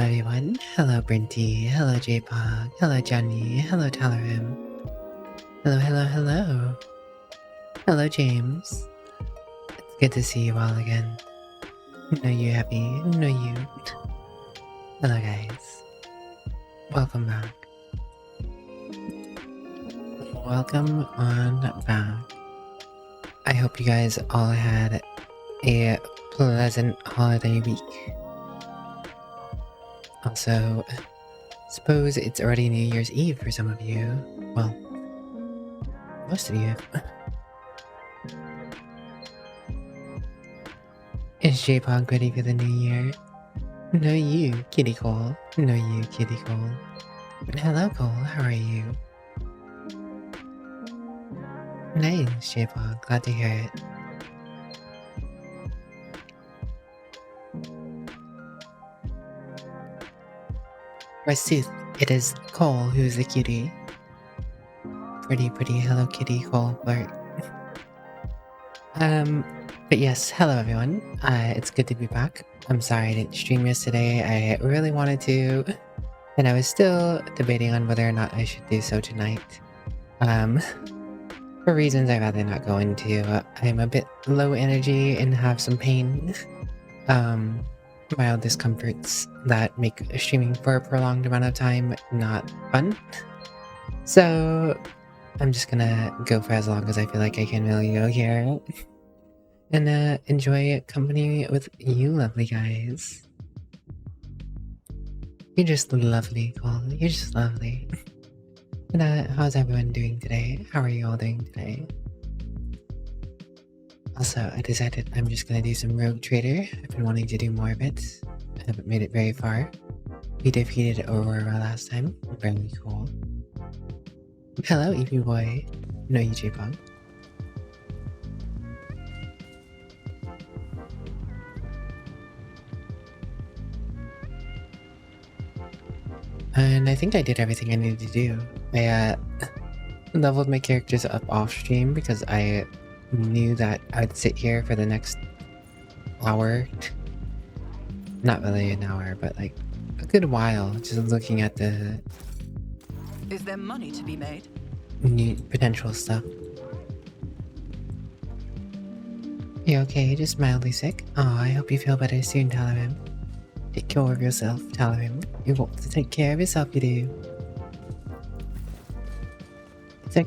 everyone. Hello Brinty. Hello J-Pog. Hello Johnny. Hello Talarim. Hello. Hello James. It's good to see you all again. Know you happy. Know you. Hello guys. Welcome back. Welcome on back. I hope you guys all had a pleasant holiday week. Also, suppose it's already New Year's Eve for some of you. Well, most of you. Is J-Pog ready for the new year? No you, Kitty Cole. No you, Kitty Cole. Hello Cole, how are you? Nice, J-Pog. Glad to hear it. Forsooth, it is Cole who's the cutie. Pretty Hello Kitty Cole flirt. But yes, hello everyone. It's good to be back. I'm sorry I didn't stream yesterday. I really wanted to, and I was still debating on whether or not I should do so tonight. For reasons I'd rather not go into. I'm a bit low energy and have some pain. Mild discomforts that make streaming for a prolonged amount of time not fun. So I'm just gonna go for as long as I feel like I can really go here. And enjoy company with you lovely guys. You're just lovely, Cole. You're just lovely. And how's everyone doing today? How are you all doing today? Also, I decided I'm just gonna do some Rogue Trader. I've been wanting to do more of it. I haven't made it very far. We defeated Aurora last time. Very cool. Hello, Evie Boy. No, you J-Pog. And I think I did everything I needed to do. I leveled my characters up off stream because I knew that I'd sit here for the next hour. Not really an hour, but like a good while just looking at the Is there money to be made? new potential stuff. You okay? Just mildly sick? Oh, I hope you feel better soon, Talarim. Take care of yourself, Talarim. You want to take care of yourself, you do. It's a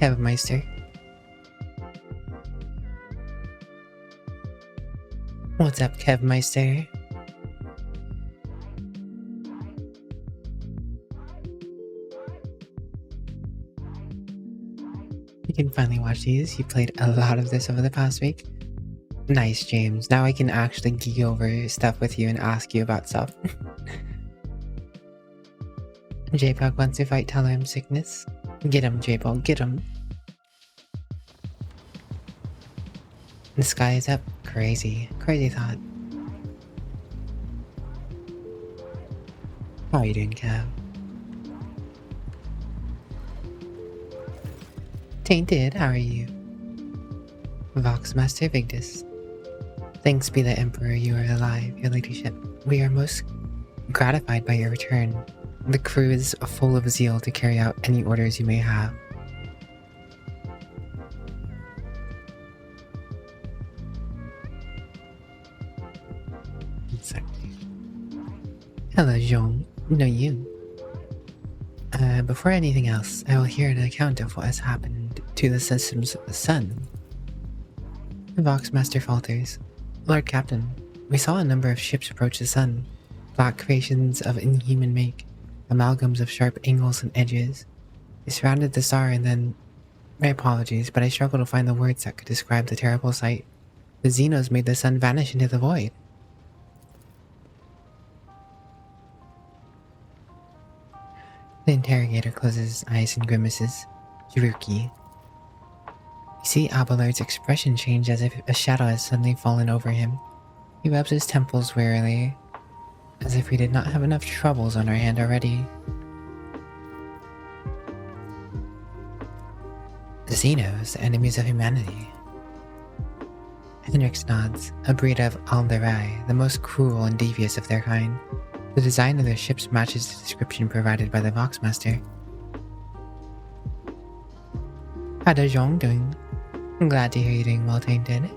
Kevmeister. What's up, Kevmeister? You can finally watch these. You played a lot of this over the past week. Nice, James. Now I can actually geek over stuff with you and ask you about stuff. J-Pog wants to fight Talarim sickness. Get him, J-Pog, get him. The sky is up. Crazy thought. How are you doing, Kev? Tainted, how are you? Voxmaster Victus. Thanks be the Emperor you are alive, your ladyship. We are most gratified by your return. The crew is full of zeal to carry out any orders you may have. Hello, Jean. No, you. Before anything else, I will hear an account of what has happened to the system's sun. The Voxmaster falters. Lord Captain, we saw a number of ships approach the sun. Black creations of inhuman make. Amalgams of sharp angles and edges. They surrounded the star and then... My apologies, but I struggle to find the words that could describe the terrible sight. The Xenos made the sun vanish into the void. The interrogator closes his eyes and grimaces. Jiruki. You see Abelard's expression change as if a shadow has suddenly fallen over him. He rubs his temples wearily, as if we did not have enough troubles on our hand already. The Xenos, enemies of humanity. Hendrix nods, a breed of Alderai, the most cruel and devious of their kind. The design of their ships matches the description provided by the Voxmaster. How is Zhong doing? I'm glad to hear you're doing well, Tainted.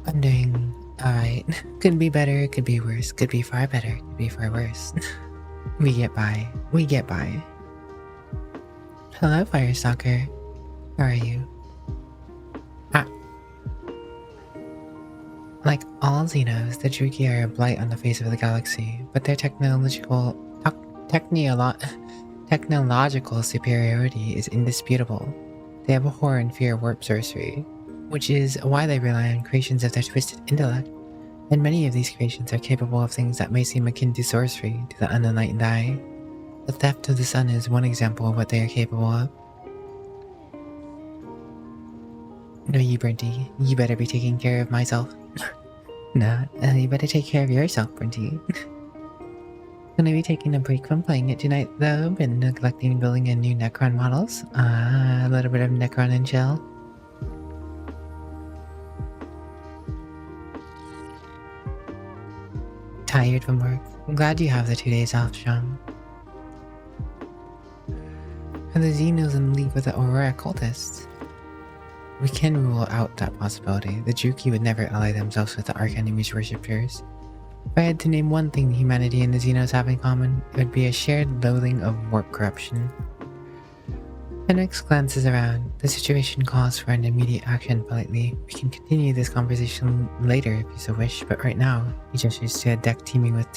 I'm doing alright. Could be better, could be worse, could be far better, could be far worse. We get by. We get by. Hello, Firestalker. How are you? Ah. Like all Xenos, the Druki are a blight on the face of the galaxy, but their technological superiority is indisputable. They abhor and fear warp sorcery, which is why they rely on creations of their twisted intellect, and many of these creations are capable of things that may seem akin to sorcery to the unenlightened eye. The theft of the sun is one example of what they are capable of. No, you, Brinty. You better be taking care of myself. Nah, you better take care of yourself, Brinty. Gonna be taking a break from playing it tonight, though. Been neglecting building a new Necron models. A little bit of Necron and shell. Tired from work. I'm glad you have the 2 days off, Sean. Are the Xenos in league with the Aurora cultists? We can rule out that possibility. The Druki would never ally themselves with the Archenemy's worshippers. If I had to name one thing humanity and the Xenos have in common, it would be a shared loathing of warp corruption. Henrix glances around. The situation calls for an immediate action politely. We can continue this conversation later if you so wish, but right now, he gestures to a deck teeming with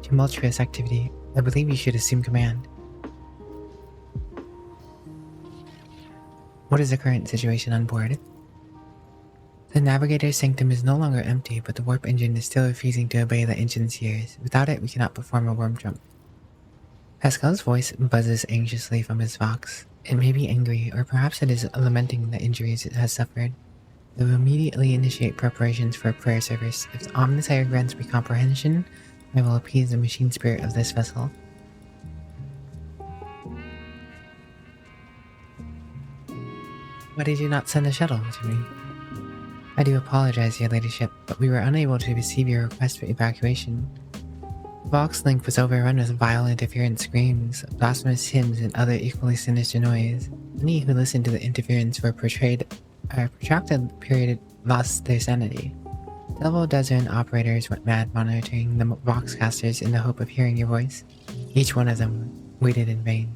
tumultuous activity. I believe you should assume command. What is the current situation on board? The navigator's sanctum is no longer empty, but the warp engine is still refusing to obey the engine's ears. Without it, we cannot perform a worm jump. Pascal's voice buzzes anxiously from his Vox. It may be angry, or perhaps it is lamenting the injuries it has suffered. It will immediately initiate preparations for a prayer service. If the Omnissiah grants me comprehension, I will appease the machine spirit of this vessel. Why did you not send a shuttle to me? I do apologize, your ladyship, but we were unable to receive your request for evacuation. The Vox link was overrun with vile interference screams, blasphemous hymns, and other equally sinister noise. Many who listened to the interference for a protracted period lost their sanity. Several dozen operators went mad monitoring the Voxcasters in the hope of hearing your voice. Each one of them waited in vain.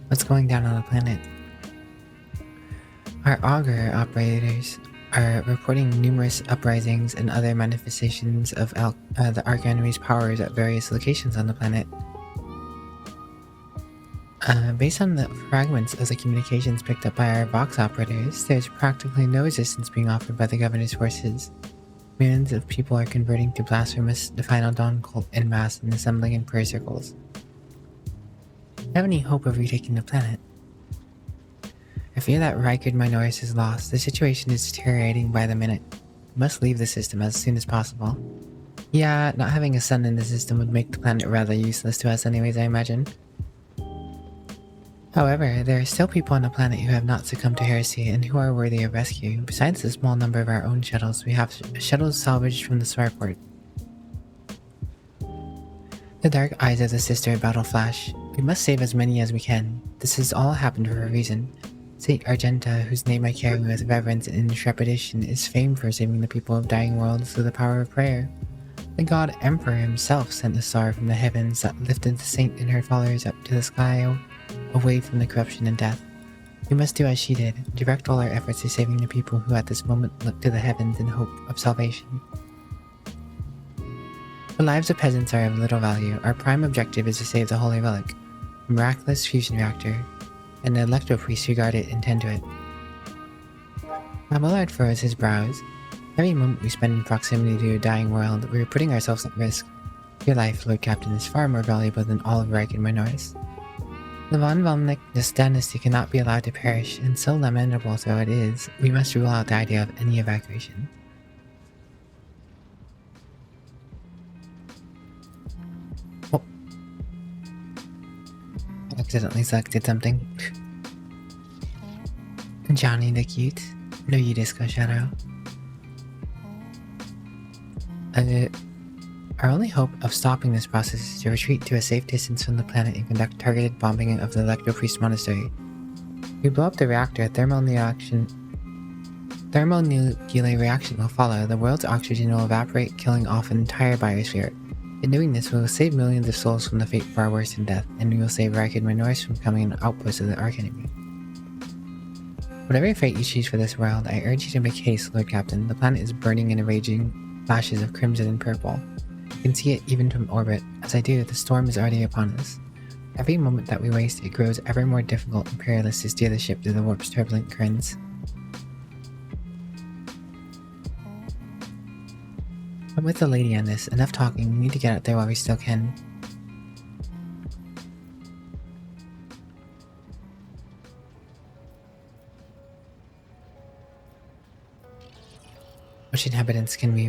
What's going down on the planet? Our augur operators are reporting numerous uprisings and other manifestations of the Archenemy's powers at various locations on the planet. Based on the fragments of the communications picked up by our Vox operators, there's practically no resistance being offered by the governor's forces. Millions of people are converting to blasphemous the Final Dawn cult en masse and assembling in prayer circles. Do you have any hope of retaking the planet? I fear that Rykard Minoris is lost. The situation is deteriorating by the minute. We must leave the system as soon as possible. Yeah, not having a sun in the system would make the planet rather useless to us anyways, I imagine. However, there are still people on the planet who have not succumbed to heresy and who are worthy of rescue. Besides the small number of our own shuttles, we have shuttles salvaged from the starport. The dark eyes of the sister battle flash. We must save as many as we can. This has all happened for a reason. Saint Argenta, whose name I carry with reverence and intrepidation, is famed for saving the people of dying worlds through the power of prayer. The god Emperor himself sent a star from the heavens that lifted the saint and her followers up to the sky, away from the corruption and death. We must do as she did, direct all our efforts to saving the people who at this moment look to the heavens in hope of salvation. The lives of peasants are of little value. Our prime objective is to save the Holy Relic, a miraculous fusion reactor, and the electro-priests who guard it and tend to it. Abelard furrows his brows. Every moment we spend in proximity to a dying world, we are putting ourselves at risk. Your life, Lord Captain, is far more valuable than all of Rykard Minoris. The von Valmnick dynasty cannot be allowed to perish, and so lamentable though it is, we must rule out the idea of any evacuation. Oh. I accidentally selected something. Johnny the Cute. No, you Disco Shadow. Our only hope of stopping this process is to retreat to a safe distance from the planet and conduct targeted bombing of the Electro Priest Monastery. If we blow up the reactor, thermonuclear reaction will follow. The world's oxygen will evaporate, killing off an entire biosphere. In doing this, we will save millions of souls from the fate far worse than death, and we will save Raikid Minors from becoming an outpost of the archenemy. Whatever fate you choose for this world, I urge you to make haste, Lord Captain. The planet is burning in raging flashes of crimson and purple. You can see it even from orbit. As I do, the storm is already upon us. Every moment that we waste, it grows ever more difficult and perilous to steer the ship through the warp's turbulent currents. I'm with the lady on this. Enough talking. We need to get out there while we still can. Which inhabitants can we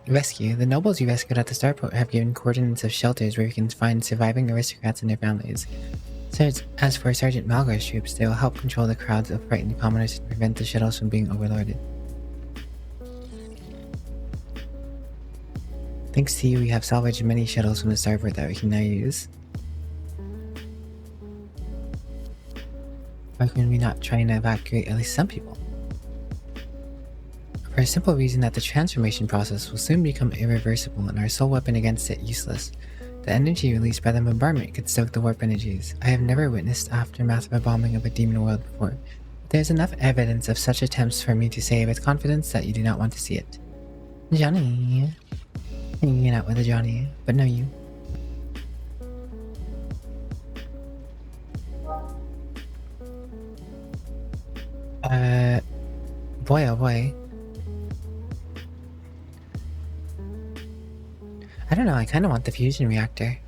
rescue? The nobles you rescued at the starport have given coordinates of shelters where you can find surviving aristocrats and their families. As for Sergeant Malgar's troops, they will help control the crowds of frightened commoners and prevent the shuttles from being overloaded. Thanks to you, we have salvaged many shuttles from the starport that we can now use. Why can we not try and evacuate at least some people? For a simple reason that the transformation process will soon become irreversible and our sole weapon against it useless. The energy released by the bombardment could stoke the warp energies. I have never witnessed the aftermath of a bombing of a demon world before, but there is enough evidence of such attempts for me to say with confidence that you do not want to see it. Johnny. Hanging out with a Johnny, but no you. Boy oh boy. I don't know, I kinda want the fusion reactor.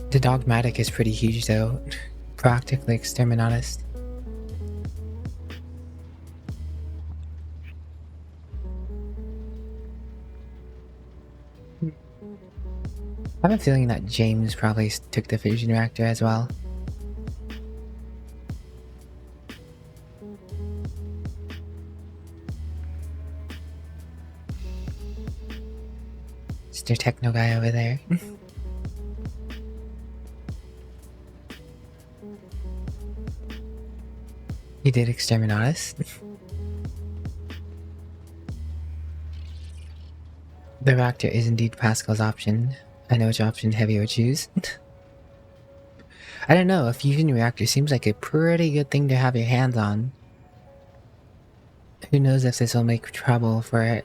The dogmatic is pretty huge though. Practically exterminatus. I have a feeling that James probably took the fusion reactor as well. Mr. Techno guy over there. He did exterminatus. The reactor is indeed Pascal's option. I know which option Heavy would choose. I don't know, a fusion reactor seems like a pretty good thing to have your hands on. Who knows if this will make trouble for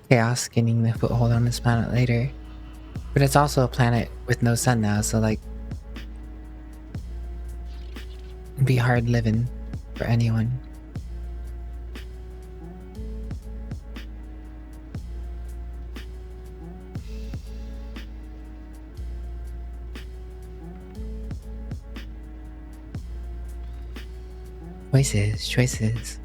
Chaos gaining the foothold on this planet later. But it's also a planet with no sun now, so like it'd be hard living for anyone. Choices.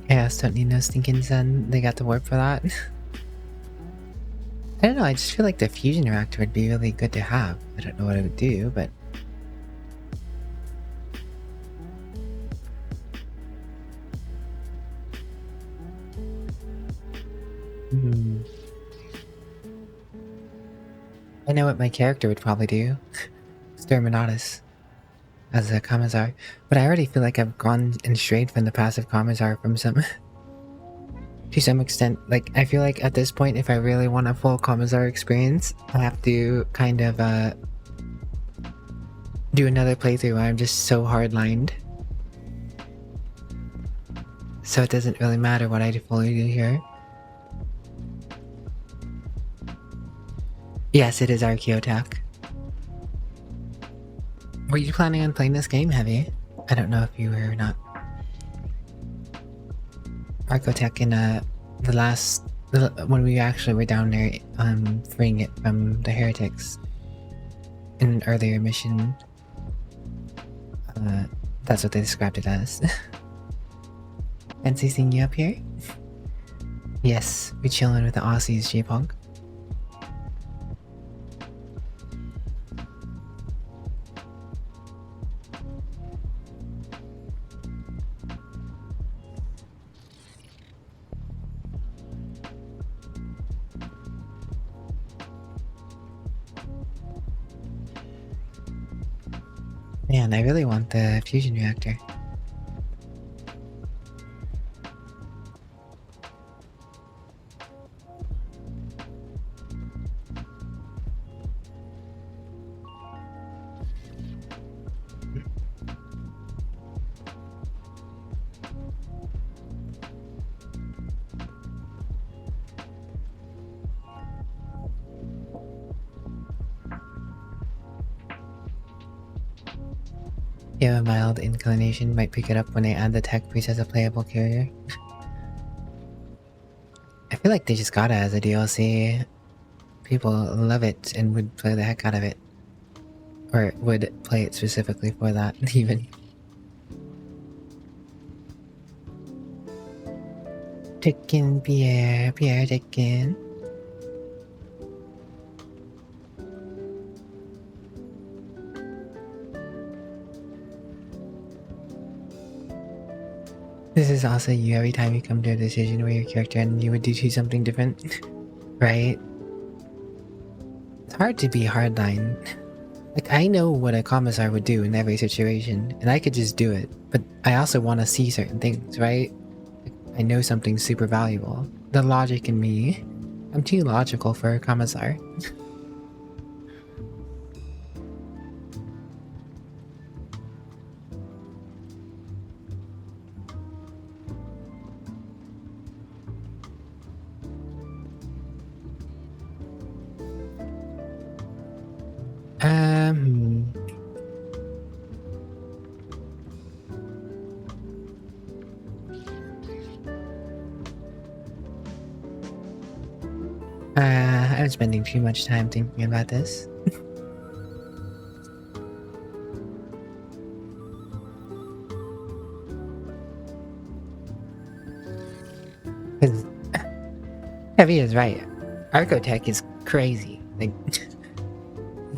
Chaos don't need no stinking sun. They got the warp for that. I don't know, I just feel like the fusion reactor would be really good to have. I don't know what it would do, but I know what my character would probably do. Exterminatus as a Commissar. But I already feel like I've gone and strayed from the passive Commissar from to some extent. Like, I feel like at this point, if I really want a full Commissar experience, I have to kind of do another playthrough where I'm just so hardlined. So it doesn't really matter what I fully do here. Yes, it is Archaeotech. Were you planning on playing this game, Heavy? I don't know if you were or not. Archaeotech in when we actually were down there freeing it from the heretics in an earlier mission. That's what they described it as. Fancy seeing you up here? Yes, we chillin' with the Aussies, J-Punk. Man, I really want the fusion reactor. You have a mild inclination, might pick it up when I add the tech priest as a playable carrier. I feel like they just got it as a DLC. People love it and would play the heck out of it. Or would play it specifically for that, even. Chicken, Pierre, chicken. This is also you every time you come to a decision where your character and you would do something different, right? It's hard to be hardline. Like, I know what a commissar would do in every situation, and I could just do it, but I also want to see certain things, right? Like, I know something's super valuable. The logic in me, I'm too logical for a commissar. I'm spending too much time thinking about this. Because Heavy is right. Archotech is crazy. Like,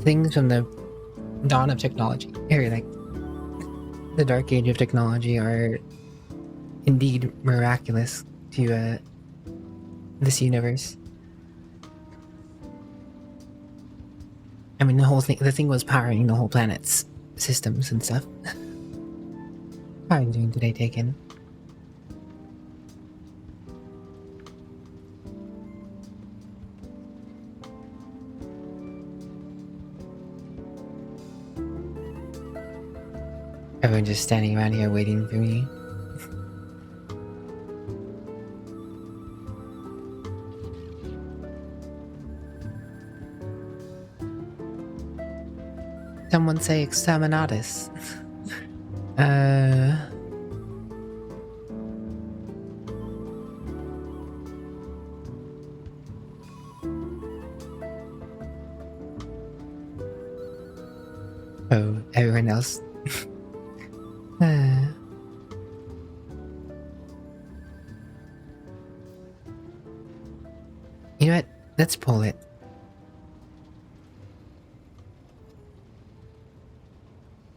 things from the dawn of technology, or like the dark age of technology, are indeed miraculous to this universe. I mean, the thing was powering the whole planet's systems and stuff. How are you doing today, Taken? Everyone just standing around here waiting for me. Someone say exterminatus. Oh, everyone else. You know what? Let's pull it.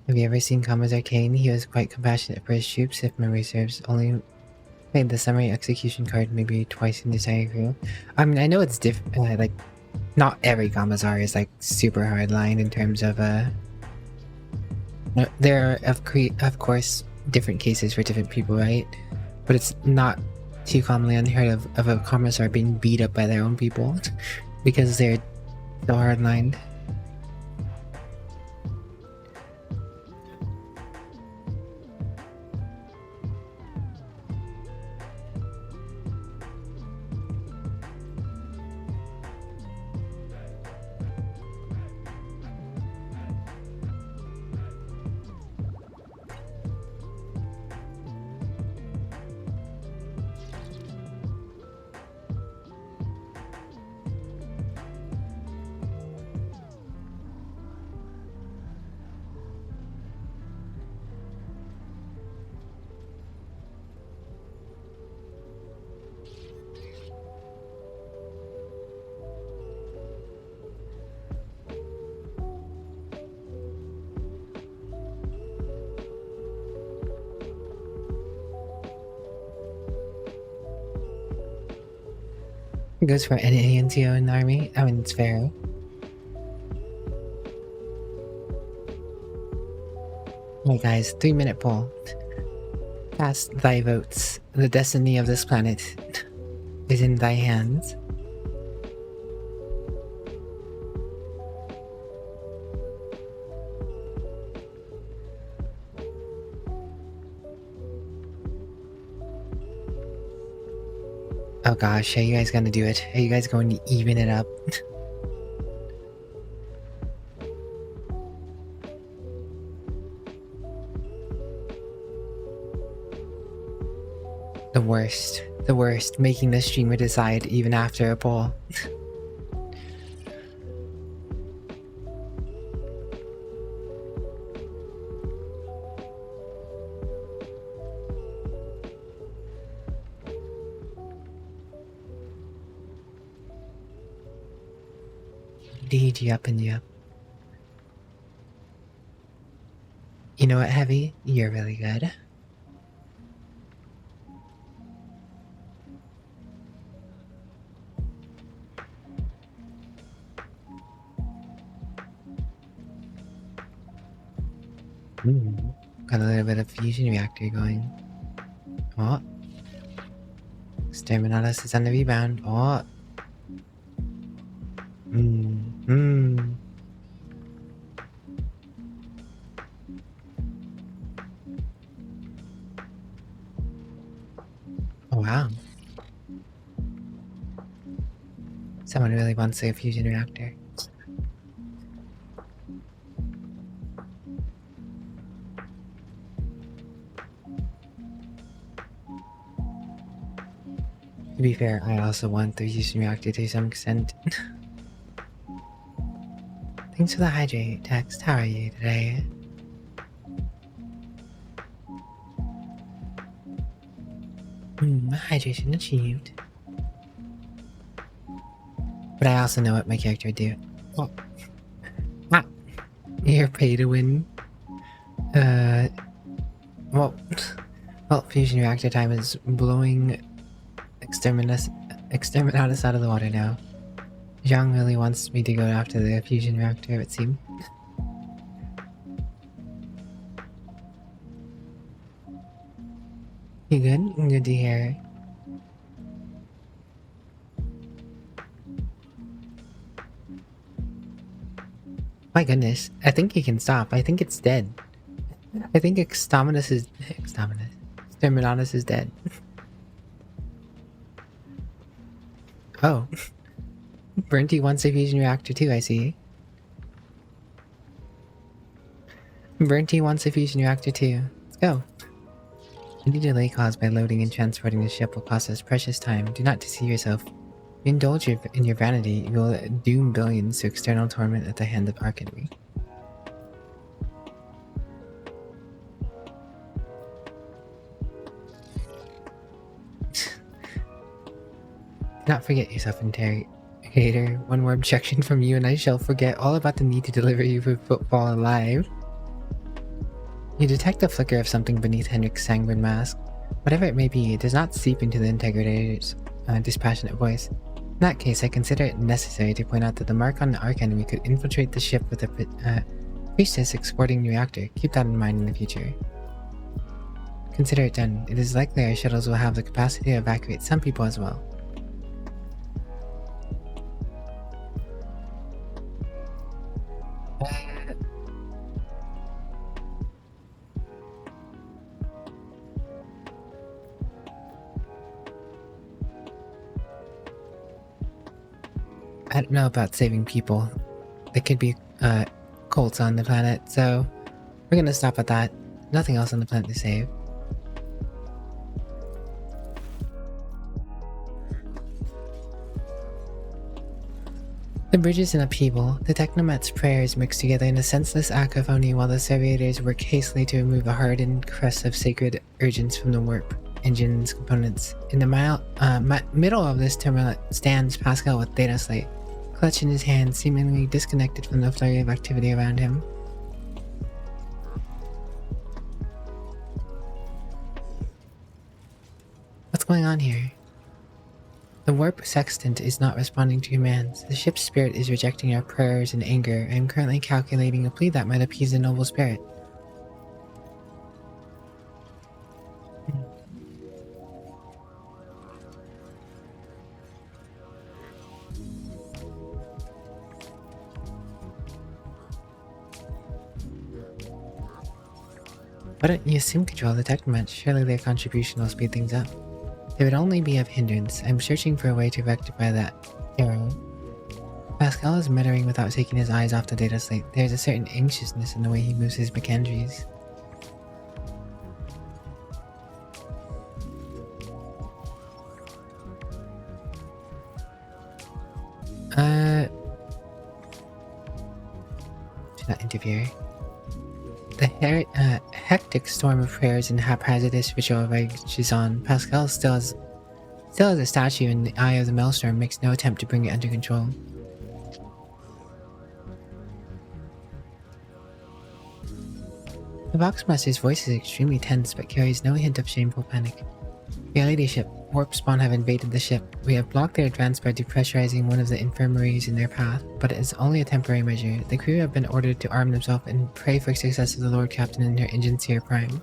Have you ever seen Commodore Kane? He was quite compassionate for his troops, if memory serves. Only played the summary execution card maybe twice in the entire crew. I mean, I know it's different. Like, not every commissar is like super hardline in terms of there are of course different cases for different people, right? But it's not too commonly unheard of a commissar being beat up by their own people because they're so hardlined. It goes for any NCO in the army. I mean, it's fair. Hey guys, 3-minute poll. Cast thy votes. The destiny of this planet is in thy hands. Oh gosh, are you guys gonna do it? Are you guys going to even it up? The worst. The worst. Making the streamer decide even after a poll. DG up and up. You know what, Heavy? You're really good. Got a little bit of fusion reactor going. Oh. Exterminatus is on the rebound. Oh. Oh wow. Someone really wants a fusion reactor. To be fair, I also want the fusion reactor to some extent. Thanks for the hydrate text. How are you today? Hydration achieved. But I also know what my character would do. Oh. Ah. You're pay to win. Well, fusion reactor time is blowing Exterminatus out of the water now. Zhang really wants me to go after the fusion reactor, it seems. You good? Good to hear. My goodness, I think he can stop. I think it's dead. I think Exterminatus is dead. Oh. Burnty wants a fusion reactor too, I see. Burnty wants a fusion reactor too. Let's go. Any delay caused by loading and transporting the ship will cost us precious time. Do not deceive yourself. If you indulge in your vanity, you will doom billions to external torment at the hand of Archenemy. Do not forget yourself, interrogator. One more objection from you and I shall forget all about the need to deliver you for football alive. You detect the flicker of something beneath Henrik's sanguine mask. Whatever it may be, it does not seep into the interrogator's dispassionate voice. In that case, I consider it necessary to point out that the mark on the Archenemy could infiltrate the ship with a priestess exporting the reactor. Keep that in mind in the future. Consider it done. It is likely our shuttles will have the capacity to evacuate some people as well. I don't know about saving people. There could be cults on the planet, so we're gonna stop at that. Nothing else on the planet to save. The bridge is in upheaval. The Technomat's prayers mix together in a senseless cacophony while the surveyors work hastily to remove the hardened crust of sacred urgence from the warp engine's components. In the middle of this terminal stands Pascal with Theta Slate, clutch in his hand, seemingly disconnected from the flurry of activity around him. What's going on here? The warp sextant is not responding to commands. The ship's spirit is rejecting our prayers in anger. I am currently calculating a plea that might appease the noble spirit. Why don't you assume control of the technomats? Surely their contribution will speed things up. They would only be of hindrance. I'm searching for a way to rectify that error. Pascal is muttering without taking his eyes off the data slate. There's a certain anxiousness in the way he moves his macandries. Should not interfere. The hectic storm of prayers and haphazardous ritual rages on. Pascal still as a statue in the eye of the maelstrom, makes no attempt to bring it under control. The Boxmaster's voice is extremely tense, but carries no hint of shameful panic. Your ladyship, warp spawn have invaded the ship. We have blocked their advance by depressurizing one of the infirmaries in their path, but it is only a temporary measure. The crew have been ordered to arm themselves and pray for success of the Lord Captain and her engine seer prime.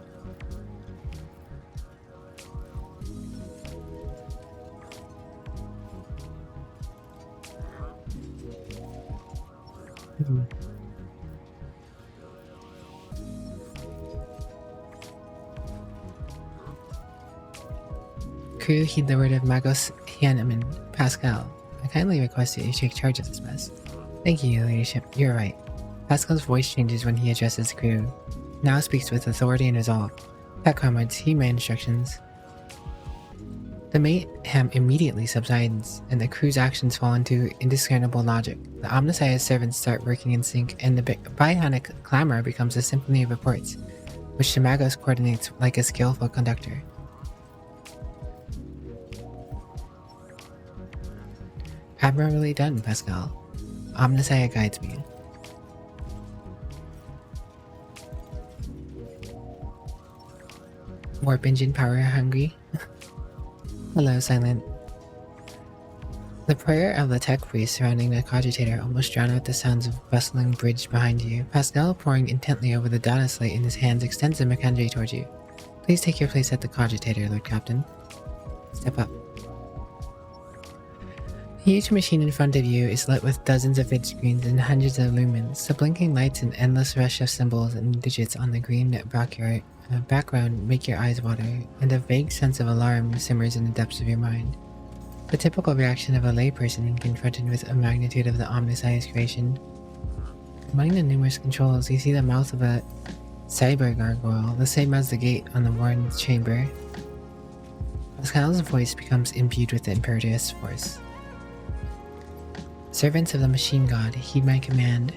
Crew, heed the word of Magos Hianaman, Pascal. I kindly request that you take charge of this mess. Thank you, your ladyship. You're right. Pascal's voice changes when he addresses the crew. Now speaks with authority and resolve. Pet comrades, heed my instructions. The mayhem immediately subsides, and the crew's actions fall into indiscernible logic. The Omnissiah's servants start working in sync, and the bionic clamor becomes a symphony of reports, which Shimagos coordinates like a skillful conductor. Admirably done, Pascal. Omnissiah guides me. Warp engine power hungry? Hello, Silent. The prayer of the tech priest surrounding the cogitator almost drowned out the sounds of bustling bridge behind you. Pascal, poring intently over the data slate in his hands, extends a macandre towards you. Please take your place at the cogitator, Lord Captain. Step up. The huge machine in front of you is lit with dozens of vid screens and hundreds of lumens. The blinking lights and endless rush of symbols and digits on the green background make your eyes water, and a vague sense of alarm simmers in the depths of your mind. The typical reaction of a layperson confronted with a magnitude of the Omnissiah's creation. Among the numerous controls, you see the mouth of a cyber gargoyle, the same as the gate on the Warren's chamber. Pascal's voice becomes imbued with the imperious force. Servants of the machine god, heed my command.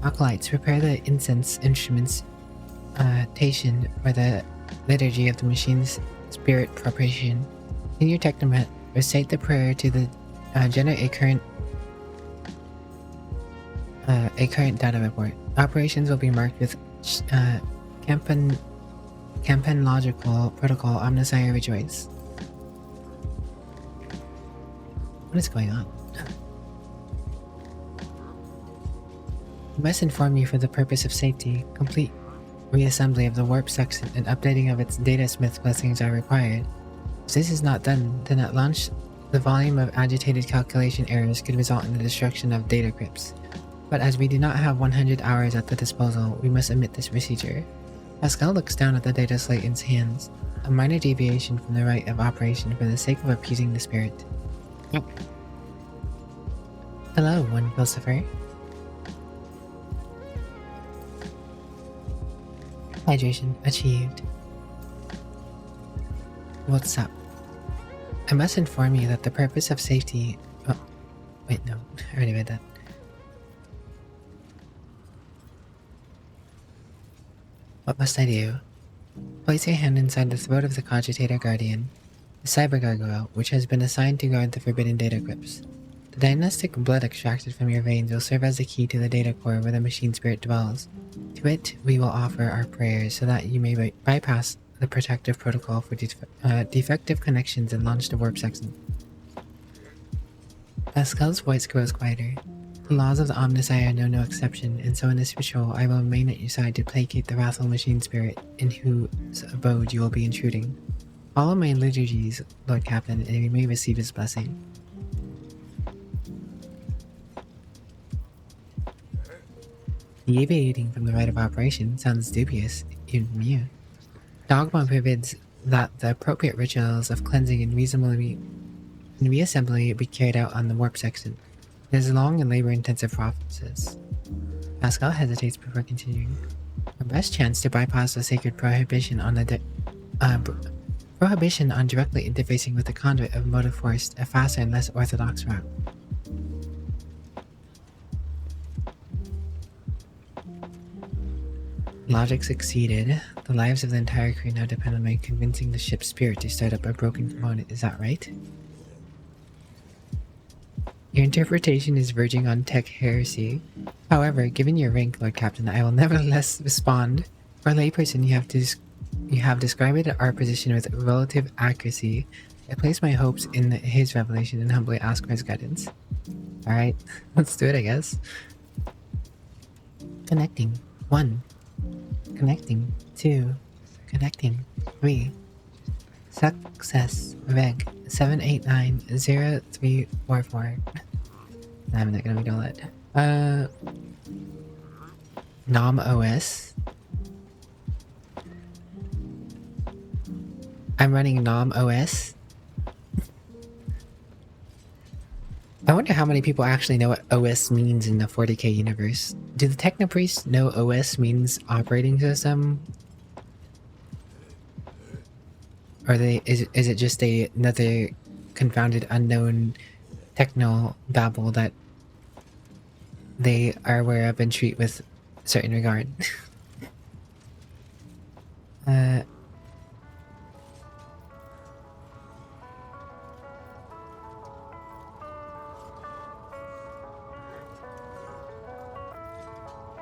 Acolytes, prepare the incense instrumentation for the liturgy of the machine's spirit preparation. Senior technomat, recite the prayer to the generate a current data report. Operations will be marked with logical protocol Omnissiah rejoice. What is going on? I must inform you, for the purpose of safety, complete reassembly of the warp sextant and updating of its data smith blessings are required. If this is not done, then at launch, the volume of agitated calculation errors could result in the destruction of data crypts. But as we do not have 100 hours at the disposal, we must omit this procedure. Pascal looks down at the data slate in his hands, a minor deviation from the rite of operation for the sake of appeasing the spirit. Oh. Hello, one philosopher. Hydration achieved. What's up? I must inform you that the purpose of safety... Oh, wait, no. I already read that. What must I do? Place your hand inside the throat of the cogitator guardian, the cyber gargoyle, which has been assigned to guard the forbidden data crypts. The dynastic blood extracted from your veins will serve as the key to the data core where the machine spirit dwells. To it, we will offer our prayers so that you may bypass the protective protocol for defective connections and launch the warp sextant. Pascal's voice grows quieter. The laws of the Omniscire know no exception, and so in this ritual, I will remain at your side to placate the wrathful machine spirit in whose abode you will be intruding. Follow my liturgies, Lord Captain, and you may receive his blessing. Deviating from the rite of operation sounds dubious, even from you. Dogma forbids that the appropriate rituals of cleansing and reassembly be carried out on the warp section. It is a long and labor-intensive process. Pascal hesitates before continuing. Our best chance to bypass the sacred prohibition on directly interfacing with the conduit of motive force, a faster and less orthodox route. Logic succeeded. The lives of the entire crew now depend on my convincing the ship's spirit to start up a broken component. Is that right? Your interpretation is verging on tech heresy. However, given your rank, Lord Captain, I will nevertheless respond. For a layperson, you have described our position with relative accuracy. I place my hopes in his revelation and humbly ask for his guidance. Alright, let's do it, I guess. Connecting. 1. Connecting. 2. Connecting. 3. Success. Reg 7890344. I'm not gonna read all that. Nom OS. I'm running Nom OS. I wonder how many people actually know what OS means in the 40k universe. Do the Technopriests know OS means operating system? Or is it just another confounded unknown techno babble that they are aware of and treat with certain regard?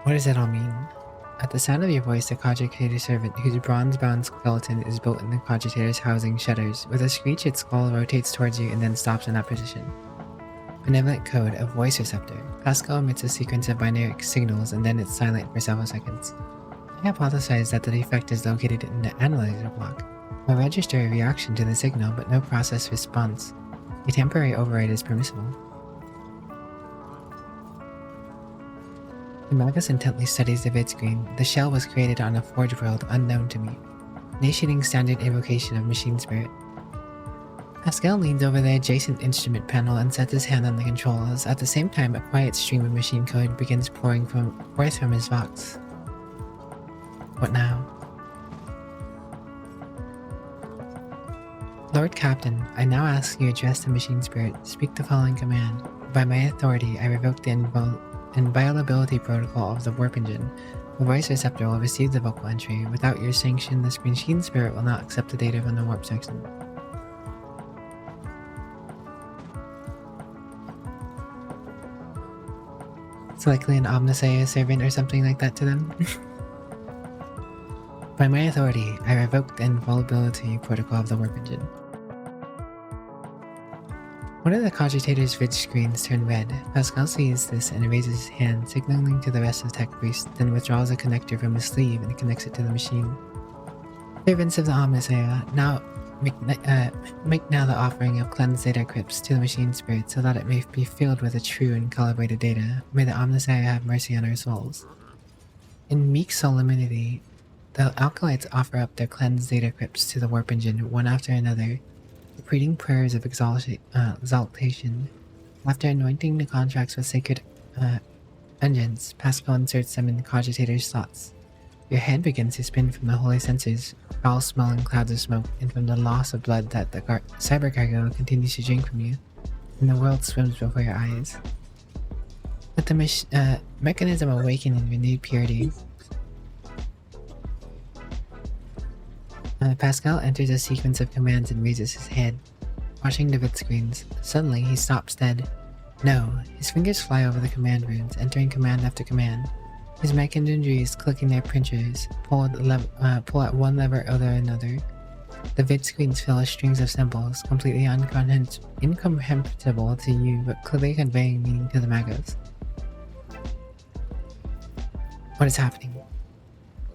What does that all mean? At the sound of your voice, the cogitator servant, whose bronze-bound skeleton is built in the cogitator's housing, shudders. With a screech, its skull rotates towards you and then stops in that position. Benevolent code, a voice receptor. Pascal emits a sequence of binary signals and then it's silent for several seconds. I hypothesize that the defect is located in the analyzer block. I'll register a reaction to the signal, but no process response. A temporary override is permissible. The Magus intently studies the vid screen. The shell was created on a forge world unknown to me. Initiating standard invocation of machine spirit. Pascal leans over the adjacent instrument panel and sets his hand on the controls. At the same time, a quiet stream of machine code begins pouring forth from his vox. What now? Lord Captain, I now ask you address the machine spirit. Speak the following command. By my authority, I revoke the inviolability protocol of the warp engine. The voice receptor will receive the vocal entry. Without your sanction, the machine spirit will not accept the data from the warp section. It's likely an Omniscire servant or something like that to them. By my authority, I revoke the invulnerability protocol of the warp engine. One of the cogitator's vid screens turned red. Pascal sees this and raises his hand, signaling to the rest of the tech priest, then withdraws a connector from his sleeve and connects it to the machine. Servants of the Omniscire, now make now the offering of cleansed data crypts to the machine spirit so that it may be filled with a true and calibrated data. May the Omniscire have mercy on our souls. In meek solemnity, the Alkalites offer up their cleansed data crypts to the warp engine one after another, repeating prayers of exaltation. After anointing the contracts with sacred vengeance, Pascal inserts them in the cogitator's slots. Your head begins to spin from the holy sensors, foul-smelling clouds of smoke, and from the loss of blood that the cyber cargo continues to drink from you, and the world swims before your eyes. Let the mechanism awaken in renewed purity. Pascal enters a sequence of commands and raises his head, watching the vid screens. Suddenly, he stops dead. No, his fingers fly over the command runes, entering command after command. His mech engineers clicking their printers, pull at one lever over another. The vid screens fill with strings of symbols, completely incomprehensible to you, but clearly conveying meaning to the magos. What is happening?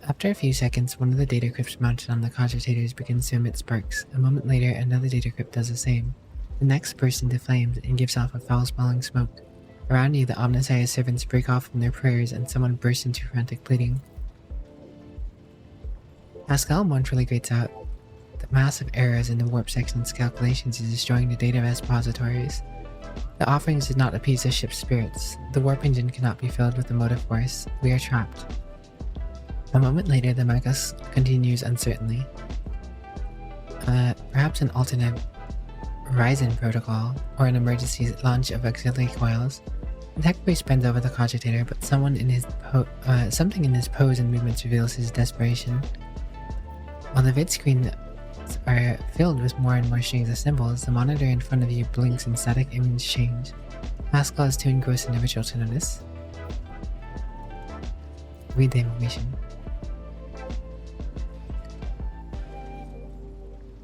After a few seconds, one of the data crypts mounted on the cogitators begins to emit sparks. A moment later, another data crypt does the same. The next bursts into flames and gives off a foul-smelling smoke. Around you, the Omnissiah servants break off from their prayers and someone bursts into frantic pleading. Pascal mournfully grates out. The massive errors in the warp section's calculations is destroying the data repositories. The offerings did not appease the ship's spirits. The warp engine cannot be filled with the motive force. We are trapped. A moment later, the Magos continues uncertainly. Perhaps an alternate Ryzen protocol, or an emergency launch of auxiliary coils. The tech priest bends over the cogitator, but something in his pose and movements reveals his desperation. While the vid screens are filled with more and more strings of symbols, the monitor in front of you blinks and static image change. Pascal is too engrossed in the ritual to notice. Read the information.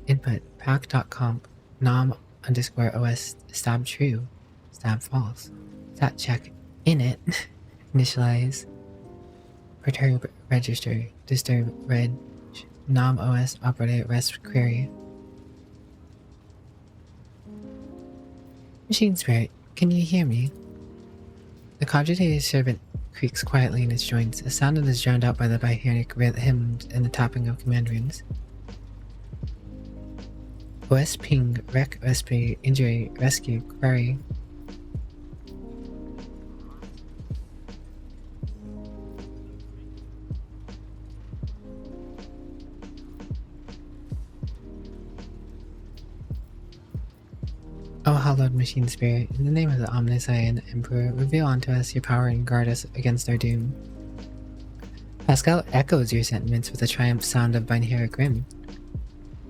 Input pack.comp nom_os stab true stab false stat check init initialize perturb register disturb reg nom os operator rest query. Machine spirit, can you hear me? The cogitator servant creaks quietly in its joints, a sound that is drowned out by the biheric rhythm and the tapping of command runes. OS ping rec resp injury rescue query. O hallowed machine spirit, in the name of the Omnissiah Emperor, reveal unto us your power and guard us against our doom. Pascal echoes your sentiments with a triumph sound of biheric rim.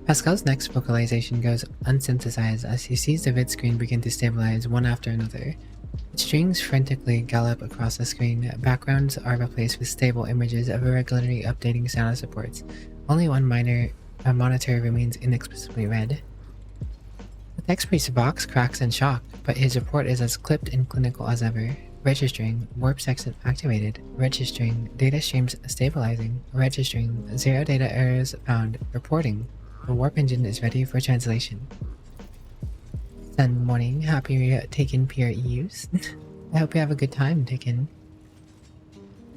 Pascal's next vocalization goes unsynthesized as he sees the vid screen begin to stabilize one after another. Strings frantically gallop across the screen. Backgrounds are replaced with stable images of irregularly updating status reports. Only one monitor remains inexplicably red. The text priest's box cracks in shock, but his report is as clipped and clinical as ever. Registering, warp section activated. Registering, data streams stabilizing. Registering, 0 data errors found. Reporting. The warp engine is ready for translation. Sun morning, happy taken PREUs. I hope you have a good time, Taken.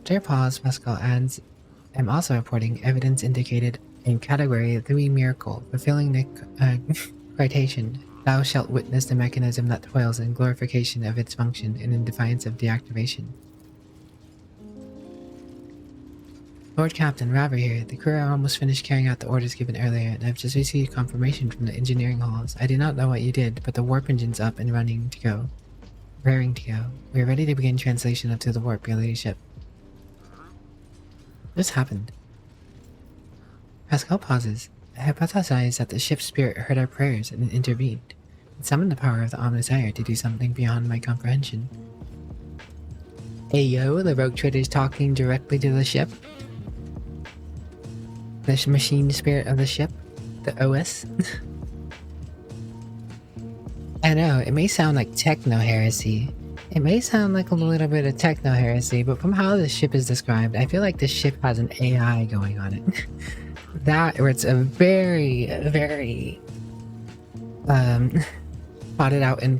After a pause, Pascal adds, I'm also reporting evidence indicated in category 3 miracle, fulfilling the citation. Thou shalt witness the mechanism that toils in glorification of its function and in defiance of deactivation. Lord Captain, Raver here. The crew are almost finished carrying out the orders given earlier, and I've just received confirmation from the engineering halls. I do not know what you did, but the warp engine's up and running to go. Raring to go. We are ready to begin translation up to the warp, your ladyship. This happened. Pascal pauses. I hypothesized that the ship's spirit heard our prayers and intervened. It summoned the power of the Omnissiah to do something beyond my comprehension. Hey yo, the rogue trader's talking directly to the ship. The machine spirit of the ship, the OS. I know, it may sound like techno-heresy. It may sound like a little bit of techno-heresy, but from how the ship is described, I feel like the ship has an AI going on it. That, or it's a very, very thought out and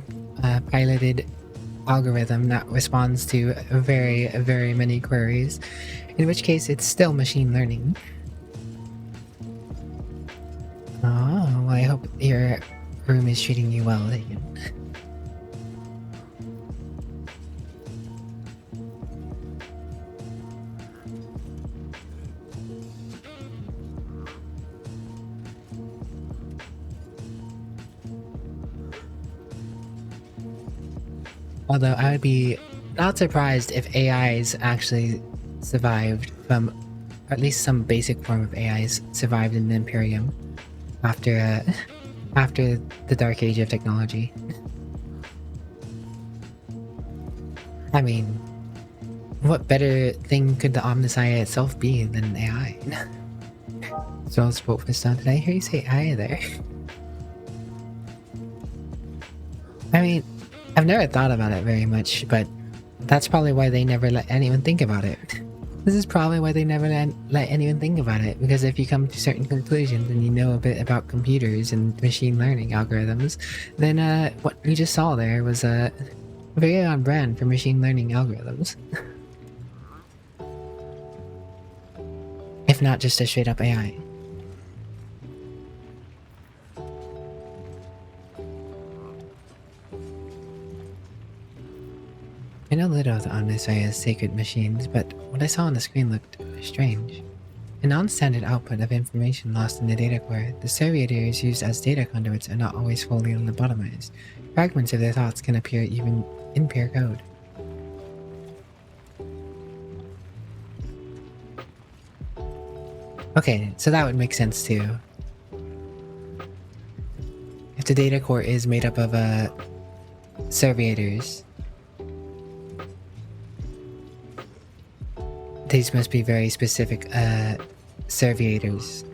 piloted algorithm that responds to very, very many queries, in which case it's still machine learning. Oh, well, I hope your room is treating you well, Legan. Although I would be not surprised if AIs actually survived from, or at least some basic form of AIs survived in the Imperium after the Dark Age of technology. I mean, what better thing could the Omnissiah itself be than an AI? So spoke for stuff. Did I hear you say either? I mean, I've never thought about it very much, but that's probably why they never let anyone think about it. This is probably why they never let anyone think about it, because if you come to certain conclusions and you know a bit about computers and machine learning algorithms, then what you just saw there was very on brand for machine learning algorithms. If not just a straight up AI. I know little of the Omnissiah's sacred machines, but what I saw on the screen looked strange. A non-standard output of information lost in the data core, the serviators used as data conduits are not always fully lobotomized. Fragments of their thoughts can appear even in pure code. Okay, so that would make sense too. If the data core is made up of serviators, these must be very specific serviators.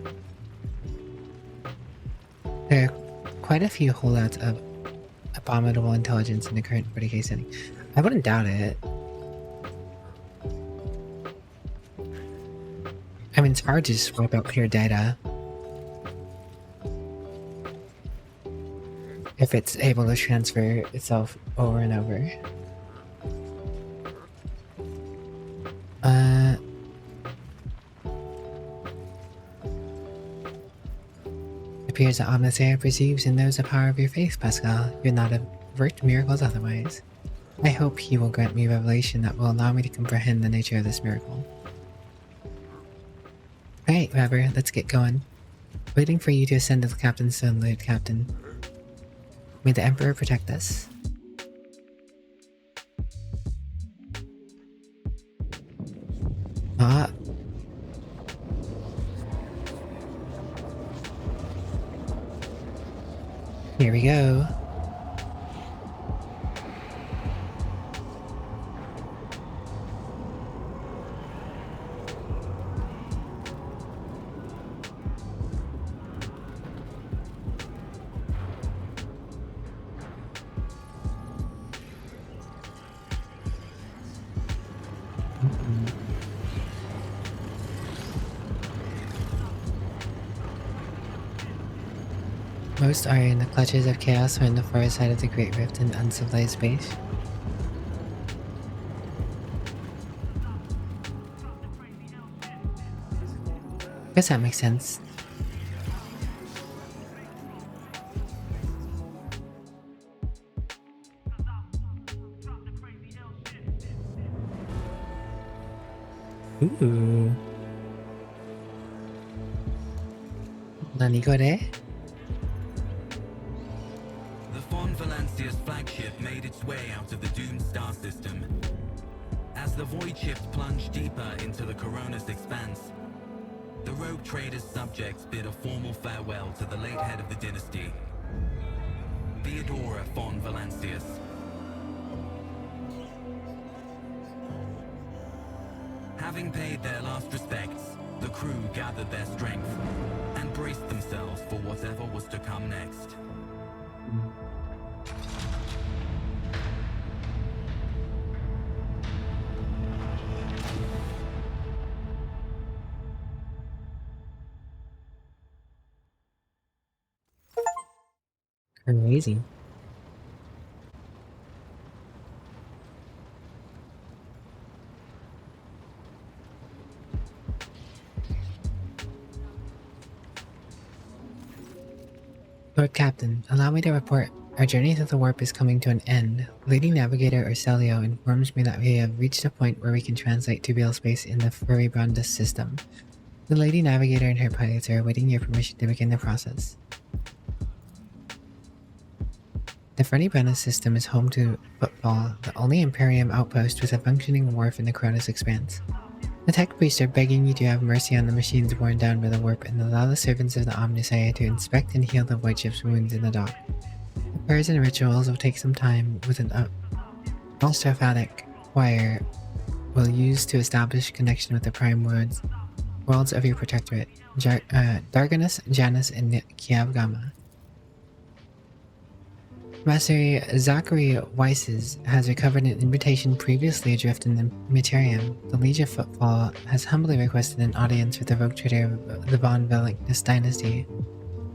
There are quite a few holdouts of abominable intelligence in the current 40k setting. I wouldn't doubt it. I mean, it's hard to just wipe out pure data if it's able to transfer itself over and over. It appears that Omnissiah perceives and knows the power of your faith, Pascal. You're not avert miracles otherwise. I hope he will grant me revelation that will allow me to comprehend the nature of this miracle. Alright, Weber, let's get going. Waiting for you to ascend to the captain's stone, Lord Captain. May the Emperor protect us. Ah. Here we go. Most are in the clutches of chaos or in the far side of the Great Rift in uncivilized space. Guess that makes sense. Ooh. Nanigore? Flagship made its way out of the doomed star system. As the void shift plunged deeper into the Corona's expanse, the rogue trader's subjects bid a formal farewell to the late head of the dynasty, Theodora von Valancius. Having paid their last respects, the crew gathered their strength and braced themselves for whatever was to come next. Crazy. Lord Captain, allow me to report. Our journey through the warp is coming to an end. Lady Navigator Urselio informs me that we have reached a point where we can translate tubular space in the Furibrandas system. The Lady Navigator and her pilots are awaiting your permission to begin the process. The Furibrandas system is home to Football, the only Imperium outpost with a functioning wharf in the Cronus Expanse. The tech priests are begging you to have mercy on the machines worn down by the warp and allow the servants of the Omnissiah to inspect and heal the void ship's wounds in the dock. The prayers and rituals will take some time with an astrophatic wire we'll use to establish connection with the prime worlds of your protectorate. Darganus, Janus, and Kiev Gamma. Master Zachary Weisses has recovered an invitation previously adrift in the Materium. The Liege of Footfall has humbly requested an audience with the rogue trader of the Von Velicnus dynasty.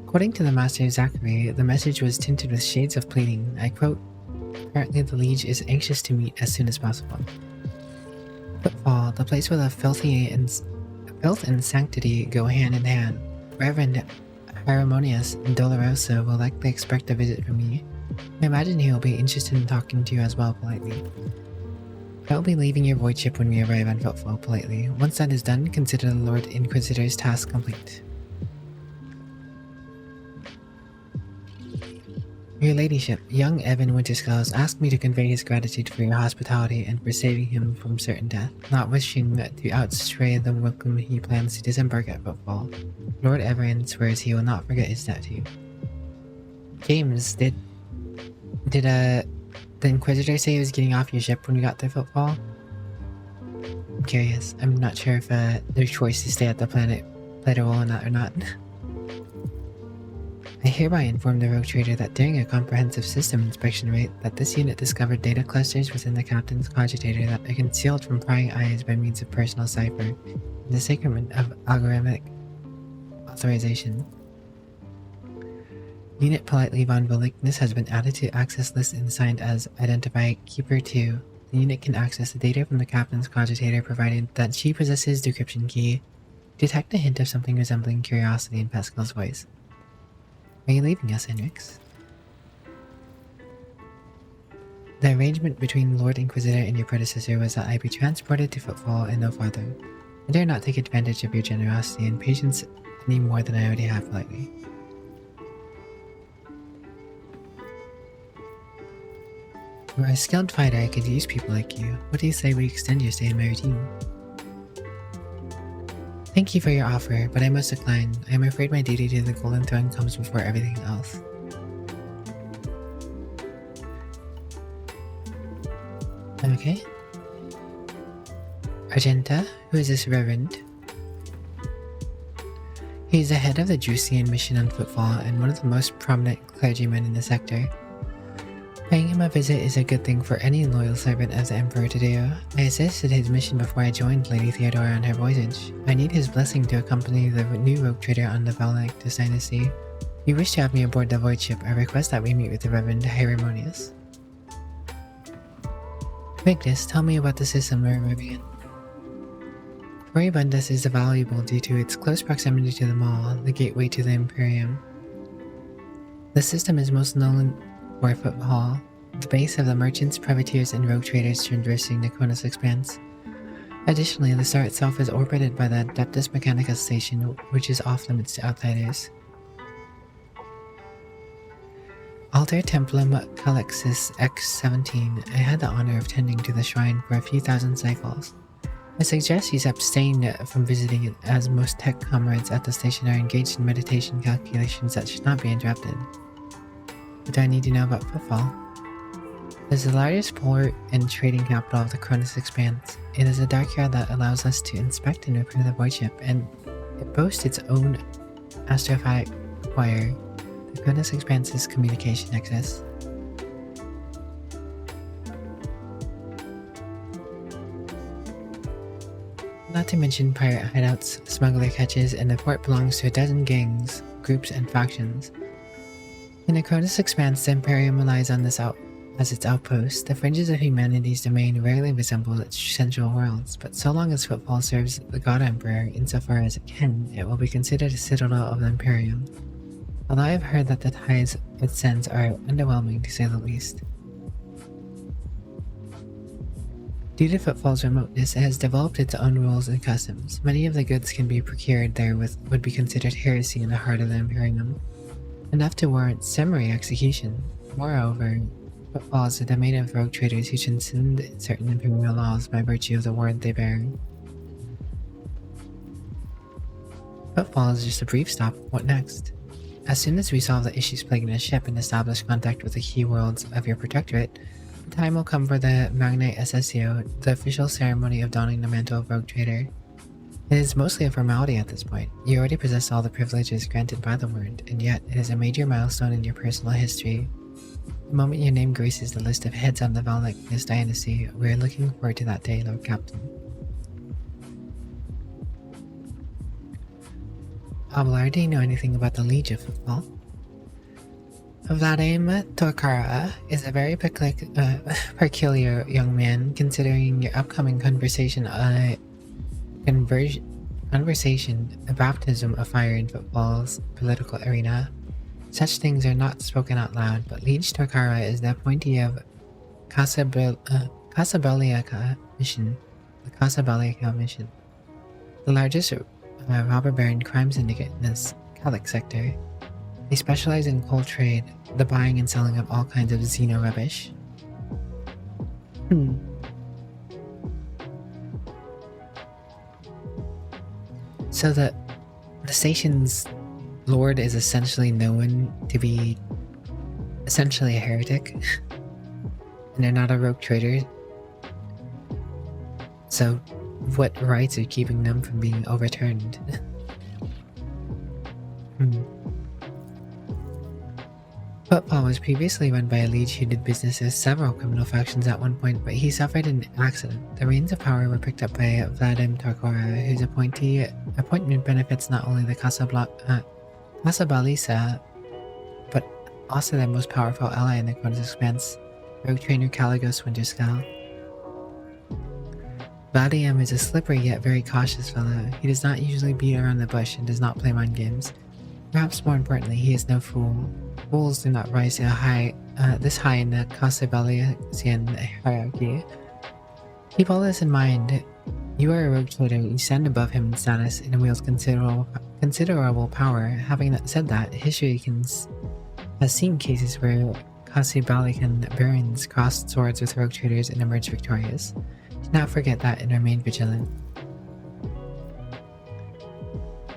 According to the Master Zachary, the message was tinted with shades of pleading. I quote, "Apparently the Liege is anxious to meet as soon as possible." Footfall, the place where the filth and sanctity go hand in hand. Reverend Harmonious Doloroso will likely expect a visit from me. I imagine he will be interested in talking to you as well, politely. I will be leaving your void ship when we arrive on Footfall, politely. Once that is done, consider the Lord Inquisitor's task complete. Your Ladyship, young Evan Winterscales asked me to convey his gratitude for your hospitality and for saving him from certain death. Not wishing to outstray the welcome, he plans to disembark at Footfall. Lord Everin swears he will not forget his debt to you. James, did the Inquisitor say he was getting off your ship when we got to Footfall? I'm curious. I'm not sure if their choice to stay at the planet played a role in that or not. I hereby inform the rogue trader that during a comprehensive system inspection raid that this unit discovered data clusters within the captain's cogitator that are concealed from prying eyes by means of personal cipher in the sacrament of algorithmic authorization. Unit Politely Von Velicnus has been added to access list and assigned as Identify Keeper 2. The unit can access the data from the captain's cogitator provided that she possesses decryption key. Detect a hint of something resembling curiosity in Pascal's voice. Are you leaving us, Henrix? The arrangement between Lord Inquisitor and your predecessor was that I be transported to Footfall and no farther. I dare not take advantage of your generosity and patience any more than I already have lately. You are a skilled fighter. I could use people like you. What do you say we extend your stay in my routine? Thank you for your offer, but I must decline. I am afraid my duty to the Golden Throne comes before everything else. Okay. Argenta, who is this Reverend? He is the head of the Drusian mission on Footfall and one of the most prominent clergymen in the sector. Paying him a visit is a good thing for any loyal servant of the Emperor to do. I assisted his mission before I joined Lady Theodora on her voyage. I need his blessing to accompany the new rogue trader on the Velicnus dynasty. If you wish to have me aboard the void ship, I request that we meet with the Reverend Harmonious. Victus, tell me about the system we're moving in. Furibundus is valuable due to its close proximity to the Mall, the gateway to the Imperium. The system is most known for Footfall, the base of the merchants, privateers, and rogue traders traversing the Cronus Expanse. Additionally, the star itself is orbited by the Adeptus Mechanica station, which is off-limits to outsiders. Alter Templum Calixis X-17, I had the honor of tending to the shrine for a few thousand cycles. I suggest you abstain from visiting it, as most tech comrades at the station are engaged in meditation calculations that should not be interrupted. What do I need to know about Footfall? It is the largest port and trading capital of the Cronus Expanse. It is a dockyard that allows us to inspect and repair the void ship, and it boasts its own astrophatic wire, the Cronus Expanse's communication nexus. Not to mention pirate hideouts, smuggler catches, and the port belongs to a dozen gangs, groups, and factions. In the Cronus Expanse, the Imperium relies on this as its outpost. The fringes of humanity's domain rarely resemble its central worlds, but so long as Footfall serves the God Emperor insofar as it can, it will be considered a citadel of the Imperium. Although I have heard that the ties it sends are underwhelming to say the least. Due to Footfall's remoteness, it has developed its own rules and customs. Many of the goods can be procured there would be considered heresy in the heart of the Imperium, enough to warrant summary execution. Moreover, Footfall is the domain of rogue traders who transcend certain imperial laws by virtue of the word they bear. Footfall is just a brief stop. What next? As soon as we solve the issues plaguing the ship and establish contact with the key worlds of your protectorate, the time will come for the Magnate Assessio, the official ceremony of donning the mantle of rogue trader. It is mostly a formality at this point. You already possess all the privileges granted by the word, and yet it is a major milestone in your personal history. The moment your name graces the list of heads of the Valakness dynasty, we are looking forward to that day, Lord Captain. Ablar, do you know anything about the Liege of Football? Vadim Torkara is a very peculiar young man, considering your upcoming conversation, a baptism of fire in football's political arena. Such things are not spoken out loud, but Liege Torkara is the appointee of Casabelica mission, the Casabelica mission, the largest robber baron crime syndicate in this Calic sector. They specialize in coal trade, the buying and selling of all kinds of xeno rubbish. So the station's lord is essentially known to be essentially a heretic, and they're not a rogue trader. So what rights are keeping them from being overturned? Football was previously run by a liege who did business with several criminal factions at one point, but he suffered an accident. The reins of power were picked up by Vadim Torkora, whose appointment benefits not only the Casabalisa, but also their most powerful ally in the Chronos Expanse, rogue trainer Caligos Winterskull. Vadim is a slippery yet very cautious fellow. He does not usually beat around the bush and does not play mind games. Perhaps more importantly, he is no fool. Fools do not rise this high in the Casabelician hierarchy. Keep all this in mind. You are a rogue trader, you stand above him in status and wield considerable power. Having said that, history has seen cases where Casabelican barons crossed swords with rogue traders and emerged victorious. Do not forget that and remain vigilant.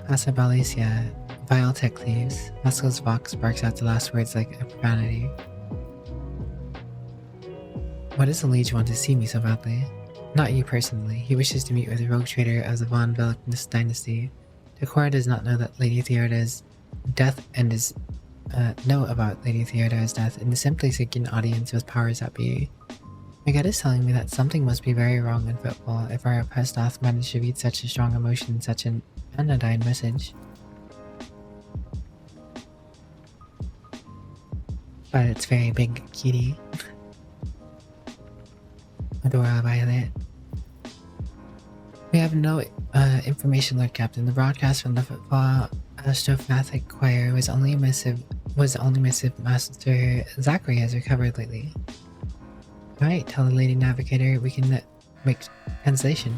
Casabelicia. Vile tech thieves. Pascal's Vox barks out the last words like a profanity. Why does the Liege want to see me so badly? Not you personally. He wishes to meet with a rogue trader of the Von Velkness dynasty. Takora does not know that Lady Theoda's death and know about Lady Theoda's death and is simply seeking an audience with powers that be. My gut is telling me that something must be very wrong in football if our oppressed Oth managed to read such a strong emotion in such an anodyne message. But it's very big, cutie. Adora Violet. We have no information, Lord Captain. The broadcast from the football astropathic choir was only missive Master Zachary has recovered lately. Alright, tell the Lady Navigator we can make translation.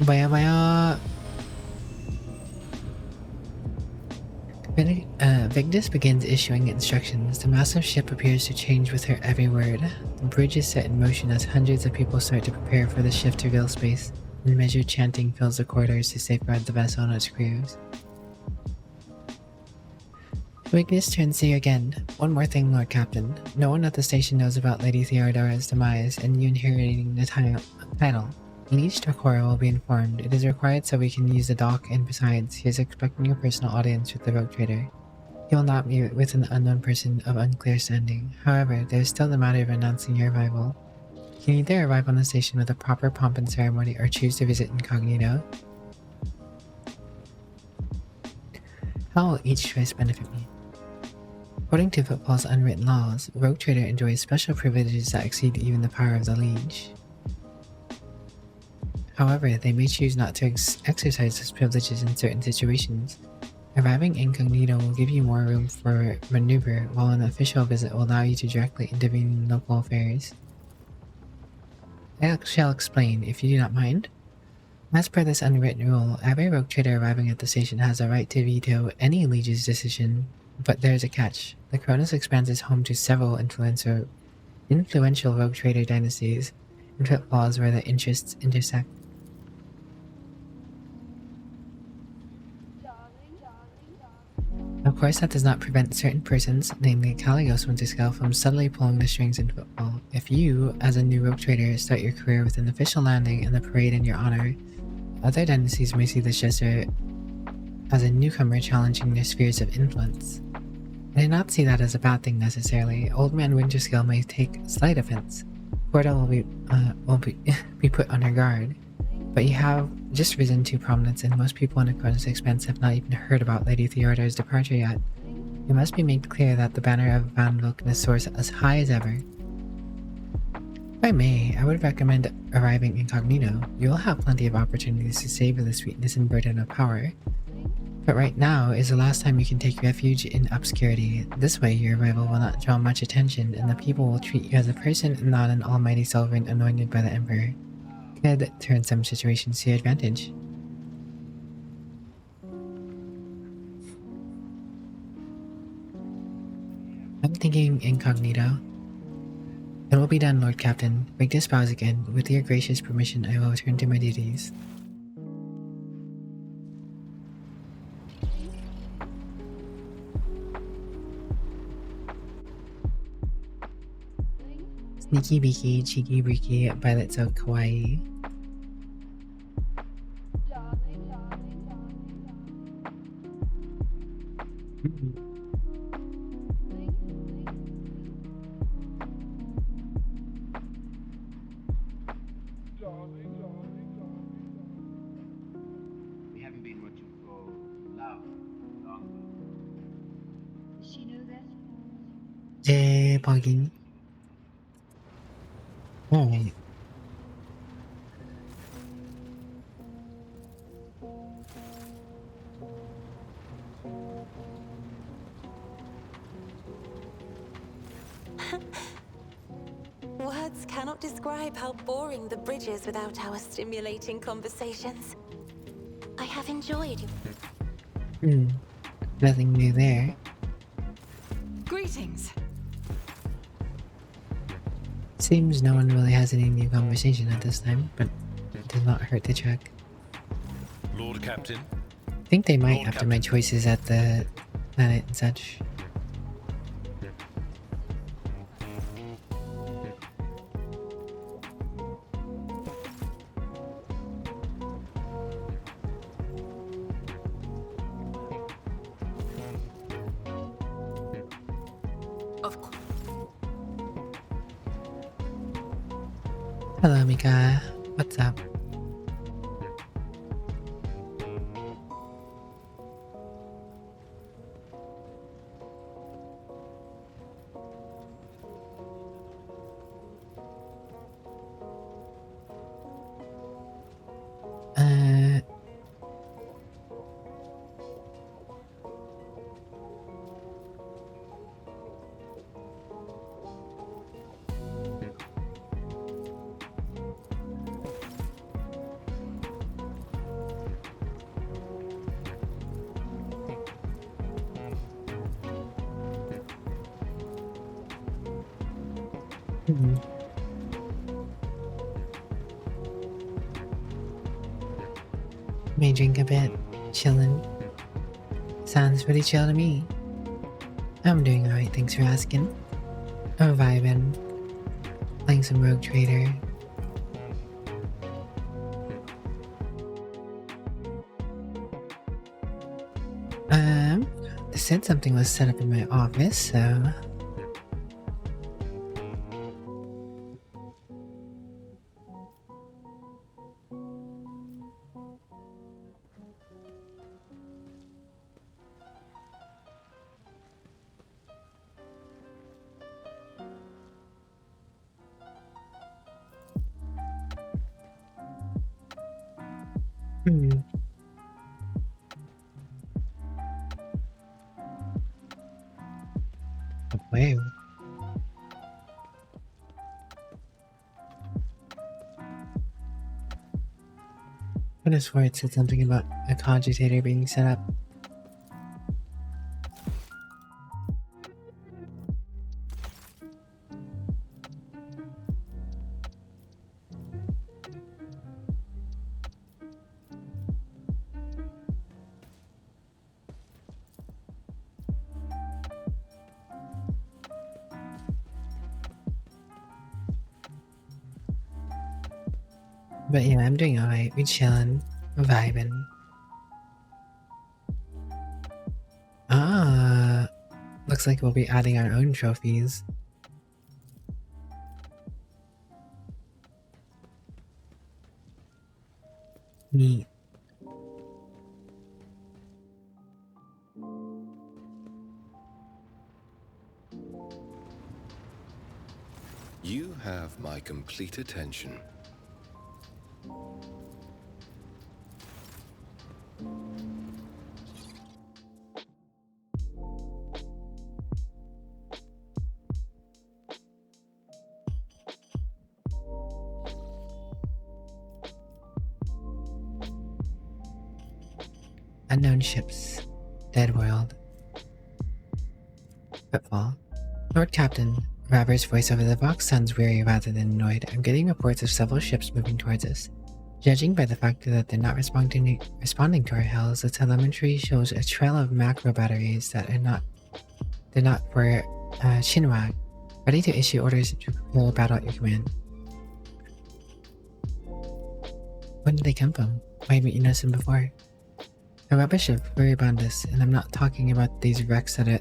Baya baya. Vigdis begins issuing instructions. The massive ship appears to change with her every word. The bridge is set in motion as hundreds of people start to prepare for the shift to real space, and measured chanting fills the corridors to safeguard the vessel and its crews. Vigdis turns to you again. One more thing, Lord Captain. No one at the station knows about Lady Theodora's demise and you inheriting the title. Liege Takora will be informed. It is required so we can use the dock, and besides, he is expecting a personal audience with the rogue trader. He will not meet with an unknown person of unclear standing. However, there is still the matter of announcing your arrival. You can either arrive on the station with a proper pomp and ceremony or choose to visit incognito. How will each choice benefit me? According to football's unwritten laws, rogue trader enjoys special privileges that exceed even the power of the liege. However, they may choose not to exercise those privileges in certain situations. Arriving incognito will give you more room for maneuver, while an official visit will allow you to directly intervene in local affairs. I shall explain, if you do not mind. As per this unwritten rule, every rogue trader arriving at the station has a right to veto any liege's decision, but there is a catch. The Chronos Expanse is home to several influential rogue trader dynasties, and pitfalls where the interests intersect. Of course, that does not prevent certain persons, namely Caligos Winterskull, from subtly pulling the strings in football. If you, as a new rogue trader, start your career with an official landing and the parade in your honor, Other dynasties may see the Chester as a newcomer challenging their spheres of influence. I did not see that as a bad thing necessarily. Old Man Winterskill may take slight offense. Porta will be put on her guard. But you have just risen to prominence, and most people in Akona's Expanse have not even heard about Lady Theodore's departure yet. It must be made clear that the banner of Van Wilkness soars as high as ever. If I may, I would recommend arriving incognito. You will have plenty of opportunities to savor the sweetness and burden of power. But right now is the last time you can take refuge in obscurity. This way your arrival will not draw much attention, and the people will treat you as a person and not an almighty sovereign anointed by the Emperor. Could turn some situations to your advantage. I'm thinking incognito. It will be done, Lord Captain. Break this vows again. With your gracious permission, I will return to my duties. Sneaky beaky, cheeky breaky, violet so kawaii. We haven't been what you call love long. Does she know that? Pogging. Alright. Words cannot describe how boring the bridge is without our stimulating conversations. I have enjoyed you. Nothing new there. Greetings. Seems no one really has any new conversation at this time, but it does not hurt to check. Lord Captain. I think they might Lord after Captain. my choices at the planet and such. Of course. Hello, Mika. What's up? Uh... May drink a bit, chillin'. Sounds pretty chill to me. I'm doing alright, thanks for asking. I'm vibing. Playing some Rogue Trader. They said something was set up in my office, so... Wow. Could have swore it said something about a cogitator being set up. But yeah, I'm doing alright. We chillin'. Vibin'. Ah, looks like we'll be adding our own trophies. Neat. You have my complete attention. Unknown ships. Dead world. Footfall. Lord Captain, Robber's voice over the box sounds weary rather than annoyed. I'm getting reports of several ships moving towards us. Judging by the fact that they're not responding to our hails, the telemetry shows a trail of macro batteries that they're not for Shinwag, ready to issue orders to prepare battle at your command. When did they come from? Why haven't you noticed them before? The rubbish of Furibandus, and I'm not talking about these wrecks that are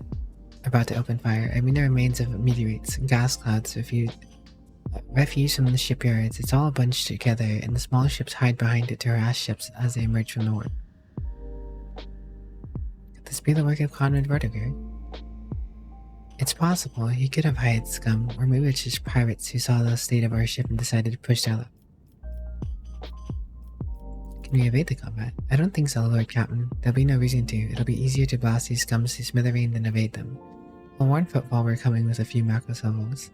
about to open fire. I mean the remains of meteorites, gas clouds, refuse from the shipyards. It's all bunched together, and the small ships hide behind it to harass ships as they emerge from the warp. Could this be the work of Conrad Vertiger? It's possible. He could have hired scum, or maybe it's just pirates who saw the state of our ship and decided to push down. Can we evade the combat? I don't think so, Lord Captain. There'll be no reason to. It'll be easier to blast these scums to smithereen than evade them. I'll warn Footfall we're coming with a few macro salvos.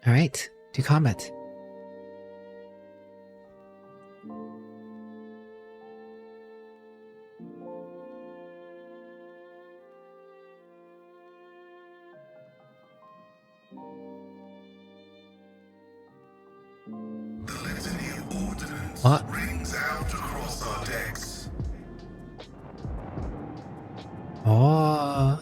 Alright, to combat. The litany of ordnance What? rings out across our decks. Oh.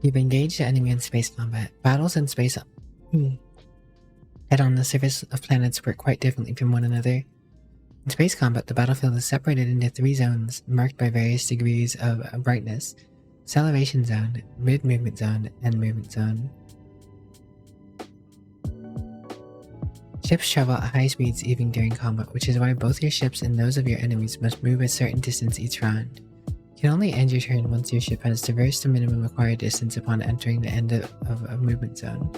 You've engaged the enemy in space combat. Battles in space head on the surface of planets work quite differently from one another. In space combat, the battlefield is separated into 3 zones, marked by various degrees of brightness: acceleration zone, mid-movement zone, and movement zone. Ships travel at high speeds even during combat, which is why both your ships and those of your enemies must move a certain distance each round. You can only end your turn once your ship has traversed the minimum required distance upon entering the end of a movement zone.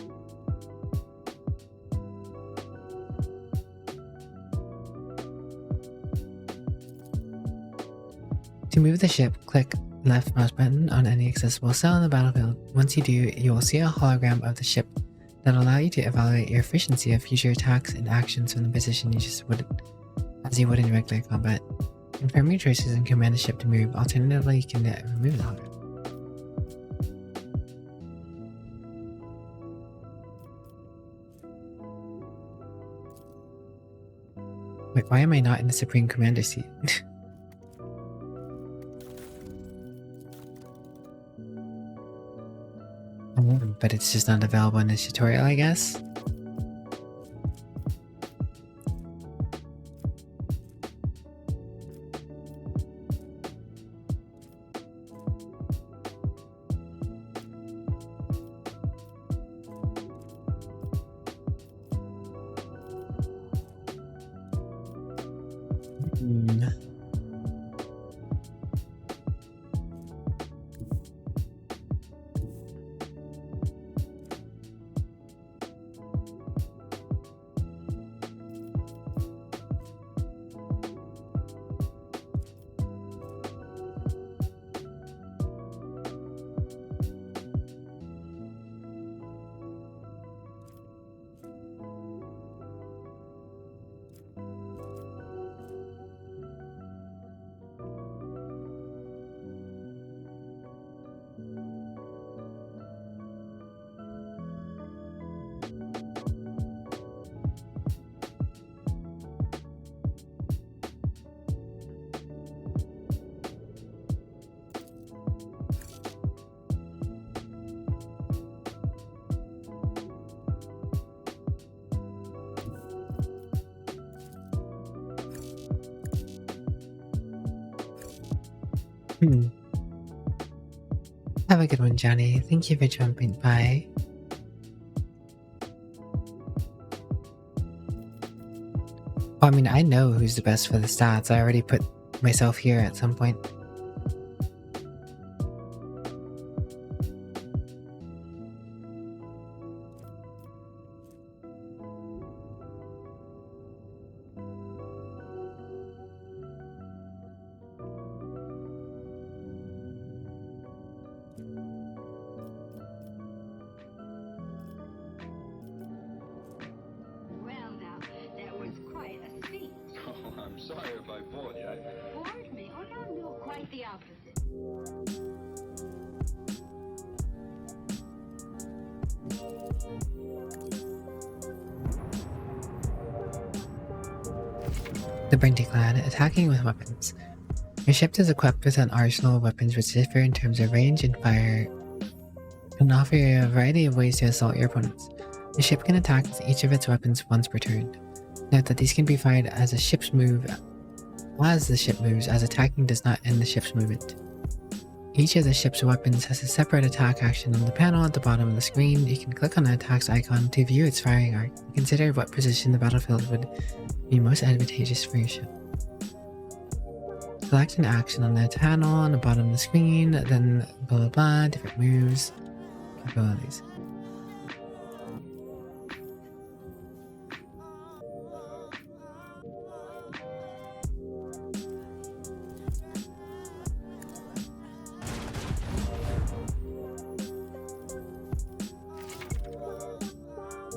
To move the ship, click left mouse button on any accessible cell in the battlefield. Once you do, you will see a hologram of the ship that'll allow you to evaluate your efficiency of future attacks and actions from the position as you would in regular combat. Confirm your choices and command the ship to move. Alternatively, you can remove the hologram. Wait, why am I not in the Supreme Commander seat? But it's just not available in this tutorial, I guess? Hmm. Have a good one, Johnny. Thank you for jumping by. Well, I mean, I know who's the best for the stats. I already put myself here at some point. Well, now, that was quite a speech. Oh, I'm sorry if I bored you. Bored me? Oh, no, quite the opposite. The Brinty-clad, attacking with weapons. Your ship is equipped with an arsenal of weapons which differ in terms of range and fire and offer you a variety of ways to assault your opponents. The ship can attack with each of its weapons once per turn. Note that these can be fired as the ship moves, as attacking does not end the ship's movement. Each of the ship's weapons has a separate attack action on the panel at the bottom of the screen. You can click on the attack's icon to view its firing arc and consider what position the battlefield would be most advantageous for your ship. Select an action on the panel on the bottom of the screen, then blah blah blah, different moves, capabilities.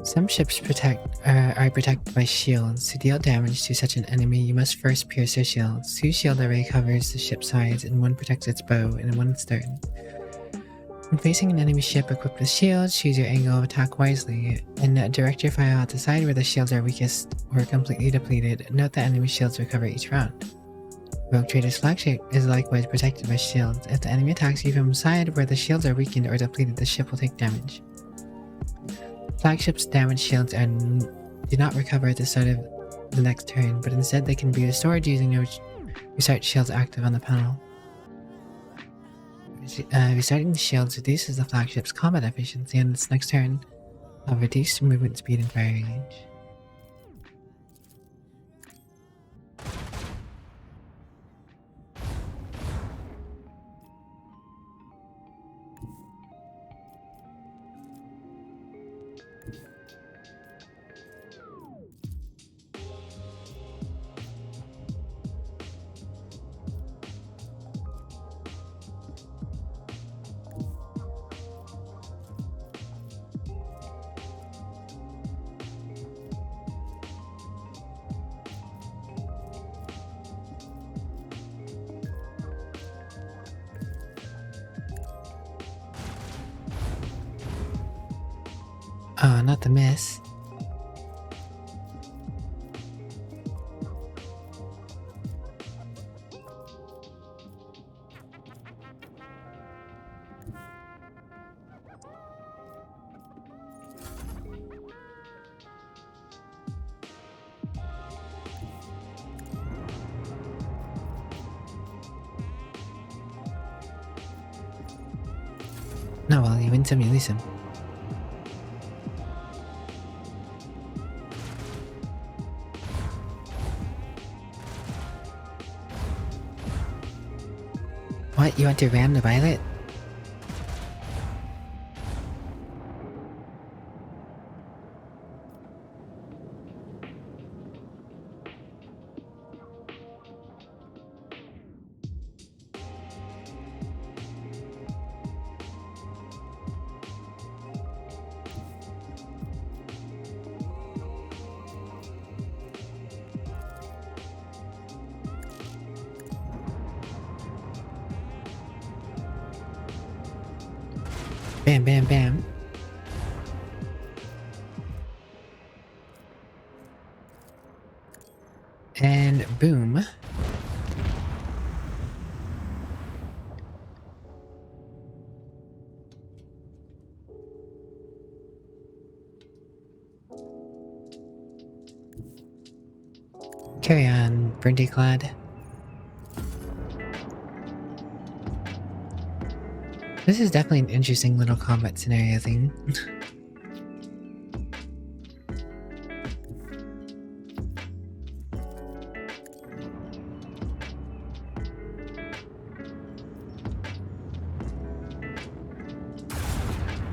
Some ships are protected by shields. To deal damage to such an enemy, you must first pierce their shields. 2 shield array covers the ship's sides, and 1 protects its bow, and 1 its stern. When facing an enemy ship equipped with shields, choose your angle of attack wisely, and direct your fire out the side where the shields are weakest or completely depleted. Note that enemy shields recover each round. Rogue Trader's flagship is likewise protected by shields. If the enemy attacks you from the side where the shields are weakened or depleted, the ship will take damage. Flagship's damage shields do not recover at the start of the next turn, but instead they can be restored using your restart shields active on the panel. Restarting the shields reduces the flagship's combat efficiency on its next turn, while reduced movement speed and firing range. Oh, not the miss. No, well, you win some, you lose some. What? You want to ram the pilot? Bam, bam, bam. And boom. Carry on, Brinty-clad. This is definitely an interesting little combat scenario thing.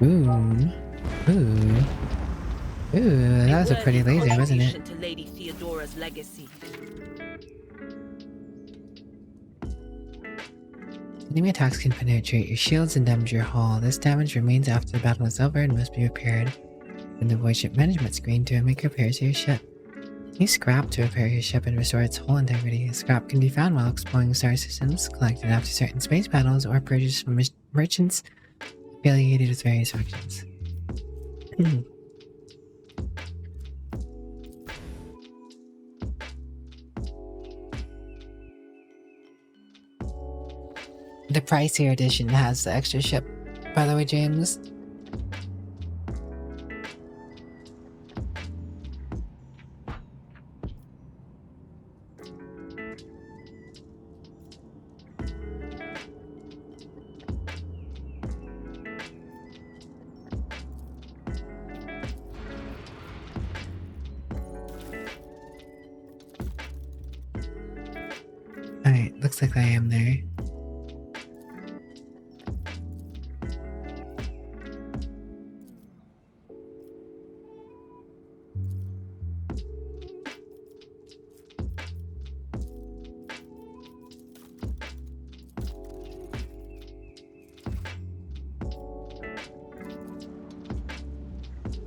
Ooh. Ooh. Ooh, that was a pretty laser, wasn't it? To Lady Theodora's legacy. Enemy attacks can penetrate your shields and damage your hull. This damage remains after the battle is over and must be repaired. In the void ship management screen to make repairs to your ship. Use scrap to repair your ship and restore its hull integrity. Scrap can be found while exploring star systems, collected after certain space battles, or purchased from merchants affiliated with various factions. The pricier edition has the extra ship, by the way, James. Alright, looks like I am there.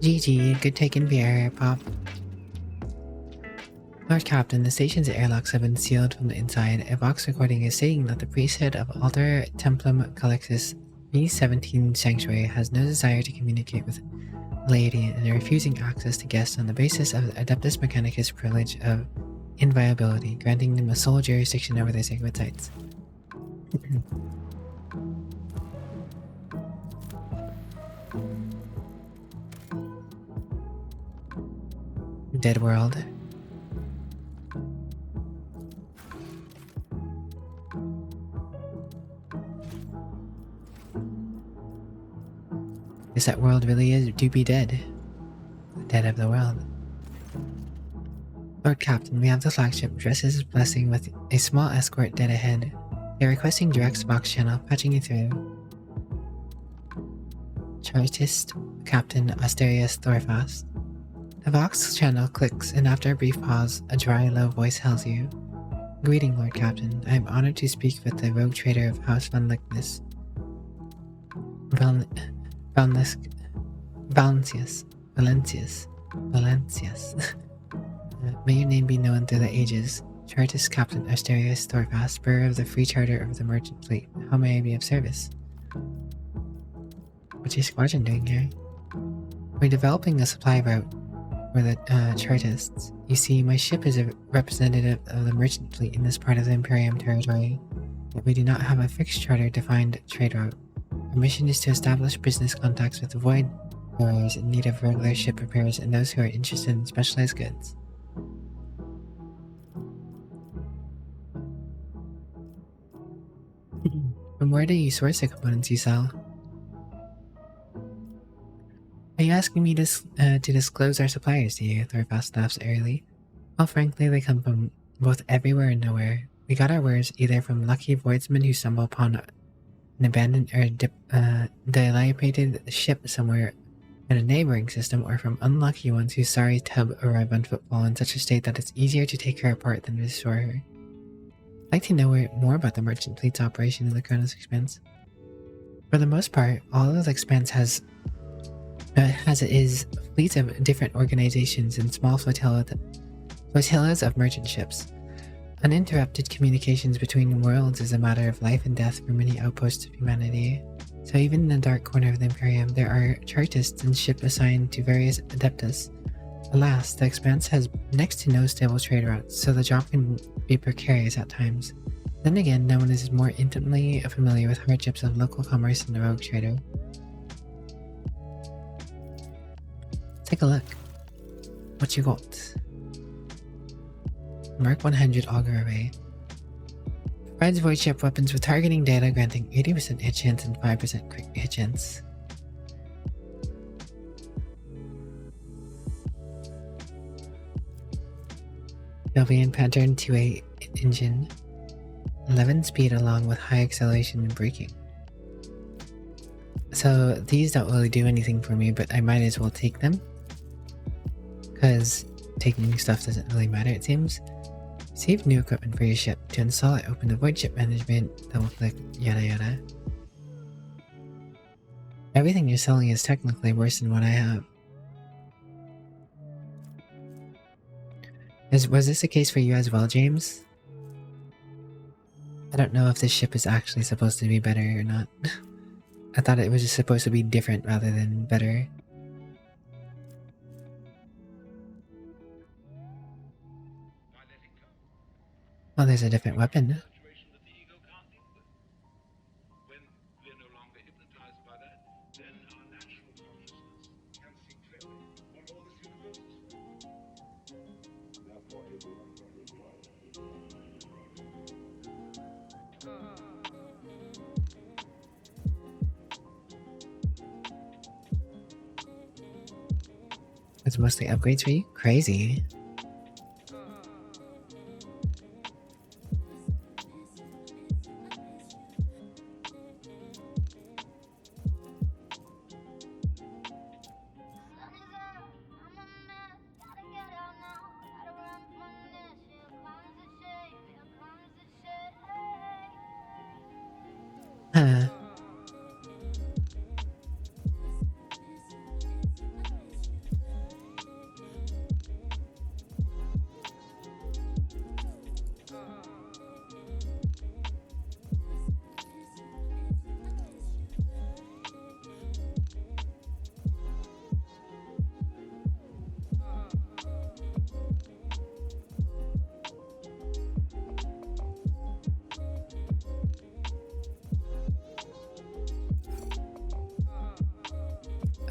GG, good taking beer, Pop. Lord Captain, the station's airlocks have been sealed from the inside. A Vox recording is stating that the priesthood of Alter Templum Calixus V17 Sanctuary has no desire to communicate with laity and are refusing access to guests on the basis of Adeptus Mechanicus' privilege of inviolability, granting them a sole jurisdiction over their sacred sites. Dead world. Guess that world really is do be dead. The dead of the world. Lord Captain, we have the flagship Dresses Blessing with a small escort dead ahead. They are requesting direct box channel, patching you through. Chartist Captain Asterius Thorfast. The Vox channel clicks, and after a brief pause, a dry, low voice hails you. Greeting, Lord Captain. I am honored to speak with the rogue trader of House Van Lickness. Valencius. May your name be known through the ages. Chartist Captain Asterius Thorfast, spur of the free charter of the merchant fleet. How may I be of service? What's your squadron doing here? We're developing a supply route for the Chartists. You see, my ship is a representative of the merchant fleet in this part of the Imperium territory, yet we do not have a fixed charter-defined trade route. Our mission is to establish business contacts with the void warriors in need of regular ship repairs and those who are interested in specialized goods. From where do you source the components you sell? Are you asking me to disclose our suppliers to you? Thorfast laughs airily. Well, frankly, they come from both everywhere and nowhere. We got our wares either from lucky voidsmen who stumble upon an abandoned or dilapidated ship somewhere in a neighboring system, or from unlucky ones whose sorry tub arrive on footfall in such a state that it's easier to take her apart than to restore her. I'd like to know more about the merchant fleet's operation in the Kronos Expanse. For the most part, all of the Expanse has fleets of different organizations and small flotillas of merchant ships. Uninterrupted communications between worlds is a matter of life and death for many outposts of humanity. So even in the dark corner of the Imperium, there are Chartists and ships assigned to various Adeptus. Alas, the Expanse has next to no stable trade routes, so the job can be precarious at times. Then again, no one is more intimately familiar with hardships of local commerce than the rogue trader. Take a look. What you got? Mark 100 auger array. Provides void ship weapons with targeting data, granting 80% hit chance and 5% quick hit chance. Delvian pattern 2.8 engine, 11 speed along with high acceleration and braking. So these don't really do anything for me, but I might as well take them. Because taking stuff doesn't really matter, it seems. Save new equipment for your ship. To install it, open the void ship management, double click, yada yada. Everything you're selling is technically worse than what I have. Was this the case for you as well, James? I don't know if this ship is actually supposed to be better or not. I thought it was just supposed to be different rather than better. Oh, there's a different weapon. It's mostly upgrades for you? Crazy. Huh.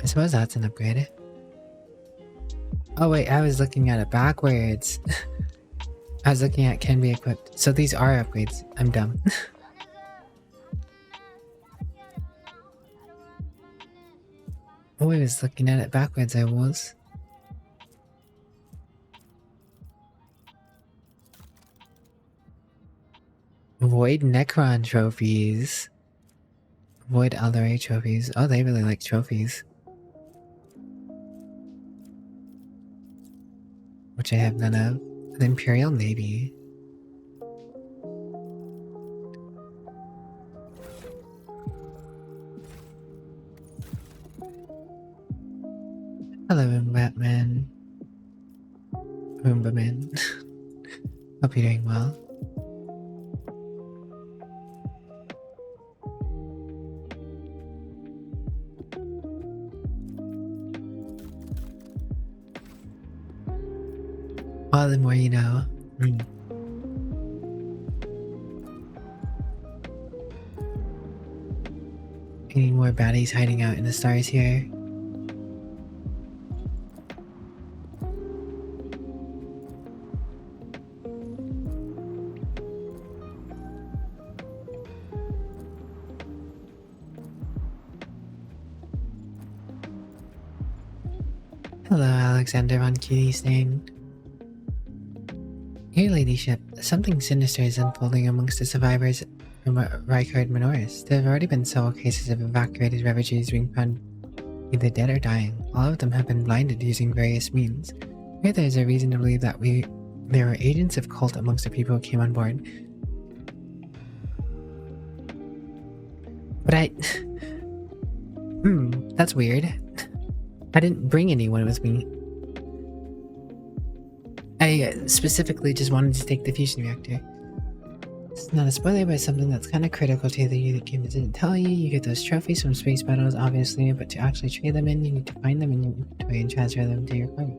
I suppose that's an upgrade. Oh wait, I was looking at it backwards. I was looking at can be equipped. So these are upgrades. I'm dumb. Oh, I was looking at it backwards, I was. Void Necron trophies. Void Alderay trophies. Oh, they really like trophies. Which I have none of. The Imperial Navy. Hello, Batman. Roomba Man. Hope you're doing well. Well, the more you know. Any more baddies hiding out in the stars here? Hello, Alexander von Cutie Stain. Your ladyship, something sinister is unfolding amongst the survivors from Rykard Minoris. There have already been several cases of evacuated refugees being found either dead or dying. All of them have been blinded using various means. Here there is a reason to believe that there were agents of cult amongst the people who came on board. But that's weird. I didn't bring anyone with me. I specifically just wanted to take the fusion reactor. It's not a spoiler, but it's something that's kind of critical to the game didn't tell you. You get those trophies from space battles, obviously, but to actually trade them in, you need to find them in your inventory and transfer them to your party.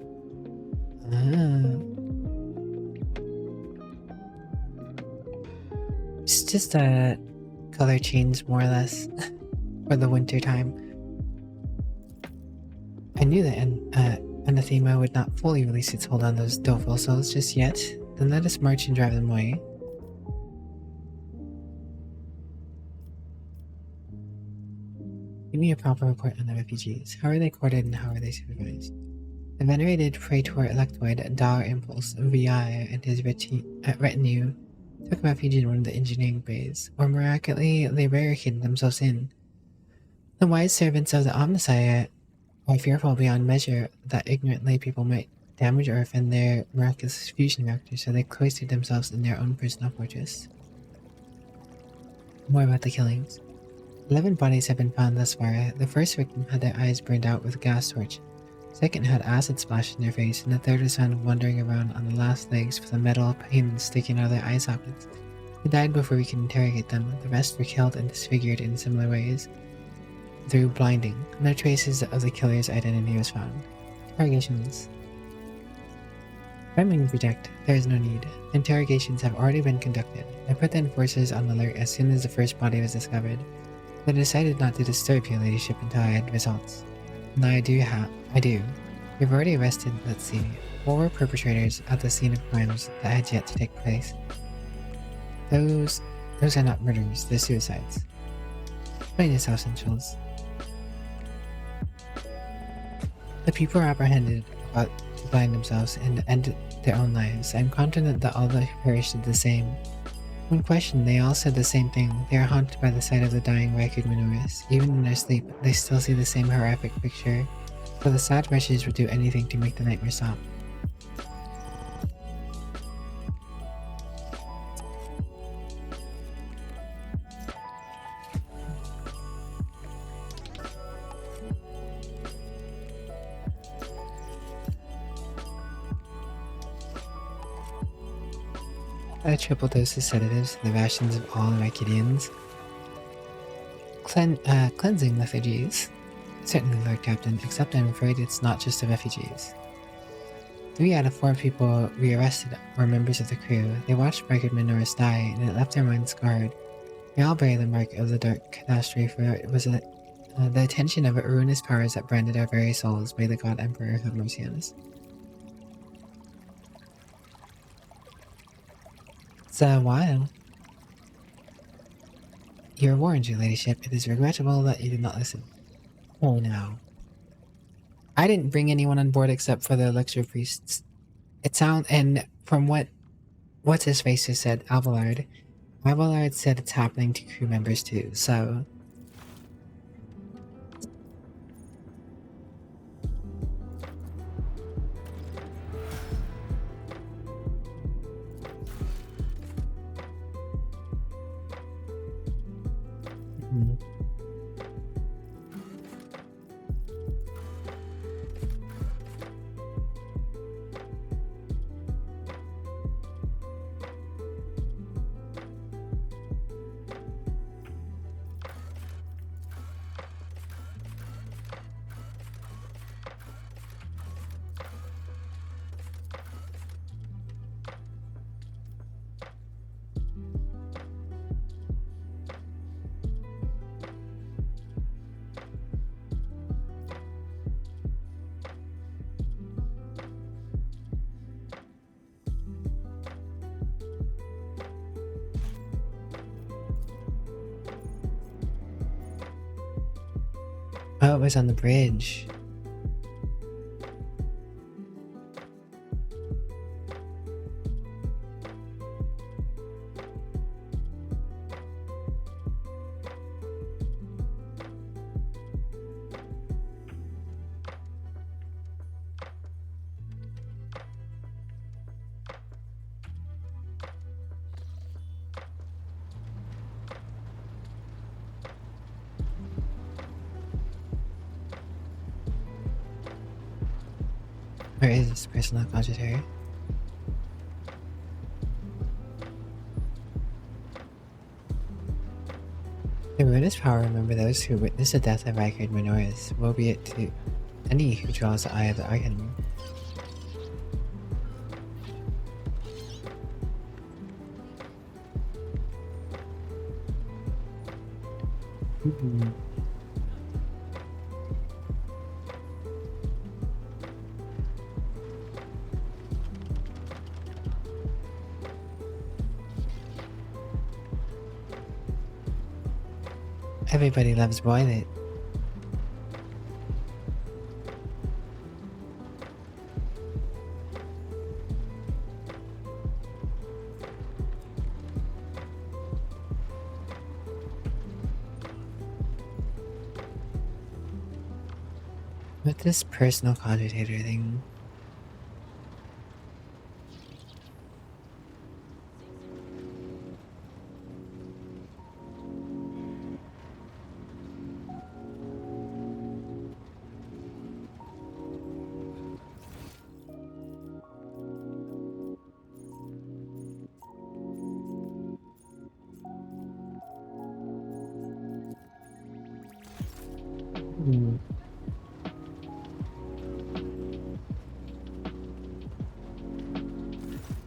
It's just a color change, more or less, for the winter time. I knew that Anathema would not fully release its hold on those doleful souls just yet. Then let us march and drive them away. Give me a proper report on the refugees. How are they quartered and how are they supervised? The venerated praetor electoid Dar Impulse VI and his retinue took refuge in one of the engineering bays, or miraculously they barricaded themselves in. The wise servants of the Omnissiah are fearful beyond measure that ignorant lay people might damage or offend their miraculous fusion reactor, so they cloistered themselves in their own personal fortress. More about the killings. 11 bodies have been found thus far. The first victim had their eyes burned out with a gas torch. Second had acid splashed in their face, and the third was found wandering around on the last legs with a metal pins sticking out of their eye sockets. They died before we could interrogate them. The rest were killed and disfigured in similar ways through blinding. No traces of the killer's identity was found. Interrogations. Framings reject. There is no need. Interrogations have already been conducted. I put the enforcers on alert as soon as the first body was discovered. But I decided not to disturb your ladyship until I had results. Now I do. We've already arrested, let's see, 4 perpetrators at the scene of crimes that had yet to take place. Those are not murders, they're suicides. Explain yourself, Centrals. The people are apprehended about to blind themselves and end their own lives. I am confident that all the perished did the same. When questioned, they all said the same thing. They are haunted by the sight of the dying record Minoris. Even in their sleep, they still see the same horrific picture. So the sad wretches would do anything to make the nightmare stop. A triple dose of sedatives, the rations of all Arcadians. Cleansing refugees. Certainly, Lord Captain, except I'm afraid it's not just the refugees. 3 out of 4 people we arrested were members of the crew. They watched Record Minoris die, and it left their minds scarred. We all bear the mark of the dark catastrophe, for it was the attention of ruinous powers that branded our very souls. May the God Emperor have mercy on us. It's a while. You were warned, your ladyship. It is regrettable that you did not listen. Oh no. I didn't bring anyone on board except for the elixir priests. It sounds, and from what's his face just said, Abelard said it's happening to crew members too, so. Oh, it was on the bridge. Where is this personal cogitator? The ruinous power remember those who witness the death of Rykard Minoris, woe be it to any who draws the eye of the Arcanum. Everybody loves Violet. With this personal cogitator thing.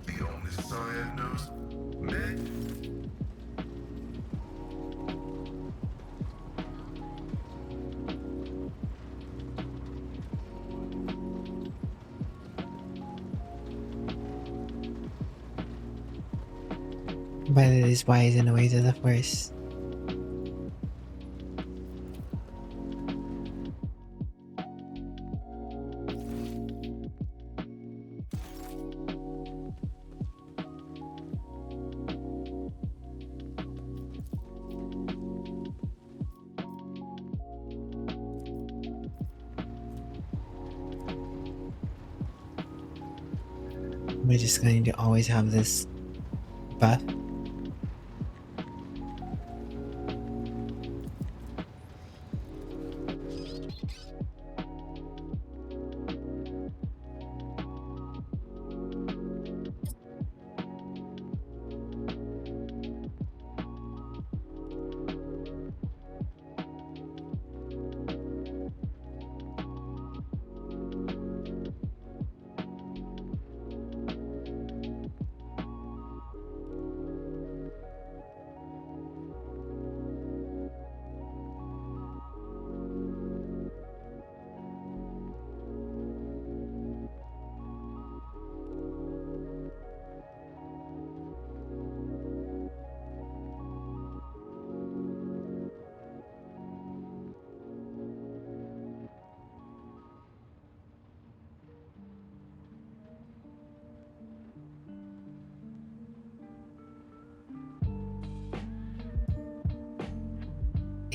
The only Sire knows me. But it is wise in the ways of the Force. We're just going to always have this buff.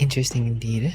Interesting indeed.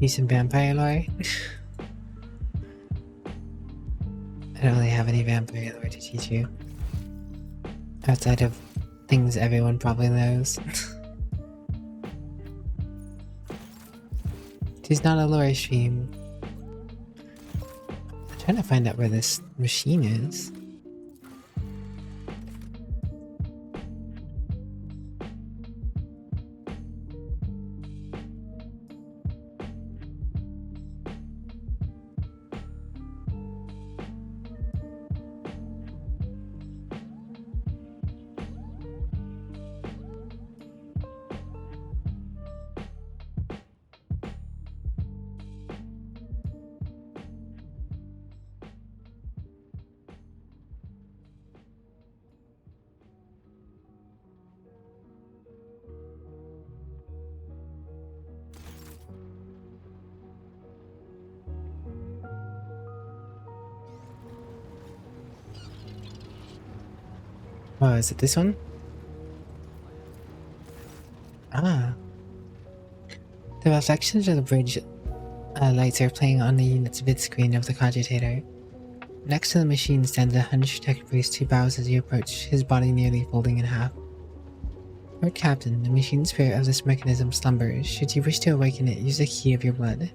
Decent vampire lore. I don't really have any vampire lore to teach you. Outside of things everyone probably knows. She's not a lore stream. I'm trying to find out where this machine is. Oh, is it this one? Ah. The reflections of the bridge lights are playing on the unit's vid screen of the cogitator. Next to the machine stands a hunched tech priest who bows as you approach, his body nearly folding in half. Lord Captain, the machine spirit of this mechanism slumbers. Should you wish to awaken it, use the key of your blood.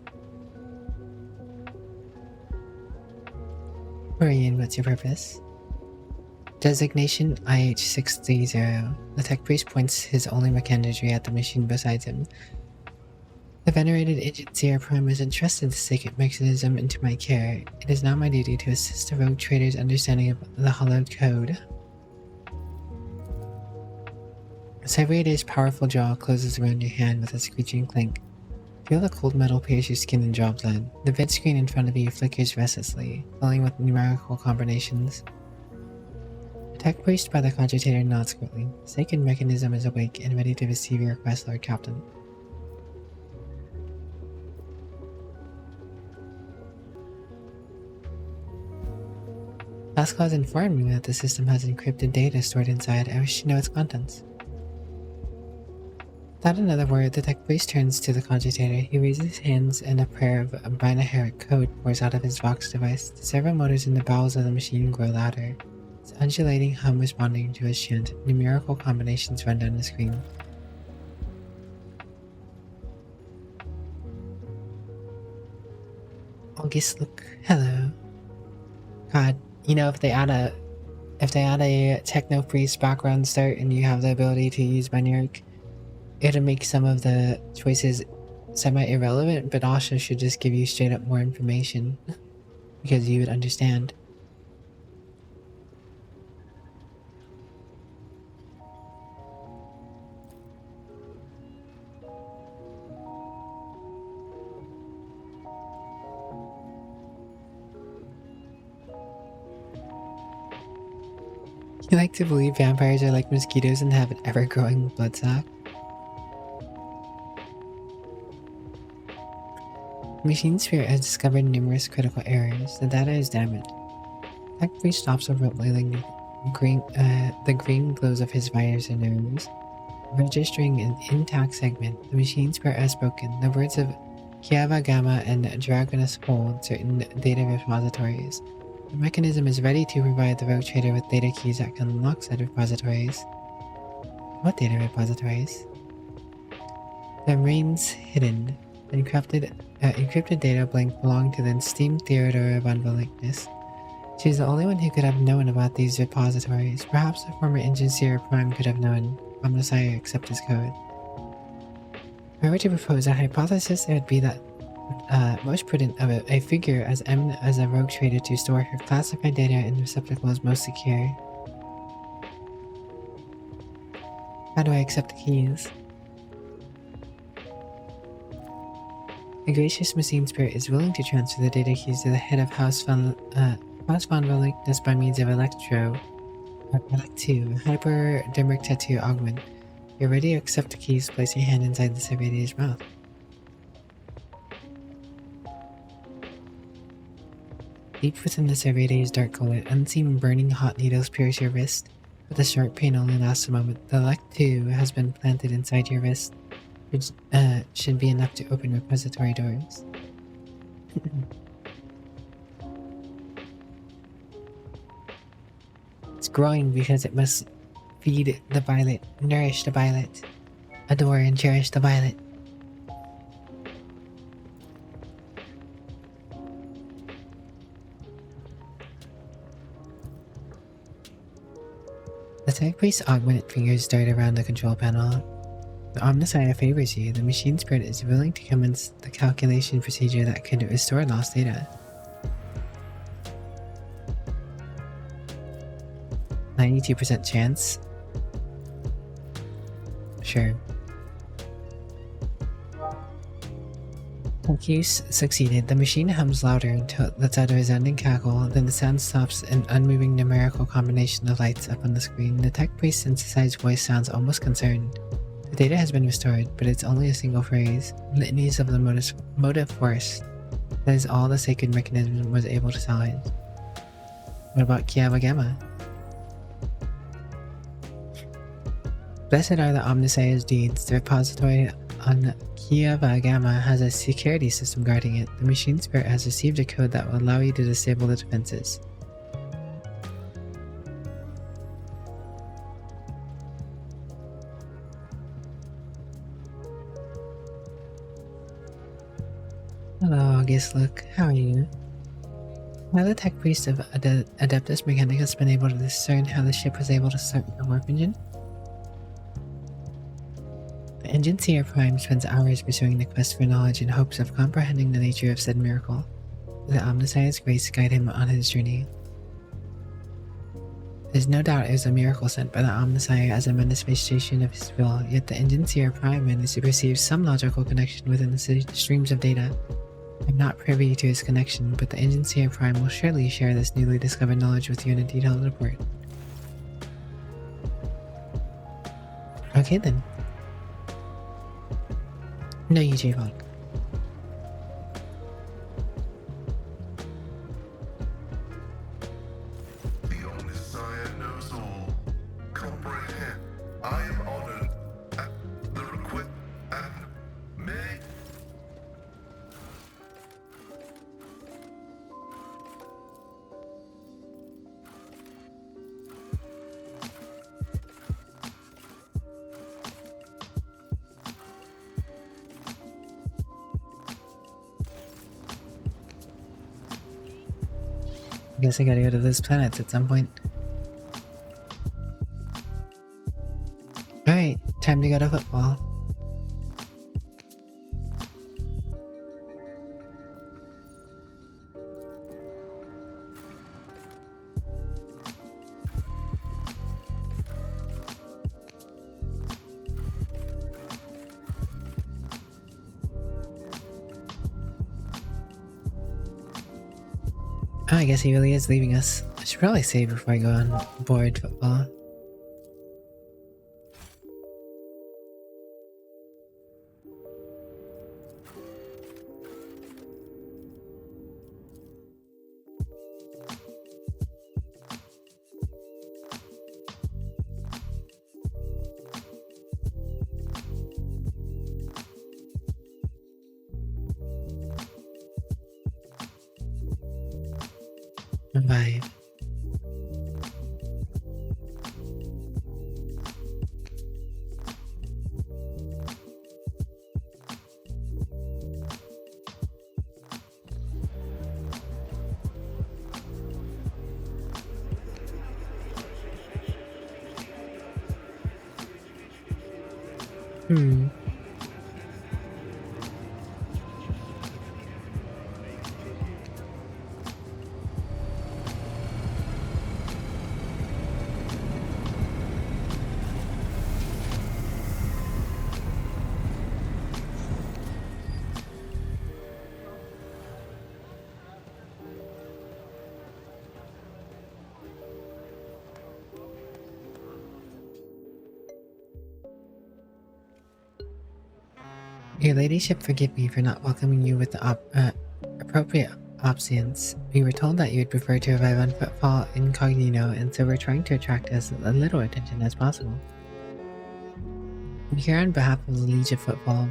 Orion, what's your purpose? Designation IH630. The tech priest points his only mechanism at the machine beside him. The venerated Agent Sierra Prime has entrusted the sacred mechanism into my care. It is now my duty to assist the rogue trader's understanding of the hallowed code. Cybrator's powerful jaw closes around your hand with a screeching clink. Feel the cold metal pierce your skin and draw blood. The vid screen in front of you flickers restlessly, filling with numerical combinations. The tech priest by the cogitator nods quickly. The sacred mechanism is awake and ready to receive your request, Lord Captain. Pascal has informed me that the system has encrypted data stored inside. I wish to know its contents. Without another word, the tech priest turns to the cogitator. He raises his hands and a prayer of binary code pours out of his Vox device. The servo motors in the bowels of the machine grow louder, its undulating hum responding to his chant. Numerical combinations run down the screen. August, look. Hello. God, you know, if they add a techno priest background start and you have the ability to use binary, it'll make some of the choices semi-irrelevant, but also should just give you straight up more information because you would understand. You like to believe vampires are like mosquitoes and have an ever-growing blood sac? The machine spirit has discovered numerous critical errors. The data is damaged. Tech priest stops abruptly, like the green glows of his visor nose, registering an intact segment. The machine spirit has spoken. The words of Kiava Gamma and Dragonus hold certain data repositories. The mechanism is ready to provide the rogue trader with data keys that can unlock said repositories. What data repositories? The reigns hidden. Encrypted data blank belonged to the esteemed Theodora von Valignus. She is the only one who could have known about these repositories. Perhaps the former Engineer Prime could have known. Omnisire accept his code. If I were to propose a hypothesis, it would be that most prudent of a figure as eminent as a rogue trader to store her classified data in receptacles most secure. How do I accept the keys? The gracious machine spirit is willing to transfer the data keys to the head of House von Valignus by means of Elect2, Hypodermic Tattoo Augment. You're ready to accept the keys, place your hand inside the Servadia's mouth. Deep within the Servadia's dark gullet, unseen burning hot needles pierce your wrist, but the sharp pain only lasts a moment. The Elect2 has been planted inside your wrist, which should be enough to open repository doors. It's growing because it must feed the violet, nourish the violet, adore and cherish the violet. The tech priest's augmented fingers dart around the control panel. The Omnisire favors you. The machine spirit is willing to commence the calculation procedure that could restore lost data. 92% chance? Sure. Use succeeded. The machine hums louder until it lets out a resounding cackle, then the sound stops an unmoving numerical combination of lights up on the screen. The tech priest's synthesized voice sounds almost concerned. The data has been restored, but it's only a single phrase. Litanies of the motive force. That is all the sacred mechanism was able to salvage. What about Kiava Gamma? Blessed are the Omnisire's deeds. The repository on Kiava Gamma has a security system guarding it. The machine spirit has received a code that will allow you to disable the defenses. August, look. How are you? While the tech priest of Adeptus Mechanicus has been able to discern how the ship was able to start the warp engine, the engine seer Prime spends hours pursuing the quest for knowledge in hopes of comprehending the nature of said miracle. The Omnissiah's grace guide him on his journey. There's no doubt it was a miracle sent by the Omnissiah as a manifestation of his will, yet the engine seer Prime managed to perceive some logical connection within the streams of data. I'm not privy to his connection, but the engine seer Prime will surely share this newly discovered knowledge with you in a detailed report. Okay then. No, you J-Fog. The Omnissiah knows all. Comprehend. I am honored at the request and may. I guess I gotta go to those planets at some point. Alright, time to go to football. Oh, I guess he really is leaving us. I should probably save before I go on board football. Vibe. Your ladyship, forgive me for not welcoming you with the appropriate obeisance. We were told that you would prefer to arrive on footfall incognito, and so we're trying to attract as little attention as possible. I'm here on behalf of the Liege of Football.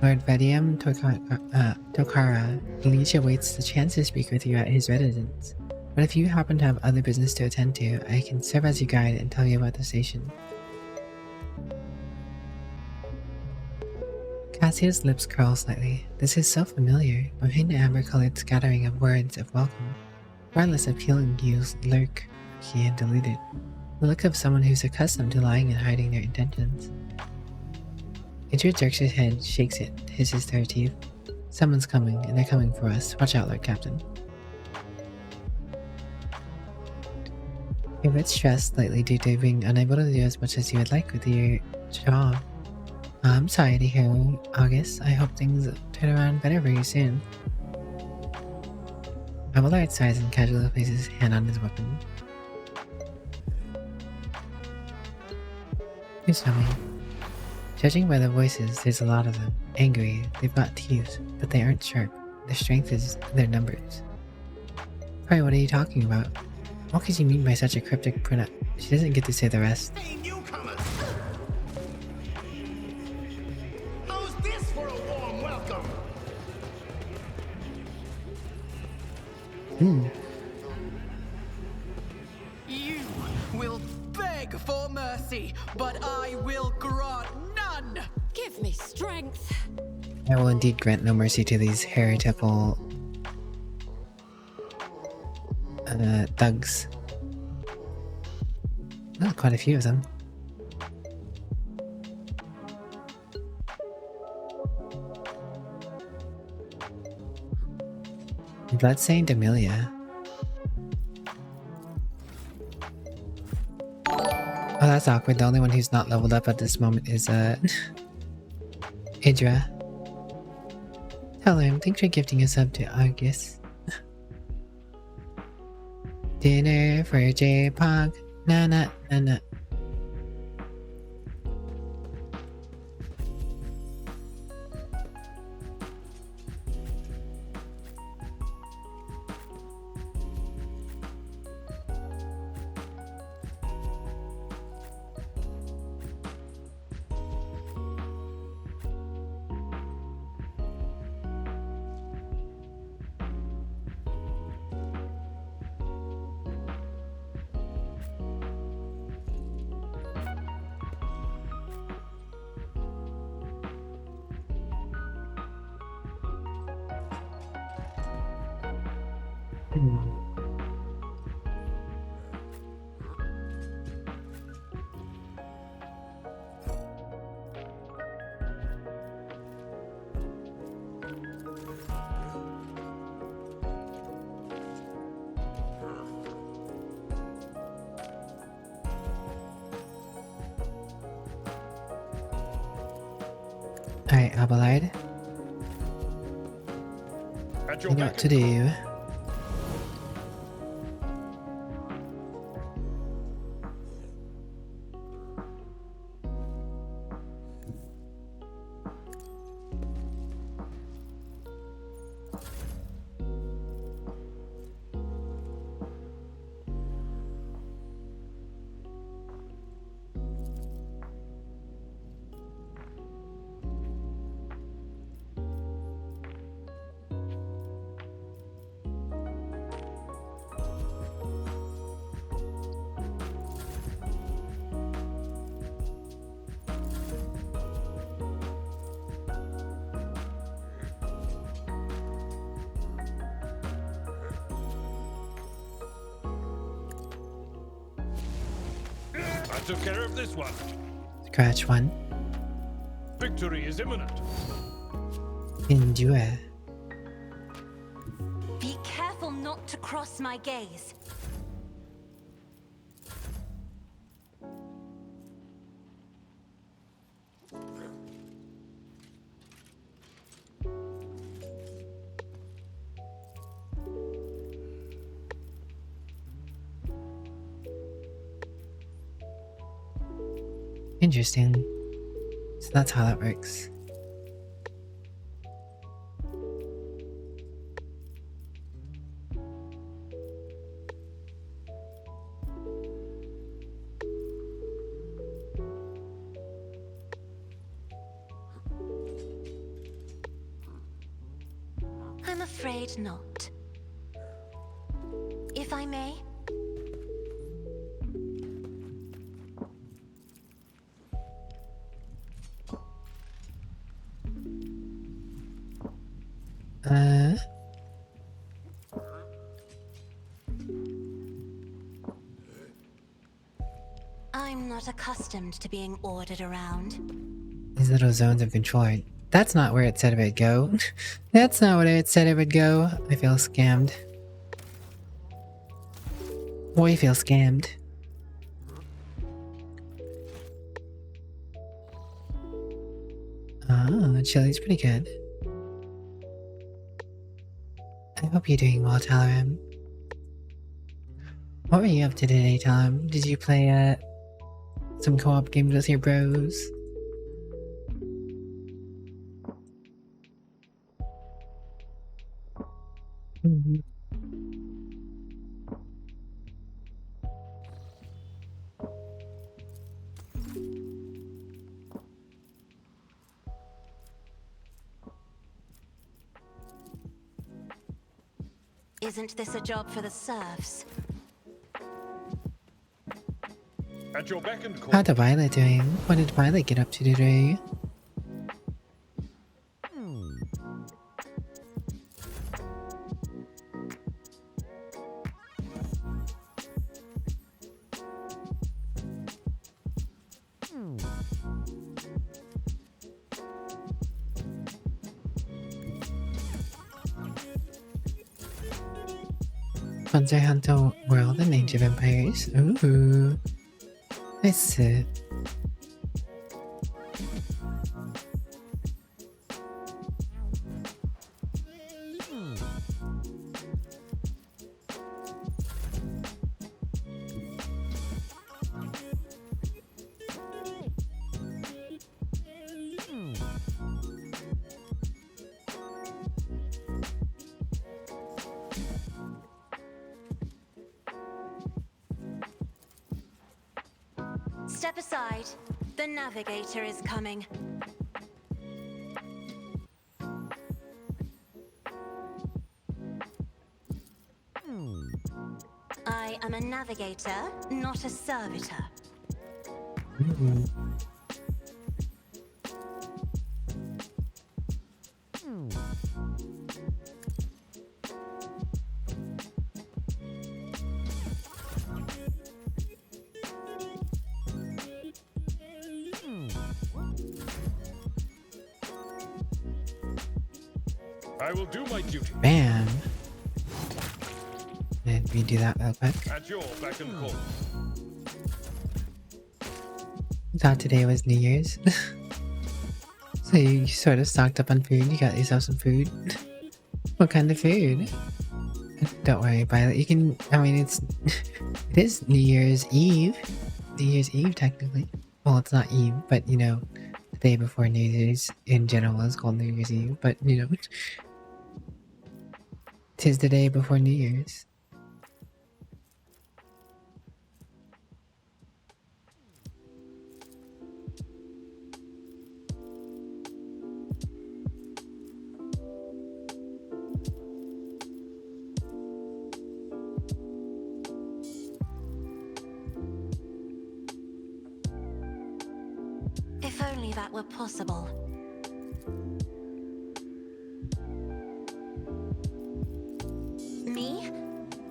Lord Vedium Tokara, the Liege awaits the chance to speak with you at his residence. But if you happen to have other business to attend to, I can serve as your guide and tell you about the station. Cassia's lips curl slightly. This is so familiar. Behind the amber-colored scattering of words of welcome, regardless of appealing hues lurk, he had deleted. The look of someone who's accustomed to lying and hiding their intentions. Idra jerks his head, shakes it, hisses through her teeth. Someone's coming, and they're coming for us. Watch out, Lord Captain. You're a bit stressed lately due to being unable to do as much as you would like with your job. I'm sorry to hear, August. I hope things turn around better for you soon. Abelard sighs and casually places his hand on his weapon. Please tell me. Judging by the voices, there's a lot of them. Angry, they've got teeth, but they aren't sharp. Their strength is their numbers. Probably, what are you talking about? What could you mean by such a cryptic pronoun? She doesn't get to say the rest. Hey, newcomers! How's this for a warm welcome? You will beg for mercy, but I will grant none. Give me strength. I will indeed grant no mercy to these heretical thugs. Oh, quite a few of them. Bloodstained Amelia. Oh, that's awkward. The only one who's not leveled up at this moment is Idra. Hello, thanks for gifting a sub to Argus. Dinner for J-Pog. Na na na na. Alright, Abelard. You know what to do. I took care of this one. Scratch one. Victory is imminent. Endure. Be careful not to cross my gaze. Interesting. So that's how that works. I'm afraid not. If I may. I'm not accustomed to being ordered around. These little zones of control. That's not where it said it would go. That's not where it said it would go. I feel scammed. Boy, I feel scammed. Oh, chili's pretty good. I hope you're doing well, Talaram. What were you up to today, Tom? Did you play some co-op games with your bros? Isn't this a job for the serfs? At your beck and call. How's Violet doing? What did Violet get up to today? Monster Hunter World and Age of Empires. Ooh. Nice. Step aside. The navigator is coming. I am a navigator, not a servitor. I will do my duty. Bam. Let me do that real quick. At your beck and call. Thought today was New Year's. So you sort of stocked up on food. You got yourself some food. What kind of food? Don't worry, Violet. You can. I mean, it is New Year's Eve. New Year's Eve, technically. Well, it's not Eve, but you know, the day before New Year's in general is called New Year's Eve. But you know, 'tis the day before New Year's. If only that were possible. Me?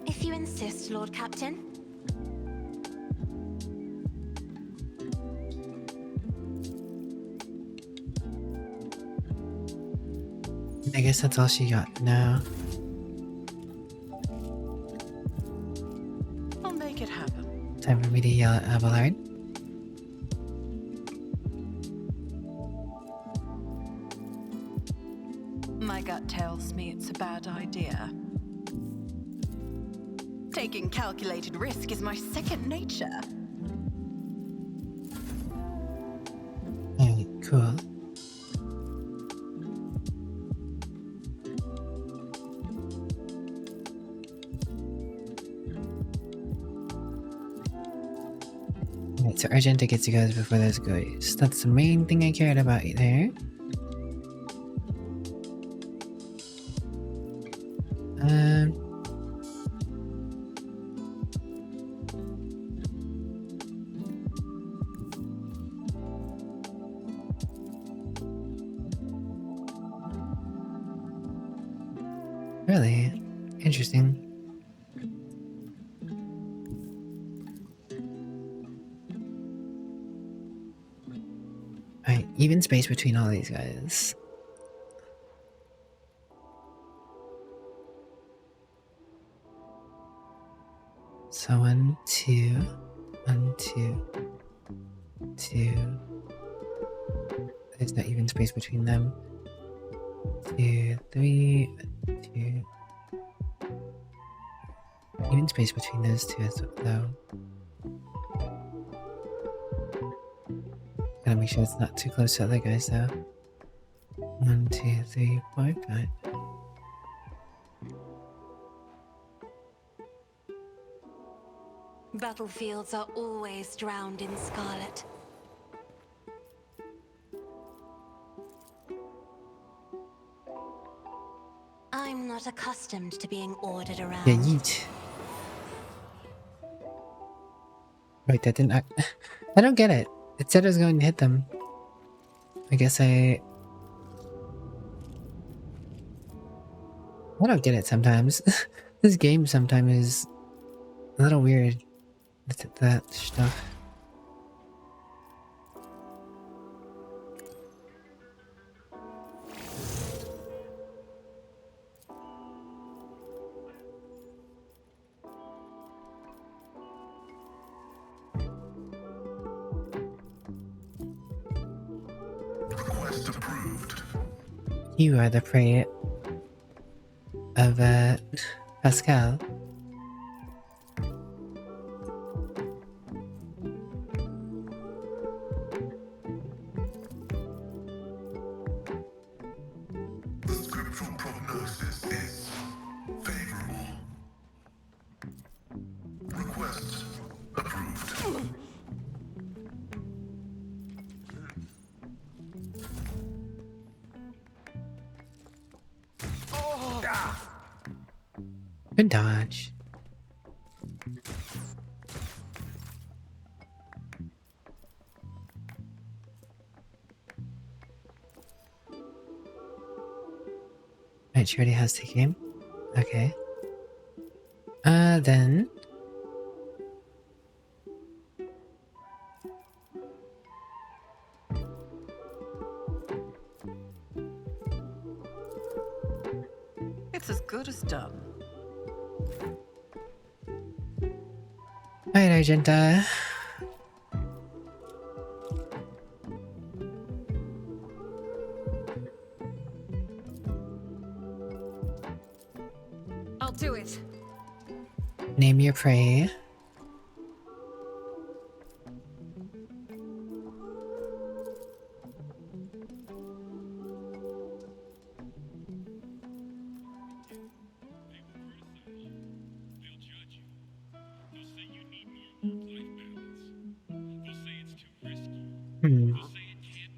If you insist, Lord Captain. I guess that's all she got now. I'll make it happen. Time for me to yell at Abelard. My gut tells me it's a bad idea. Taking calculated risk is my second nature. Alright, cool. Alright, so Argenta gets to go before those goes. That's the main thing I cared about there. Really interesting. Alright, even space between all these guys. So 1, 2, 1, 2, 2. There's not even space between them. 2, 3, 2. Even space between those two as though. Gotta make sure it's not too close to other guys though. 1, 2, 3, 4, 5. Battlefields are always drowned in scarlet. I'm not accustomed to being ordered around. Yeah, yeet. Right, that didn't. I don't get it. It said it was going to hit them. I guess I don't get it sometimes. This game sometimes is a little weird with that stuff. Request approved. You are the prey of Pascal. The scriptural prognosis is favorable. Request approved. Good dodge. Right, she already has the game. Okay. Then. It's as good as done. Alright, Argenta. I'll do it. Name your prey.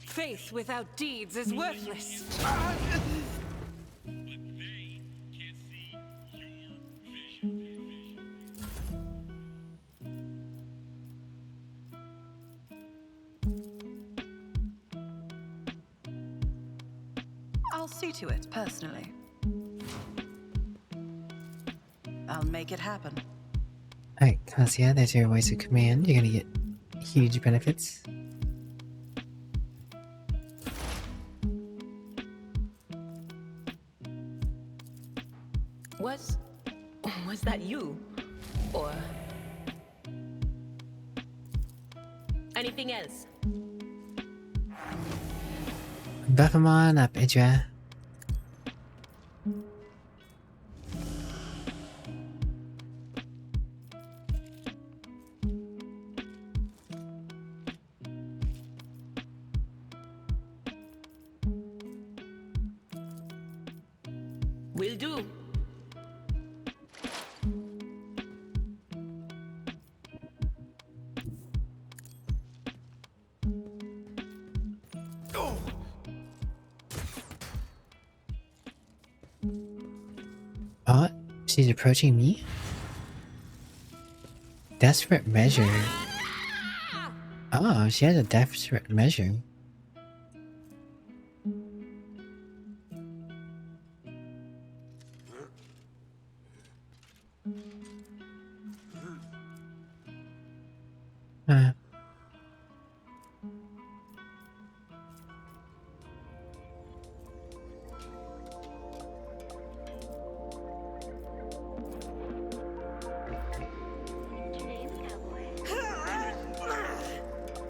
Faith without deeds is worthless. I'll see to it, personally. I'll make it happen. Alright, Kasia, there's your voice of command. You're gonna get huge benefits. Was that you? Or anything else? Buff him on up, Idra. Will do. Oh, she's approaching me? Desperate measure. Oh, she has a desperate measure.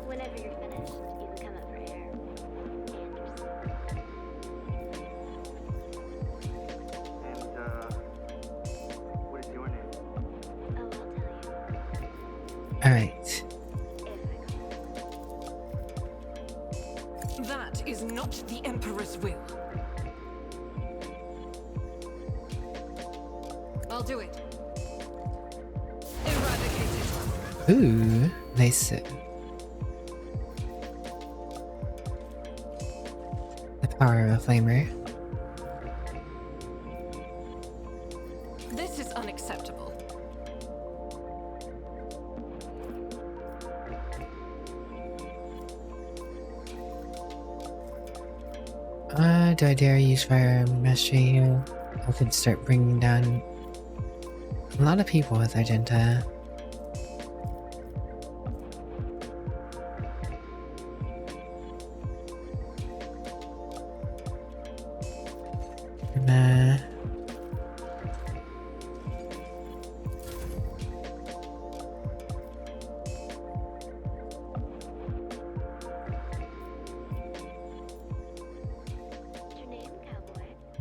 Whenever you're finished, you can come up for air. What is your name? Oh, I'll tell you. Alright. That is not the Emperor's will. I'll do it. Eradicate it. Ooh, nice. The power of a flamer. This is unacceptable. Do I dare use fire mastery? I could start bringing down a lot of people with Argenta. Nah.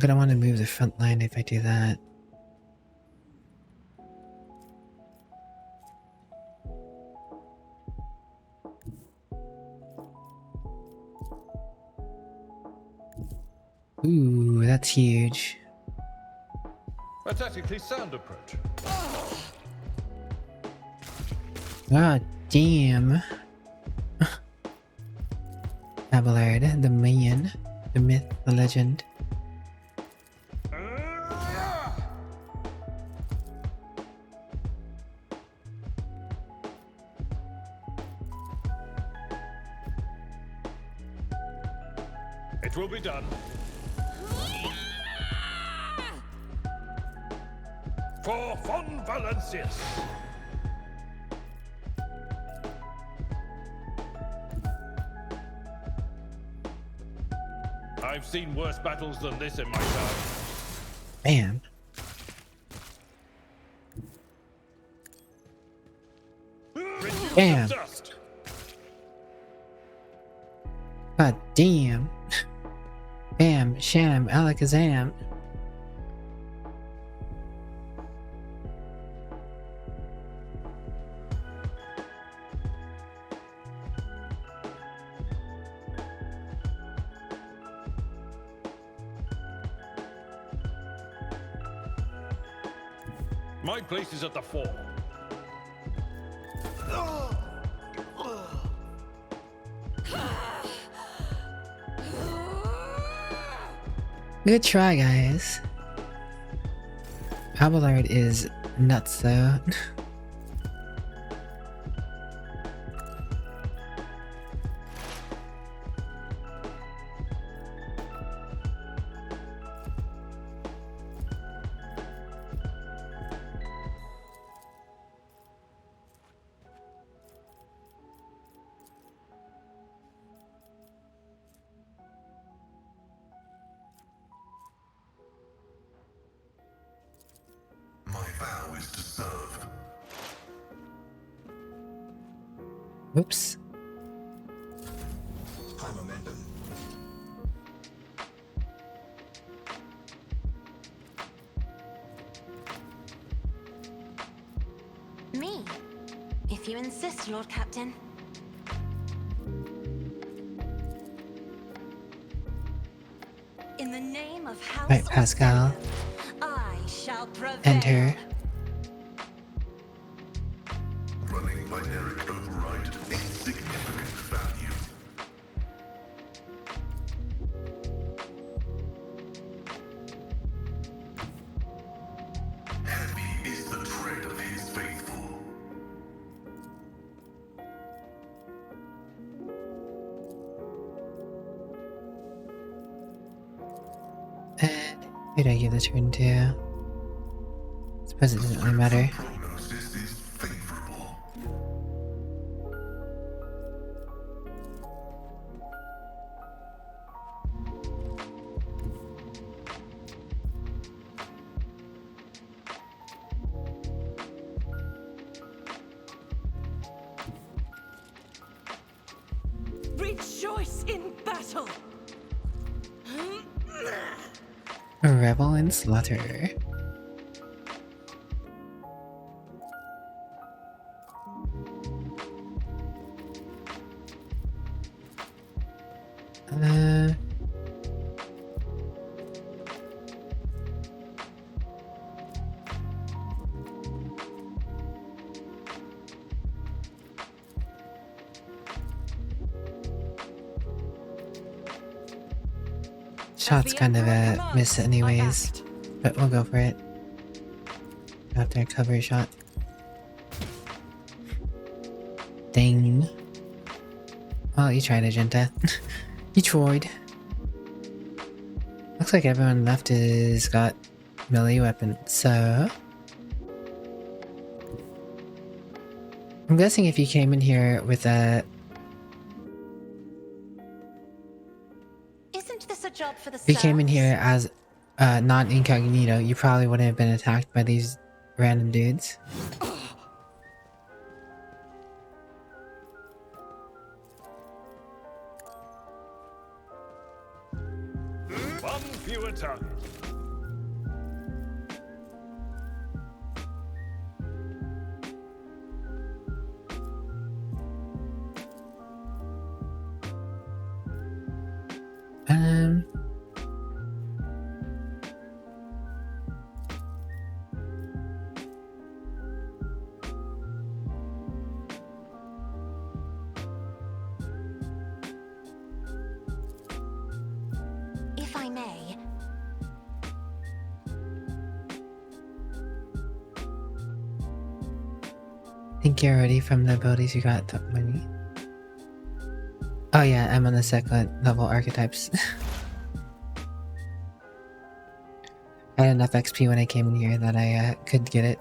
gonna want to move the front line if I do that. Ooh, that's huge. A tactically sound approach. Ah, damn. Abelard, the man, the myth, the legend. It will be done. For Von Valencius. I've seen worse battles than this in my time. Bam. Bam. God damn. Bam, sham, alakazam. My place is at the fore. Good try, guys. Abelard is nuts, though. My vow is to serve. Oops. High momentum. Me? If you insist, Lord Captain. In the name of House Right, Pascal. I shall prevail. Enter. Running binary override. Insignificant value. Heavy is the tread of his faithful. And who did I give the turn to? I suppose it doesn't really matter. Prognosis is favorable. Rejoice in battle! Revel in slaughter. Shot's kind of a miss anyways, but we'll go for it. After a cover shot. Ding. Well, you tried, Agenta. You tried. Looks like everyone left has got melee weapons, so... I'm guessing if you came in here with a... Isn't this a job for the If you came in serfs? here as not incognito, you probably wouldn't have been attacked by these random dudes. One fewer target. If I may, think you're ready from the abilities you got top money. Oh yeah, I'm on the second level archetypes. I had enough XP when I came in here that I could get it.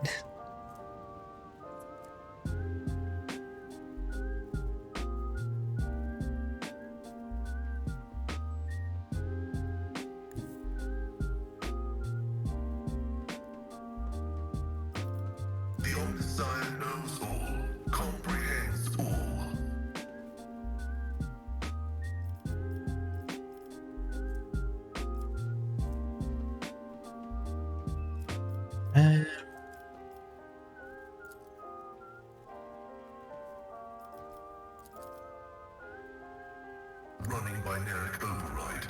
The Omniscient knows all, comprehends all. Running binaric override.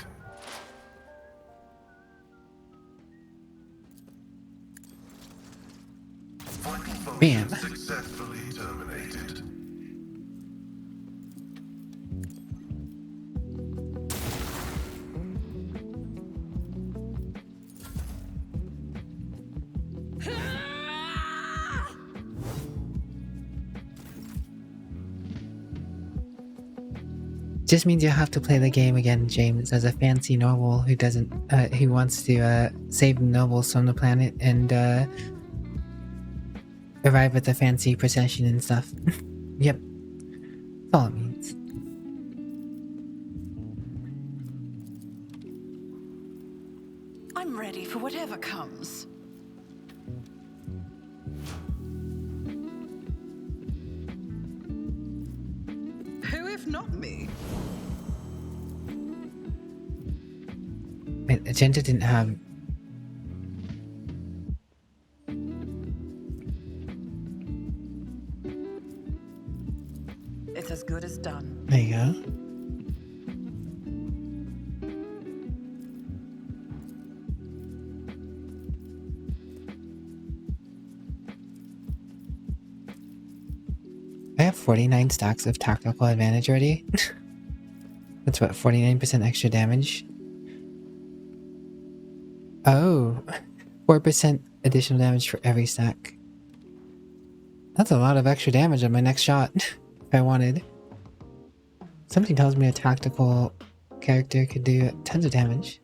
Vital Bam. function successfully terminated. Just means you'll have to play the game again, James, as a fancy noble who doesn't, who wants to save the nobles from the planet and arrive at the fancy procession and stuff. Yep, that's all it means. I'm ready for whatever comes. Who if not me? Wait, Agenda didn't have. It's as good as done. There you go. I have 49 stacks of tactical advantage already. That's what, 49% extra damage? Oh, 4% additional damage for every stack. That's a lot of extra damage on my next shot, if I wanted. Something tells me a tactical character could do tons of damage.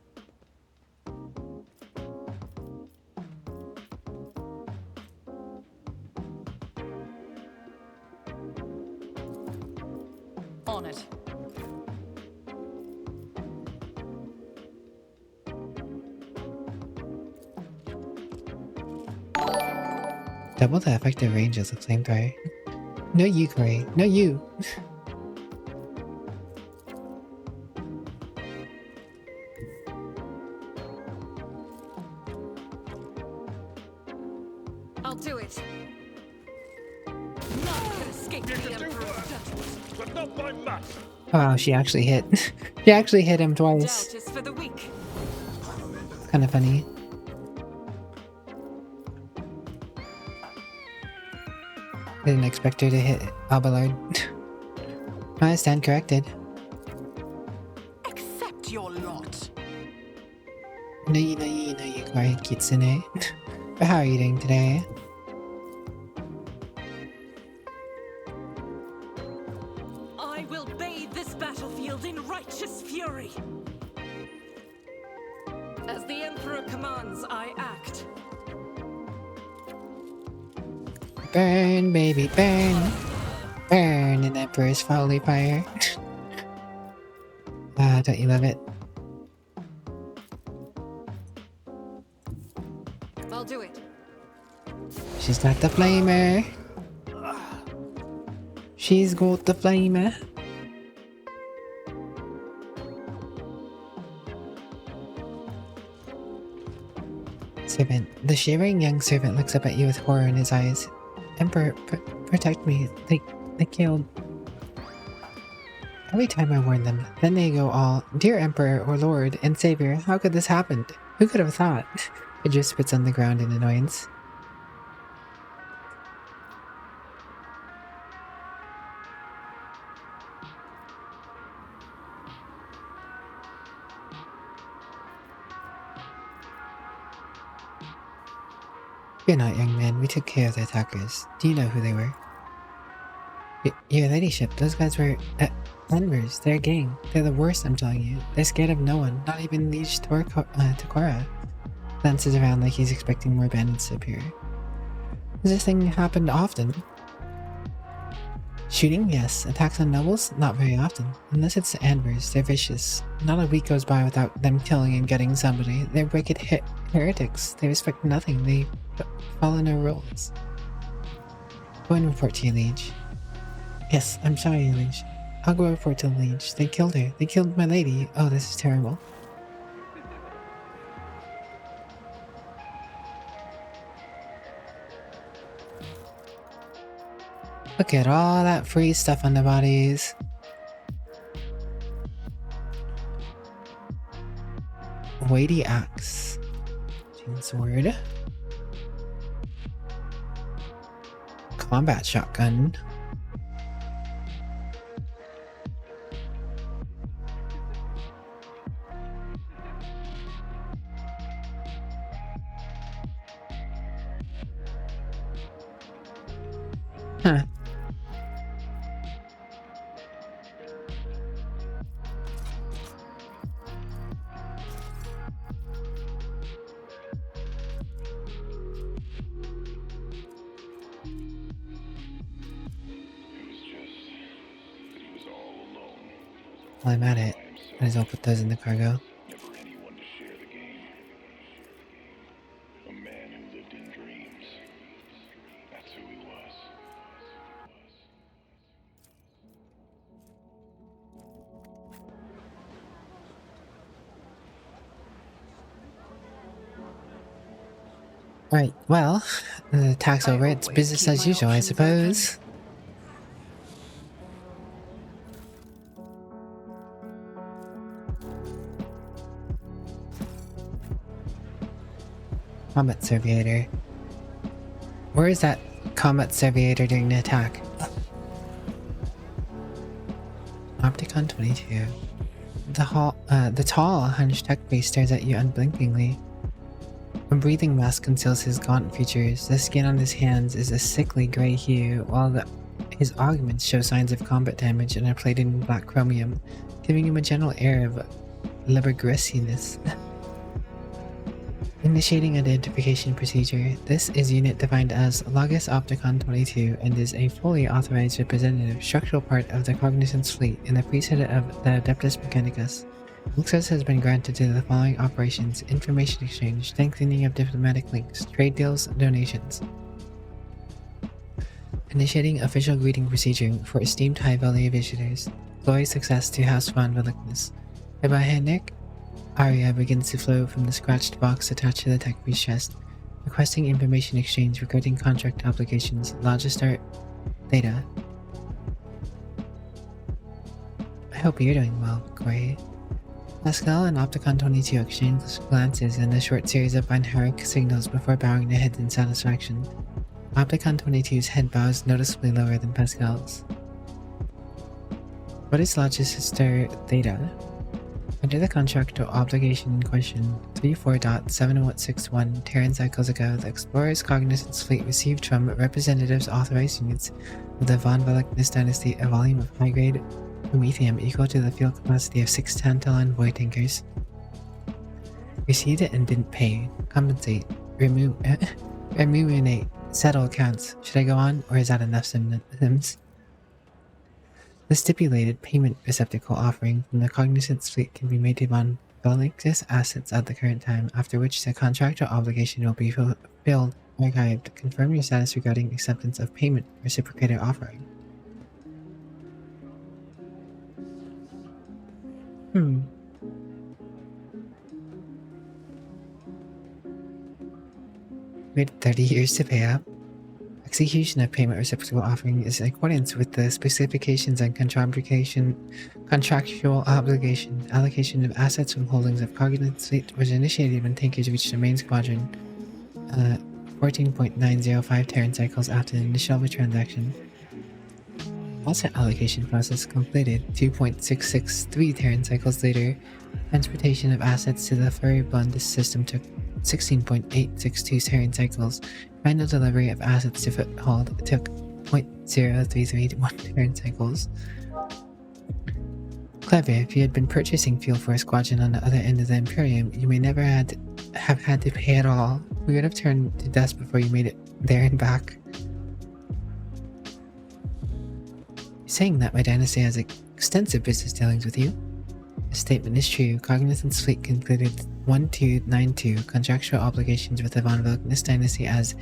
On it. Double the effective range of the flamethrower. No you, Corey. No you. I'll do it. None can escape the Emperor's justice. But not by much. Oh, she actually hit. She actually hit him twice. Doubt is for the weak. Kind of funny. Didn't expect her to hit Abelard. I stand corrected. Accept your lot. No you, Corey Kitsune. But how are you doing today? I will bathe this battlefield in righteous fury. As the Emperor commands, I act. Burn, baby, burn. Burn in Emperor's Folly Fire. Ah, don't you love it? I'll do it. She's got the flamer. She's got the flamer. Servant. The shivering young servant looks up at you with horror in his eyes. Emperor, protect me. They killed... Every time I warn them, then they go all, Dear Emperor or Lord and Savior, how could this happen? Who could have thought? Idris spits on the ground in annoyance. Fear not, young man. We took care of the attackers. Do you know who they were? Your ladyship, those guys were... Envers. They're a gang. They're the worst, I'm telling you. They're scared of no one, not even Liege Takora. Glances around like he's expecting more bandits to appear. Does this thing happen often? Shooting? Yes. Attacks on nobles? Not very often. Unless it's the Anvers, they're vicious. Not a week goes by without them killing and getting somebody. They're wicked heretics. They respect nothing. They follow no rules. Go and report to your liege. Yes, I'm sorry, liege. I'll go report to the liege. They killed her. They killed my lady. Oh, this is terrible. Look at all that free stuff on the bodies. Weighty axe. Chainsword. Combat shotgun. Huh. While I'm at it, might as well put those in the cargo. Right, well, the attack's over. It's business as usual, I suppose. Combat Serviator. Where is that Combat Serviator during the attack? Opticon 22. The tall, hunched tech base stares at you unblinkingly. A breathing mask conceals his gaunt features. The skin on his hands is a sickly gray hue, while his augments show signs of combat damage and are plated in black chromium, giving him a general air of laborious. Initiating identification procedure. This is unit defined as Logos Opticon 22 and is a fully authorized representative structural part of the Cognizance fleet in the priesthood of the Adeptus Mechanicus. Access has been granted to the following operations: information exchange, strengthening of diplomatic links, trade deals, donations. Initiating official greeting procedure for esteemed High Valley visitors. Glory success to House von Velikness. By Henrik, Aria begins to flow from the scratched box attached to the tech priest chest, requesting information exchange regarding contract obligations. Logistar Theta. I hope you're doing well, Glory. Pascal and Opticon 22 exchange glances and a short series of binary signals before bowing their heads in satisfaction. Opticon 22's head bows noticeably lower than Pascal's. What is Logistar Theta? Under the contract or obligation in question, 34.7161 Terran cycles ago, the Explorer's Cognizance fleet received from representatives authorized units of the Von Velikness dynasty a volume of high-grade promethium equal to the field capacity of 6 tantalon void tankers. Received it and didn't pay. Compensate. Remunerate. Settle accounts. Should I go on, or is that enough symptoms? The stipulated payment receptacle offering from the Cognizance fleet can be made to Von Velikness assets at the current time, after which the contract or obligation will be fulfilled. Archived. Confirm your status regarding acceptance of payment reciprocated offering. Wait 30 years to pay up. Execution of payment reciprocal offering is in accordance with the specifications and contractual obligation. Allocation of assets from holdings of Cognizant Fleet was initiated when tankers reached the main squadron 14.905 Terran cycles after the initial of a transaction. Asset allocation process completed 2.663 Terran cycles later. Transportation of assets to the Furibund system took 16.862 Terran cycles. Final delivery of assets to Foothold took 0.0331 Terran cycles. Clever, if you had been purchasing fuel for a squadron on the other end of the Imperium, you may never have had to pay at all. We would have turned to dust before you made it there and back. Saying that my dynasty has extensive business dealings with you. The statement is true. Cognizant's fleet concluded 1292 contractual obligations with the von Wilkness dynasty as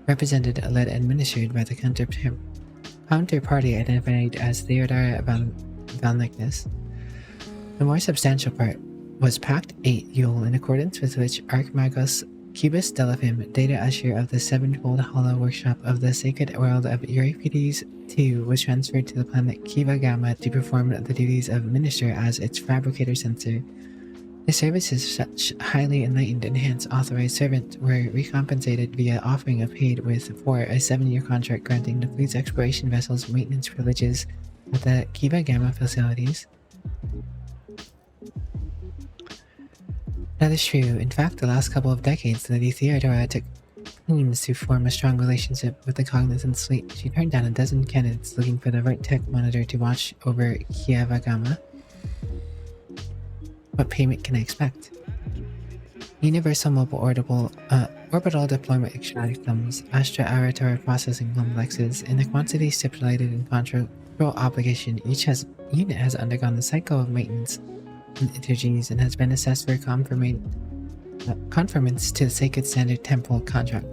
represented, led, and administered by the counterparty identified as Theodora von Wilkness. The more substantial part was Pact 8 Yule, in accordance with which Archmagos Cubus Delphim, data usher of the sevenfold hollow workshop of the sacred world of Euripides II, was transferred to the planet Kiva Gamma to perform the duties of minister as its fabricator censor. The services of such highly enlightened and hence authorized servant were recompensated via offering of paid for a 7-year contract granting the fleet's exploration vessels maintenance privileges at the Kiva Gamma facilities. That is true. In fact, the last couple of decades, Lady Theodora took pains to form a strong relationship with the Cognizant fleet. She turned down a dozen candidates looking for the right tech monitor to watch over Kiva Gamma. What payment can I expect? Universal Mobile Orbital Deployment Extractums, Astra Arator Processing Complexes, in the quantity stipulated in control obligation. Each unit has undergone the cycle of maintenance and liturgies and has been assessed for conformance to the Sacred Standard Temple contract.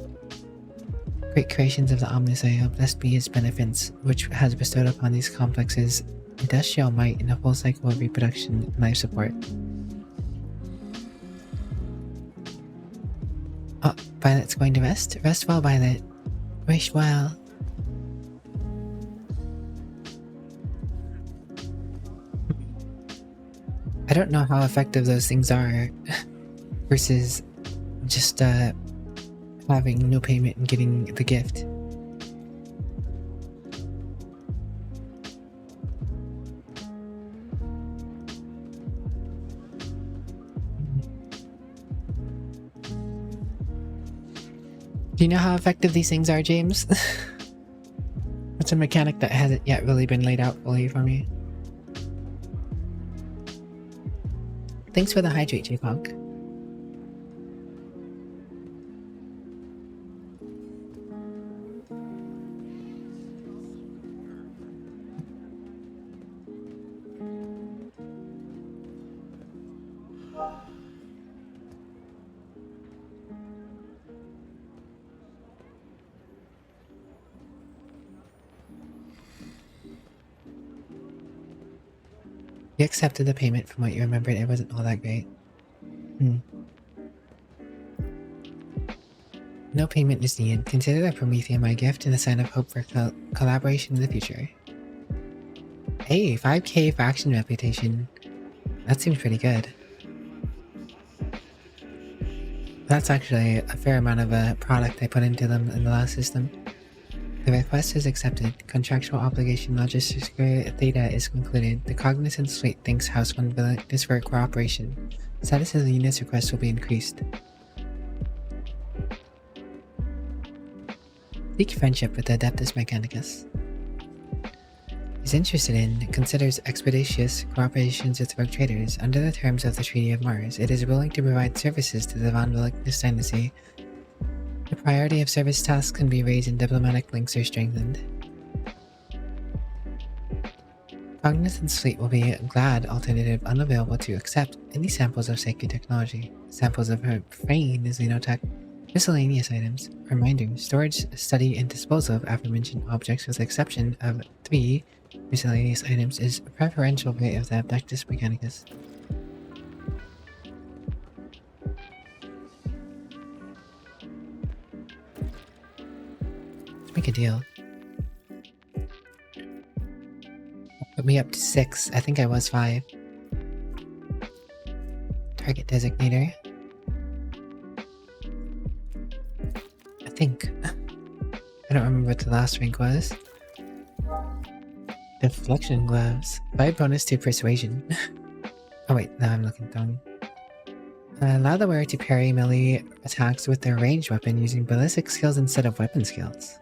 Great creations of the Omnisayo, blessed be his benefits, which has bestowed upon these complexes industrial might in a full cycle of reproduction and life support. Oh, Violet's going to rest? Rest well, Violet. Wish well. I don't know how effective those things are versus just having no payment and getting the gift. Do you know how effective these things are, James? That's a mechanic that hasn't yet really been laid out fully for me. Thanks for the hydrate, J-Punk. You accepted the payment. From what you remembered, it wasn't all that great. No payment is needed. Consider the Prometheum my gift and a sign of hope for collaboration in the future. Hey, 5k faction reputation. That seems pretty good. That's actually a fair amount of a product I put into them in the last system. The request is accepted. Contractual obligation logistics theta is concluded. The Cognizant fleet thanks House One Willingness for cooperation. Status of the unit's request will be increased. Seek friendship with the Adeptus Mechanicus. Is interested in, considers expeditious cooperations with rogue traders. Under the terms of the Treaty of Mars, it is willing to provide services to the von Willingness dynasty. The priority of service tasks can be raised and diplomatic links are strengthened. Cognizant's fleet will be a glad alternative unavailable to accept any samples of sacred technology, samples of profane xenotech, miscellaneous items, reminders, storage, study, and disposal of aforementioned objects with the exception of 3 miscellaneous items is a preferential rate of the Adeptus Mechanicus. deal. Put me up to 6. I think I was 5. Target designator. I think. I don't remember what the last rank was. Deflection gloves. 5 bonus to persuasion. Oh wait, now I'm looking down. Allow the wearer to parry melee attacks with their ranged weapon using ballistic skills instead of weapon skills.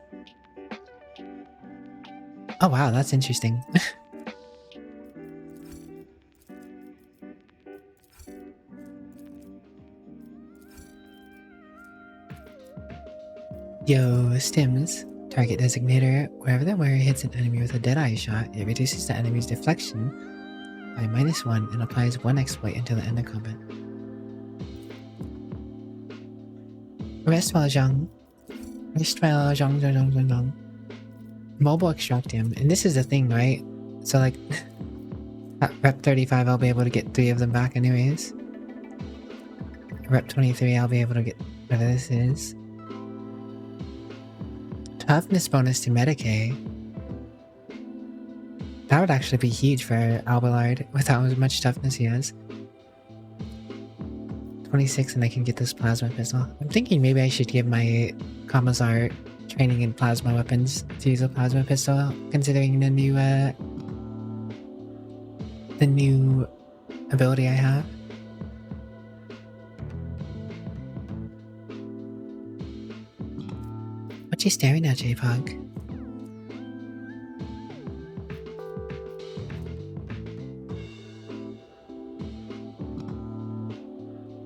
Oh wow, that's interesting. Yo, stims. Target designator. Wherever the wearer hits an enemy with a deadeye shot, it reduces the enemy's deflection by -1 and applies 1 exploit until the end of combat. Rest while Zhang. Mobile extractium. And this is the thing, right? So like, at rep 35 I'll be able to get 3 of them back anyways. Rep 23 I'll be able to get whatever this is. Toughness bonus to Medicaid. That would actually be huge for Albillard with how much toughness he has. 26 and I can get this plasma pistol. I'm thinking maybe I should give my Commissar training in plasma weapons to use a plasma pistol, considering the new ability I have. What you staring at, J-Pog?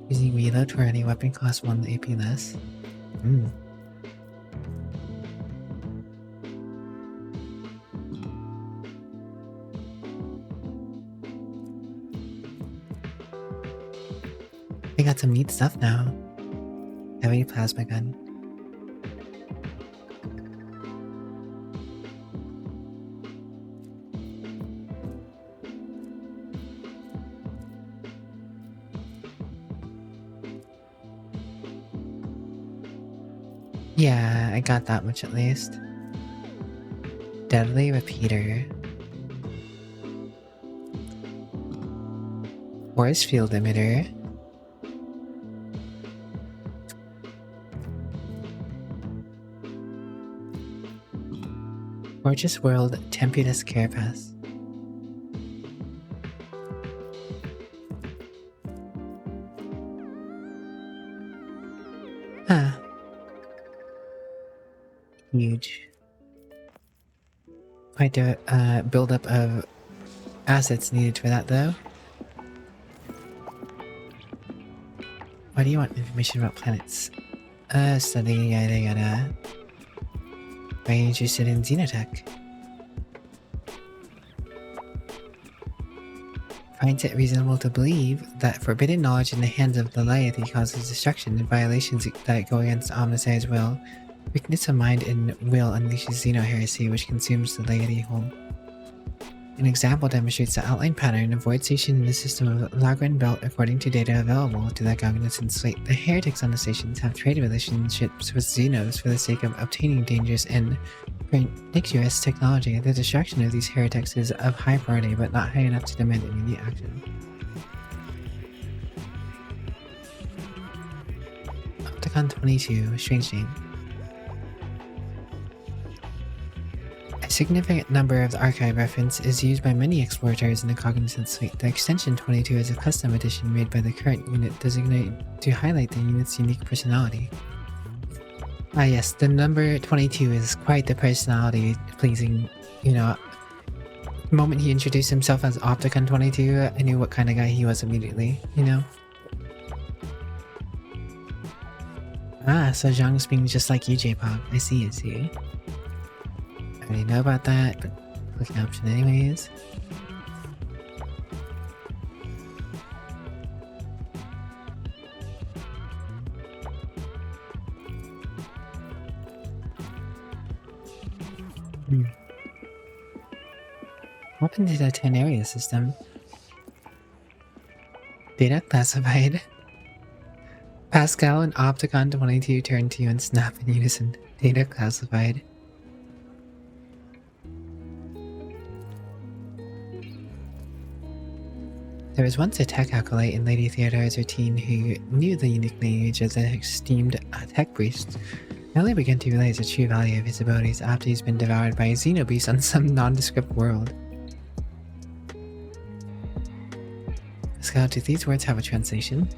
Using reload for any weapon costs 1 AP less. We got some neat stuff now. Heavy plasma gun. Yeah, I got that much at least. Deadly repeater. Force field emitter. Gorgeous World Tempulous Carapace. Huh. Huge. Quite a buildup of assets needed for that though. Why do you want information about planets? Study yada yada. Are you interested in Xenotech? Finds it reasonable to believe that forbidden knowledge in the hands of the laity causes destruction and violations that go against Omnissiah's will. Weakness of mind and will unleashes Xeno-heresy, which consumes the laity whole. An example demonstrates the outline pattern of void station in the system of Lagran Belt according to data available to the cognizant slate. The heretics on the stations have trade relationships with Xenos for the sake of obtaining dangerous and pernicious technology. The destruction of these heretics is of high priority, but not high enough to demand immediate action. Opticon 22, strange name. A significant number of the archive reference is used by many explorators in the Cognizant suite. The extension 22 is a custom edition made by the current unit designated to highlight the unit's unique personality. Ah yes, the number 22 is quite the personality pleasing, you know. The moment he introduced himself as Opticon 22, I knew what kind of guy he was immediately, you know. Ah, so Zhang's being just like you, J-Pop. I see. I already know about that, but click an option anyways. Open to the 10 area system. Data classified. Pascal and Opticon 22 turn to you and snap in unison. Data classified. There was once a tech acolyte in Lady Theodore's routine who knew the unique lineage of the esteemed tech priest. I only began to realize the true value of his abilities after he's been devoured by a xenobeast on some nondescript world. Scout, do these words have a translation?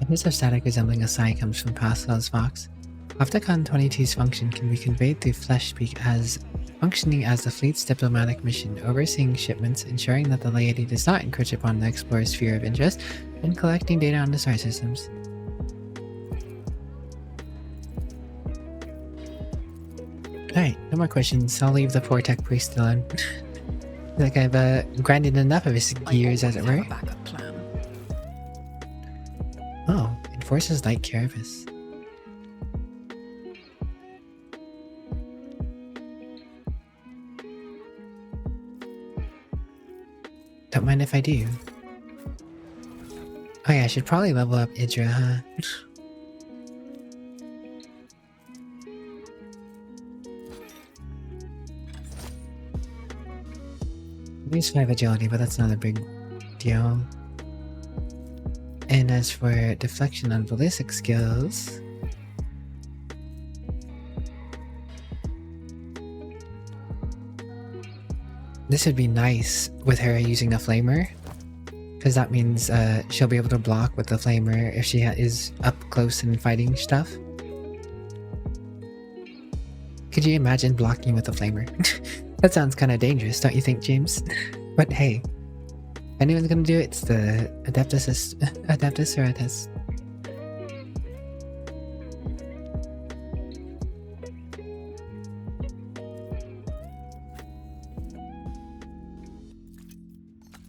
A hiss of static resembling a sigh comes from Pascal's Vox. Opticon 22's function can be conveyed through flesh speak as functioning as the fleet's diplomatic mission, overseeing shipments, ensuring that the laity does not encroach upon the explorer's sphere of interest, and collecting data on the star systems. Alright, no more questions. I'll leave the poor tech priest alone. Like I've grinded enough of his gears, as it were. Oh, enforces light carapace. Don't mind if I do. Oh yeah, I should probably level up Idra, huh? Lose 5 agility, but that's not a big deal. And as for deflection on ballistic skills... This would be nice with her using a flamer, because that means she'll be able to block with the flamer if she is up close and fighting stuff. Could you imagine blocking with a flamer? That sounds kind of dangerous, don't you think, James? But hey, if anyone's gonna do it, it's the Adeptus Aratus.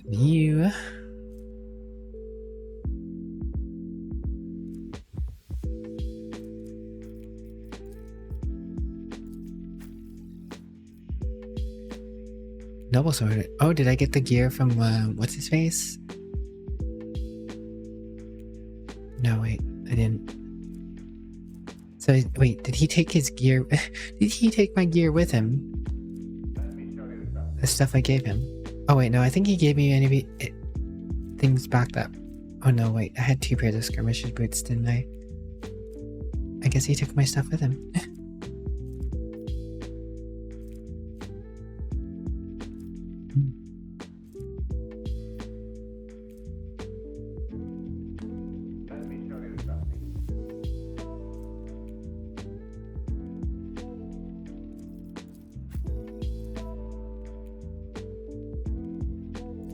You. Double sword. Oh, did I get the gear from what's his face? No, wait, I didn't. So wait, did he take his gear? Did he take my gear with him? The stuff I gave him. Oh wait, no, I think he gave me any things back that... Oh no, wait, I had 2 pairs of skirmisher boots, didn't I? I guess he took my stuff with him.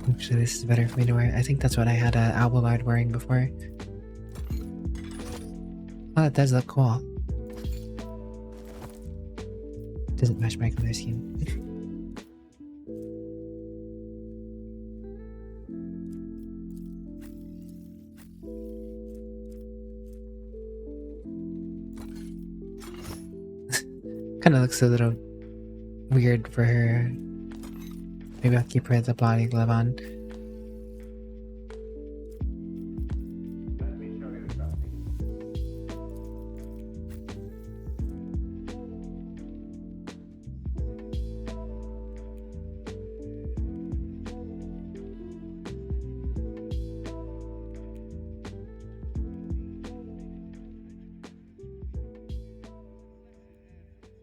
Actually, this is better for me to wear. I think that's what I had Albillard wearing before. Oh, that does look cool. Doesn't match my color scheme. Kind of looks a little weird for her. Maybe I'll keep her the body glove on.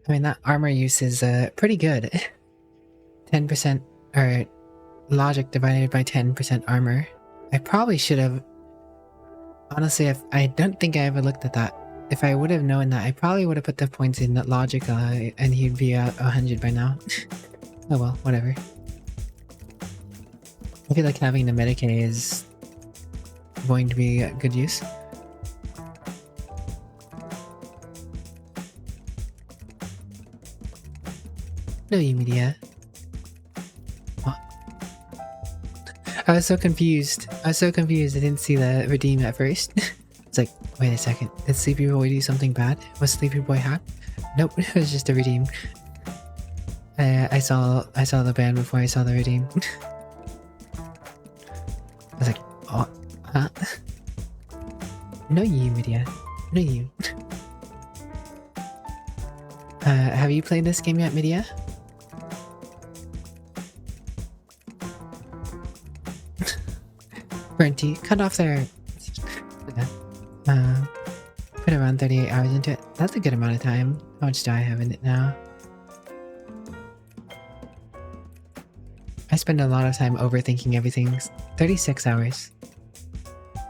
I mean, that armor use is pretty good. 10% or logic divided by 10% armor. I probably should have... Honestly, I don't think I ever looked at that. If I would have known that, I probably would have put the points in logic and he'd be at 100 by now. Oh well, whatever. I feel like having the Medicae is going to be a good use. No, you media. What? I was so confused. I didn't see the redeem at first. It's like, wait a second. Did Sleepy Boy do something bad? Was Sleepy Boy hacked? Nope, it was just a redeem. I saw the ban before I saw the redeem. I was like, oh, huh? No, you media. No, you. Have you played this game yet, Media? Brenty, cut off there. Put around 38 hours into it. That's a good amount of time. How much do I have in it now? I spend a lot of time overthinking everything. 36 hours.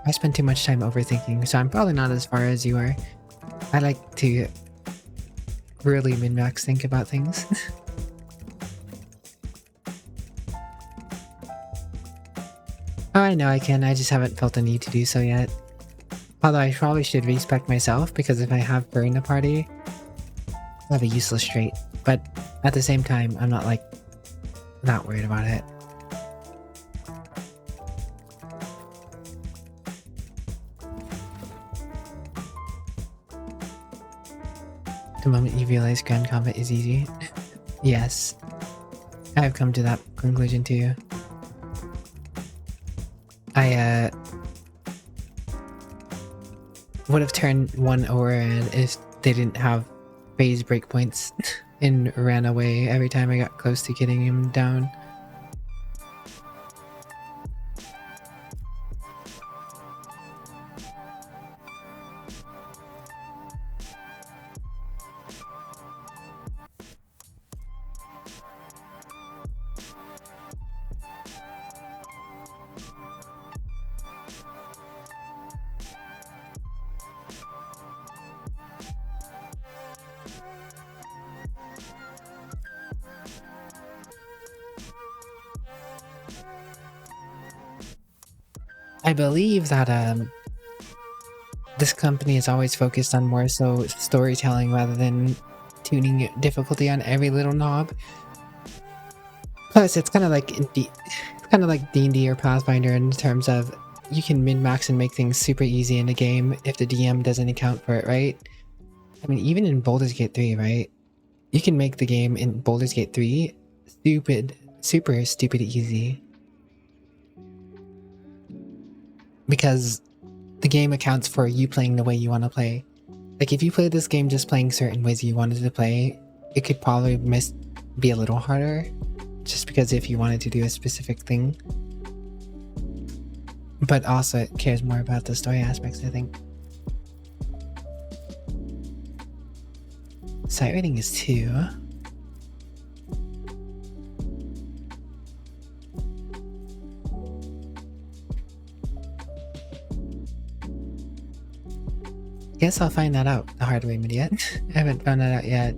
I spend too much time overthinking, so I'm probably not as far as you are. I like to really min-max think about things. Oh, I know I can, I just haven't felt the need to do so yet. Although I probably should respect myself, because if I have her in the party, I have a useless trait. But at the same time, I'm not like, not worried about it. The moment you realize ground combat is easy. Yes. I have come to that conclusion too. I would have turned one over if they didn't have phase breakpoints and ran away every time I got close to getting him down. I believe that this company is always focused on more so storytelling rather than tuning difficulty on every little knob. Plus, it's kind of like D&D or Pathfinder in terms of you can min-max and make things super easy in a game if the DM doesn't account for it, right? I mean, even in Baldur's Gate 3, right? You can make the game in Baldur's Gate 3 super stupid easy. Because the game accounts for you playing the way you want to play. Like, if you play this game just playing certain ways you wanted to play, it could probably be a little harder. Just because if you wanted to do a specific thing. But also, it cares more about the story aspects, I think. Sight rating is 2. Guess I'll find that out the hard way, yet. I haven't found that out yet.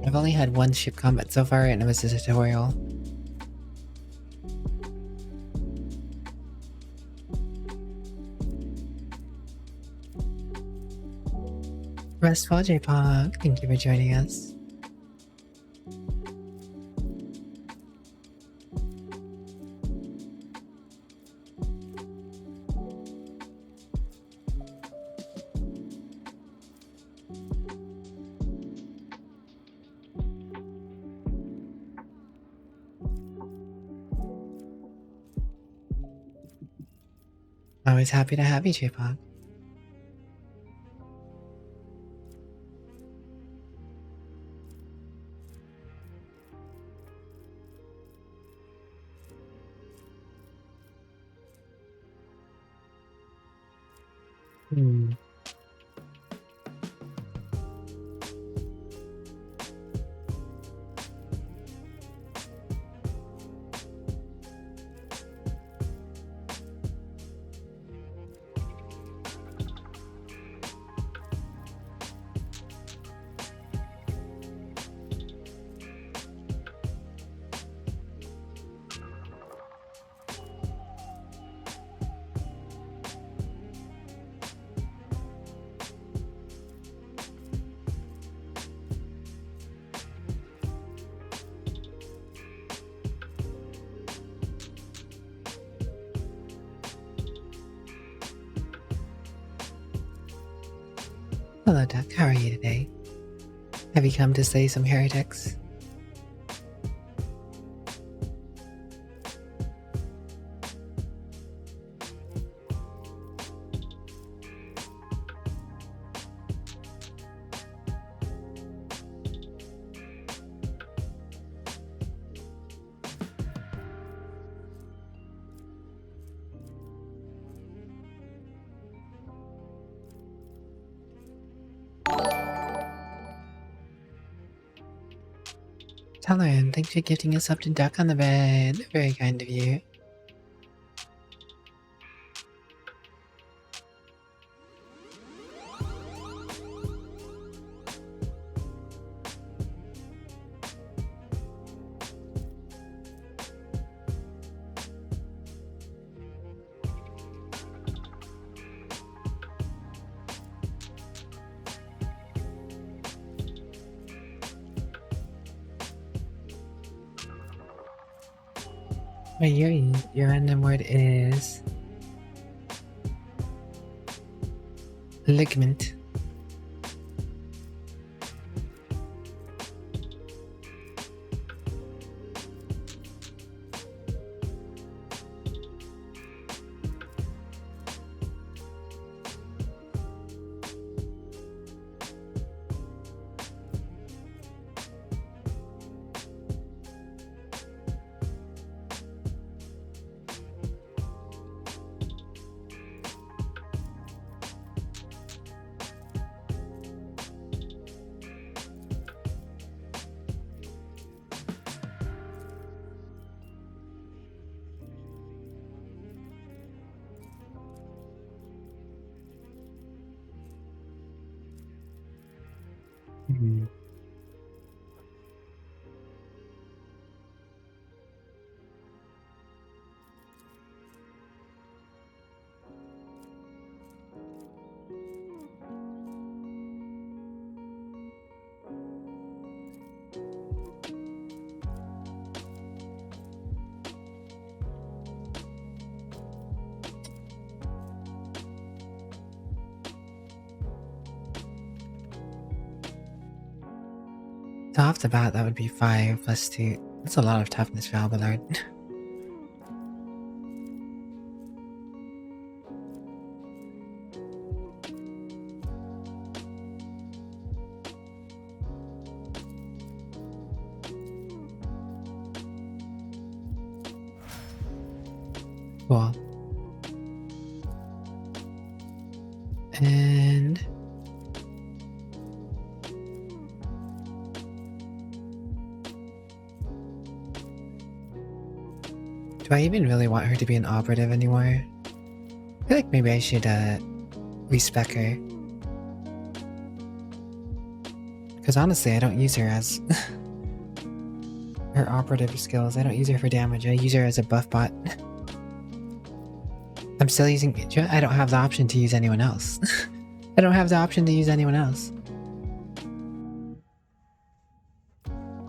I've only had one ship combat so far, and it was a tutorial. Restful J-Pog, thank you for joining us. Always happy to have you, J-Pog. Hello, Duck. How are you today? Have you come to slay some heretics? Tolerant, thanks for gifting us up to Duck on the bed. Very kind of you. Wait, your random word is ligament. So off the bat, that would be 5 plus 2. That's a lot of toughness for Abelard. Cool. And do I even really want her to be an operative anymore? I feel like maybe I should respec her. Because honestly, I don't use her as her operative skills. I don't use her for damage. I use her as a buff bot. I'm still using... I don't have the option to use anyone else. I don't have the option to use anyone else.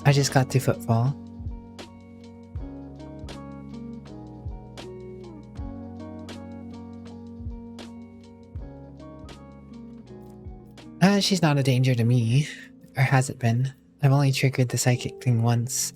I just got to footfall. She's not a danger to me. Or has it been? I've only triggered the psychic thing once.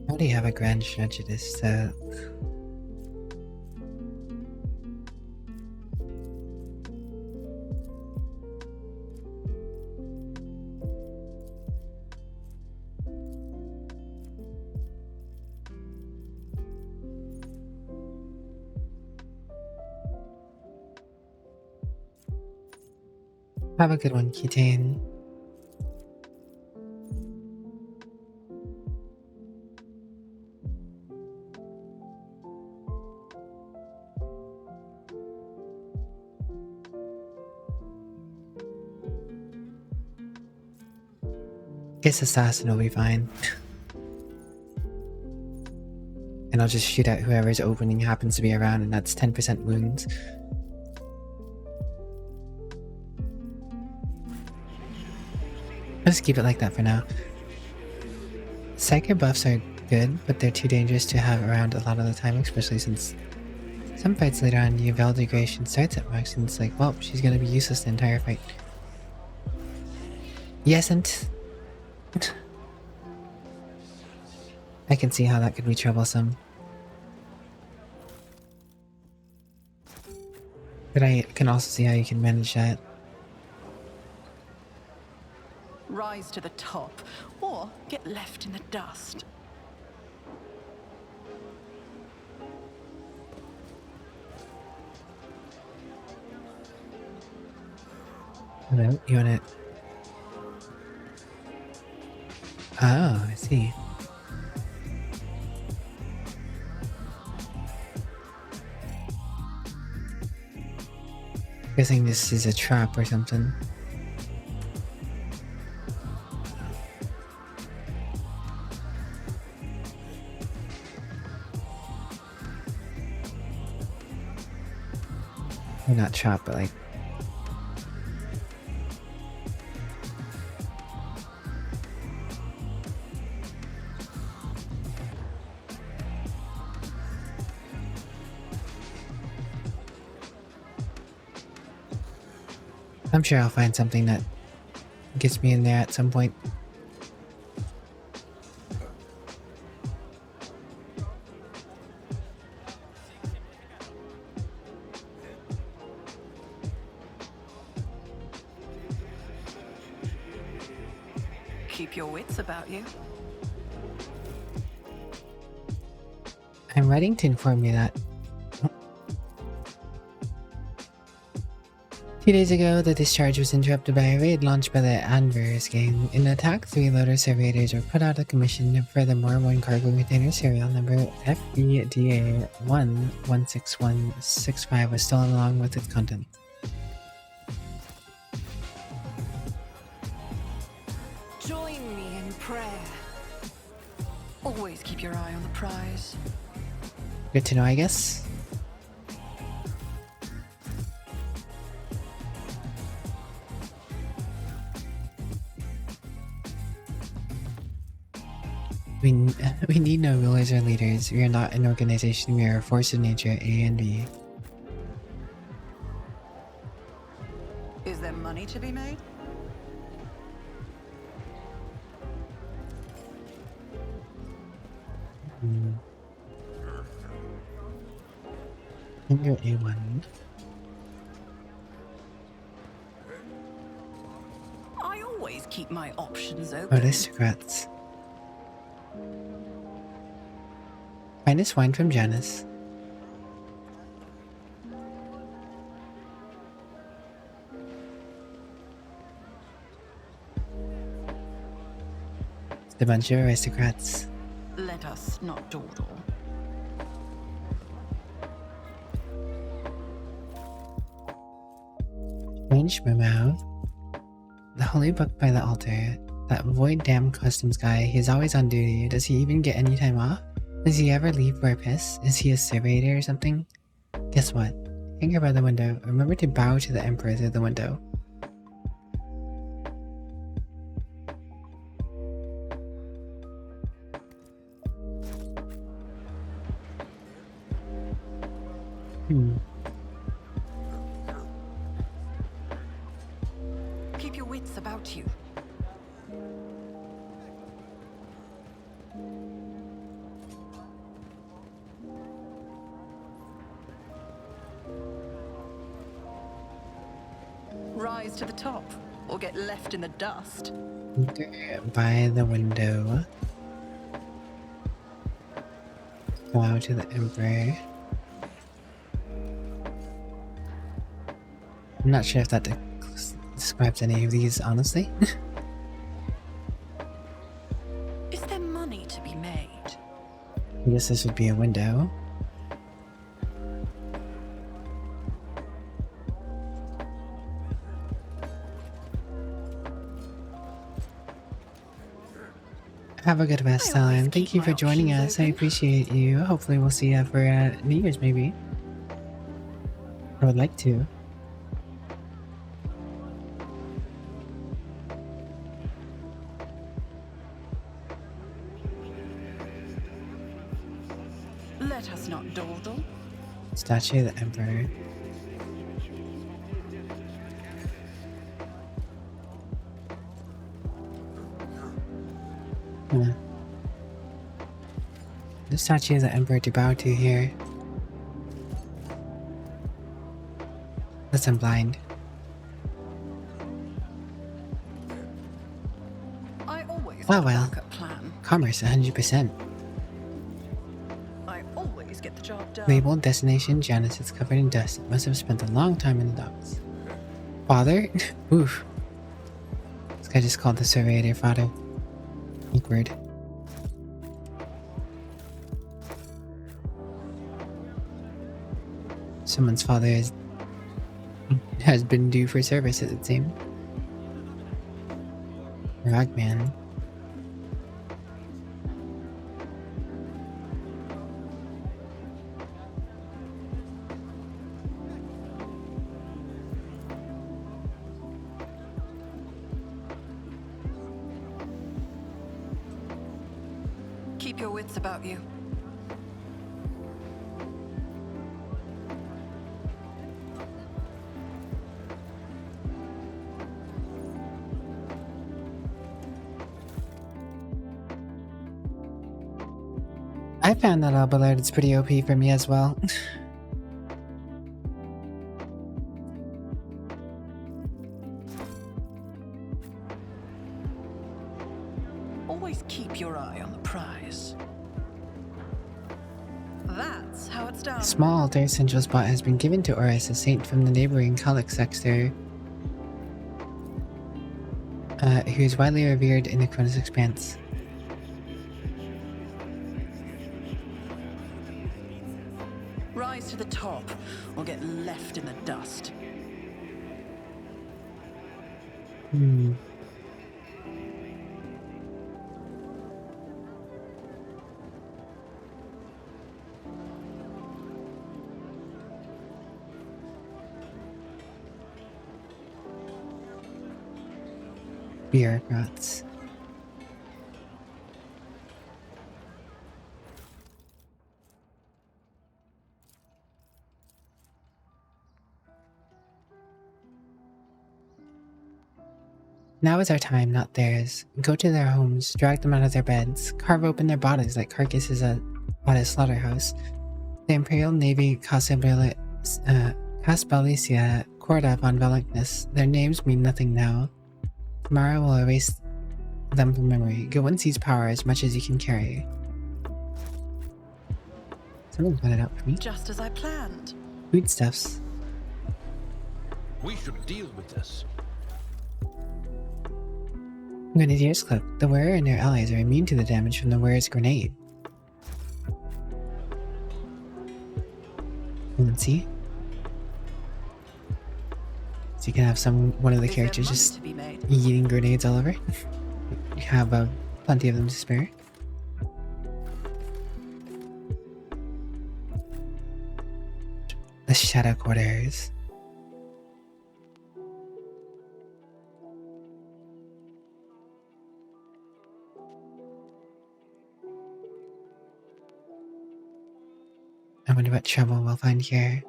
How do you have a grand prejudice to... Have a good one, Keatain. Guess assassin will be fine. And I'll just shoot at whoever's opening happens to be around, and that's 10% wounds. I'll just keep it like that for now. Psyker buffs are good, but they're too dangerous to have around a lot of the time, especially since some fights later on, Yvel degradation starts at max, and it's like, well, she's gonna be useless the entire fight. Yes, and I can see how that could be troublesome. But I can also see how you can manage that. Rise to the top, or get left in the dust. Hello, you want it? Oh, I see. Guessing this is a trap or something. Well, not trap, but like... I'm sure I'll find something that gets me in there at some point. Keep your wits about you. I'm writing to inform you that 2 days ago, the discharge was interrupted by a raid launched by the Anvers gang. In the attack, 3 loader surveyors were put out of commission. Furthermore, 1 cargo container serial number FBDA116165 was stolen along with its contents. Join me in prayer. Always keep your eye on the prize. Good to know, I guess. We need no rulers or leaders. We are not an organization, we are a force of nature, A and B. Is there money to be made? Finger A1. I always keep my options open. Aristocrats. Finest wine from Janice. It's a bunch of aristocrats. Let us not dawdle. Strange memo. The holy book by the altar. That void damn customs guy, he's always on duty. Does he even get any time off? Does he ever leave for a piss? Is he a surveyor or something? Guess what? Hang by the window. Remember to bow to the emperor through the window. Keep your wits about you. Rise to the top, or get left in the dust. By the window. Bow to the emperor. I'm not sure if that describes any of these, honestly. Is there money to be made? I guess this would be a window. Have a good rest, Stella, and thank you for joining us. I appreciate you. Hopefully we'll see you for New Year's, maybe. I would like to. Let us not dawdle. Statue of the Emperor. The statue of the Emperor to bow to here. Unless I'm blind. I always Oh have a well. backup plan. Commerce 100%. I always get the job done. Labeled destination Janus is covered in dust. It must have spent a long time in the docks. Father? Oof. This guy just called the surveyor their father. Awkward. Someone's father has been due for service, it seems. Ragman. Keep your wits about you. I found that Alballard is pretty OP for me as well. Always keep your eye on the prize. That's how it's done. A small altar central spot has been given to Oris, a saint from the neighboring Kalix sector, who is widely revered in the Cronus Expanse. Rise to the top, or get left in the dust. Bureaucrats. Now is our time, not theirs. Go to their homes, drag them out of their beds, carve open their bodies like carcasses at a slaughterhouse. The Imperial Navy Caspalicia, Corda von Valaknus, their names mean nothing now. Tomorrow will erase them from memory. Go and seize power as much as you can carry. Someone got it out for me. Just as I planned. Foodstuffs. We should deal with this. Grenadier's Cloak. The wearer and their allies are immune to the damage from the wearer's grenade. Let's see. So you can have one of the characters just eating grenades all over. You have plenty of them to spare. The Shadow Quarters. I wonder what trouble we'll find here.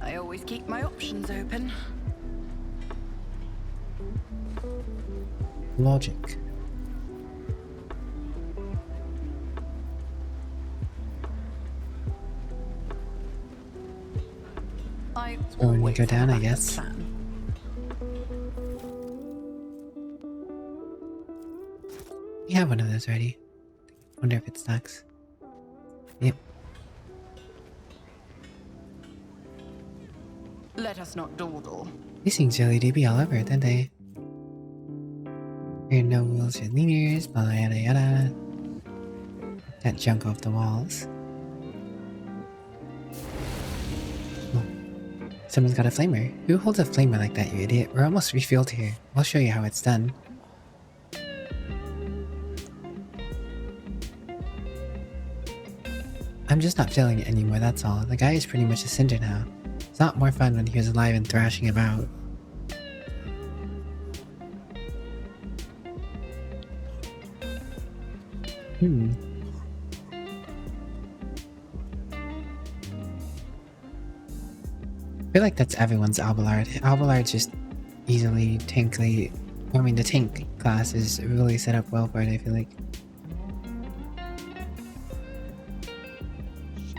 I always keep my options open. Logic. So when we go down, I guess. We have one of those already. Wonder if it stacks. Yep. Let us not dawdle. These things really do be all over, don't they? There are no rules or leaders, blah yada yada. That junk off the walls. Oh. Someone's got a flamer. Who holds a flamer like that, you idiot? We're almost refueled here. I'll show you how it's done. I'm just not feeling it anymore, that's all. The guy is pretty much a cinder now. It's not more fun when he was alive and thrashing about. I feel like that's everyone's Alballard. Alballard's just easily tankly. I mean, the tank class is really set up well for it, I feel like.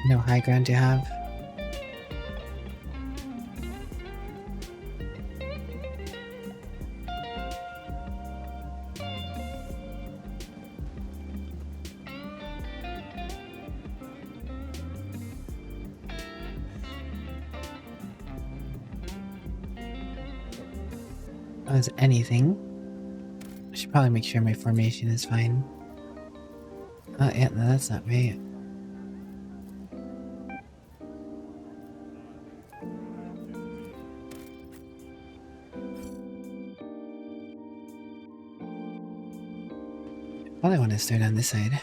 No high ground to have. As anything, I should probably make sure my formation is fine. Oh yeah, no, that's not right. Probably want to start on this side.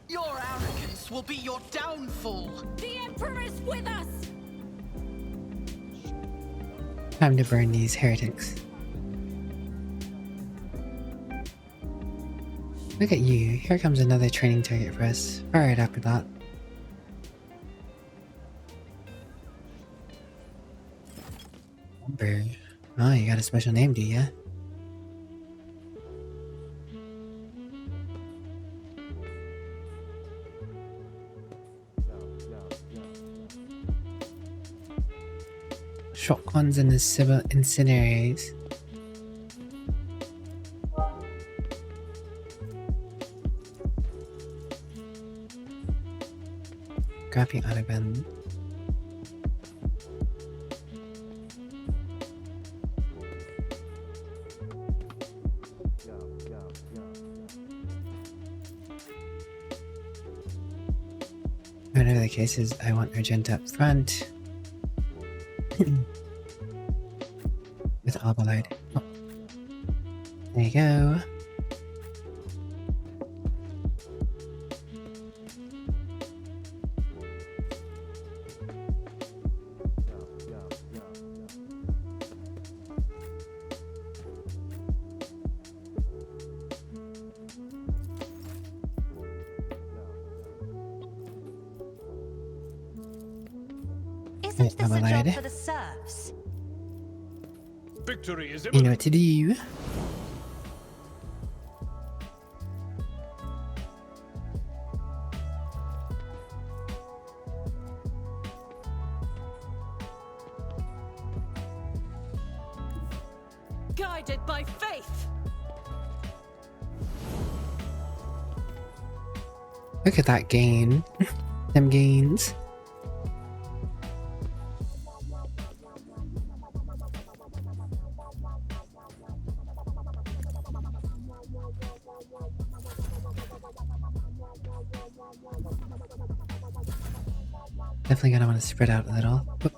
Your arrogance will be your downfall. The Emperor is with us! Time to burn these heretics. Look at you, here comes another training target for us. Fired after that. Umber. Oh, you got a special name, do ya? Shotguns and the civil incendiaries. Grabbing autogun. Whatever the case is, I want Argent up front. With Alballard. Oh. There you go. Isn't this a job for the serfs? Victory is You know what to do. Guided by faith! Look at that gain. Them gains. Definitely gonna want to spread out a little. Whoop.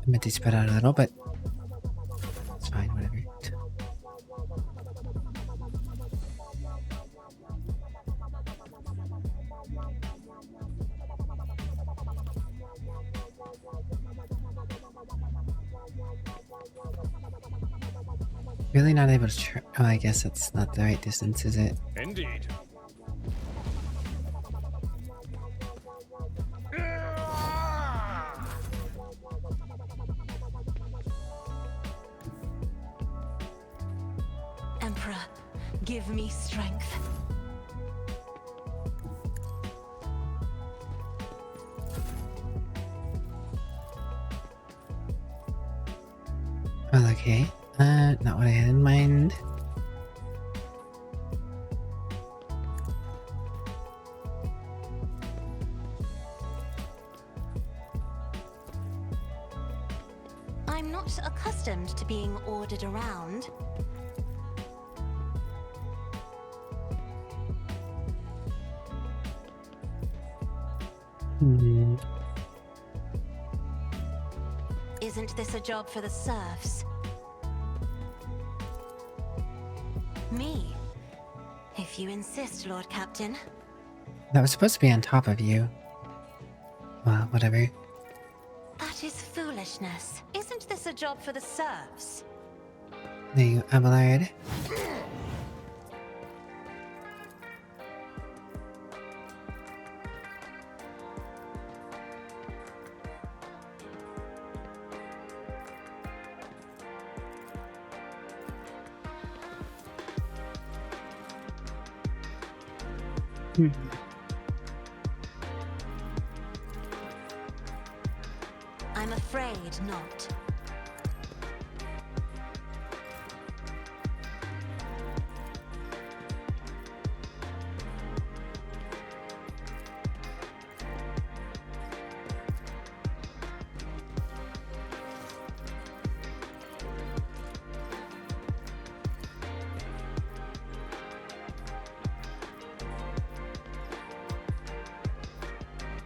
I meant to spread out a little, but it's fine, whatever. Really not able to oh, I guess that's not the right distance, is it? Indeed. Emperor, give me strength. Well, okay. Not what I had in mind. I'm not accustomed to being ordered around. Isn't this a job for the serfs? Me? If you insist, Lord Captain. That was supposed to be on top of you. Well, whatever. That is foolishness. Isn't this a job for the serfs? The Abelard. I'm afraid not.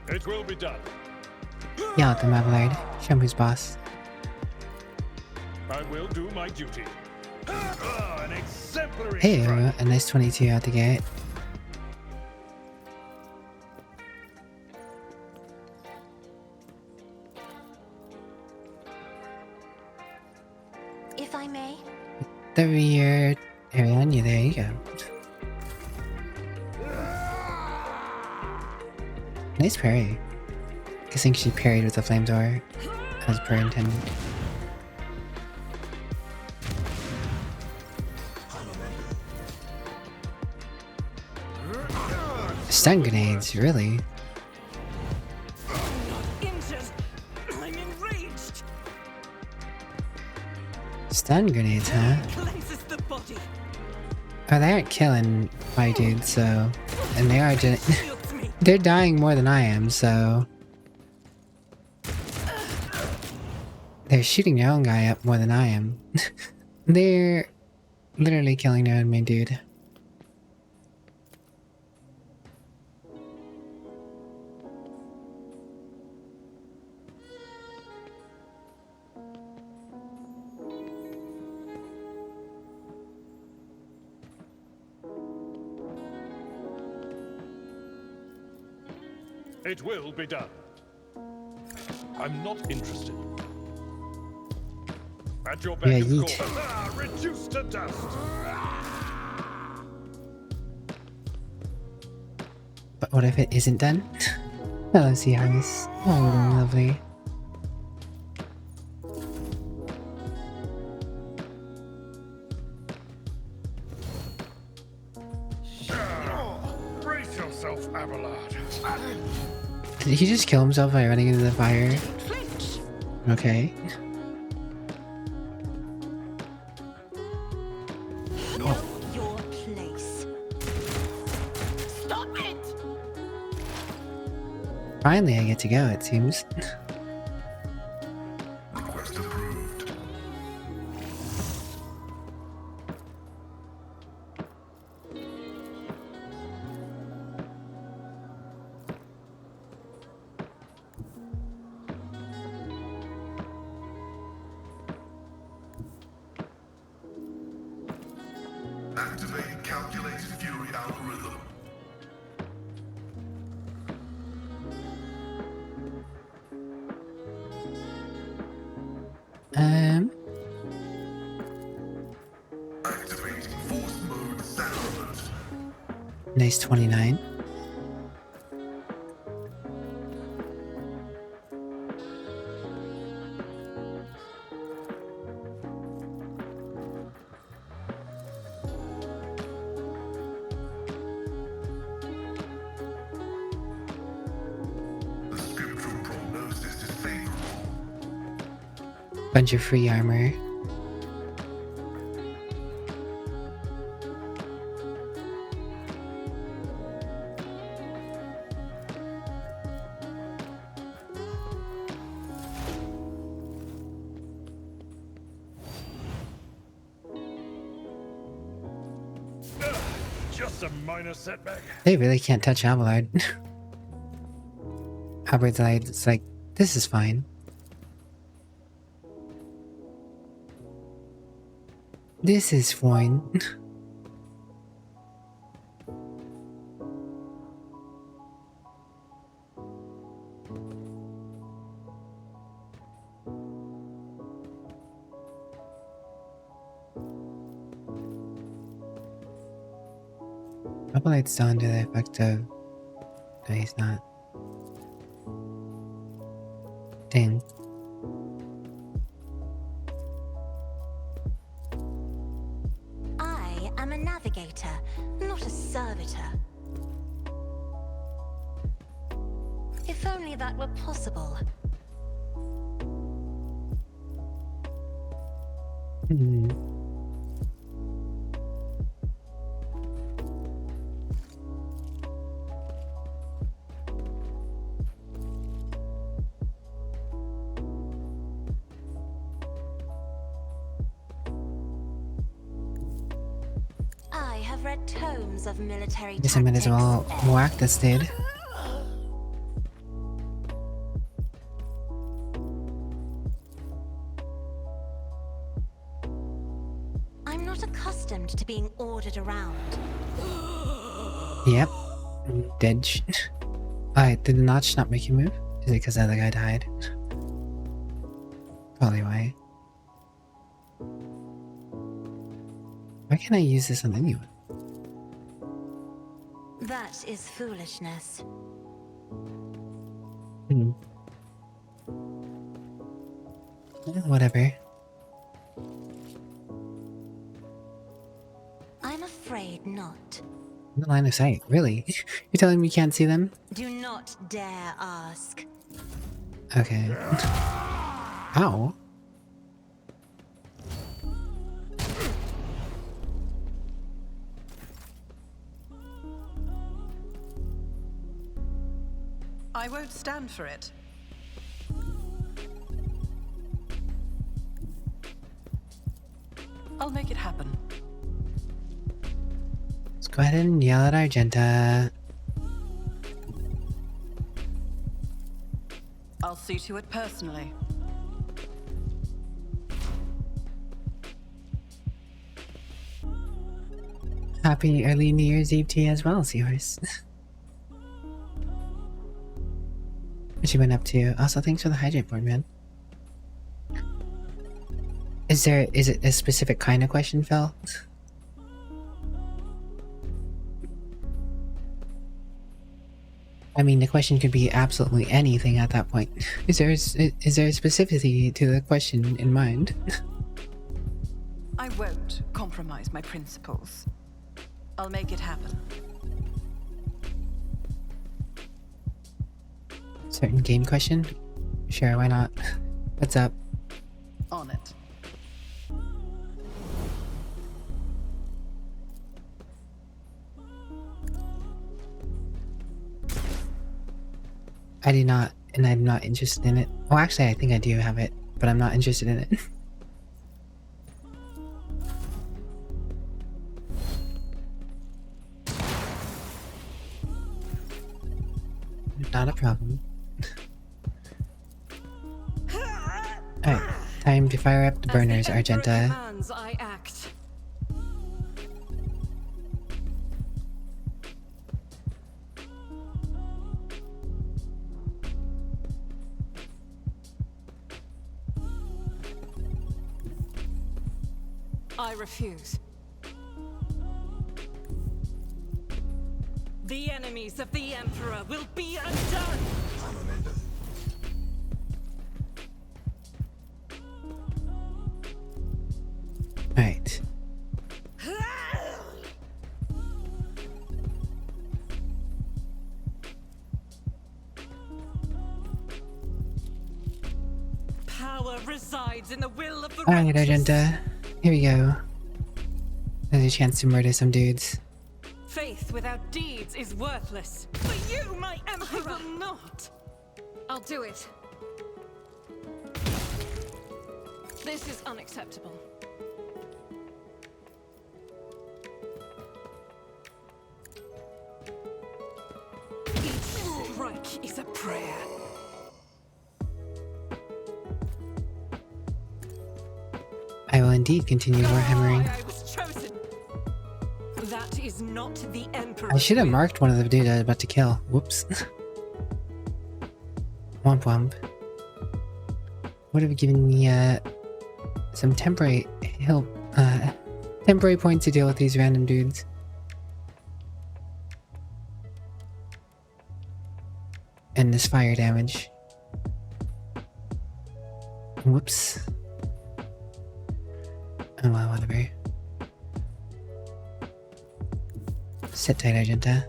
It will be done. Yell at the Abelard. Show him who's boss. I will do my duty. An exemplary Hey, strike. a nice 22 out the gate. If I may. The rear area on you. There you go. Nice parry. Guessing she parried with the flamethrower as per intended. Stun grenades, really? Injured. I'm enraged. Stun grenades, huh? Cleanses the body. Oh, they aren't killing my dude, so... And they are just... Shields me. They're dying more than I am, so... They're shooting their own guy up more than I am. They're literally killing their own main dude. It will be done. I'm not interested. At your beck Yeah, and yeet. call. Ah, reduced to dust. But what if it isn't done? Hello, Seahorse. Oh, lovely. Brace yourself, Abelard. Did he just kill himself by running into the fire? Flinch. Okay. Know your place. Stop it! Finally, I get to go, it seems. Request approved. Activate calculated fury algorithm. Activating force mode sound. Nice 29. The scriptural prognosis is favorable. Bunch of free armor. Just a minor setback. They really can't touch Abelard. Abelard's like, this is fine. This is fine. Abelard's still under the effect of... No, he's not. Dang. I am a navigator, not a servitor. If only that were possible. Hmm. I have read tomes of military Guess I might as well whack this dude. I'm not accustomed to being ordered around. Yep. Dead. Alright, did the notch not make you move? Is it because the other guy died? Probably why. Why can't I use this on anyone? That is foolishness. Hmm. Whatever. I'm afraid not. In the line of sight, really? You're telling me you can't see them? Do not dare ask. Okay. Ow. I won't stand for it. I'll make it happen. Let's go ahead and yell at Argenta. I'll see to it personally. Happy early New Year's Eve to you as well, Seahorse. What you been up to? Also, thanks for the hydrate board, man. Is it a specific kind of question, Phil? I mean, the question could be absolutely anything at that point. Is there a specificity to the question in mind? I won't compromise my principles. I'll make it happen. Certain game question? Sure, why not? What's up? On it. I do not, and I'm not interested in it. Oh, actually, I think I do have it, but I'm not interested in it. Not a problem. Alright, time to fire up the burners, Argenta. I act. I refuse. The enemies of the Emperor will be undone! Alright. Power resides in the will of the Alright, righteous. Argenta. Here we go. There's a chance to murder some dudes. Faith without deeds is worthless. For you, my Emperor! I will not! I'll do it. This is unacceptable. indeed continue warhammering. I was chosen. That is not the Emperor. I should have marked one of the dudes I was about to kill. Whoops. Womp womp. Would have given me some temporary help, temporary points to deal with these random dudes. And this fire damage. Whoops. Oh well, whatever. Sit tight, Argenta.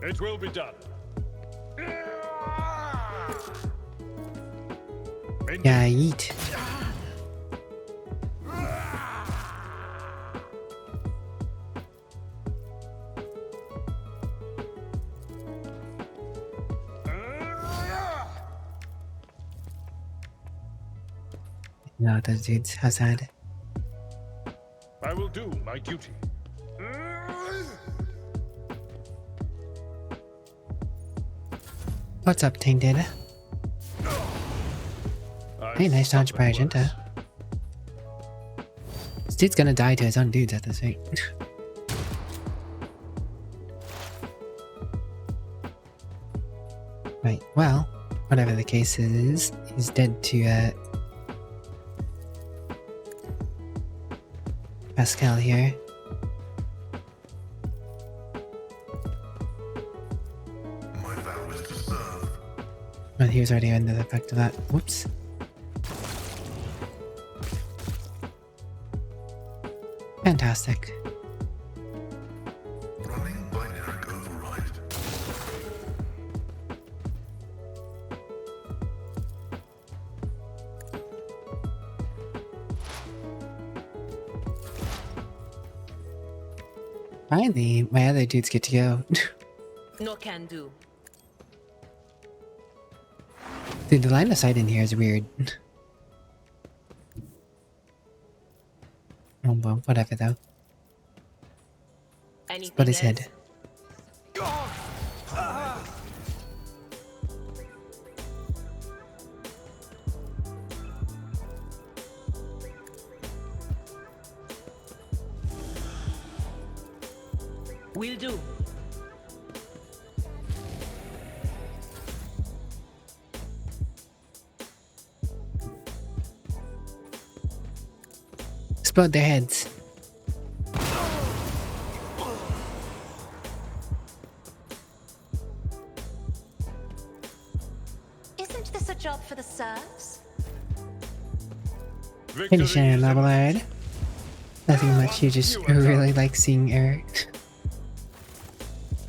It will be done. Yeah, yeet. No, those dudes, how sad. I will do my duty. What's up, Tainted? Hey, nice dodge by Argenta. This dude's gonna die to his own dudes at this rate. Right, well, whatever the case is, he's dead to, Pascal here. My vow is to serve. Well, he was already under the effect of that. Whoops. Fantastic. Running binary override. Finally, my other dudes get to go. No can do. Dude, the line of sight in here is weird. Oh well, whatever though. Split his head. Will do. Explode their heads. Isn't this a job for the serfs? Finish him, my lord. Nothing much, you just really like seeing Eric.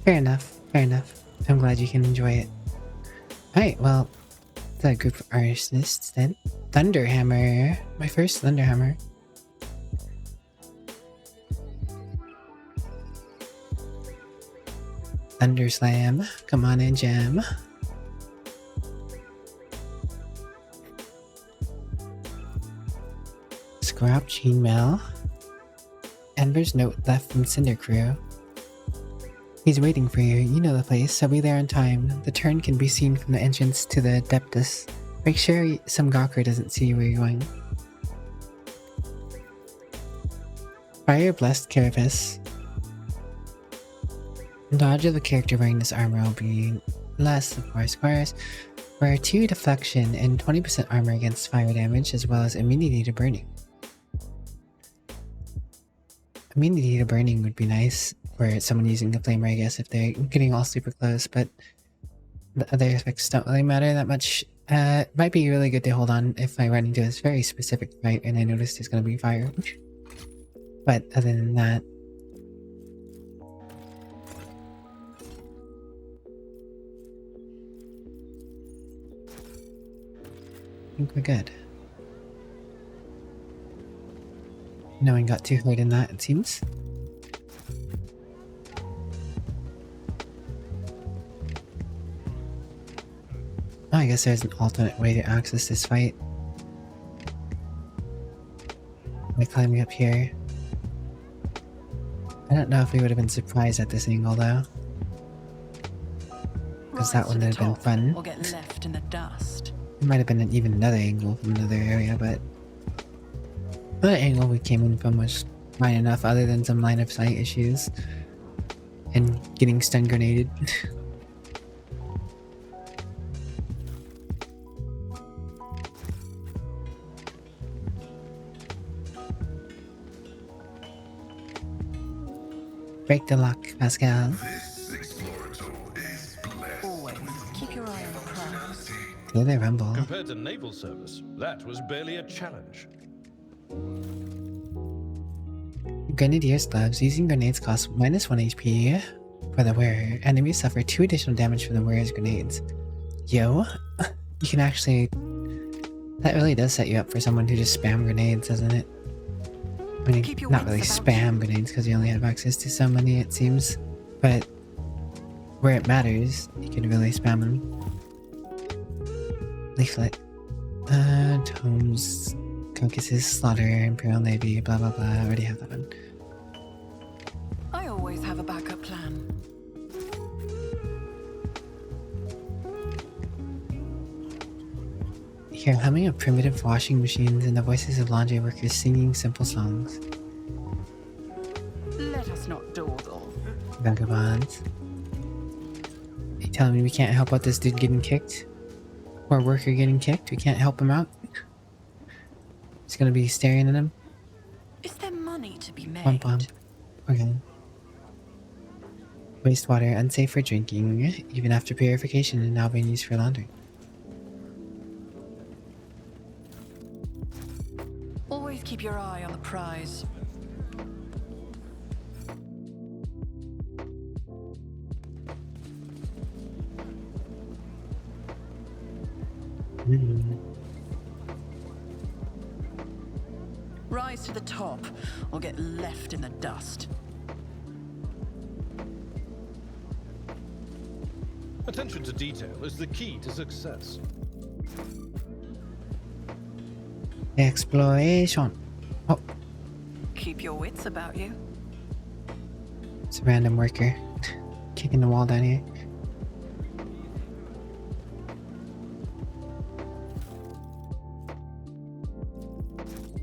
Fair enough, fair enough. I'm glad you can enjoy it. Alright, well, it's a group of artists then. Thunderhammer. My first Thunderhammer. Thunderslam. Come on in, Gem. Scrap Chainmail. Ember's note left from Cinder Crew. He's waiting for you. You know the place. He'll be there in time. The turn can be seen from the entrance to the Adeptus. Make sure some gawker doesn't see where you're going. Fire Blessed Carapace. Dodge of the character wearing this armor will be less, of course. Require 2 deflection and 20% armor against fire damage, as well as immunity to burning. Immunity to burning would be nice for someone using the flamer, I guess, if they're getting all super close, but the other effects don't really matter that much. It might be really good to hold on if I run into this very specific fight and I notice there's going to be fire. But other than that, I think we're good. No one got too hurt in that, it seems. Oh, I guess there's an alternate way to access this fight. By climbing up here. I don't know if we would have been surprised at this angle though. because that one would have been fun. Or get left in the dust. It might have been even another angle from another area, but the angle we came in from was fine enough, other than some line of sight issues and getting stun grenaded. Break the lock, Pascal. This exploratory is blessed Always keep your eye on the prize. Clear the rumble. Compared to naval service, that was barely a challenge. Grenadier's gloves. Using grenades costs -1 HP for the wearer. Enemies suffer 2 additional damage from the wearer's grenades. Yo, you can actually... That really does set you up for someone who just spam grenades, doesn't it? I mean, not really spam grenades because you only have access to so many, it seems. But where it matters, you can really spam them. Leaflet. Tomes, Caucasus, Slaughter, Imperial Navy, blah blah blah. I already have that one. I always have a backup plan. Hear humming of primitive washing machines and the voices of laundry workers singing simple songs. Let us not dawdle. Vagabonds. You telling me we can't help out this dude getting kicked? Or worker getting kicked? We can't help him out? He's gonna be staring at him? Is there money to be made? Bump bump. Okay. Wastewater, unsafe for drinking, even after purification, and now being used for laundry. Always keep your eye on the prize. Rise to the top, or get left in the dust. Attention to detail is the key to success. Exploration. Oh, Keep your wits about you. it's a random worker kicking the wall down here.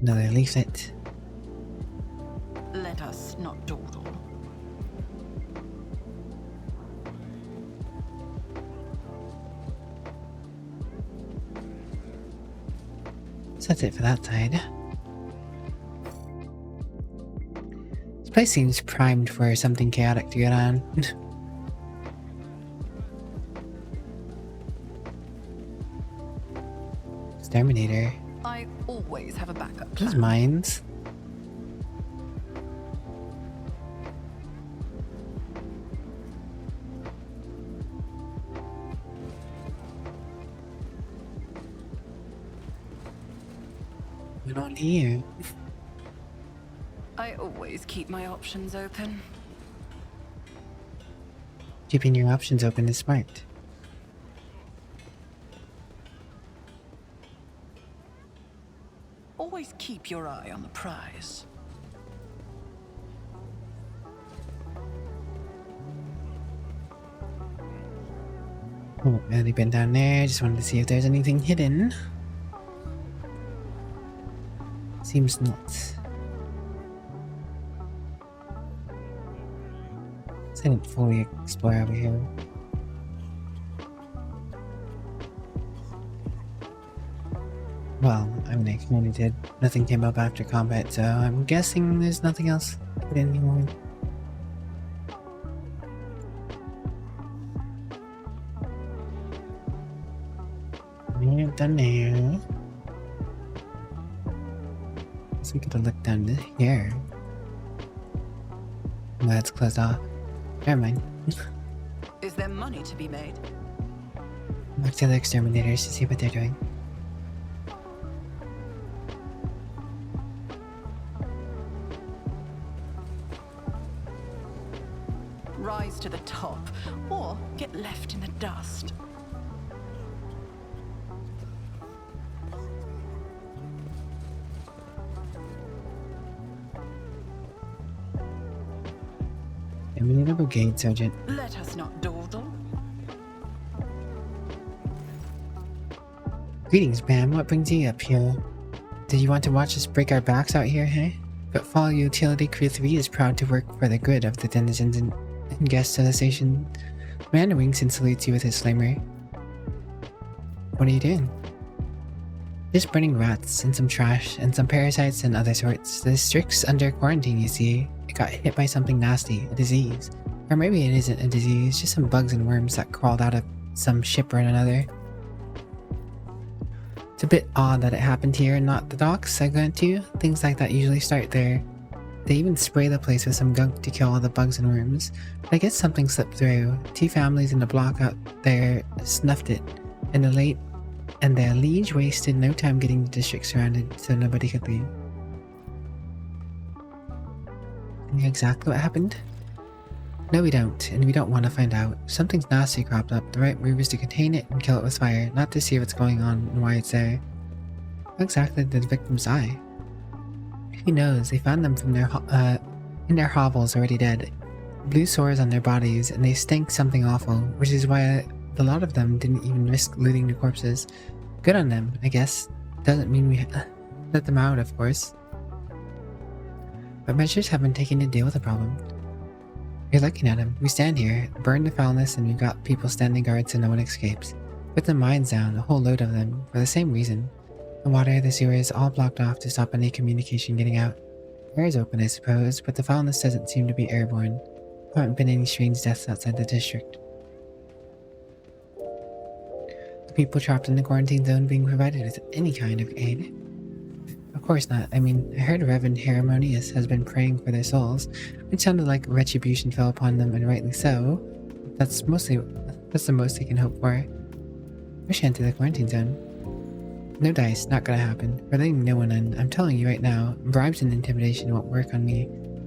Another leaflet. Let us not dawdle. So that's it for that side. This place seems primed for something chaotic to get on. Exterminator. I always have a backup Those plan. mines. What's on here? I always keep my options open. Keeping your options open is smart. Always keep your eye on the prize. Oh, already been down there. Just wanted to see if there's anything hidden. Seems not. So I didn't fully explore over here. Well, I mean, I kind of did. Nothing came up after combat, so I'm guessing there's nothing else hidden anymore. Done there. So we could have looked down to here. No, that's closed off. Never mind. Is there money to be made? Back to the exterminators to see what they're doing. Rise to the top, or get left in the dust. Terminator Brigade Sergeant. Let us not dawdle. Greetings, ma'am. What brings you up here? Did you want to watch us break our backs out here, hey? But Fall Utility Crew 3 is proud to work for the good of the denizens and guests of the station. Man winks and salutes you with his flamer. What are you doing? Just burning rats and some trash and some parasites and other sorts. The district's under quarantine, you see. It got hit by something nasty, a disease. Or maybe it isn't a disease, just some bugs and worms that crawled out of some ship or another. It's a bit odd that it happened here and not the docks, I grant you. Things like that usually start there. They even spray the place with some gunk to kill all the bugs and worms. But I guess something slipped through. 2 families in the block out there snuffed it. And the liege wasted no time getting the district surrounded so nobody could leave. You know exactly what happened? No, we don't, and we don't want to find out. Something's nasty cropped up. The right move is to contain it and kill it with fire, not to see what's going on and why it's there. How exactly did the victims die? Who knows? They found them from in their hovels already dead. Blue sores on their bodies, and they stank something awful, which is why a lot of them didn't even risk looting the corpses. Good on them, I guess. Doesn't mean we let them out, of course. But measures have been taken to deal with the problem. You're looking at him. We stand here, burn the foulness, and we've got people standing guard so no one escapes. Put the mines down, a whole load of them, for the same reason. The water, the sewers, all blocked off to stop any communication getting out. Air is open, I suppose, but the foulness doesn't seem to be airborne. There haven't been any strange deaths outside the district. The people trapped in the quarantine zone being provided with any kind of aid? Of course not. I mean, I heard Reverend Harmonious has been praying for their souls, which sounded like retribution fell upon them, and rightly so. That's the most they can hope for. Push into the quarantine zone. No dice, not gonna happen. We're letting no one in. I'm telling you right now, bribes and intimidation won't work on me.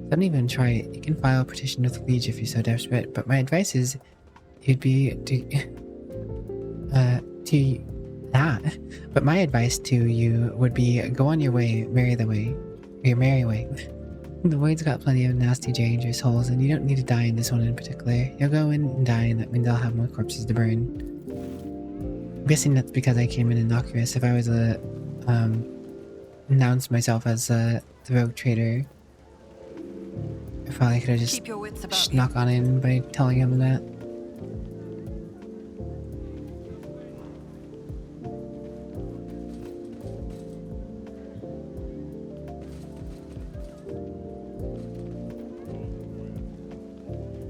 Don't even try it. You can file a petition with the Liege if you're so desperate, but my advice is you'd be But my advice to you would be go on your way, your merry way. The void's got plenty of nasty dangerous holes, and you don't need to die in this one in particular. You'll go in and die, and that means I'll have more corpses to burn. I'm guessing that's because I came in innocuous. If I was announced myself as the rogue trader, I probably could have just snuck on in by telling him that.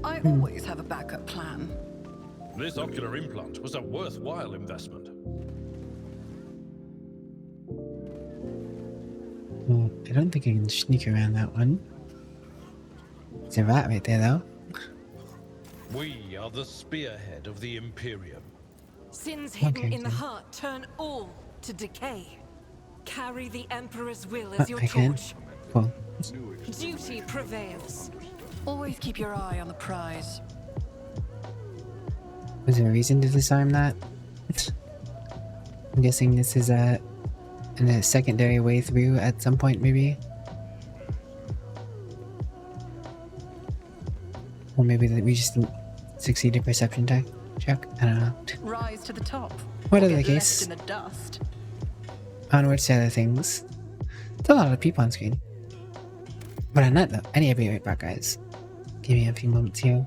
I always have a backup plan. This ocular implant was a worthwhile investment. Well, I don't think I can sneak around that one. It's a rat right there, though. We are the spearhead of the Imperium. Sins hidden in the heart turn all to decay. Carry the Emperor's will as your torch. Cool. Duty prevails. Always keep your eye on the prize. Was there a reason to disarm that? I'm guessing this is in a secondary way through at some point, maybe? Or maybe that we just didn't succeed a perception check? I don't know. Rise to the top. Whatever the case. In the dust. Onwards to other things. It's a lot of people on screen. But on that though, I need to be right back, guys. Give me a few moments here.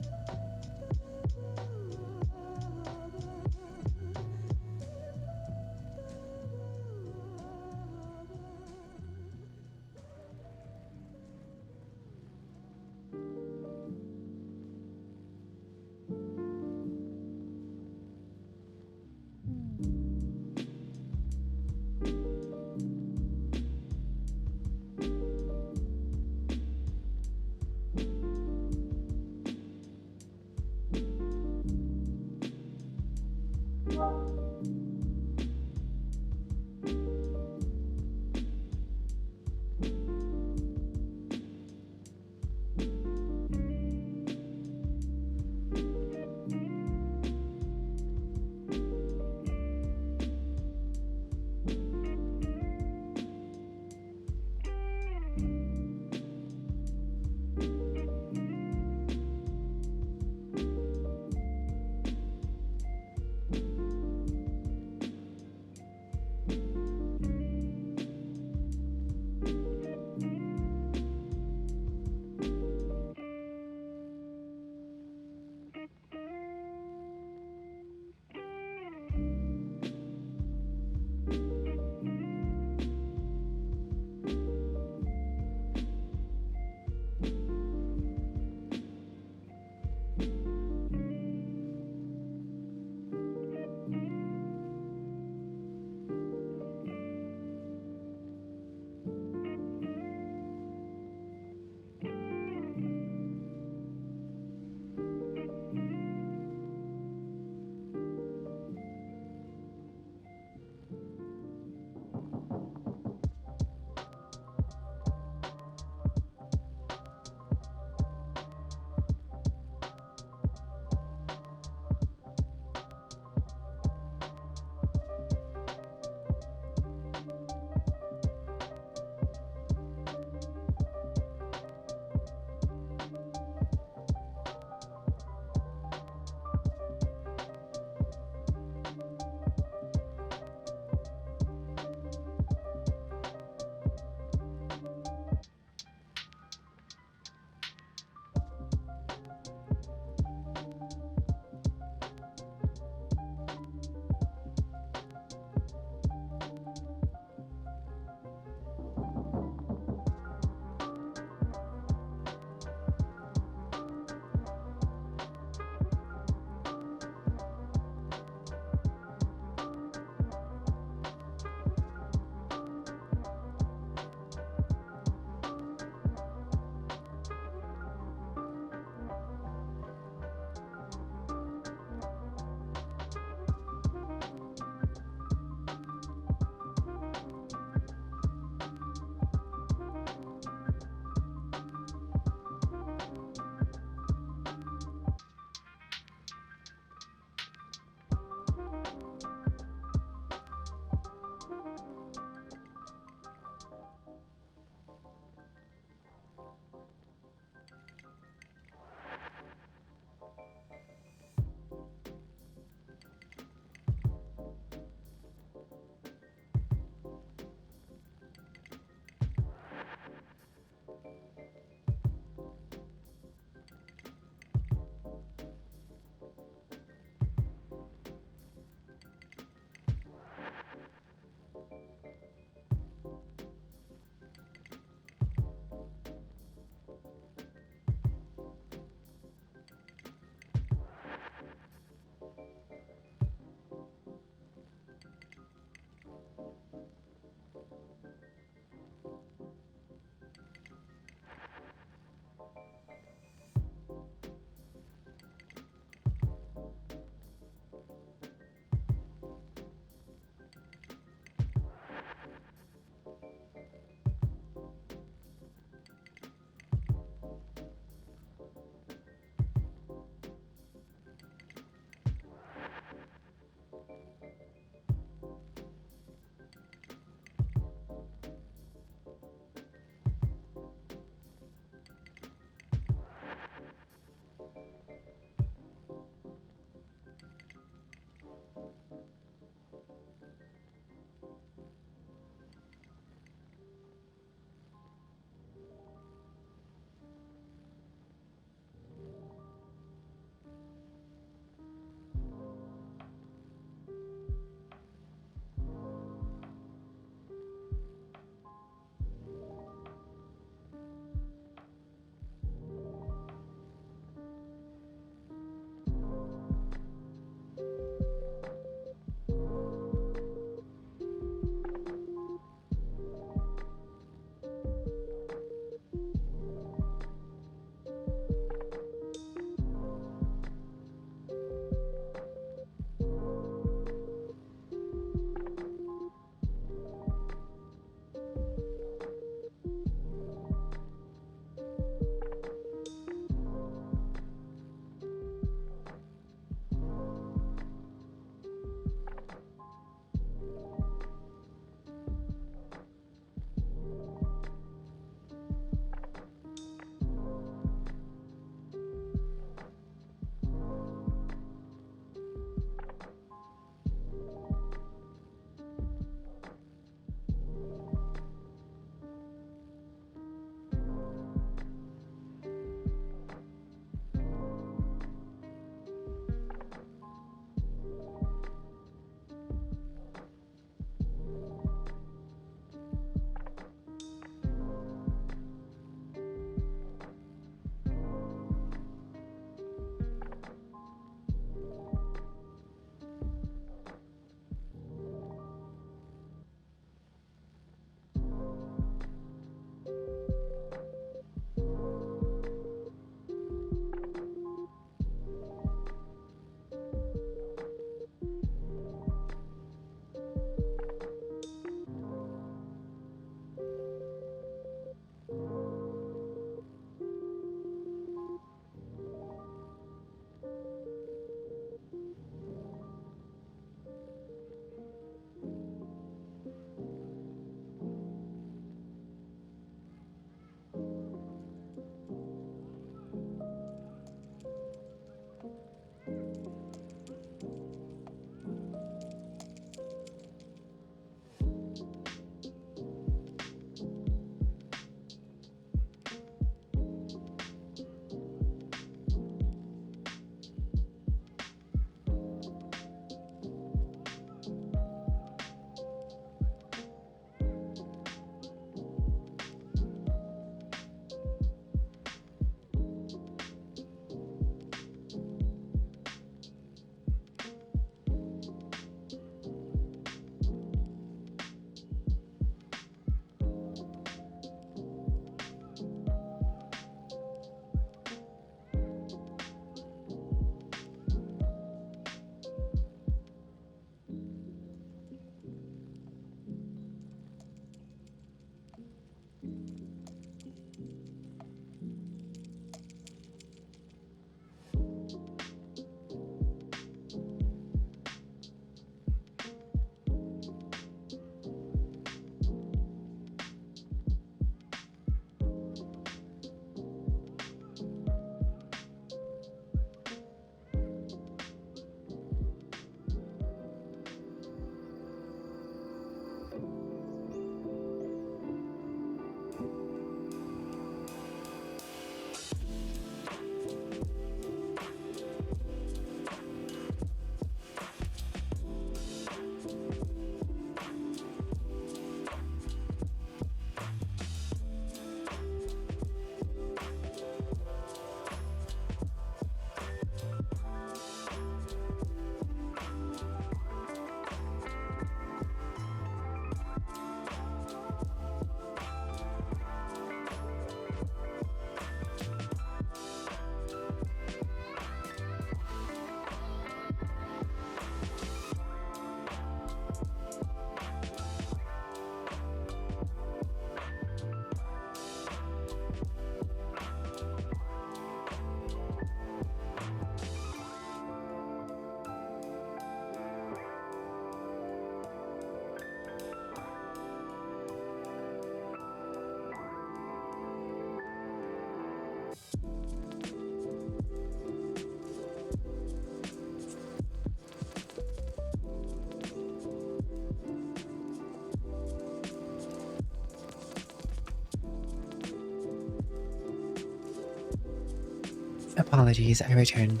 Apologies, I return.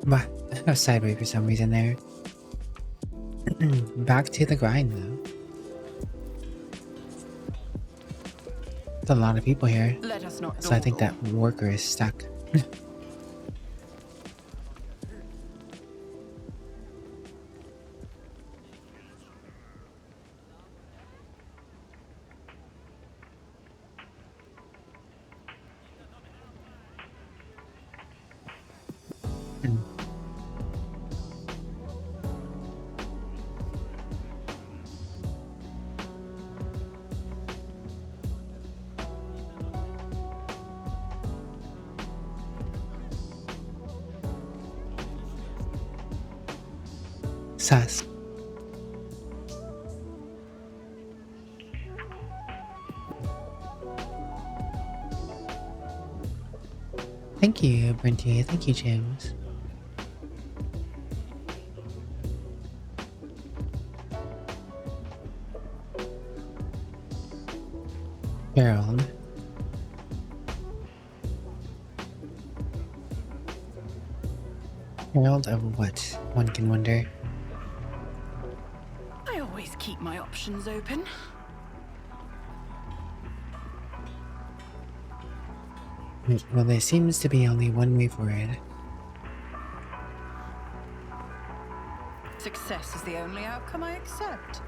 Bah, I was sideways for some reason there. Back to the grind though. There's a lot of people here. Let us not So I think that worker is stuck. Sus. Thank you, Brinty. Thank you, James. Harold. Herald of what? One can wonder. I always keep my options open. Well, there seems to be only one way forward. Success is the only outcome I accept.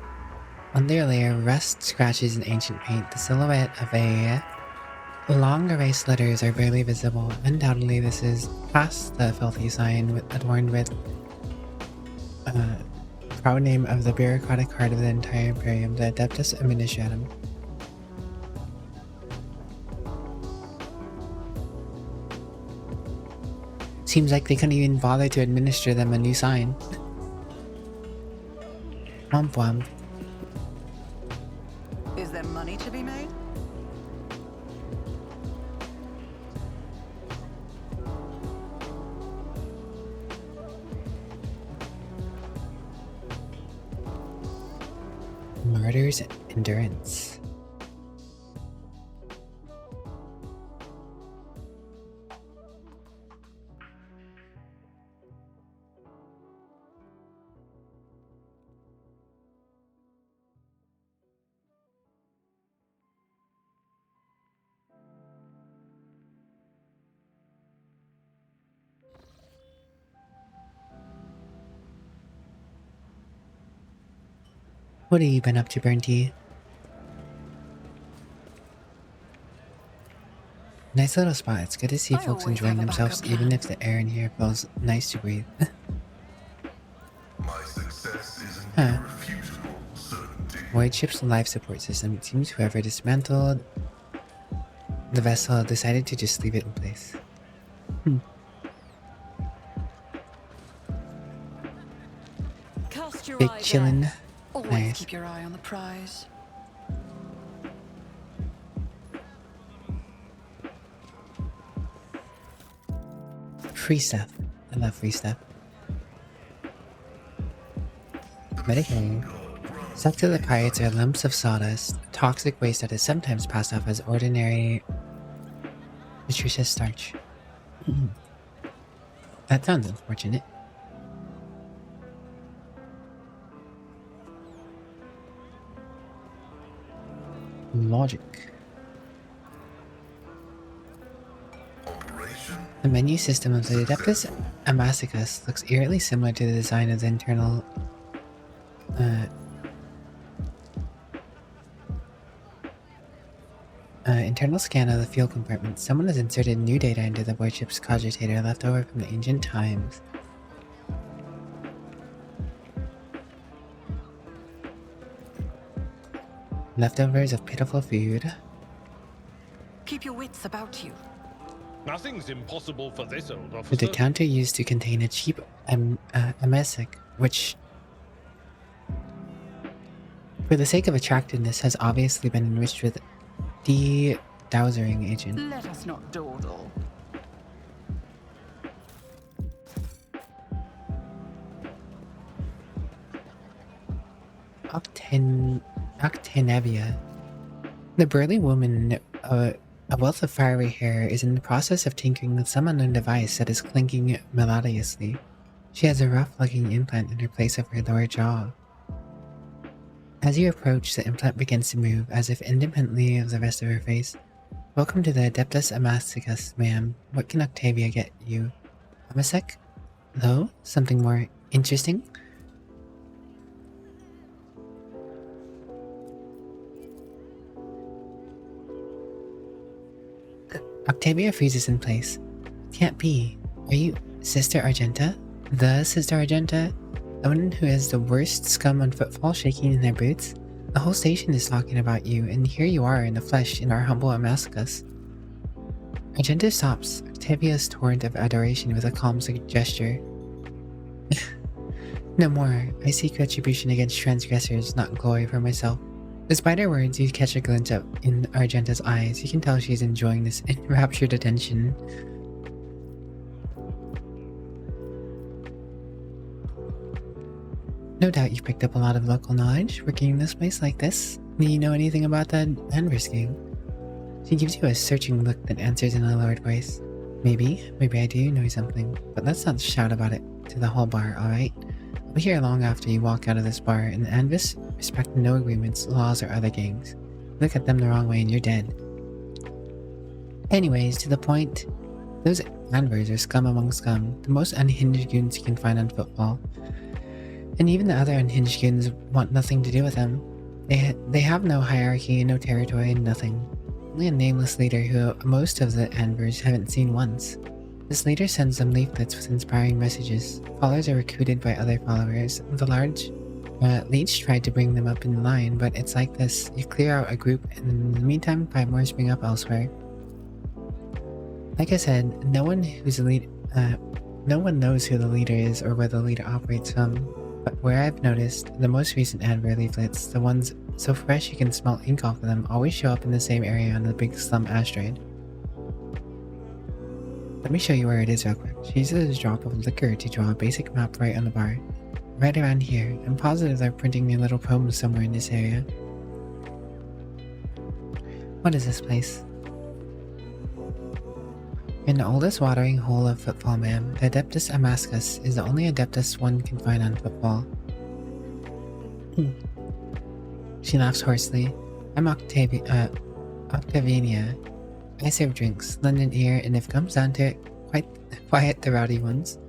Under a layer of rust, scratches, and ancient paint, the silhouette of a long erased letters are barely visible. Undoubtedly, this is past the filthy sign adorned with proud name of the bureaucratic heart of the entire Imperium, the Adeptus Administratum. Seems like they couldn't even bother to administer them a new sign. Womp womp. Is there money to be made? Martyr's Endurance. What have you been up to, Burnty? Nice little spot. It's good to see folks enjoying themselves, even if the air in here feels nice to breathe. My success is Huh. irrefutable certainty. Void ship's life support system. It seems whoever dismantled the vessel decided to just leave it in place. Cast your Big eye chillin'. there. Always Nice. keep your eye on the prize. Free stuff. I love free stuff. Medicating. Stuck to the pirates are lumps of sawdust, toxic waste that is sometimes passed off as ordinary nutritious starch. That sounds unfortunate. Logic. The menu system of the Adeptus Amazicus looks eerily similar to the design of the internal internal scan of the fuel compartment. Someone has inserted new data into the void ship's cogitator left over from the ancient times. Leftovers of pitiful food. Keep your wits about you. Nothing's impossible for this old The officer. decanter used to contain a cheap amesic, which, for the sake of attractiveness, has obviously been enriched with de-dowsering agent. Let us not dawdle. Octanevia. The burly woman A wealth of fiery hair is in the process of tinkering with some unknown device that is clinking melodiously. She has a rough-looking implant in her place of her lower jaw. As you approach, the implant begins to move, as if independently of the rest of her face. Welcome to the Adeptus Amasticus, ma'am. What can Octavia get you? A sec? Though? Something more interesting? Octavia freezes in place. Can't be. Are you Sister Argenta? The Sister Argenta? The one who has the worst scum on footfall shaking in their boots? The whole station is talking about you, and here you are in the flesh in our humble Amasticus. Argenta stops Octavia's torrent of adoration with a calm gesture. No more. I seek retribution against transgressors, not glory for myself. Despite her words, you catch a glint up in Argenta's eyes. You can tell she's enjoying this enraptured attention. No doubt you picked up a lot of local knowledge working in this place like this. Do you know anything about the Anvers gang? She gives you a searching look that answers in a lowered voice. Maybe I do know something, but let's not shout about it to the whole bar, alright? I'll be here long after you walk out of this bar, and the Anvis respect no agreements, laws, or other gangs. Look at them the wrong way and you're dead. Anyways, to the point, those Anvers are scum among scum, the most unhinged goons you can find on football. And even the other unhinged goons want nothing to do with them. They have no hierarchy, no territory, nothing. Only a nameless leader who most of the Anvers haven't seen once. This leader sends them leaflets with inspiring messages. Followers are recruited by other followers. The large leech tried to bring them up in line, but it's like this. You clear out a group, and in the meantime, 5 more spring up elsewhere. Like I said, no one knows who the leader is or where the leader operates from. But where I've noticed, the most recent Anver leaflets, the ones so fresh you can smell ink off of them, always show up in the same area on the big slum asteroid. Let me show you where it is real quick. She uses a drop of liquor to draw a basic map right on the bar. Right around here. I'm positive they're printing a little poem somewhere in this area. What is this place? In the oldest watering hole of football, ma'am, the Adeptus Amasticus is the only Adeptus one can find on football. She laughs hoarsely. I'm Octaviania. I serve drinks, lend an ear, and if it comes down to it, quite quiet the rowdy ones.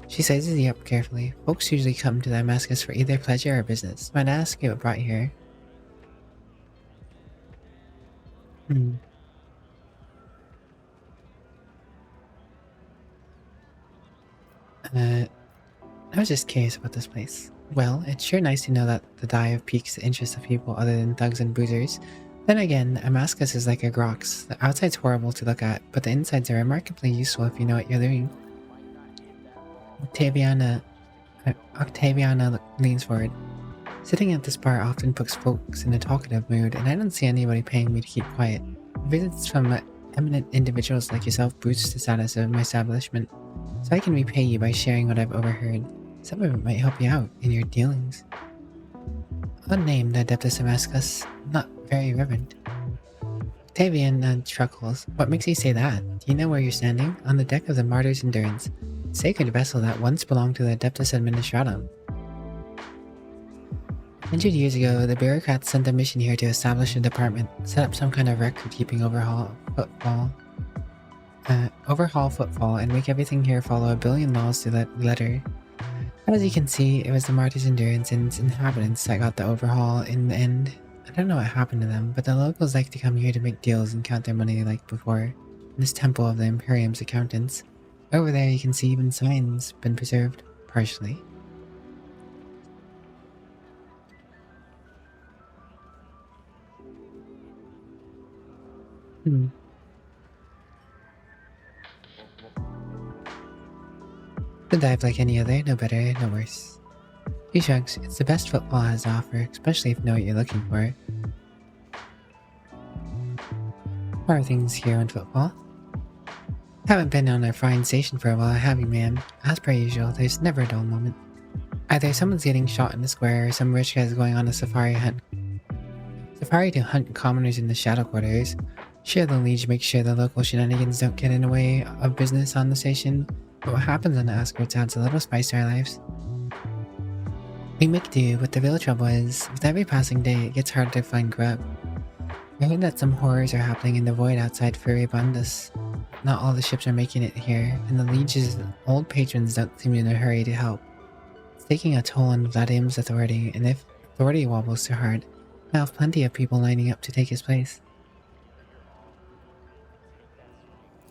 She sizes you up carefully. Folks usually come to the Amasticus for either pleasure or business. Might I ask you what brought you here? I was just curious about this place. Well, it's sure nice to know that the dive piques the interest of people other than thugs and boozers. Then again, Amasticus is like a grox. The outside's horrible to look at, but the insides are remarkably useful if you know what you're doing. Octaviana leans forward. Sitting at this bar often puts folks in a talkative mood, and I don't see anybody paying me to keep quiet. Visits from eminent individuals like yourself boost the status of my establishment, so I can repay you by sharing what I've overheard. Some of it might help you out in your dealings. Unnamed Adeptus Amasticus, not very reverent. Octavian chuckles. What makes you say that? Do you know where you're standing? On the deck of the Martyr's Endurance, sacred vessel that once belonged to the Adeptus Administratum. 100 years ago, the bureaucrats sent a mission here to establish a department, set up some kind of record-keeping overhaul footfall, and make everything here follow a billion laws to the letter. As you can see, it was the Martyr's Endurance and its inhabitants that got the overhaul in the end. I don't know what happened to them, but the locals like to come here to make deals and count their money like before. In this temple of the Imperium's accountants. Over there you can see even signs been preserved, partially. The dive like any other, no better, no worse. He shrugs. It's the best football has to offer, especially if you know what you're looking for. How are things here on football? Haven't been on a frying station for a while, have you, ma'am? As per usual, there's never a dull moment. Either someone's getting shot in the square, or some rich guy's going on a safari hunt. Safari to hunt commoners in the shadow quarters. Sure, the Liege makes sure the local shenanigans don't get in the way of business on the station, but what happens on the outskirts adds a little spice to our lives. We make do, but the real trouble is, with every passing day it gets harder to find grub. I heard that some horrors are happening in the void outside Furibundus. Not all the ships are making it here, and the Liege's old patrons don't seem in a hurry to help. It's taking a toll on Vladim's authority, and if authority wobbles too hard, I have plenty of people lining up to take his place.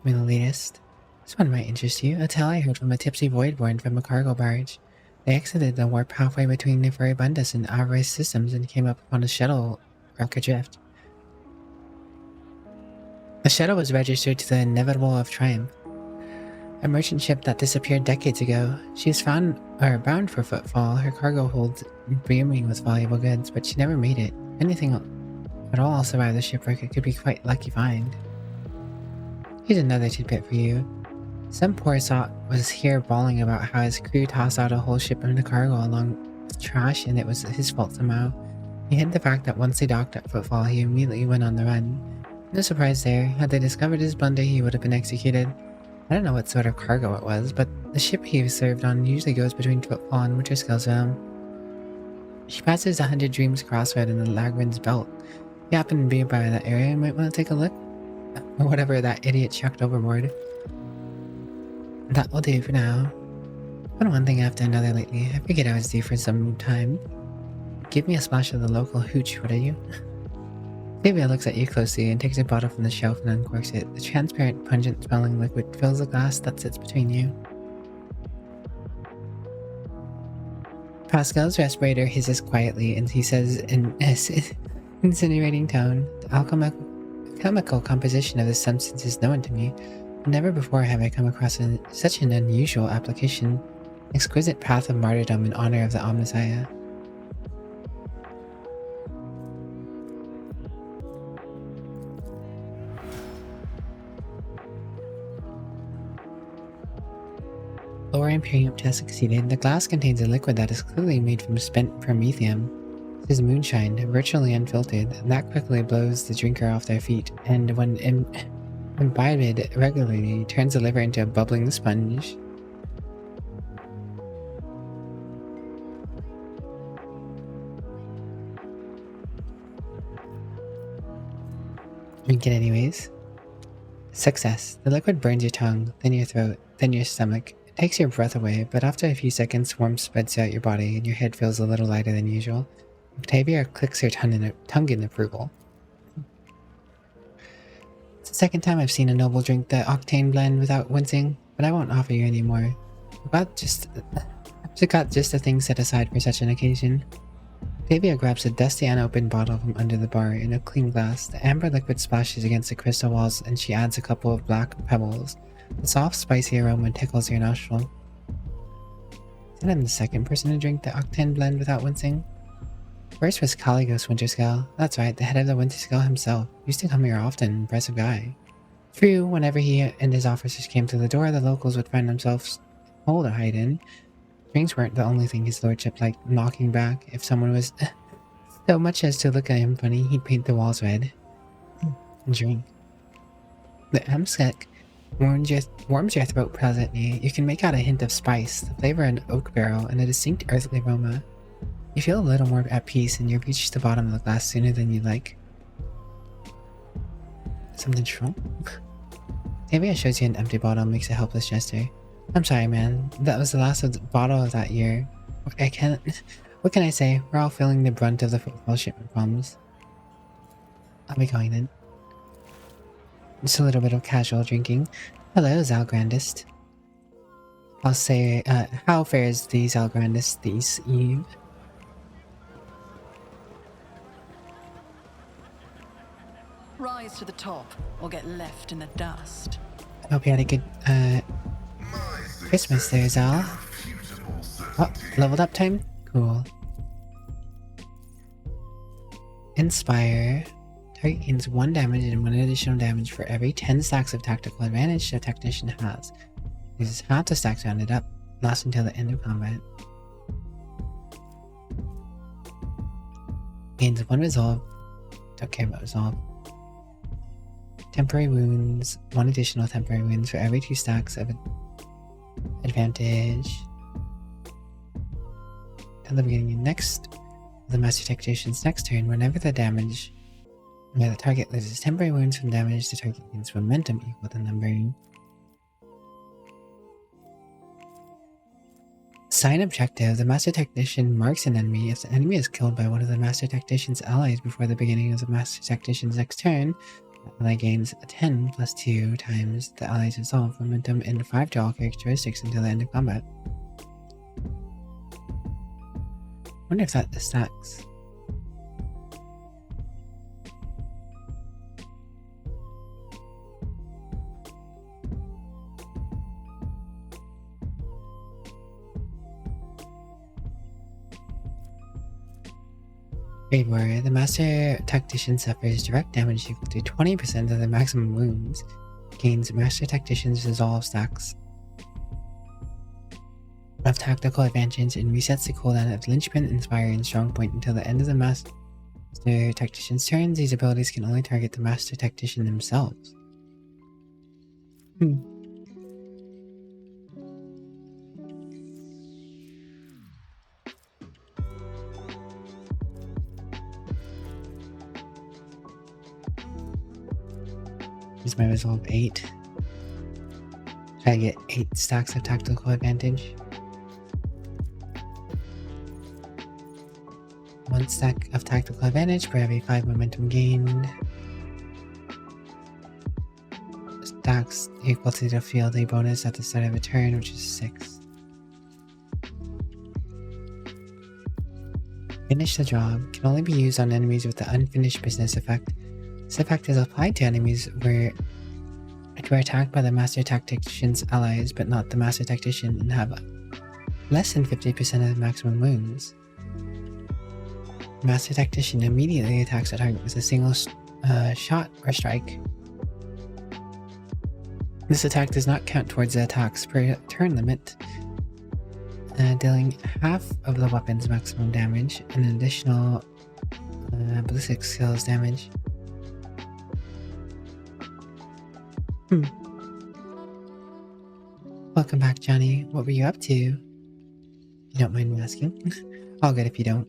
The latest. This one might interest you. A tale I heard from a tipsy voidborn from a cargo barge. They exited the warp halfway between the Furibundus and Avarice systems and came up upon a shuttle wreck adrift. The shuttle was registered to the Inevitable of Triumph, a merchant ship that disappeared decades ago. She was bound for Footfall. Her cargo holds brimming with valuable goods, but she never made it. If anything at all survived the shipwreck, it could be quite lucky find. Here's another tidbit for you. Some poor sot was here bawling about how his crew tossed out a whole shipment of cargo along with trash and it was his fault somehow. He hid the fact that once they docked at Footfall, he immediately went on the run. No surprise there. Had they discovered his blunder, he would have been executed. I don't know what sort of cargo it was, but the ship he served on usually goes between Footfall and Winterskull's realm. She passes 100 Dreams crossroad in the Lagran's belt. If you happen to be by that area, you might want to take a look. Or whatever that idiot chucked overboard. That will do for now. But one thing after another lately, I figured I was due for some time. Give me a splash of the local hooch, would you? Xavier looks at you closely and takes a bottle from the shelf and uncorks it. The transparent, pungent-smelling liquid fills the glass that sits between you. Pascal's respirator hisses quietly, and he says in an insinuating tone, "The chemical composition of this substance is known to me. Never before have I come across such an unusual application. Exquisite path of martyrdom in honor of the Omnissiah." Lower Imperium test succeeded. The glass contains a liquid that is clearly made from spent promethium. This is moonshine, virtually unfiltered, and that quickly blows the drinker off their feet, and when imbibed regularly, turns the liver into a bubbling sponge. Drink it anyways. Success. The liquid burns your tongue, then your throat, then your stomach. It takes your breath away, but after a few seconds, warmth spreads throughout your body and your head feels a little lighter than usual. Octavia clicks her tongue in approval. It's the second time I've seen a noble drink the octane blend without wincing, but I won't offer you any more. I've got just a thing set aside for such an occasion. Octavia grabs a dusty unopened bottle from under the bar in a clean glass. The amber liquid splashes against the crystal walls and she adds a couple of black pebbles. The soft, spicy aroma tickles your nostril. Then I'm the second person to drink the octane blend without wincing. First was Caligos Winterskull. That's right, the head of the Winterskull himself. Used to come here often, impressive guy. True, whenever he and his officers came to the door, the locals would find themselves hole to hide in. Drinks weren't the only thing his lordship liked knocking back. If someone was so much as to look at him funny, he'd paint the walls red. Drink. The amsec warms your throat pleasantly. You can make out a hint of spice, the flavor of an oak barrel, and a distinct earthly aroma. You feel a little more at peace and you reach the bottom of the glass sooner than you'd like. Something shrunk? Maybe I shows you an empty bottle and makes a helpless gesture. I'm sorry, man. That was the last bottle of that year. What can I say? We're all feeling the brunt of the football shipment problems. I'll be going then. Just a little bit of casual drinking. Hello, Zalgrandist. I'll say, how fares these Zalgrandist this eve? Rise to the top, or get left in the dust. I hope you had a good, Christmas there, Zal. Oh, leveled up time? Cool. Inspire. Target gains 1 damage and 1 additional damage for every 10 stacks of tactical advantage the technician has. Uses half the stacks rounded up. Lasts until the end of combat. Gains 1 resolve. Don't care about resolve. temporary wounds, 1 additional temporary wounds for every 2 stacks of advantage. At the beginning of the Master Tactician's next turn, whenever the target loses temporary wounds from damage, the target gains momentum equal to number. Side objective: the Master Tactician marks an enemy. If the enemy is killed by one of the Master Tactician's allies before the beginning of the Master Tactician's next turn, the ally gains 10 plus 2 times the ally's resolve momentum and 5 to all characteristics until the end of combat. Wonder if that stacks. Grade Warrior. The Master Tactician suffers direct damage equal to 20% of the maximum wounds, gains Master Tactician's resolve stacks of tactical advantage, and resets the cooldown of Linchpin, Inspire, and Strong Point until the end of the Master Tactician's turn. These abilities can only target the Master Tactician themselves. Use my resolve 8. Try to get 8 stacks of tactical advantage. 1 stack of tactical advantage for every 5 momentum gained. Stacks equal to the field a bonus at the start of a turn, which is 6. Finish the job. Can only be used on enemies with the unfinished business effect. This effect is applied to enemies who are attacked by the Master Tactician's allies but not the Master Tactician and have less than 50% of the maximum wounds. The Master Tactician immediately attacks the target with a single shot or strike. This attack does not count towards the attack's per turn limit, dealing half of the weapon's maximum damage and an additional ballistic skills damage. Welcome back, Johnny. What were you up to? You don't mind me asking? All good if you don't.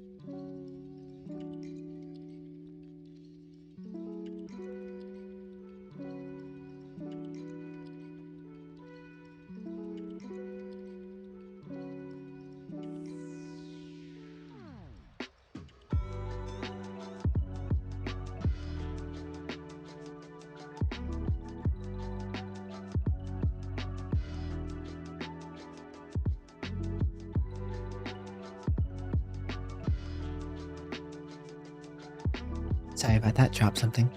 Sorry about that, dropped something.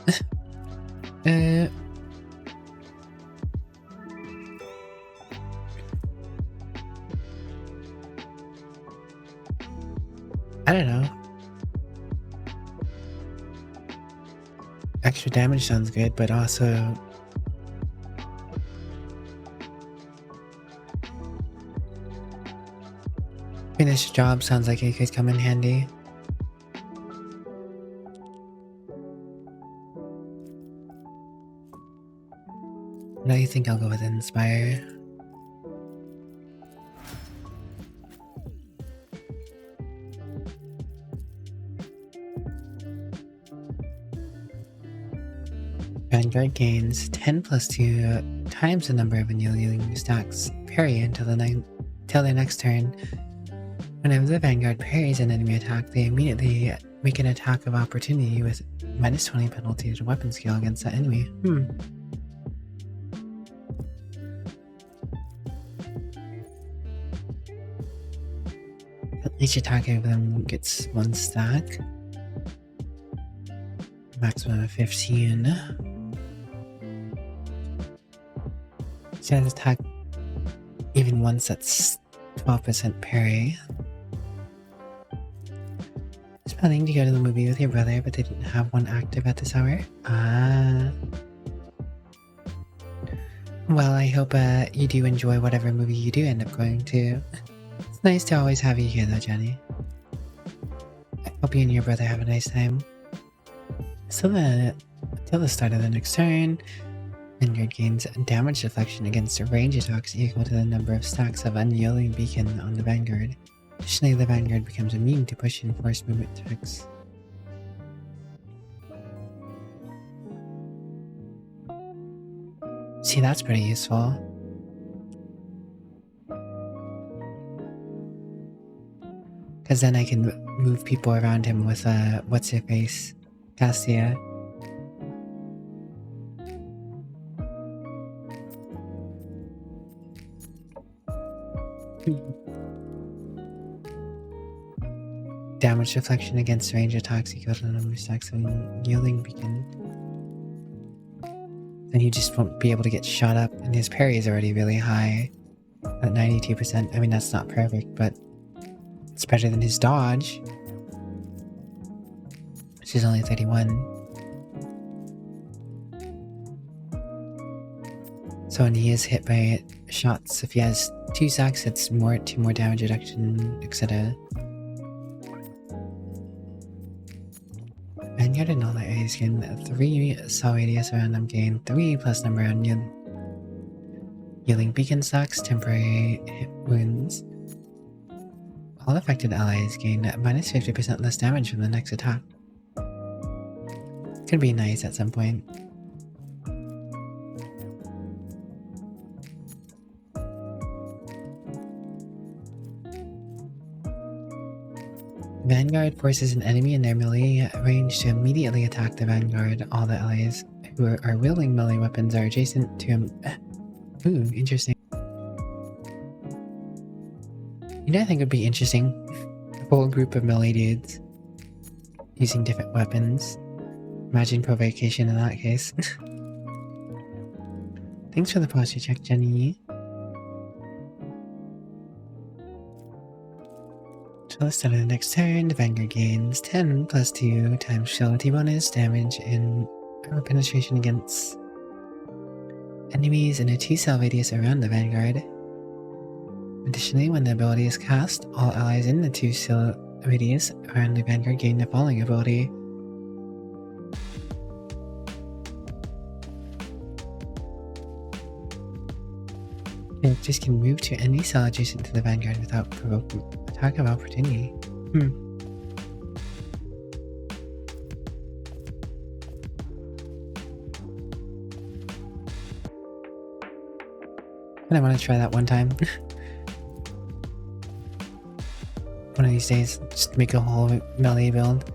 I don't know. Extra damage sounds good, but also finished job sounds like it could come in handy. What do you think? I'll go with Inspire. Vanguard gains 10 plus 2 times the number of annealing stacks parry until their next turn. Whenever the Vanguard parries an enemy attack, they immediately make an attack of opportunity with minus 20 penalty to weapon skill against that enemy. Each attack of them gets 1 stack. Maximum of 15. So an attack even once that's 12% parry. I was planning to go to the movie with your brother, but they didn't have one active at this hour. Well, I hope you do enjoy whatever movie you do end up going to. It's nice to always have you here though, Jenny. I hope you and your brother have a nice time. Still gonna Till the start of the next turn, Vanguard gains damage deflection against a range attacks equal to the number of stacks of unyielding beacon on the Vanguard. Additionally, the Vanguard becomes immune to push and force movement attacks. See, that's pretty useful. Because then I can move people around him with what's-her-face, Cassia. Damage deflection against range attacks equal to the number of stacks of yielding beacon. Then he just won't be able to get shot up, and his parry is already really high at 92%. I mean, that's not perfect, but it's better than his dodge, which is only 31. So when he is hit by shots, if he has 2 stacks, it's 2 more damage reduction, etc. Vanguard and all that areas gain 3 cell radius around them, gain 3 plus number on yielding beacon stacks, temporary hit wounds. All affected allies gain minus 50% less damage from the next attack. Could be nice at some point. Vanguard forces an enemy in their melee range to immediately attack the Vanguard. All the allies who are wielding melee weapons are adjacent to him. Ooh, interesting. You know, I think it would be interesting. A whole group of melee dudes using different weapons. Imagine provocation in that case. Thanks for the posture check, Jenny. So let's start on the next turn. The Vanguard gains 10 plus 2 times agility bonus damage and armor penetration against enemies in a 2-cell radius around the Vanguard. Additionally, when the ability is cast, all allies in the 2-cell radius around the Vanguard gain the following ability. Characters can move to any cell adjacent to the Vanguard without provoking attack of opportunity. And I want to try that one time. One of these days, just make a whole melee build.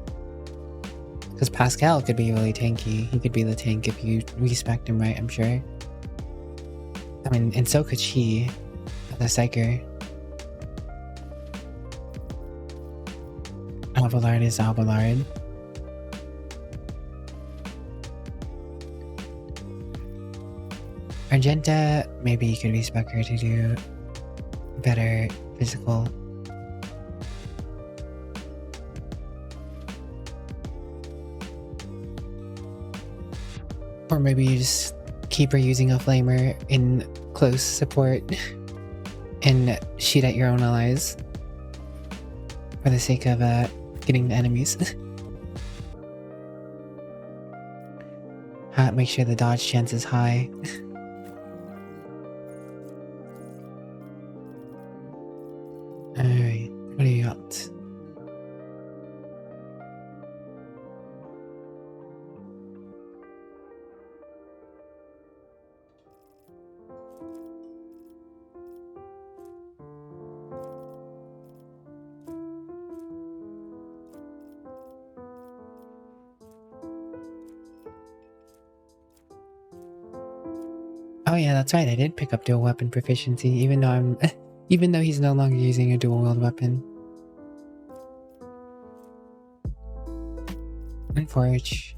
Because Pascal could be really tanky. He could be the tank if you respect him right, I'm sure. I mean, and so could she, the Psyker. Abelard is Abelard. Argenta, maybe you could respec her to do better physical. Or maybe you just keep her using a flamer in close support and shoot at your own allies for the sake of getting the enemies. Make sure the dodge chance is high. Alright, what do you got? Oh yeah, that's right, I did pick up dual weapon proficiency, even though even though he's no longer using a dual wield weapon. And forge.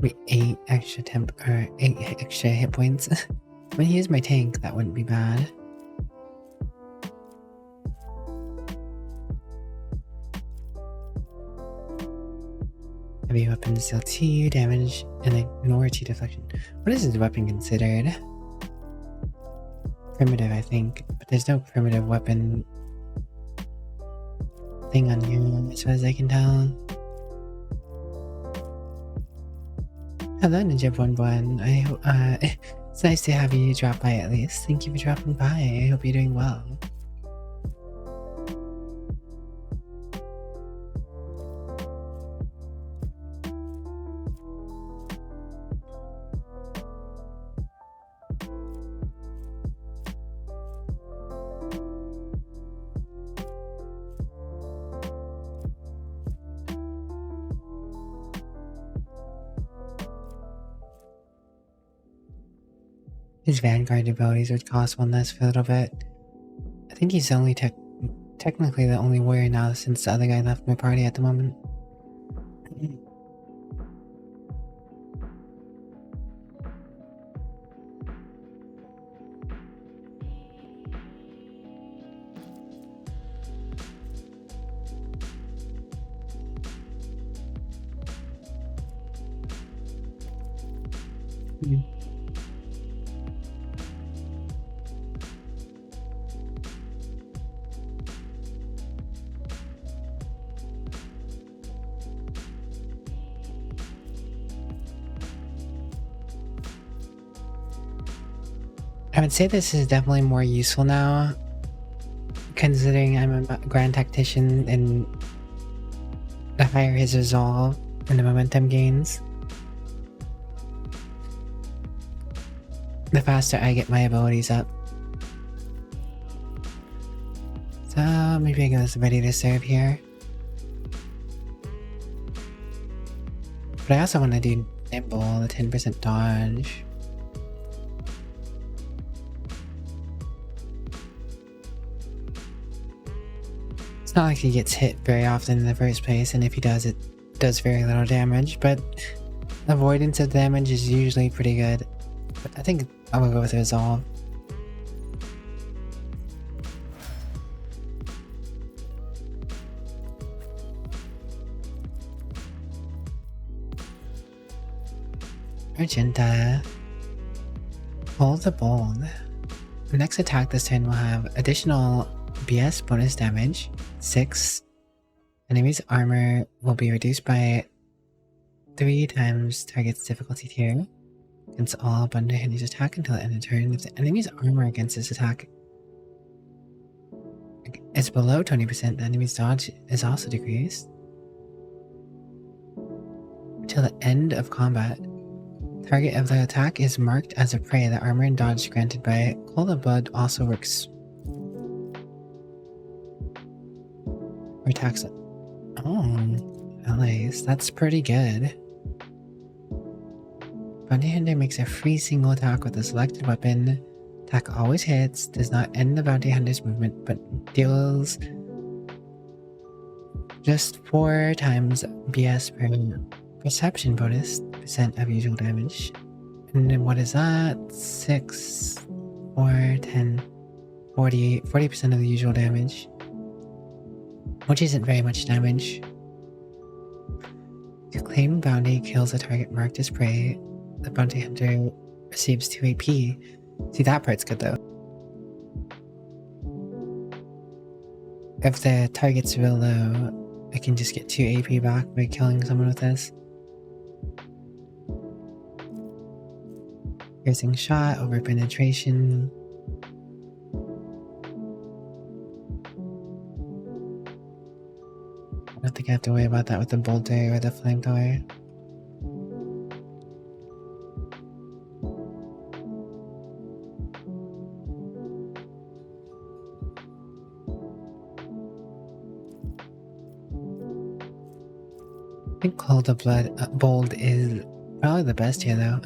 Wait, 8 extra temp or 8 extra hit points. When he used my tank, that wouldn't be bad. Heavy weapons deal 2 damage and ignore 2 deflection. What is his weapon considered? Primitive, I think, but there's no primitive weapon thing on here as far as I can tell. Hello, Ninja Bonbon. It's nice to have you drop by at least. Thank you for dropping by. I hope you're doing well. His Vanguard abilities would cost 1 less for a little bit. I think he's only technically the only warrior now since the other guy left my party at the moment. I would say this is definitely more useful now, considering I'm a Grand Tactician, and the higher his resolve and the momentum gains, the faster I get my abilities up. So maybe I go with Ready to Serve here. But I also want to do Nimble, the 10% dodge. It's not like he gets hit very often in the first place, and if he does, it does very little damage, but avoidance of damage is usually pretty good. But I think I'm gonna go with Resolve. Argenta. Hold the Bold. The next attack this turn will have additional BS bonus damage, 6. Enemy's armor will be reduced by 3 times target's difficulty tier against all bundle enemies attack until the end of turn. If the enemy's armor against this attack is below 20%, the enemy's dodge is also decreased. Until the end of combat, target of the attack is marked as a prey. The armor and dodge granted by Cold of Blood also works. Or attacks. Oh, allies. That's pretty good. Bounty Hunter makes a free single attack with a selected weapon. Attack always hits, does not end the Bounty Hunter's movement, but deals just 4 times BS per perception bonus % of usual damage. And then what is that? 6, 4, 10, 48, 40% of the usual damage. Which isn't very much damage. If claim bounty kills a target marked as prey, the bounty hunter receives 2 AP. See, that part's good though. If the target's real low, I can just get 2 AP back by killing someone with this. Piercing shot over penetration. I don't think I have to worry about that with the bolter or the flamethrower. I think Cold of Blood Bold is probably the best here though.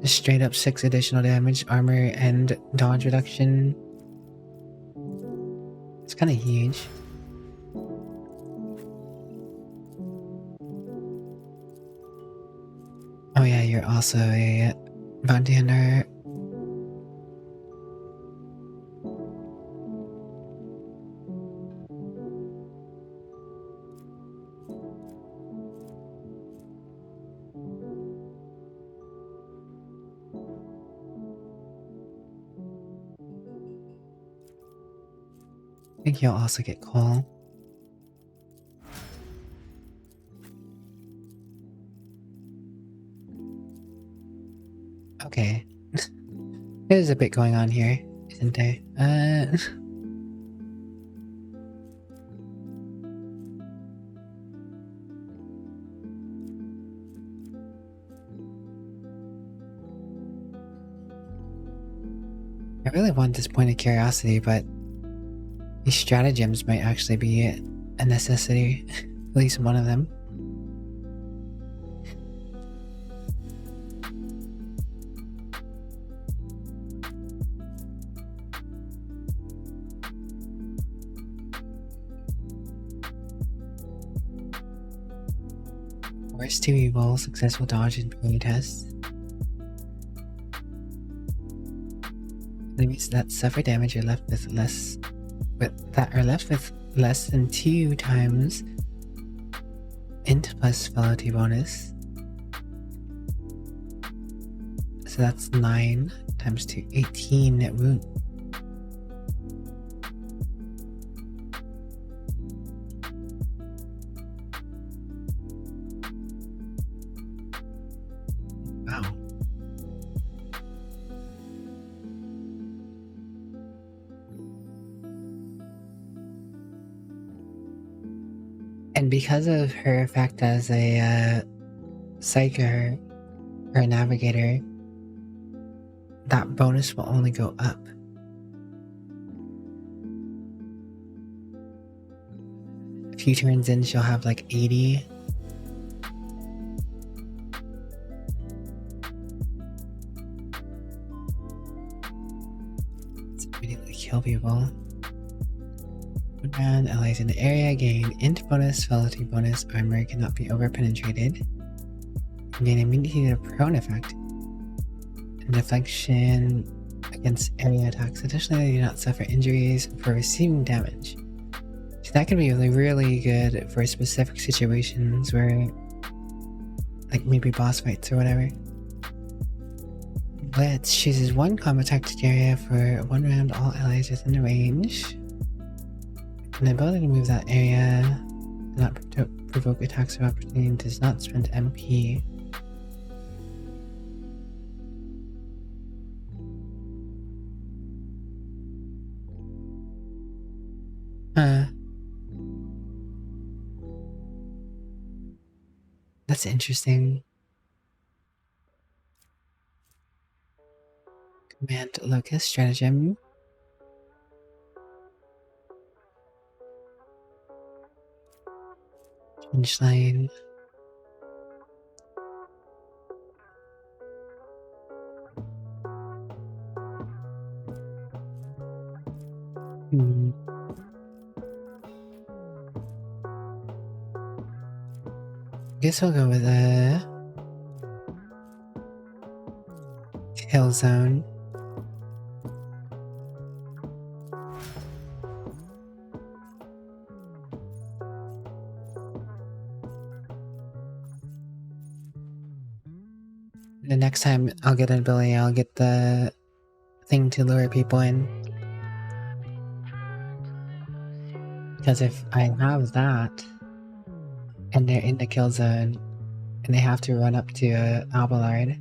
Just straight up 6 additional damage, armor, and dodge reduction. It's kind of huge. you're also a bounty hunter. I think you'll also get coal. Okay. There's a bit going on here, isn't there? I really want this point of curiosity, but these stratagems might actually be a necessity. At least one of them. Worst 2 evil, successful dodge and parry tests. Enemies that suffer damage are left with less than 2 times int plus fidelity bonus. So that's 9 times 2, 18 wound. Wow. And because of her effect as a psyker or a navigator, that bonus will only go up. A few turns in, she'll have like 80. Let's immediately kill people. And allies in the area gain int bonus, fidelity bonus, armor cannot be over-penetrated. Gain immunity to the prone effect. And deflection against area attacks. Additionally, they do not suffer injuries for receiving damage. So that can be really good for specific situations where, like maybe boss fights or whatever. Blitz chooses one combat tactic area for 1 round, all allies within the range. And the ability to move that area does not provoke attacks of opportunity and does not spend MP. That's interesting. Command locus stratagem. Finish line. Guess I'll go with a kill zone. The next time I'll get an ability, I'll get the thing to lure people in. Because if I have that, and they're in the kill zone, and they have to run up to Abelard,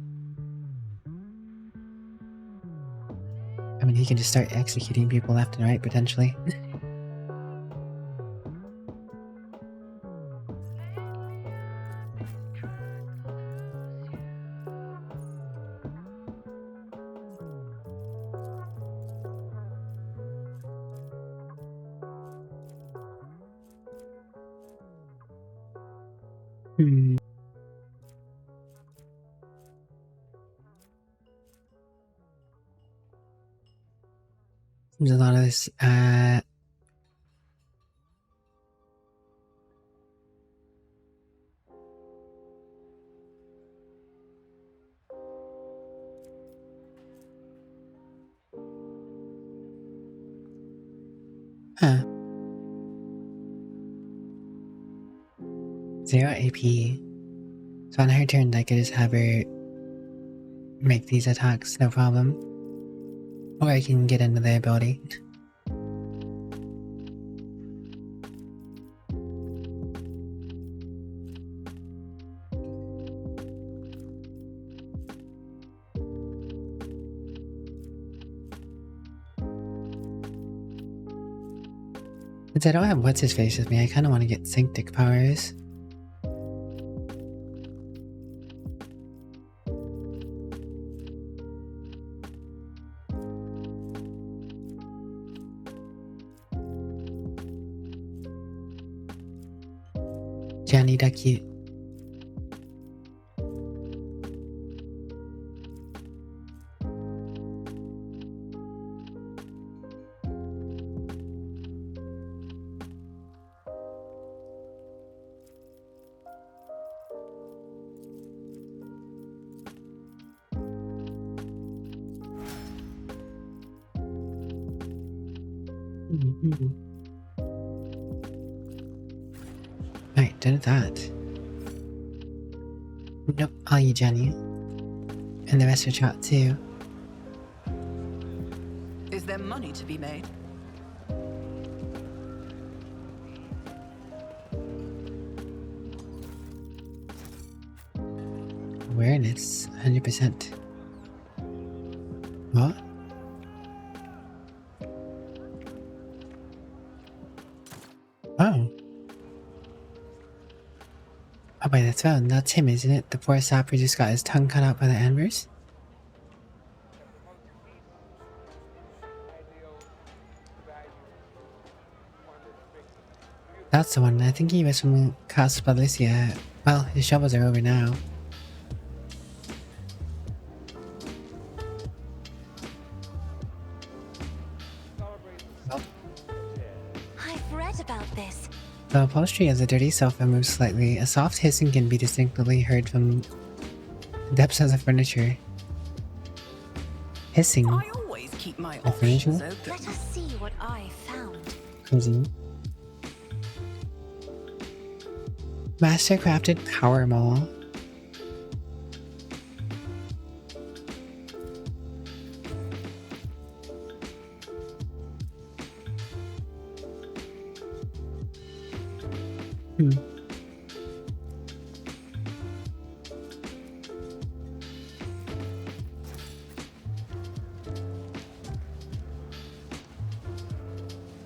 I mean, he can just start executing people left and right, potentially. There's a lot of this, Huh. 0 AP. So on her turn, I could just have her make these attacks, no problem. Or I can get into their ability. Since I don't have what's-his-face with me, I kinda want to get Synctic powers. Johnny Ducky. Right, did that. Nope, I'll eat Jenny. And the rest are shot too. Is there money to be made? Awareness, 100%. What? Oh. Oh, by the throne, that's him, isn't it? The poor sapper just got his tongue cut out by the embers? That's the one. I think he was from Casa Spalicia. Well, his shovels are over now. I've read about this. The upholstery of the dirty sofa moves slightly. A soft hissing can be distinctly heard from the depths of the furniture. Hissing. I always keep my The furniture? options open. Let us see what I found. Crazy. Master-crafted power maul.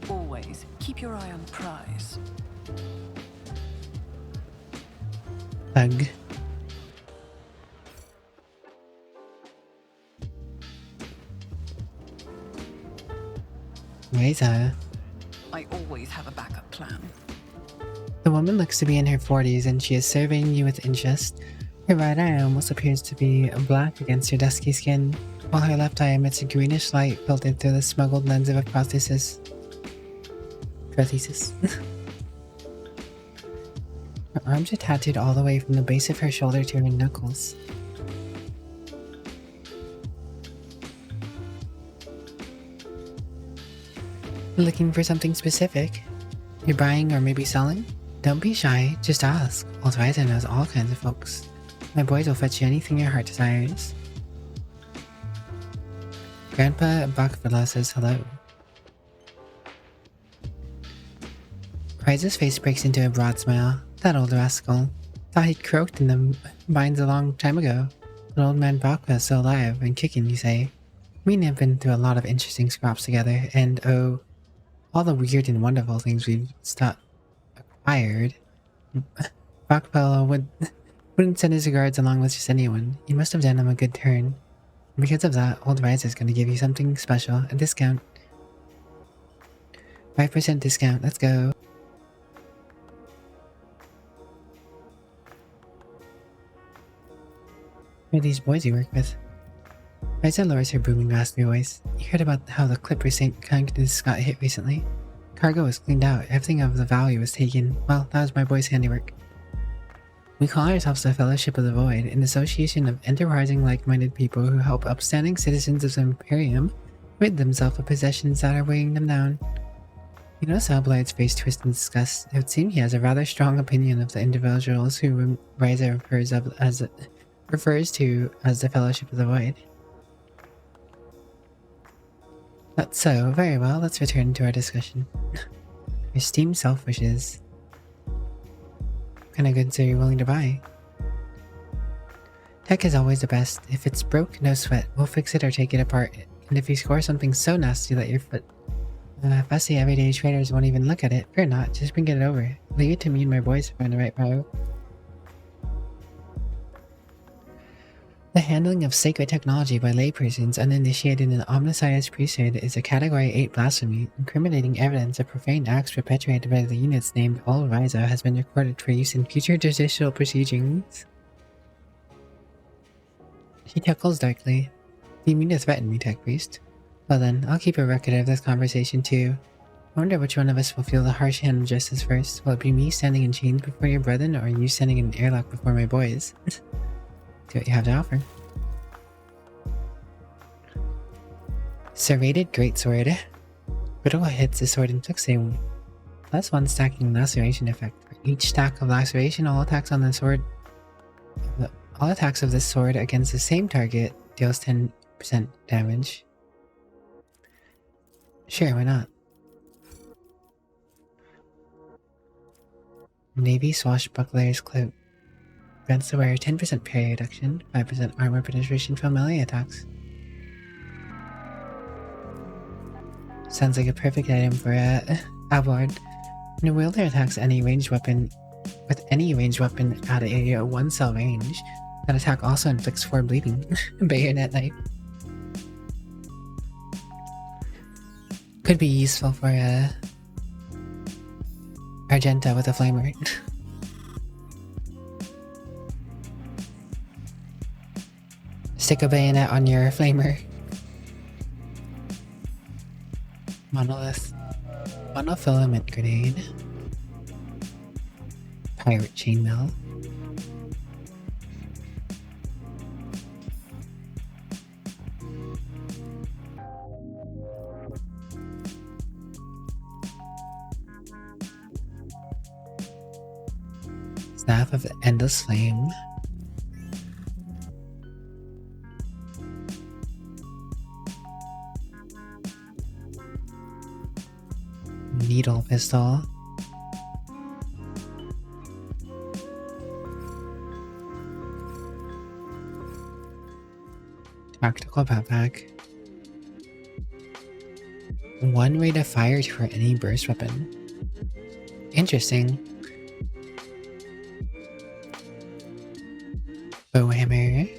Always keep your eye on the prize. Bug. Razor. I always have a backup plan. The woman looks to be in her 40s and she is surveying you with interest. Her right eye almost appears to be black against her dusky skin, while her left eye emits a greenish light filtered through the smuggled lens of a prosthesis. Her arms are tattooed all the way from the base of her shoulder to her knuckles. Looking for something specific? You're buying or maybe selling? Don't be shy, just ask. Altriza knows all kinds of folks. My boys will fetch you anything your heart desires. Grandpa Bakvilla says hello. Riza's face breaks into a broad smile. That old rascal. Thought he croaked in the mines a long time ago. But old man Bakva is still alive and kicking, you say. Me and him have been through a lot of interesting scraps together, and oh, all the weird and wonderful things we've acquired. Bakvilla wouldn't send his regards along with just anyone. You must have done him a good turn. And because of that, old Riza is going to give you something special, a discount. 5% discount, let's go. Who are these boys you work with? Riza lowers her booming raspy voice. You heard about how the Clipper St. Conctus got hit recently? Cargo was cleaned out, everything of the value was taken. Well, that was my boy's handiwork. We call ourselves the Fellowship of the Void, an association of enterprising like-minded people who help upstanding citizens of the Imperium rid themselves of possessions that are weighing them down. You notice how Blight's face twists in disgust. It would seem he has a rather strong opinion of the individuals who Ryza refers to as the Fellowship of the Void. That's so. Very well, let's return to our discussion. Your esteemed self wishes. What kind of goods are you willing to buy? Tech is always the best. If it's broke, no sweat. We'll fix it or take it apart. And if you score something so nasty that your fussy everyday traders won't even look at it, fear not, just bring it over. Leave it to me and my boys to find the right buyer. The handling of sacred technology by laypersons uninitiated in Omnissiah's priesthood is a Category 8 blasphemy. Incriminating evidence of profane acts perpetrated by the units named All Ryza has been recorded for use in future judicial proceedings. She chuckles darkly. Do you mean to threaten me, Tech Priest? Well then, I'll keep a record of this conversation too. I wonder which one of us will feel the harsh hand of justice first. Will it be me standing in chains before your brethren, or you standing in an airlock before my boys? See what you have to offer. Serrated Greatsword. Critical hits the sword inflicts a +1 stacking laceration effect. For each stack of laceration, all attacks on the sword all attacks of this sword against the same target deals 10% damage. Sure, why not? Navy Swashbuckler's Cloak. Grants the wearer 10% parry reduction, 5% armor penetration from melee attacks. Sounds like a perfect item for a Abord. When a wielder attacks any ranged weapon with any ranged weapon at a 1 cell range, that attack also inflicts 4 bleeding. Bayonet knife. Could be useful for a Argenta with a flamer. Stick a bayonet on your flamer. Monolith. Monofilament grenade. Pirate chainmail. Staff of Endless Flame. Needle pistol. Tactical backpack. 1 rate of fire for any burst weapon. Interesting. Warhammer.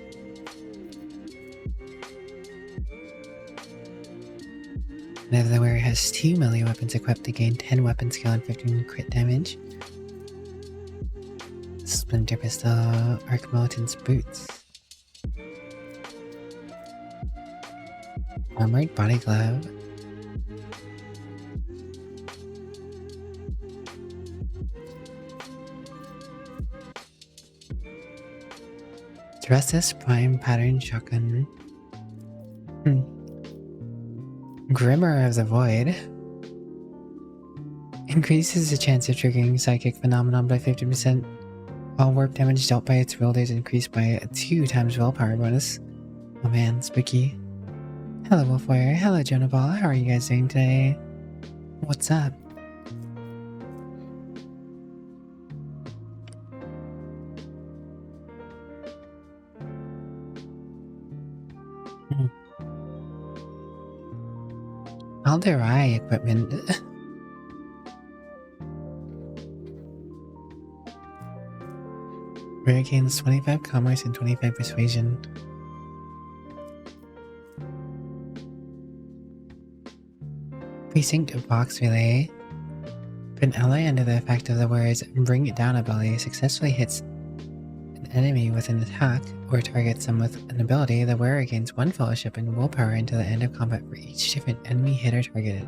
Now the wearer has 2 melee weapons equipped to gain 10 weapon skill and 15 crit damage. Splinter pistol, arc militant's boots. Armored body glove. Thrusus prime pattern shotgun. Grimmer of the Void. Increases the chance of triggering psychic phenomenon by 50%. All warp damage dealt by its wielders increased by a 2 times willpower bonus. Oh man, spooky. Hello Wolfwire, hello Jonah Ball, how are you guys doing today? What's up? Alderai equipment. Rare gains 25 commerce and 25 persuasion. Precinct of Box Relay. If an ally under the effect of the words Bring It Down ability successfully hits an enemy with an attack or targets them with an ability, the wearer gains 1 fellowship and willpower until the end of combat for each different enemy hit or targeted.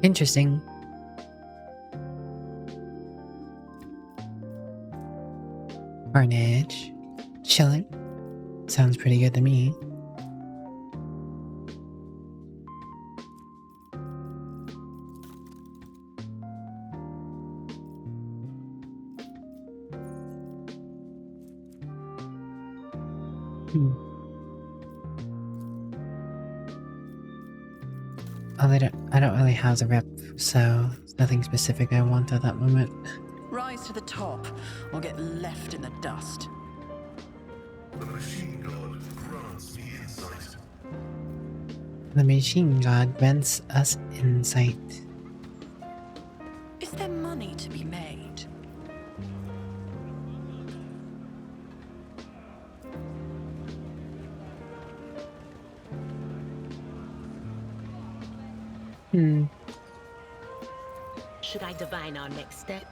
Interesting. Carnage. Chilling. Sounds pretty good to me. Oh, I don't really have the rep, so nothing specific I want at that moment. Rise to the top, or get left in the dust. The machine god grants me insight. The machine god grants us insight. Is there money to be made? Should I divine our next step?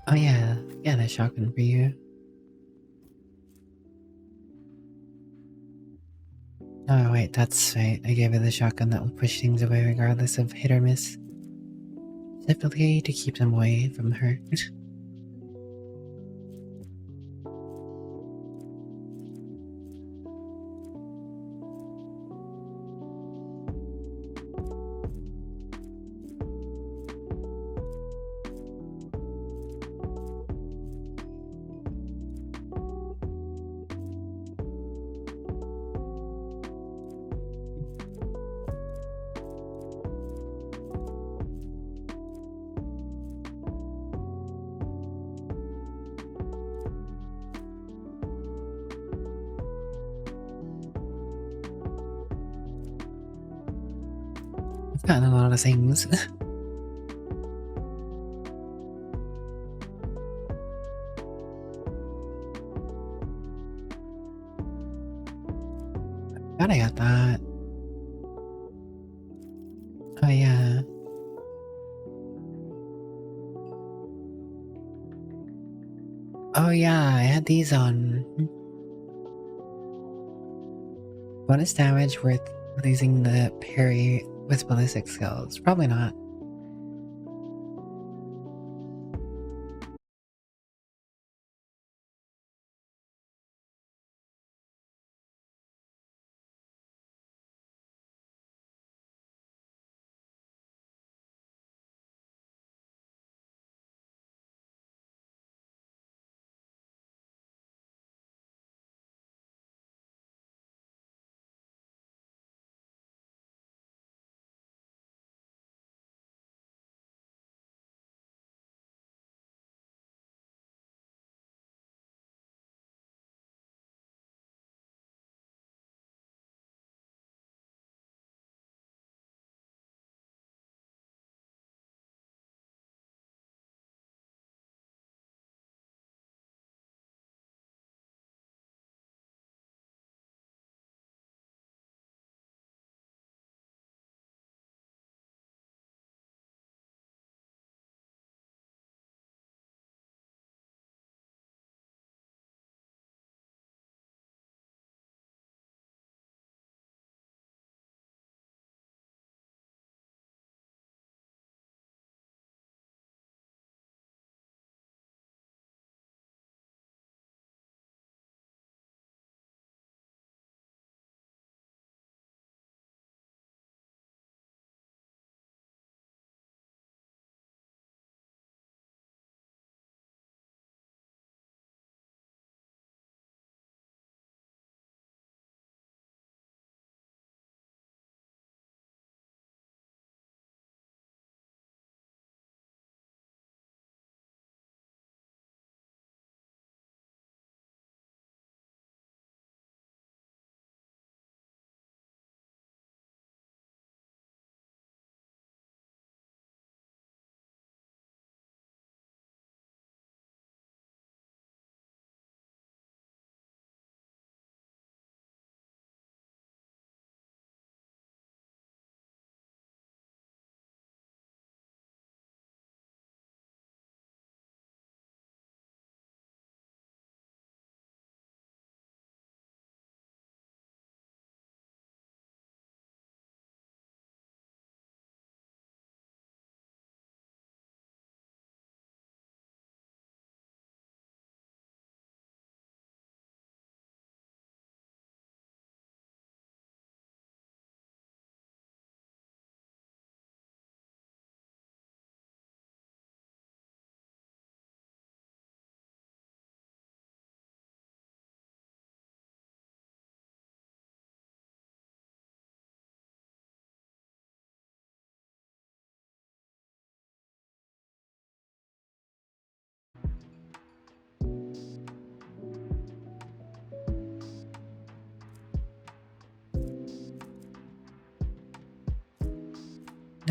Oh yeah, the shotgun for you. Oh wait, that's right. I gave her the shotgun that will push things away regardless of hit or miss. Specifically to keep them away from her. I've gotten a lot of things. Glad I got that. Oh yeah. Oh yeah, I had these on. Bonus damage worth losing the parry with ballistic skills? Probably not.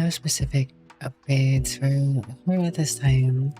no specific upgrades for at this time.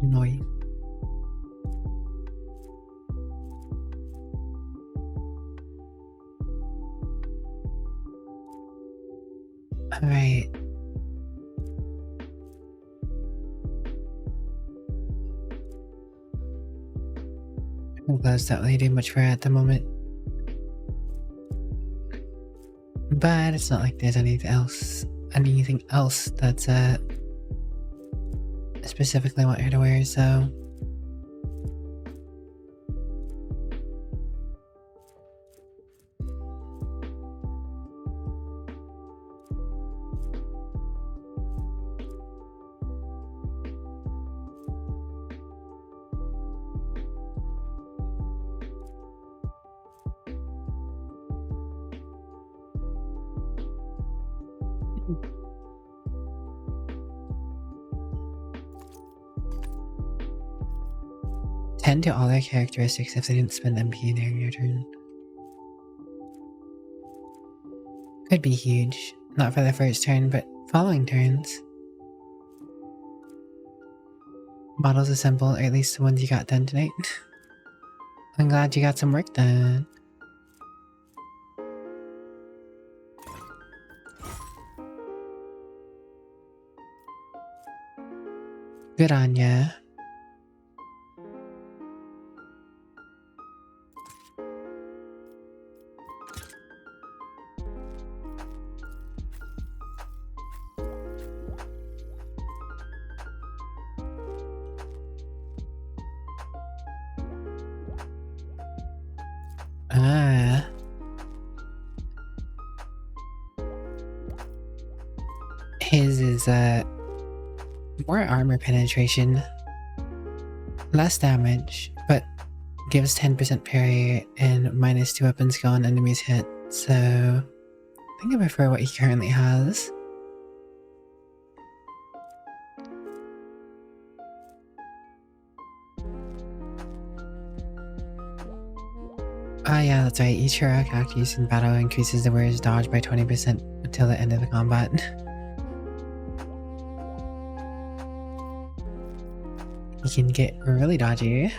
Annoying. Alright. I'm glad it's not really doing much for her at the moment. But it's not like there's anything else that's I specifically want her to wear, so tend to all their characteristics if they didn't spend MP during your turn. Could be huge. Not for the first turn, but following turns. Models assemble, or at least the ones you got done tonight. I'm glad you got some work done. Good on ya. Ah. His is more armor penetration, less damage, but gives 10% parry and -2 weapon skill on enemies hit, so I think I prefer what he currently has. Ah yeah, that's right, each heroic act used in battle increases the wearer's dodge by 20% until the end of the combat. He can get really dodgy.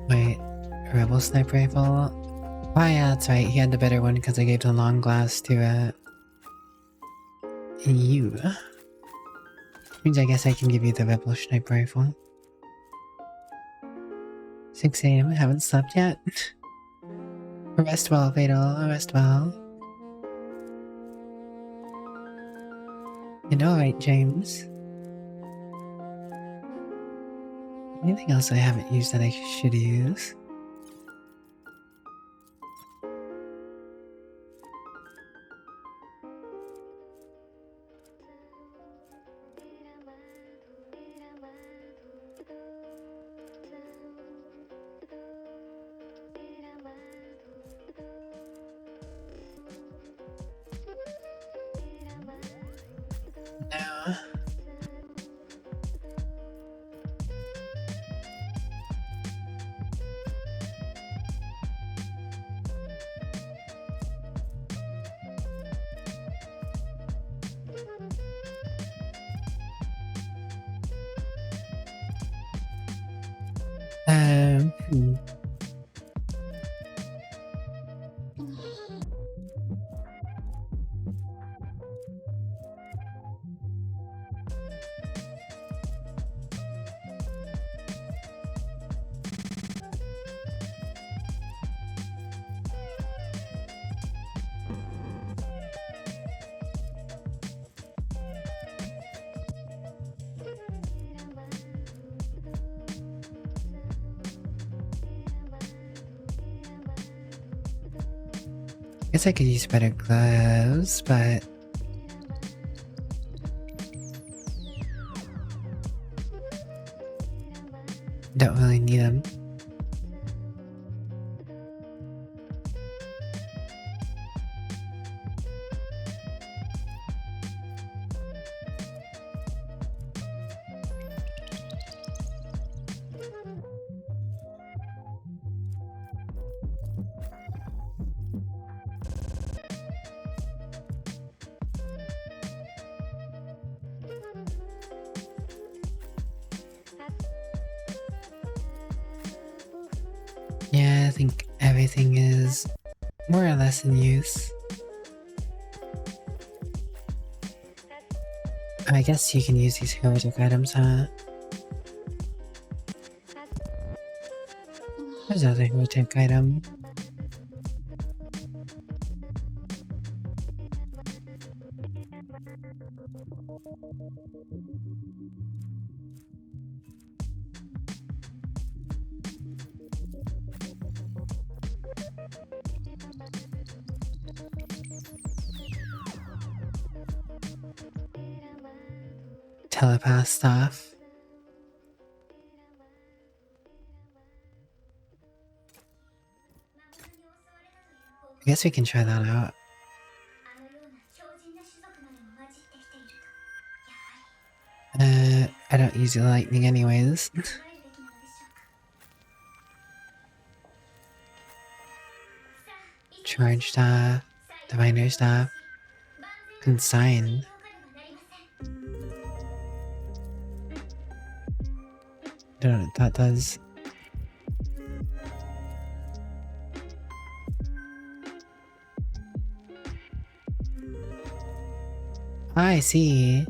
Wait, rebel sniper rifle? Oh yeah, that's right, he had the better one because I gave the long glass to you. Means I guess I can give you the rebel sniper rifle. 6 AM, haven't slept yet? Rest well, Fatal, rest well. You know, right, James? Anything else I haven't used that I should use? Hmm. Guess I could use better gloves, but don't really need them. Yeah, I think everything is more or less in use. I guess you can use these heroic items, huh? There's another heroic item. Telepath stuff. I guess we can try that out. I don't use the lightning anyways. Charge staff, diviner staff, consign. Don't know what that does. I see.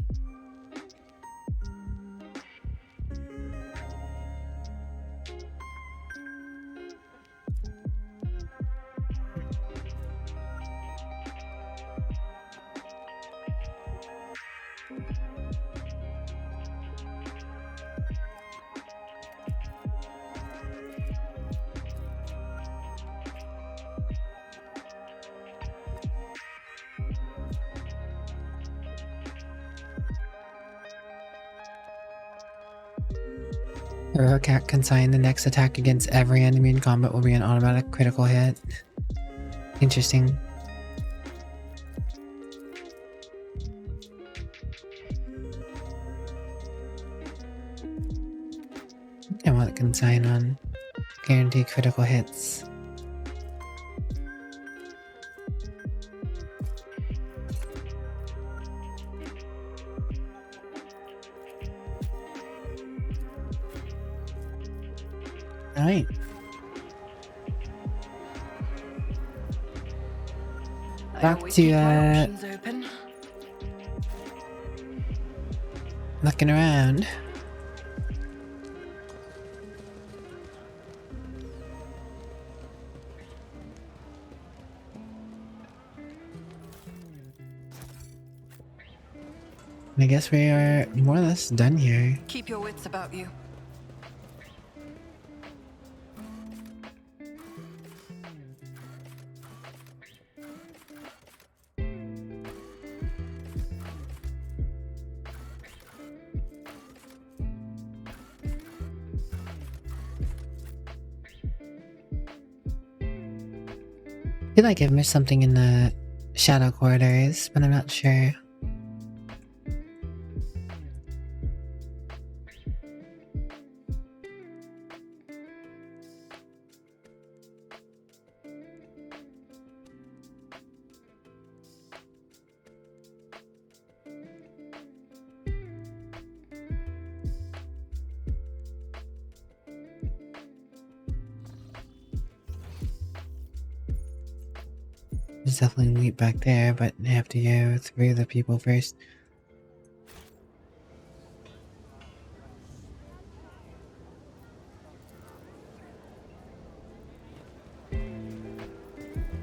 Heroic Cat consign, the next attack against every enemy in combat will be an automatic critical hit. Interesting. I want consign on guarantee critical hits. Alright. Back to looking around. I guess we are more or less done here. Keep your wits about you. I feel like I've missed something in the shadow corridors, but I'm not sure. There's definitely loot back there, but I have to go through the people first.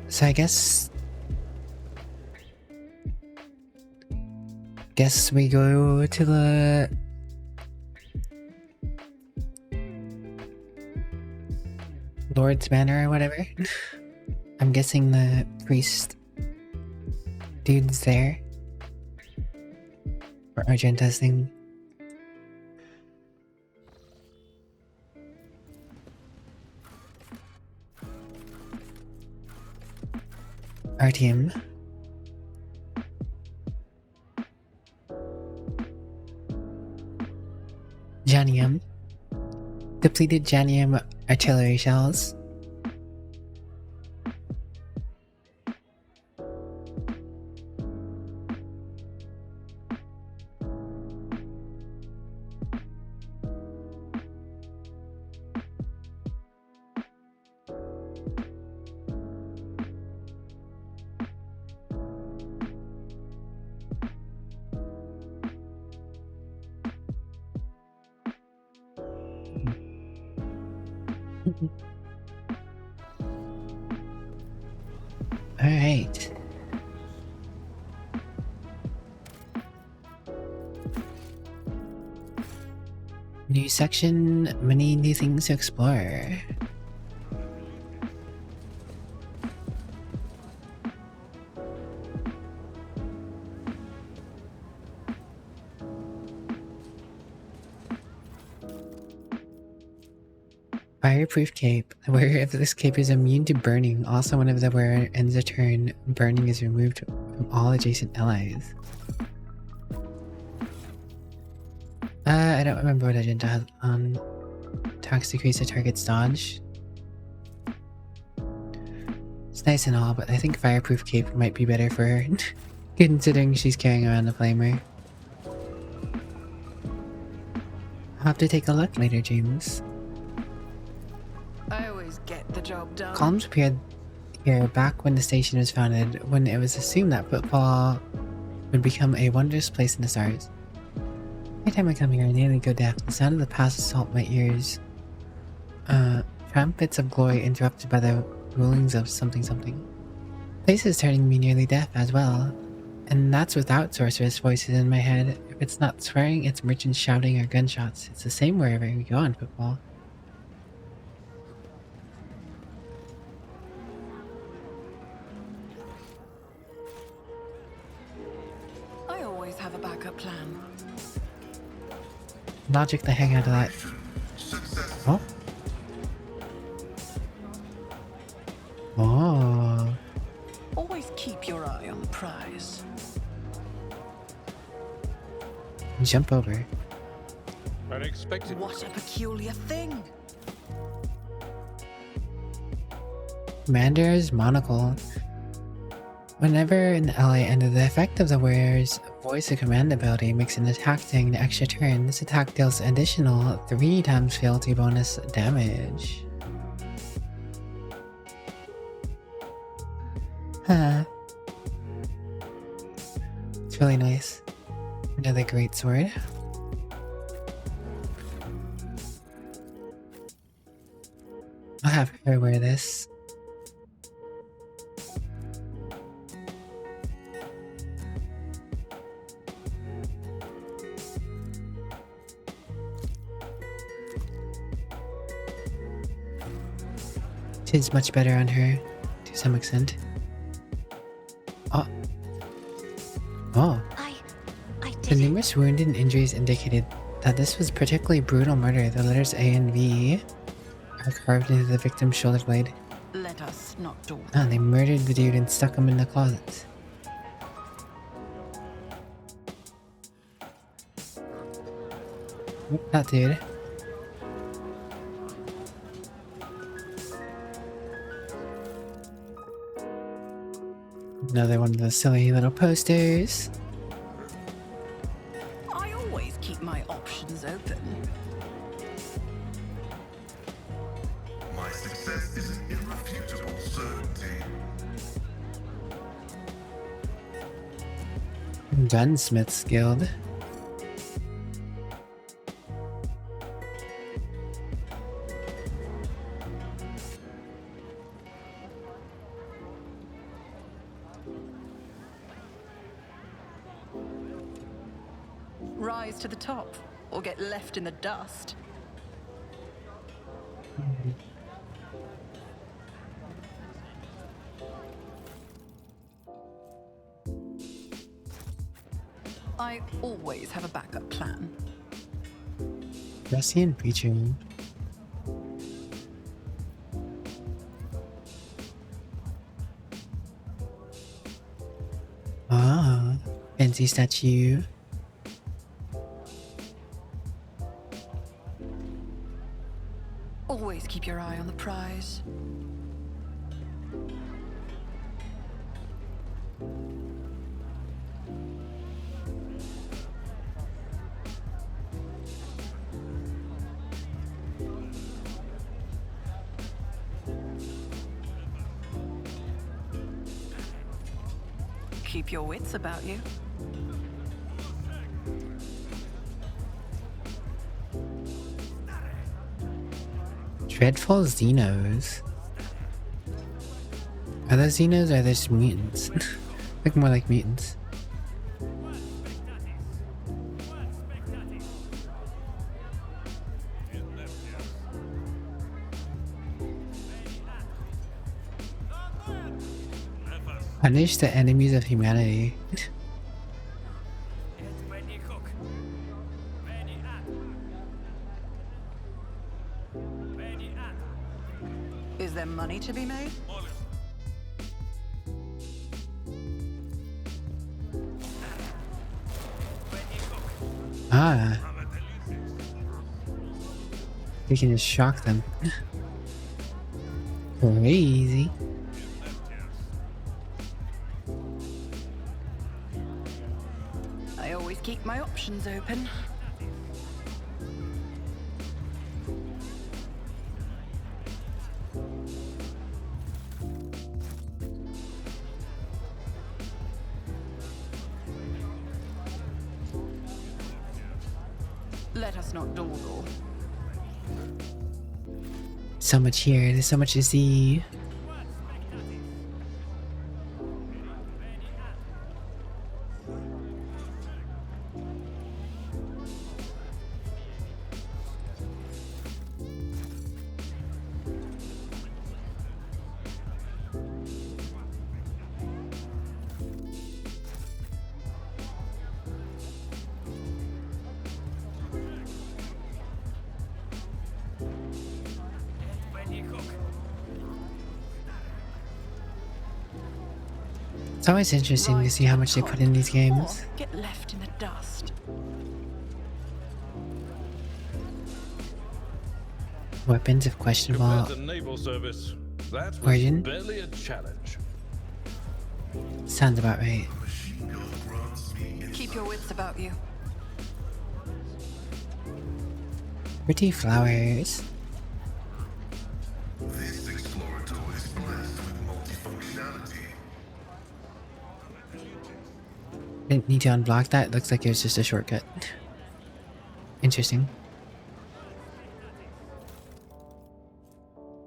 So I guess we go to the Lord's Manor or whatever. I'm guessing the priest dude's there for urgent testing. RTM. Janium. Depleted Janium artillery shells. Alright. New section, many new things to explore. Fireproof cape. The wearer of this cape is immune to burning. Also, whenever the wearer ends a turn, burning is removed from all adjacent allies. I don't remember what agenda has on. Attacks decrease the target's dodge. It's nice and all, but I think fireproof cape might be better for her, considering she's carrying around a flamer. I'll have to take a look later, James. I always get the job done. Columns appeared here back when the station was founded, when it was assumed that footfall would become a wondrous place in the stars. Every time I come here, I nearly go deaf. The sound of the past assault my ears. Trumpets of glory interrupted by the rulings of something something. The place is turning me nearly deaf as well. And that's without sorceress voices in my head. If it's not swearing, it's merchants shouting or gunshots. It's the same wherever we go on football. I always have a backup plan. Logic the heck out of that. Oh. Oh. Always keep your eye on the prize. Jump over. Unexpected. What a peculiar thing. Commander's Monocle. Whenever an ally ended, the effect of the wearer's voice or command ability makes an attack during an extra turn. This attack deals additional 3 times fealty bonus damage. Huh. It's really nice. Another great sword. I'll have her wear this. Tis much better on her, to some extent. Oh. Oh. The numerous wounds and injuries indicated that this was particularly brutal murder. The letters A and V are carved into the victim's shoulder blade. Let us not do. Ah, they murdered the dude and stuck him in the closet. Nope, that dude. Another one of those silly little posters. I always keep my options open. My success is an irrefutable certainty. Gunsmith's Guild. Rise to the top, or get left in the dust. I always have a backup plan. Russian preacher. Ah, fancy statue. Always keep your eye on the prize. Keep your wits about you. Dreadful Xenos. Are those Xenos or are they just mutants? Look more like mutants. Punish the enemies of humanity. Is there money to be made? Ah. We can just shock them. Crazy. I always keep my options open. Let us not dawdle. So much here, there's so much to see. It's always interesting to see how much they put in these games. Get left in the dust. Weapons of questionable Compared to naval service, that was origin. barely a challenge. Sounds about right. Keep your wits about you. Pretty flowers. This Explorator is blessed with multifunctionality. Didn't need to unblock that. Looks like it was just a shortcut. Interesting.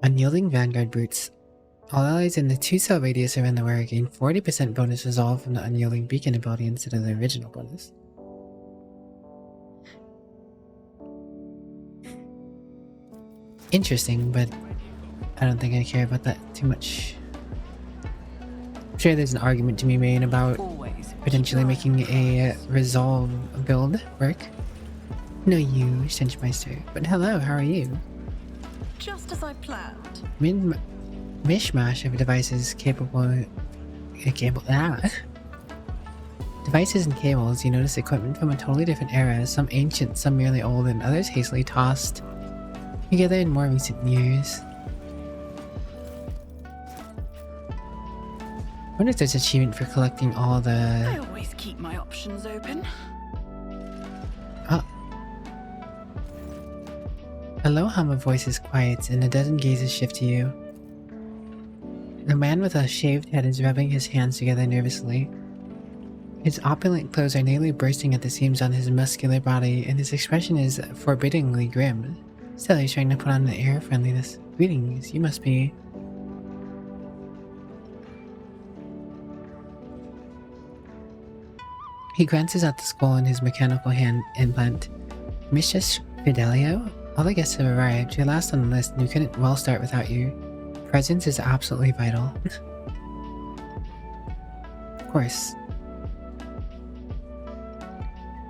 Unyielding Vanguard Brutes. All allies in the 2-cell radius around the wire gain 40% bonus resolve from the Unyielding Beacon ability instead of the original bonus. Interesting, but I don't think I care about that too much. I'm sure there's an argument to be made about potentially making a resolve build work. No, you, Stenchmeister. But hello, how are you? Just as I planned. Mishmash of devices Devices and cables, you notice equipment from a totally different era, some ancient, some merely old, and others hastily tossed together in more recent years. I wonder if there's an achievement for collecting all the... I always keep my options open. Oh. A low hum of voices quiets, and a dozen gazes shift to you. The man with a shaved head is rubbing his hands together nervously. His opulent clothes are nearly bursting at the seams on his muscular body, and his expression is forbiddingly grim. Still, he's trying to put on an air of friendliness. Greetings, you must be... He glances at the skull in his mechanical hand implant. Mistress Fidelio? All the guests have arrived. You're last on the list, and we couldn't well start without you. Presence is absolutely vital. Of course.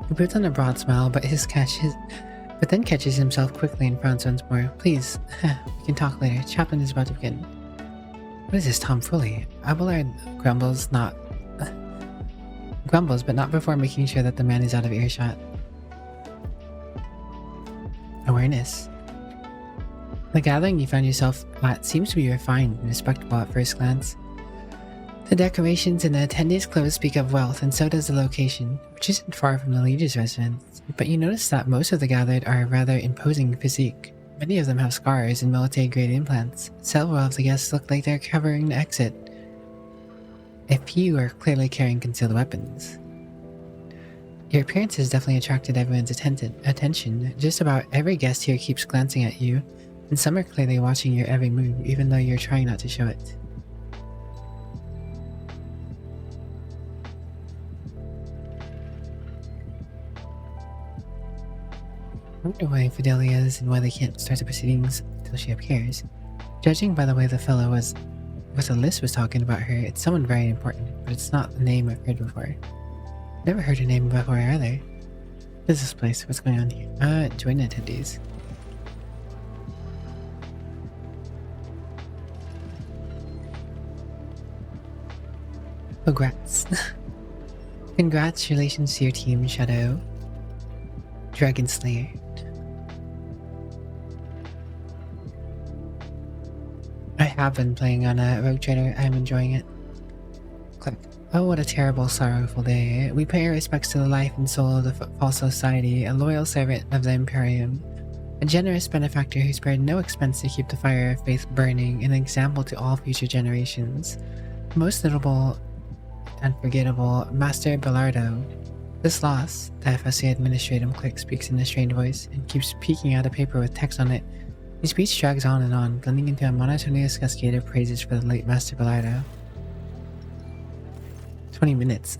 He puts on a broad smile, but then catches himself quickly and frowns once more. Please, we can talk later. Chaplain is about to begin. What is this tomfoolery? Abelard grumbles, but not before making sure that the man is out of earshot. Awareness. The gathering you found yourself at seems to be refined and respectable at first glance. The decorations and the attendees' clothes speak of wealth, and so does the location, which isn't far from the leader's residence. But you notice that most of the gathered are a rather imposing physique. Many of them have scars and military-grade implants. Several of the guests look like they're covering the exit. A few are clearly carrying concealed weapons. Your appearance has definitely attracted everyone's attention. Just about every guest here keeps glancing at you, and some are clearly watching your every move, even though you're trying not to show it. I wonder why Fidelia is and why they can't start the proceedings until she appears. Judging by the way the fellow with the list was talking about her, it's someone very important, but it's not the name I've heard before. Never heard her name before either. What is this place? What's going on here? Join attendees. Congrats. Congratulations to your team, Shadow. Dragon Slayer. I have been playing on a Rogue Trader. I'm enjoying it. Click. Oh, what a terrible, sorrowful day. We pay our respects to the life and soul of the False Society, a loyal servant of the Imperium, a generous benefactor who spared no expense to keep the fire of faith burning, an example to all future generations. Most notable and forgettable, Master Bellardo. This loss, the FSC Administratum Click speaks in a strained voice and keeps peeking out a paper with text on it. His speech drags on and on, blending into a monotonous cascade of praises for the late Master Bellardo. 20 minutes.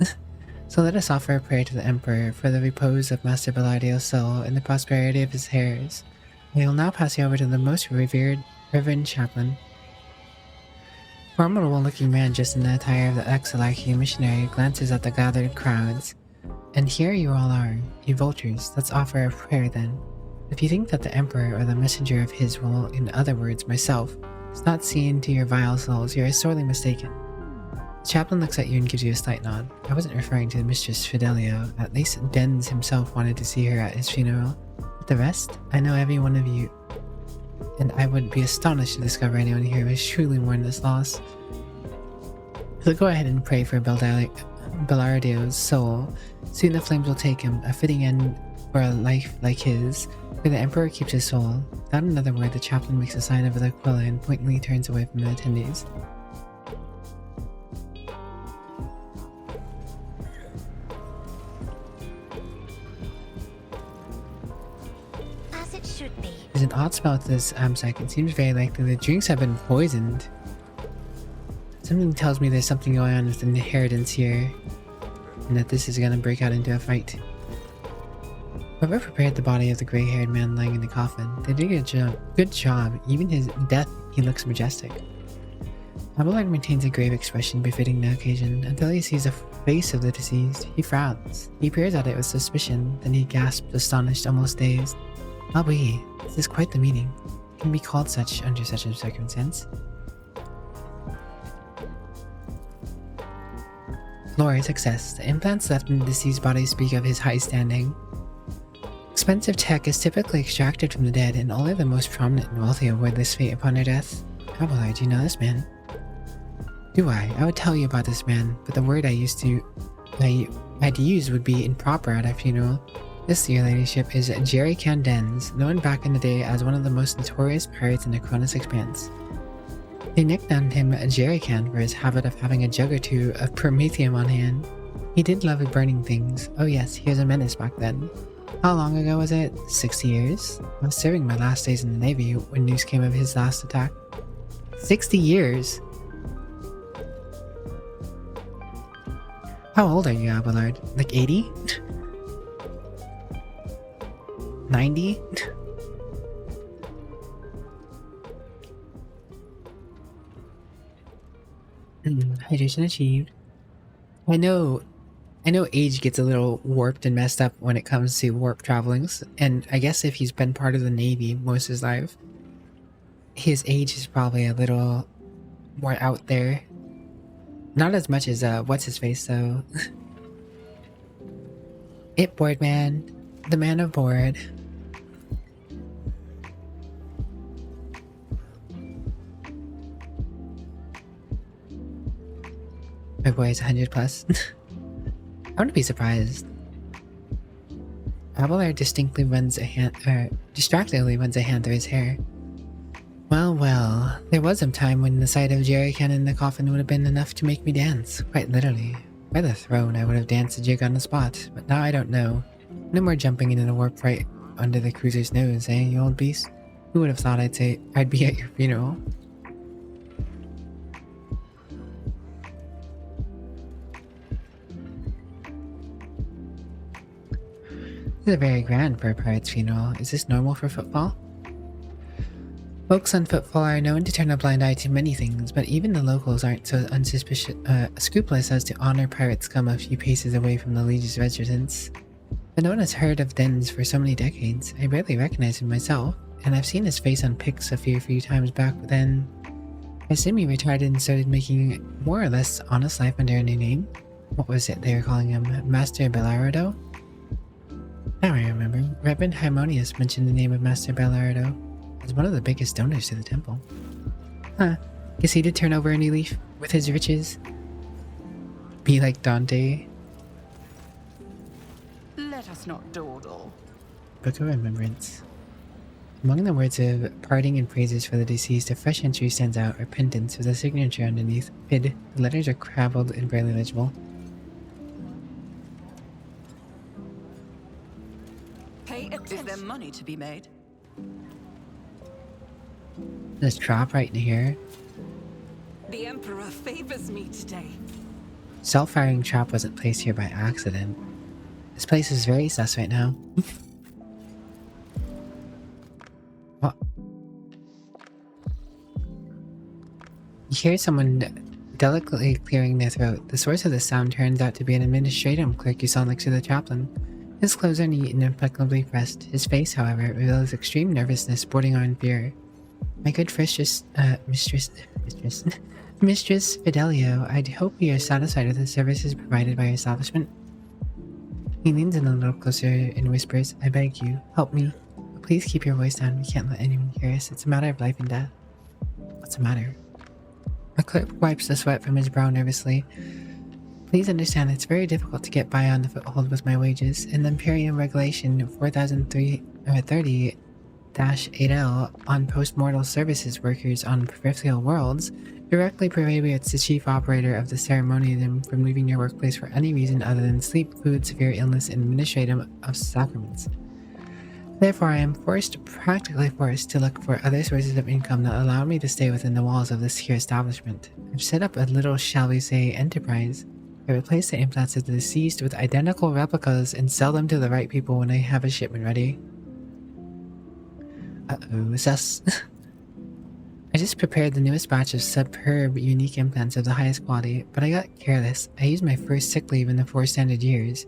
So let us offer a prayer to the Emperor for the repose of Master Bellardio's soul and the prosperity of his heirs. We will now pass you over to the most reverend chaplain. Formidable-looking man just in the attire of the ex-Alakian missionary glances at the gathered crowds. And here you all are, you vultures. Let's offer a prayer then. If you think that the Emperor or the messenger of his will, in other words, myself, is not seen to your vile souls, you are sorely mistaken. The chaplain looks at you and gives you a slight nod. I wasn't referring to Mistress Fidelio. At least Dens himself wanted to see her at his funeral. But the rest, I know every one of you, and I would be astonished to discover anyone here who has truly mourned this loss. So go ahead and pray for Bellardio's soul. Soon the flames will take him, a fitting end for a life like his, where the Emperor keeps his soul. Without another word, the chaplain makes a sign of the Aquila and pointedly turns away from the attendees. As it should be. There's an odd smell to this AMSEC. It seems very likely the drinks have been poisoned. Something tells me there's something going on with the inheritance here, and that this is gonna break out into a fight. Whoever prepared the body of the gray-haired man lying in the coffin, they did a good job. Even his death, he looks majestic. Abelard maintains a grave expression befitting the occasion until he sees the face of the deceased. He frowns. He peers at it with suspicion, then he gasps, astonished, almost dazed. Ah oui, this is quite the meaning. It can be called such under such a circumstance. Lore success. The implants left in the deceased body speak of his high standing. Expensive tech is typically extracted from the dead, and only the most prominent and wealthy avoid this fate upon their death. Abelard, do you know this man? Do I? I would tell you about this man, but the word I'd use would be improper at a funeral. This, your ladyship, is Jerry Candens, known back in the day as one of the most notorious pirates in the Cronus Expanse. They nicknamed him Jerry Can for his habit of having a jug or two of Prometheum on hand. He did love burning things. Oh yes, he was a menace back then. How long ago was it? 60 years? I was serving my last days in the Navy when news came of his last attack. 60 years? How old are you, Abelard? Like 80? 90? Hydration achieved. I know age gets a little warped and messed up when it comes to warp travelings, and I guess if he's been part of the Navy most of his life, his age is probably a little more out there. Not as much as what's his face though. It board man, the man of board. My boy is 100 plus. I wouldn't be surprised. Abelard distinctly runs a hand, distractingly runs a hand through his hair. Well, well, there was a time when the sight of Jerry Cannon in the coffin would have been enough to make me dance, quite literally. By the throne, I would have danced a jig on the spot, but now I don't know. No more jumping into the warp right under the cruiser's nose, eh, you old beast? Who would have thought I'd be at your funeral? This is very grand for a pirate's funeral. Is this normal for football? Folks on football are known to turn a blind eye to many things, but even the locals aren't so scrupulous as to honor pirates come a few paces away from the Legion's residence. But no one has heard of Dens for so many decades. I barely recognize him myself, and I've seen his face on pics a few times back then. I assume he retired and started making more or less honest life under a new name. What was it they were calling him? Master Bellardo? Now I remember. Reverend Harmonious mentioned the name of Master Bellardo as one of the biggest donors to the temple. Huh. Guess he did turn over a new leaf with his riches. Be like Dante. Let us not dawdle. Book of Remembrance. Among the words of parting and praises for the deceased, a fresh entry stands out, repentance, with a signature underneath. Pid. The letters are crabbled and barely legible. Pay attention. Is there money to be made? There's a trap right in here. The Emperor favors me today. Self-firing trap wasn't placed here by accident. This place is very sus right now. What? You hear someone delicately clearing their throat. The source of the sound turns out to be an administrative clerk you saw next to the chaplain. His clothes are neat and impeccably pressed. His face, however, reveals extreme nervousness bordering on fear. My good Mistress Fidelio, I hope you are satisfied with the services provided by your establishment. He leans in a little closer and whispers, I beg you, help me. Please keep your voice down. We can't let anyone hear us. It's a matter of life and death. What's the matter? The clerk wipes the sweat from his brow nervously. Please understand, it's very difficult to get by on the foothold with my wages. In the Imperium Regulation 4030-8L on post-mortal services workers on peripheral worlds, directly prohibits the chief operator of the ceremonium from leaving your workplace for any reason other than sleep, food, severe illness, and administration of sacraments. Therefore, I am practically forced, to look for other sources of income that allow me to stay within the walls of this here establishment. I've set up a little, shall we say, enterprise. I replace the implants of the deceased with identical replicas and sell them to the right people when I have a shipment ready. Uh-oh, sus. I just prepared the newest batch of superb, unique implants of the highest quality, but I got careless. I used my first sick leave in the 4 standard years,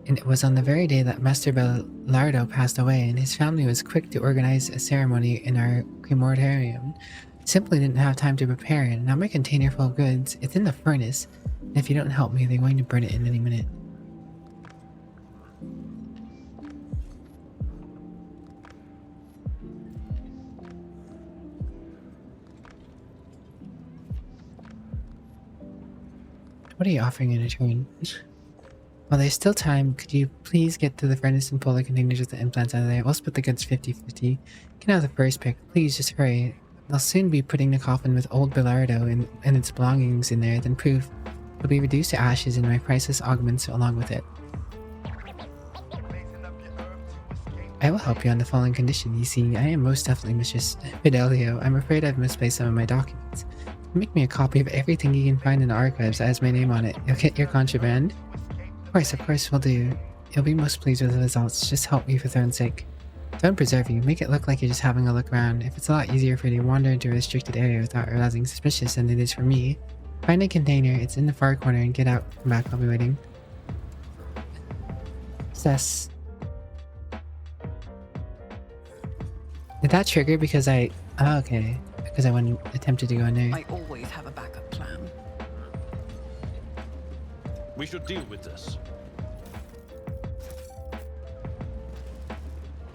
and it was on the very day that Master Bellardo passed away, and his family was quick to organize a ceremony in our crematorium. Simply didn't have time to prepare, and now my container full of goods, it's in the furnace, and if you don't help me, they're going to burn it in any minute. What are you offering in return? While there's still time, could you please get to the furnace and pull the containers with the implants out of there? We'll split the goods 50-50. You can have the first pick. Please just hurry. They'll soon be putting the coffin with old Bellardo and its belongings in there, then proof. It'll be reduced to ashes and my priceless augments along with it. I will help you on the following condition. You see, I am most definitely Mistress Fidelio. I'm afraid I've misplaced some of my documents. Make me a copy of everything you can find in the archives that has my name on it. You'll get your contraband? Of course, will do. You'll be most pleased with the results. Just help me for Throne's sake. Don't preserve you. Make it look like you're just having a look around. If it's a lot easier for you to wander into a restricted area without arousing suspicious than it is for me, find a container, it's in the far corner, and get out. Come back, I'll be waiting. Sus. Did that trigger because I... Oh, okay. Because I went attempted to go in there. I always have a backup plan. We should deal with this.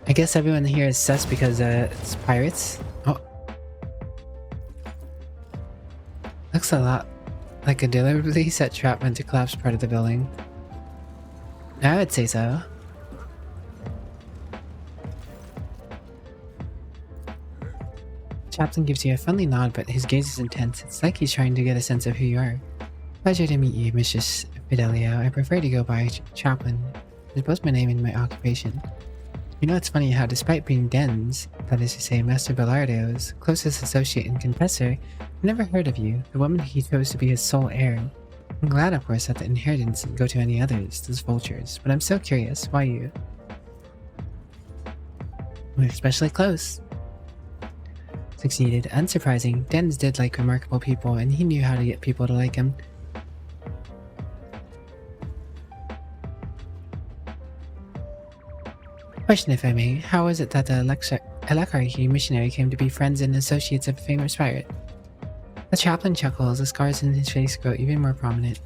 I guess everyone here is sus because it's pirates. Oh. Looks a lot like a deliberately set trap meant to collapse part of the building. I would say so. Chaplain gives you a friendly nod, but his gaze is intense. It's like he's trying to get a sense of who you are. Pleasure to meet you, Mistress Fidelio. I prefer to go by Chaplain. It's both my name and my occupation. You know, it's funny how despite being Den's, that is to say Master Bellardo's, closest associate and confessor, I never heard of you, the woman he chose to be his sole heir. I'm glad, of course, that the inheritance didn't go to any others, those vultures, but I'm still curious, why you? We're especially close. Succeeded. Unsurprising, Den's did like remarkable people, and he knew how to get people to like him. Question, if I may, how is it that the Elekarchy missionary came to be friends and associates of a famous pirate? The chaplain chuckles, the scars in his face grow even more prominent.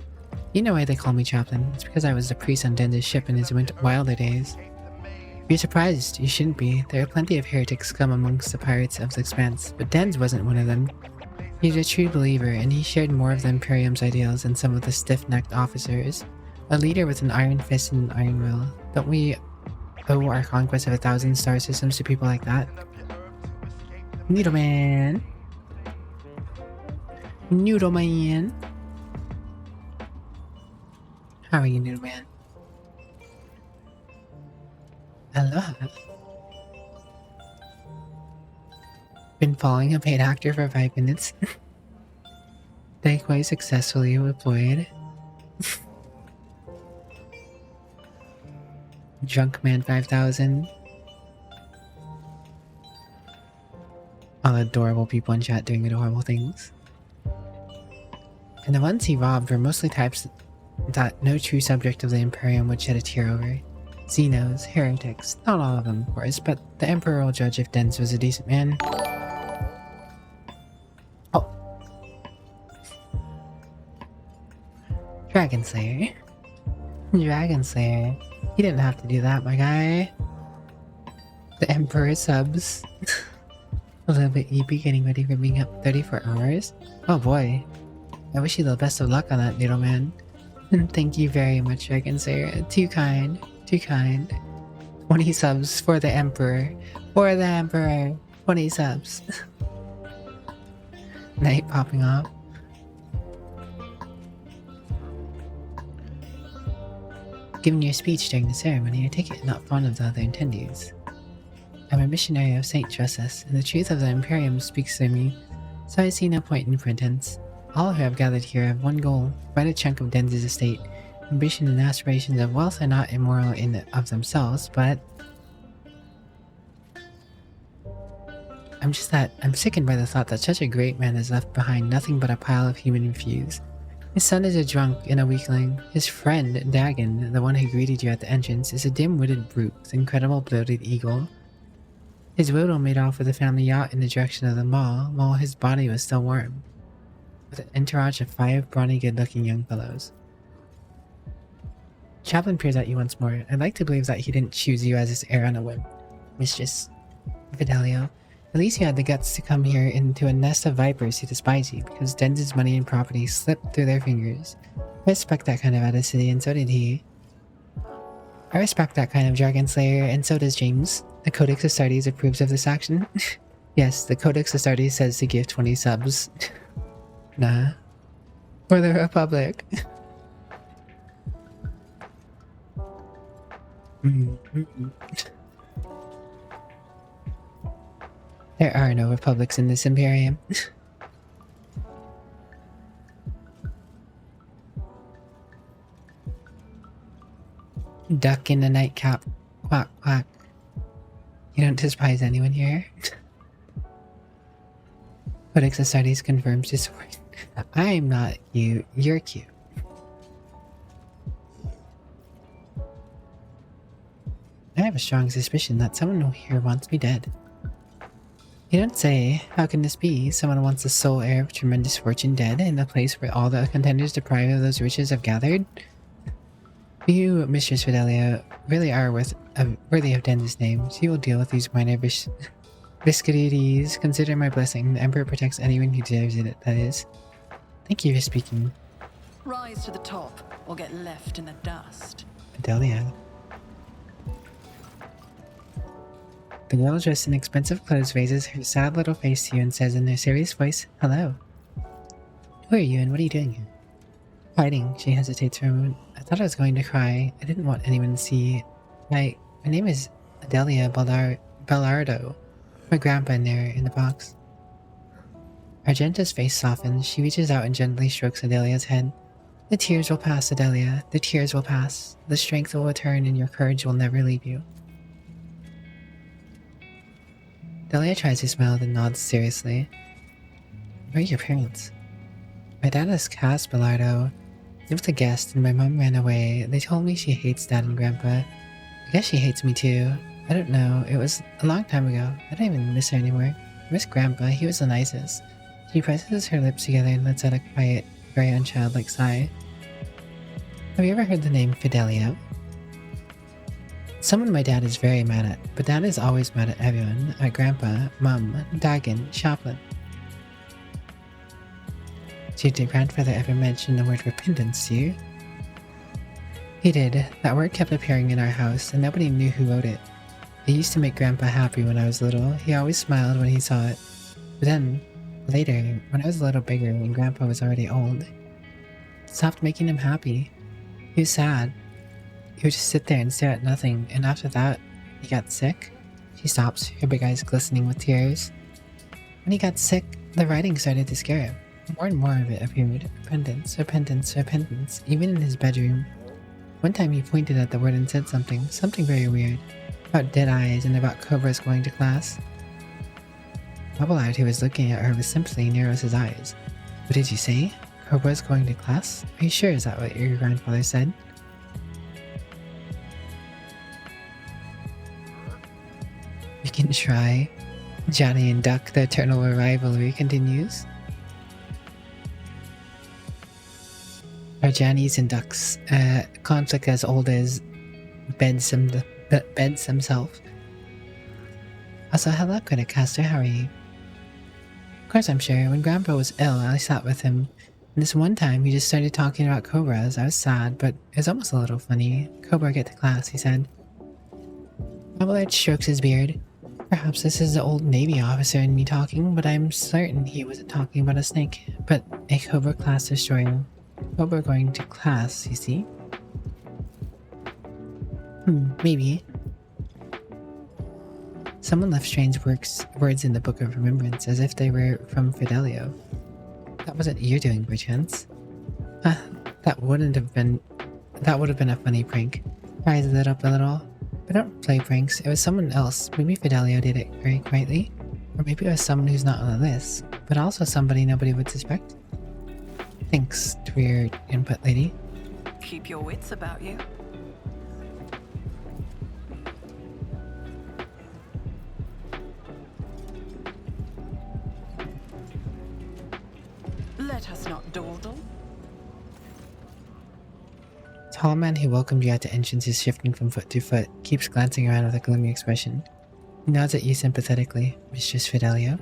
You know why they call me chaplain. It's because I was the priest on Den's ship in his wilder days. If you're surprised, you shouldn't be. There are plenty of heretic scum amongst the pirates of the Expanse, but Den's wasn't one of them. He's a true believer, and he shared more of the Imperium's ideals than some of the stiff-necked officers. A leader with an iron fist and an iron will. Don't we owe our conquest of 1,000 star systems to people like that? Noodleman! Noodleman! How are you, Noodleman? Aloha. Been following a paid actor for 5 minutes. Decoy successfully deployed. Drunk Man 5000. All adorable people in chat doing adorable things. And the ones he robbed were mostly types that no true subject of the Imperium would shed a tear over. Xenos, heretics, not all of them of course, but the Emperor will judge if Den's was a decent man. Oh. Dragon Slayer. Dragon Slayer. You didn't have to do that, my guy. The Emperor subs. A little bit eepy getting ready for being up 34 hours. Oh boy. I wish you the best of luck on that, little man. And thank you very much, Dragon Slayer. Too kind. Too kind. 20 subs for the Emperor. For the Emperor. 20 subs. Night popping off. Giving your speech during the ceremony, I take it not fond of the other attendees. I'm a missionary of Saint Justice, and the truth of the Imperium speaks through me, so I see no point in pretense. All who have gathered here have one goal: find a chunk of Den's estate. Ambition and aspirations of wealth are not immoral in of themselves, but I'm sickened by the thought that such a great man has left behind nothing but a pile of human refuse. His son is a drunk and a weakling. His friend, Dagon, the one who greeted you at the entrance, is a dim-witted brute with incredible bloated ego. His widow made off with the family yacht in the direction of the mall, while his body was still warm, with an entourage of 5 brawny good-looking young fellows. Chaplain peers at you once more. I'd like to believe that he didn't choose you as his heir on a whim, Mistress Fidelio. At least you had the guts to come here into a nest of vipers who despise you, because Den's money and property slipped through their fingers. I respect that kind of audacity, and so did he. I respect that kind of Dragon Slayer, and so does James. The Codex Astartes approves of this action. Yes, the Codex Astartes says to give 20 subs. Nah. For the Republic. There are no republics in this Imperium. Duck in a nightcap. Quack, quack. You don't despise anyone here? Codex of Studies confirms discord. I'm not cute. You're cute. I have a strong suspicion that someone here wants me dead. You don't say. How can this be? Someone wants the sole heir of tremendous fortune dead in the place where all the contenders deprived of those riches have gathered? You, Mistress Fidelia, really are worthy of Den's name. She will deal with these minor viscerities. Consider my blessing. The Emperor protects anyone who deserves it, that is. Thank you for speaking. Rise to the top, or get left in the dust. Fidelia. The girl dressed in expensive clothes raises her sad little face to you and says in a serious voice, "Hello. Who are you and what are you doing here?" Hiding, she hesitates for a moment. I thought I was going to cry. I didn't want anyone to see. My name is Adelia Bellardo. My grandpa in there, in the box. Argenta's face softens. She reaches out and gently strokes Adelia's head. The tears will pass, Adelia. The tears will pass. The strength will return and your courage will never leave you. Adelia tries to smile then nods seriously. Where are your parents? My dad is Cass Bellardo. Lived a guest and my mom ran away. They told me she hates dad and grandpa. I guess she hates me too. I don't know. It was a long time ago. I don't even miss her anymore. I miss grandpa. He was the nicest. She presses her lips together and lets out a quiet, very unchildlike sigh. Have you ever heard the name Fidelio? Someone my dad is very mad at, but dad is always mad at everyone. At grandpa, mum, Dagon, Chaplin. Did your grandfather ever mention the word repentance to you? He did. That word kept appearing in our house, and nobody knew who wrote it. It used to make grandpa happy when I was little. He always smiled when he saw it. But then, later, when I was a little bigger and grandpa was already old, it stopped making him happy. He was sad. He would just sit there and stare at nothing, and after that, he got sick. She stops, her big eyes glistening with tears. When he got sick, the writing started to scare him. More and more of it appeared. Repentance, repentance, repentance, even in his bedroom. One time he pointed at the word and said something very weird, about dead eyes and about cobras going to class. Abelard, who was looking at her, was simply narrows his eyes. What did you say? Cobras going to class? Are you sure is that what your grandfather said? We can try. Johnny and Duck, the eternal rivalry continues. Our Johnny's and Duck's conflict as old as Beds himself. Also, hello, Critic Caster, how are you? Of course I'm sure. When Grandpa was ill, I sat with him. And this one time, he just started talking about cobras. I was sad, but it was almost a little funny. Cobra, get to class, he said. Abelard strokes his beard. Perhaps this is the old Navy officer in me talking, but I'm certain he wasn't talking about a snake, but a Cobra class destroyer. Cobra going to class, you see? Maybe. Someone left strange words in the Book of Remembrance as if they were from Fidelio. That wasn't you doing, perchance. That would have been a funny prank. Her eyes lit up a little. I don't play pranks. It was someone else. Maybe Fidelio did it very quietly. Or maybe it was someone who's not on the list, but also somebody nobody would suspect. Thanks for your input, lady. Keep your wits about you. Let us not dawdle. The tall man who welcomed you at the entrance is shifting from foot to foot, keeps glancing around with a gloomy expression. He nods at you sympathetically, Mistress Fidelio.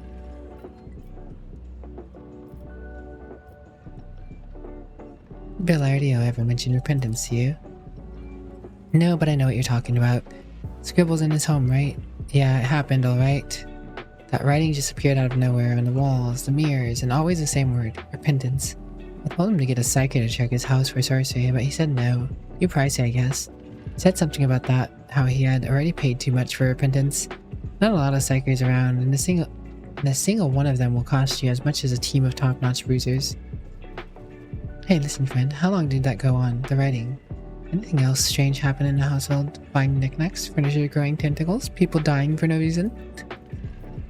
Bellardio ever mentioned repentance to you? No, but I know what you're talking about. Scribbles in his home, right? Yeah, it happened, alright. That writing just appeared out of nowhere on the walls, the mirrors, and always the same word, repentance. I told him to get a psychic to check his house for sorcery, but he said no. Too pricey, I guess. Said something about that, how he had already paid too much for repentance. Not a lot of psychers around, and a single one of them will cost you as much as a team of top-notch bruisers. Hey, listen friend, how long did that go on, the writing? Anything else strange happen in the household? Buying knickknacks, furniture growing tentacles, people dying for no reason?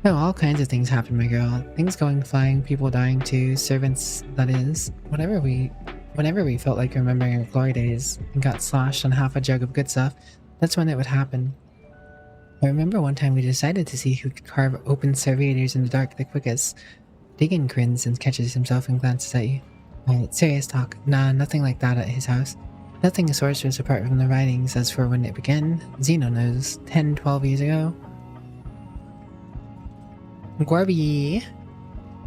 No, all kinds of things happen, my girl. Things going flying, people dying too, servants, that is. Whenever we felt like remembering our glory days and got sloshed on half a jug of good stuff, that's when it would happen. I remember one time we decided to see who could carve open servators in the dark the quickest. Diggin grins and catches himself and glances at you. Alright, serious talk. Nah, nothing like that at his house. Nothing a sorceress apart from the writings. As for when it began, Zeno knows. 10, 12 years ago. Gorby!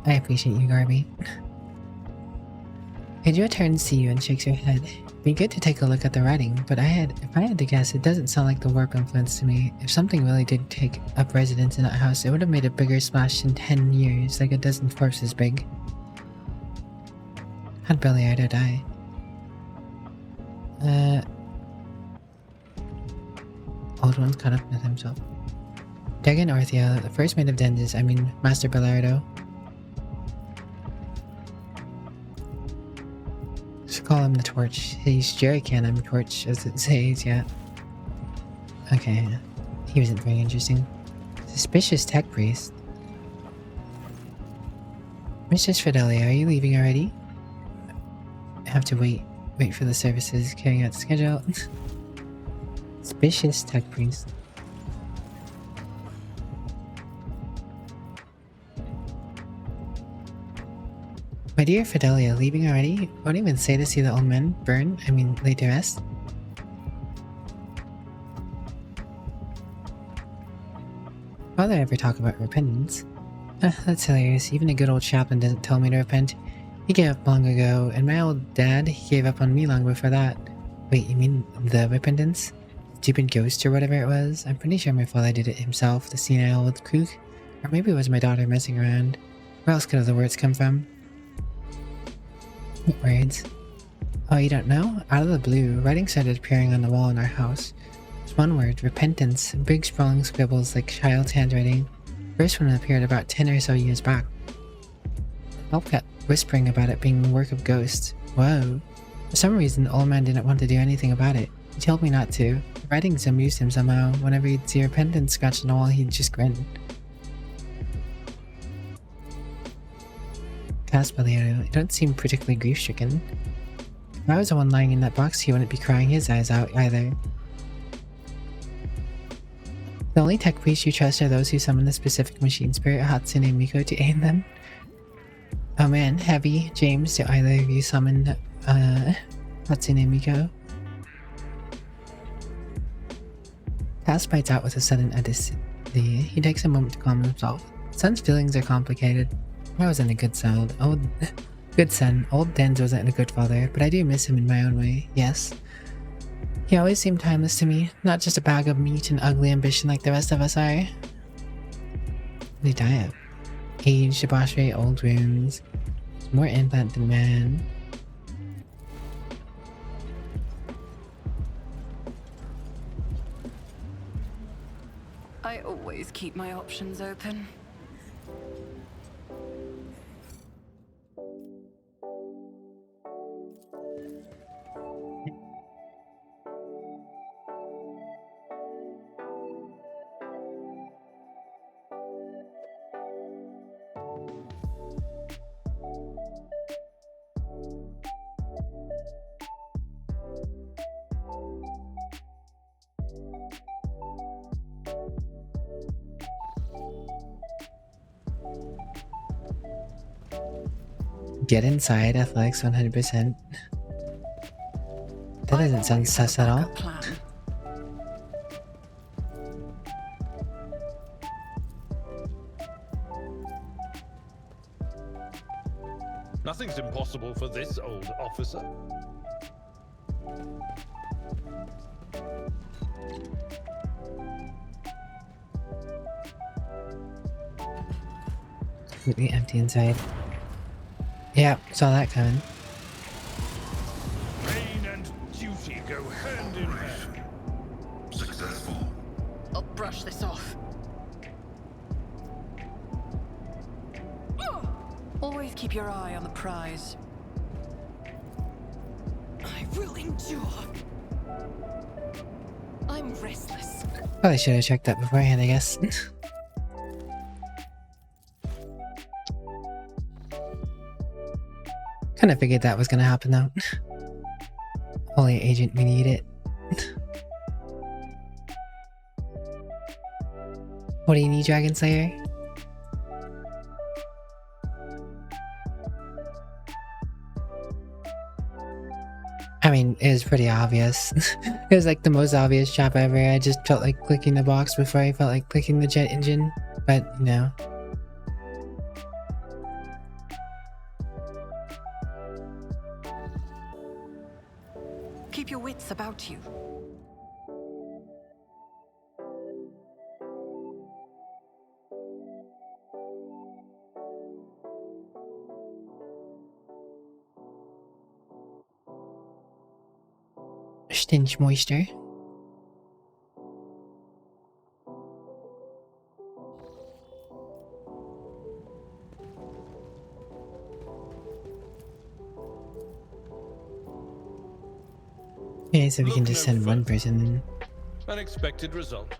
I appreciate you, Garby. Hydra turns to you and shakes her head. Be good to take a look at the writing, but if I had to guess, it doesn't sound like the warp influence to me. If something really did take up residence in that house, it would have made a bigger splash in 10 years, like a dozen corpses big. How'd Beliardo die? Old one's caught up with himself. Dagon Orthio, the first mate of Dendis, I mean Master Beliardo. Just call him the Torch. He's Jerry Cannon Torch, as it says, yeah. Okay, he wasn't very interesting. Suspicious tech priest. Mistress Fidelia, are you leaving already? I have to wait for the services carrying out the schedule. Suspicious tech priest. My dear Fidelia, leaving already? Won't even stay to see the old men burn? I mean, lay to rest? Father ever talk about repentance? That's hilarious. Even a good old chaplain doesn't tell me to repent. He gave up long ago, and my old dad, he gave up on me long before that. Wait, you mean the repentance? Stupid ghost or whatever it was? I'm pretty sure my father did it himself, the senile old kook. Or maybe it was my daughter messing around. Where else could the words come from? What words? Oh, you don't know? Out of the blue, writing started appearing on the wall in our house. It's one word, repentance, big sprawling scribbles like child's handwriting. First one appeared about 10 or so years back. Help kept whispering about it being the work of ghosts. Whoa. For some reason, the old man didn't want to do anything about it. He told me not to. The writings amused him somehow. Whenever he'd see repentance scratched on the wall, he'd just grin. Caspaliero, you don't seem particularly grief-stricken. If I was the one lying in that box, he wouldn't be crying his eyes out either. The only tech priests you trust are those who summon the specific machine spirit Hatsune Miku to aid them. Oh man, Heavy, James, do either of you summon Hatsune Miku? Cass bites out with a sudden edacity. He takes a moment to calm himself. Son's feelings are complicated. I wasn't a good son. Good son. Old Dens wasn't a good father, but I do miss him in my own way, yes. He always seemed timeless to me, not just a bag of meat and ugly ambition like the rest of us are. What did he die of? Age, debauchery, old wounds. He's more implant than man. I always keep my options open. Get inside, athletics 100%. That doesn't sound sus at all. Nothing's impossible for this old officer. Completely empty inside. Yeah, saw that coming. duty go hand in hand. Successful. I'll brush this off. Always keep your eye on the prize. I will endure. I'm restless. Probably should have checked that beforehand, I guess. Kind of figured that was gonna happen though. Holy agent, we need it. What do you need, Dragon Slayer? I mean, it was pretty obvious. It was like the most obvious trap ever. I just felt like clicking the box before I felt like clicking the jet engine. But, you know. Keep your wits about you. Stench moisture. Okay, so we can just send one person in. Unexpected result.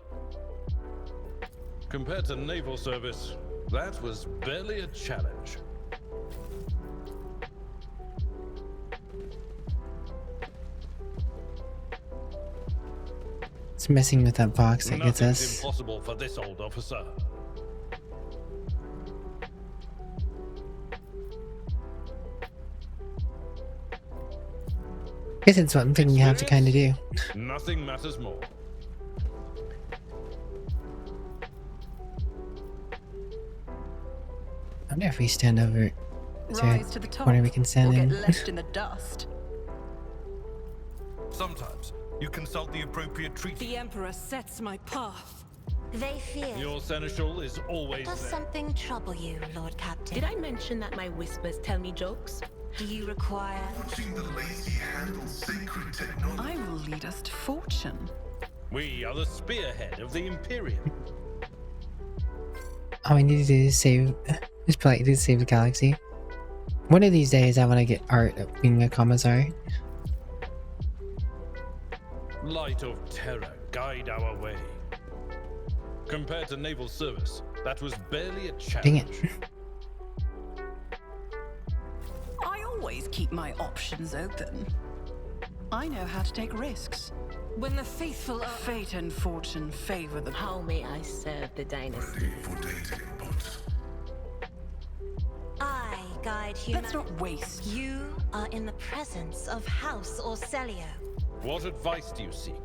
Compared to naval service, that was barely a challenge. It's messing with that box that gets Nothing's us. impossible for this old officer. Guess it's one thing you have to kind of do. Nothing matters more. I wonder if we stand over. Is there Rise to the a top, corner we can stand or in? get left in the dust. Sometimes you consult the appropriate treaty. The Emperor sets my path. They fear. Your seneschal is always Does there. something trouble you, Lord Captain? Did I mention that my whispers tell me jokes? Do you require... Watching the lazy handle sacred technology. I will lead us to fortune. We are the spearhead of the Imperium. All we need to do is save. Just politely save the galaxy. One of these days, I want to get art of being a commissar. Light of terror, guide our way. Compared to naval service, that was barely a challenge. Dang it. I always keep my options open. I know how to take risks. When the faithful are... Fate and fortune favor the... How may I serve the dynasty? Ready for data input. I guide human... Let's not waste. You are in the presence of House Orcelio. What advice do you seek?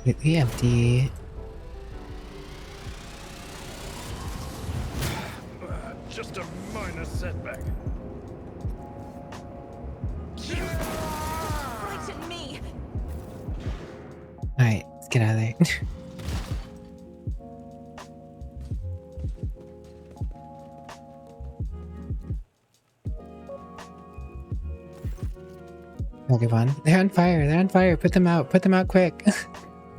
Completely empty. Just a minor setback. Frighten me! Alright, let's get out of there. Pokemon. They're on fire, they're on fire. Put them out quick.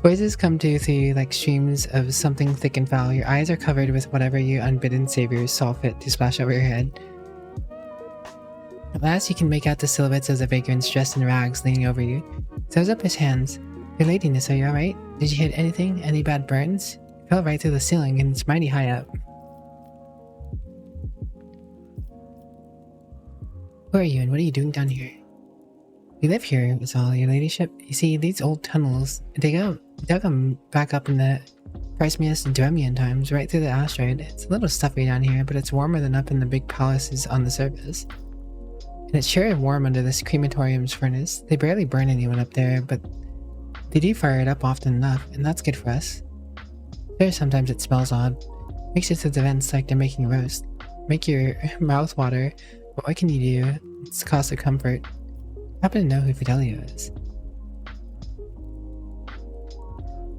Voices come to you through like streams of something thick and foul. Your eyes are covered with whatever you unbidden saviors saw fit to splash over your head. At last you can make out the silhouettes of the vagrants dressed in rags leaning over you. He throws up his hands. Your ladiness, are you alright? Did you hit anything? Any bad burns? You fell right through the ceiling and it's mighty high up. Who are you and what are you doing down here? We live here, is all, your ladyship. You see, these old tunnels, they dug them back up in the Prismius and Dremian times, right through the asteroid. It's a little stuffy down here, but it's warmer than up in the big palaces on the surface. And it's sure warm under this crematorium's furnace. They barely burn anyone up there, but they do fire it up often enough, and that's good for us. There, sometimes it smells odd. Makes it to the vents like they're making a roast. Make your mouth water, but what can you do? It's the cost of comfort. I happen to know who Fidelio is.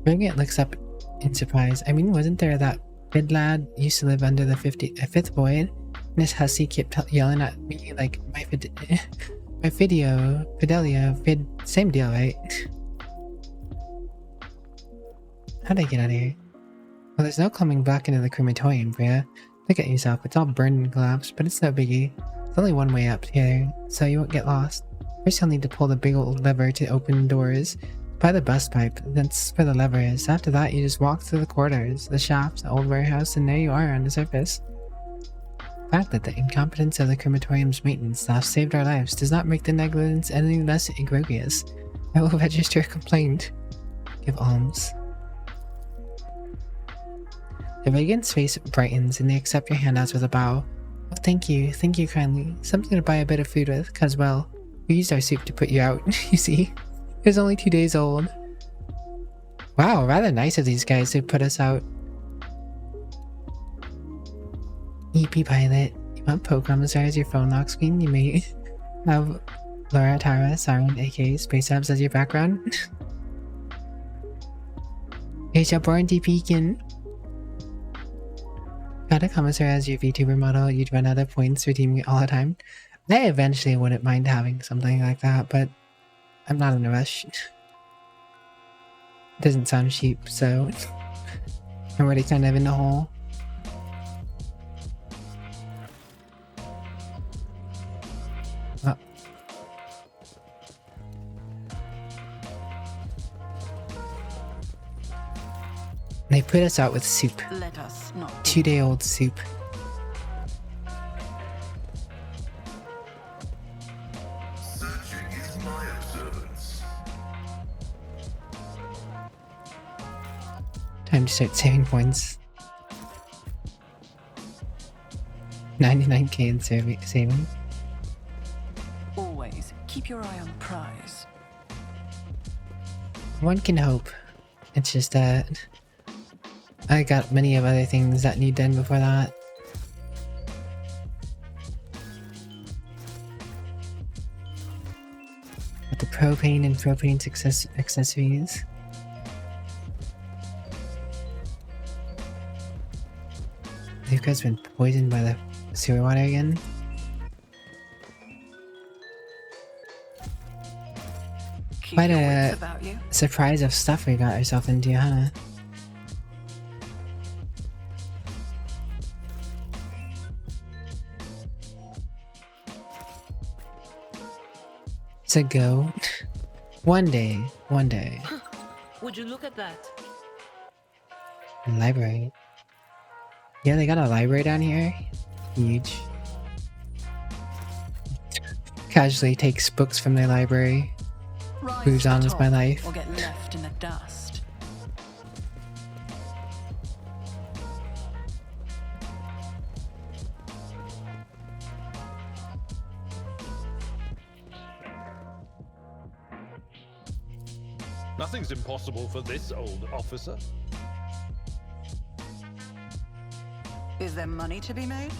Brilliant looks up in surprise. I mean, wasn't there that Kid lad used to live under the 5th void. And this hussy kept yelling at me like my Fidelia, same deal, right? How'd I get out of here? Well, there's no coming back into the crematorium, Bria. Look at yourself, it's all burned and collapsed, but it's no biggie. There's only one way up here, so you won't get lost. First you'll need to pull the big old lever to open doors. By the bus pipe, that's where the lever is. After that, you just walk through the corridors, the shafts, the old warehouse, and there you are on the surface. The fact that the incompetence of the crematorium's maintenance staff saved our lives does not make the negligence any less egregious. I will register a complaint. Give alms. The vacant's face brightens and they accept your handouts with a bow. Oh, thank you kindly. Something to buy a bit of food with, cause well, we used our soup to put you out, you see. It was only 2 days old. Wow, rather nice of these guys to put us out. EP pilot, you want Pokemon as your phone lock screen? You may have Laura, Tara, Siren, aka Space Abs as your background. Here's your born Beacon. Got a commissar as your VTuber model, you'd run out of points redeeming it all the time. I eventually wouldn't mind having something like that, but I'm not in a rush. Doesn't sound cheap, so I'm already kind of in the hole. Oh. They put us out with soup. Let us not 2-day-old soup. Searching is my observance. Time to start saving points. 99k in saving. always keep your eye on the prize. One can hope. It's just that I got many of other things that need done before that. With the propane and propane accessories. You guys been poisoned by the sewer water again? Quite a surprise of stuff we got ourselves into, huh? To go. One day. Would you look at that? Library. Yeah, they got a library down here. Huge. Casually takes books from their library. Moves on with my life. Or get left in the dust. Nothing's impossible for this old officer. Is there money to be made?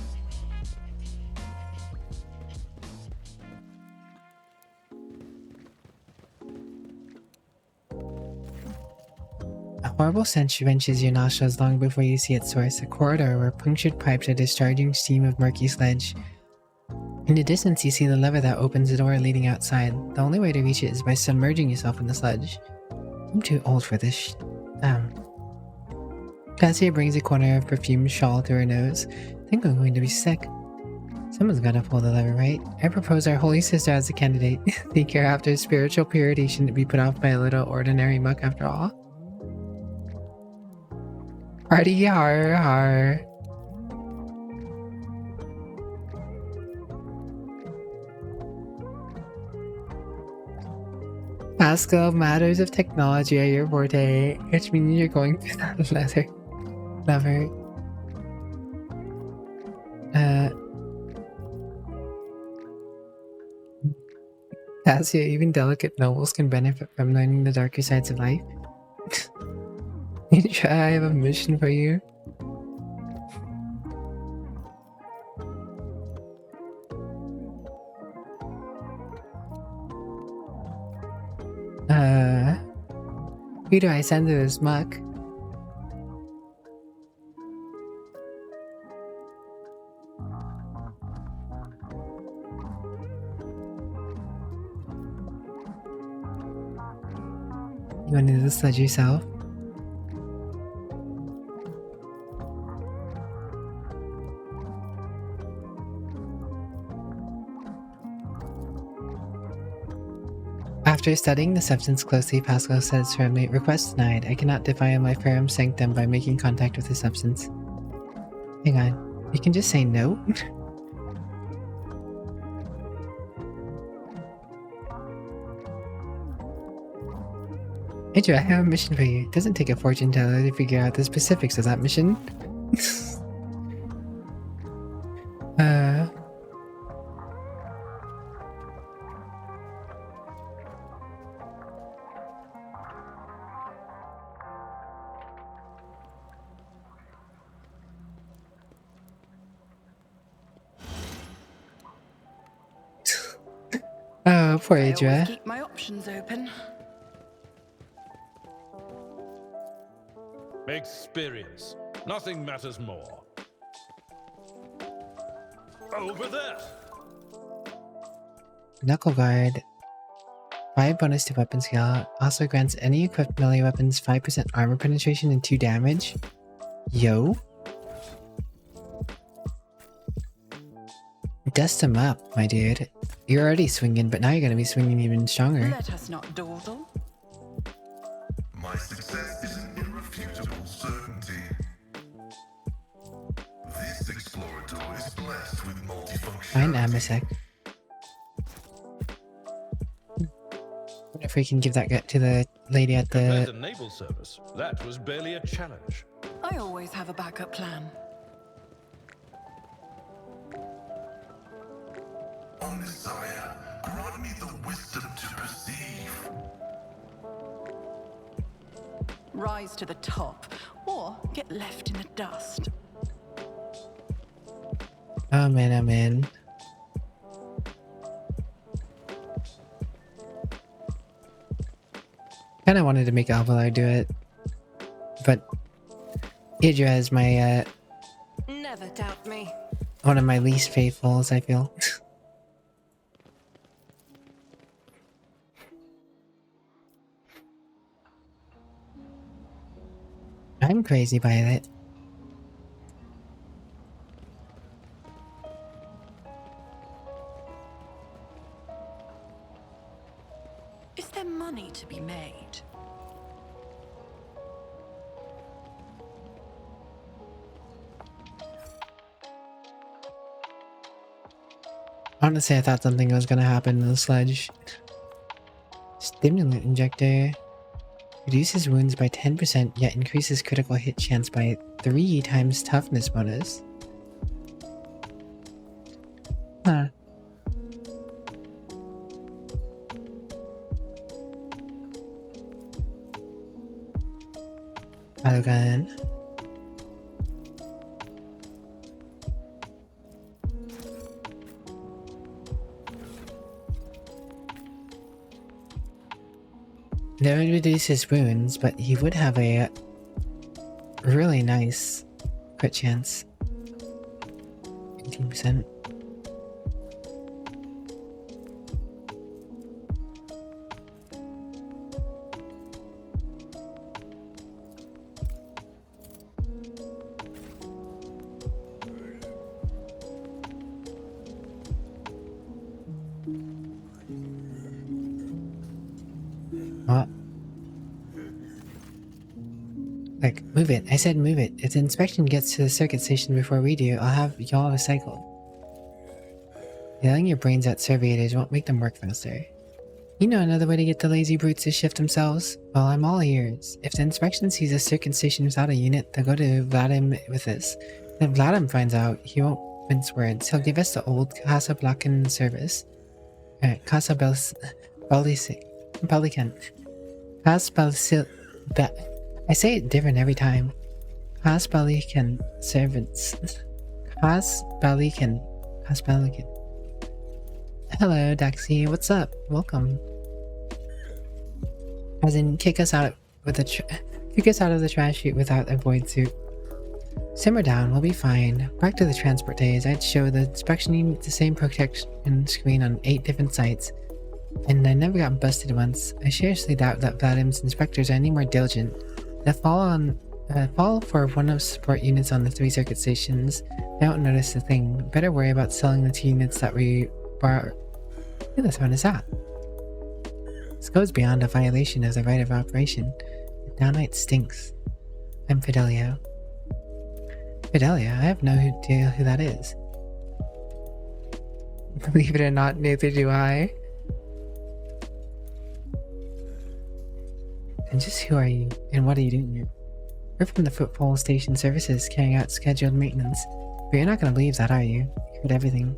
A horrible stench wrenches your nostrils long before you see its source, a corridor where punctured pipes are discharging steam of murky sludge. In the distance you see the lever that opens the door leading outside. The only way to reach it is by submerging yourself in the sludge. I'm too old for this Cassia brings a corner of perfumed shawl to her nose. I think I'm going to be sick. Someone's gotta pull the lever, right? I propose our holy sister as a candidate. Think hereafter spiritual purity shouldn't be put off by a little ordinary muck after all. Party har har. Pascal, matters of technology are your forte, which means you're going through that lever. Cassia, even delicate nobles can benefit from learning the darker sides of life. I have a mission for you. Who do I send to this muck? You want to do the sledge yourself? After studying the substance closely, Pascal says firmly, "Request denied. I cannot defile my firm's sanctum by making contact with the substance." Hang on. You can just say no? Hey Joe, I have a mission for you. It doesn't take a fortune teller to figure out the specifics of that mission. Oh, poor Adria. Keep my options open. Experience. Nothing matters more. Over there. Knuckle Guard. 5 bonus to weapon skill. Also grants any equipped melee weapons 5% armor penetration and 2 damage. Yo. Dust him up, my dude. You're already swinging, but now you're gonna be swinging even stronger. Let us not dawdle. My success is an irrefutable certainty. This explorator is blessed with multifunction. Find Amasek. Wonder if we can give that to the lady at Compared the... to naval service, that was barely a challenge. I always have a backup plan. O Messiah, grant me the wisdom to perceive. Rise to the top, or get left in the dust. Oh man, I'm in. Kinda wanted to make Alvalar do it, but Idra is my, Never doubt me. one of my least faithfuls, I feel. I'm crazy by it. Is there money to be made? Honestly, I thought something was gonna happen to the sledge. Stimulant injector. Reduces wounds by 10%, yet increases critical hit chance by 3 times toughness bonus. Huh. Gun. That would reduce his wounds, but he would have a really nice crit chance. 18%. What? Like, move it. I said move it. If the inspection gets to the circuit station before we do, I'll have y'all recycled. Yelling your brains at surveyors won't make them work faster. You know another way to get the lazy brutes to shift themselves? Well, I'm all ears. If the inspection sees a circuit station without a unit, they'll go to Vladim with this. If Vladim finds out, he won't mince words. He'll give us the old Casablancan service. Pelican. I say it different every time. Pelican servants. Pelican. Hello, Daxi. What's up? Welcome. As in, kick us out of the trash chute without a void suit. Simmer down. We'll be fine. Back to the transport days. I'd show the inspection unit the same protection screen on 8 different sites. And I never got busted once. I seriously doubt that Vadim's inspectors are any more diligent. The fall for one of support units on the 3 circuit stations. I don't notice a thing. Better worry about selling the 2 units that we borrow. Who the phone is that? This goes beyond a violation of the right of operation. It downright stinks. I'm Fidelio. Fidelio? I have no idea who that is. Believe it or not, neither do I. And just who are you, and what are you doing here? We're from the Footfall Station Services, carrying out scheduled maintenance. But you're not gonna believe that, are you? You heard everything.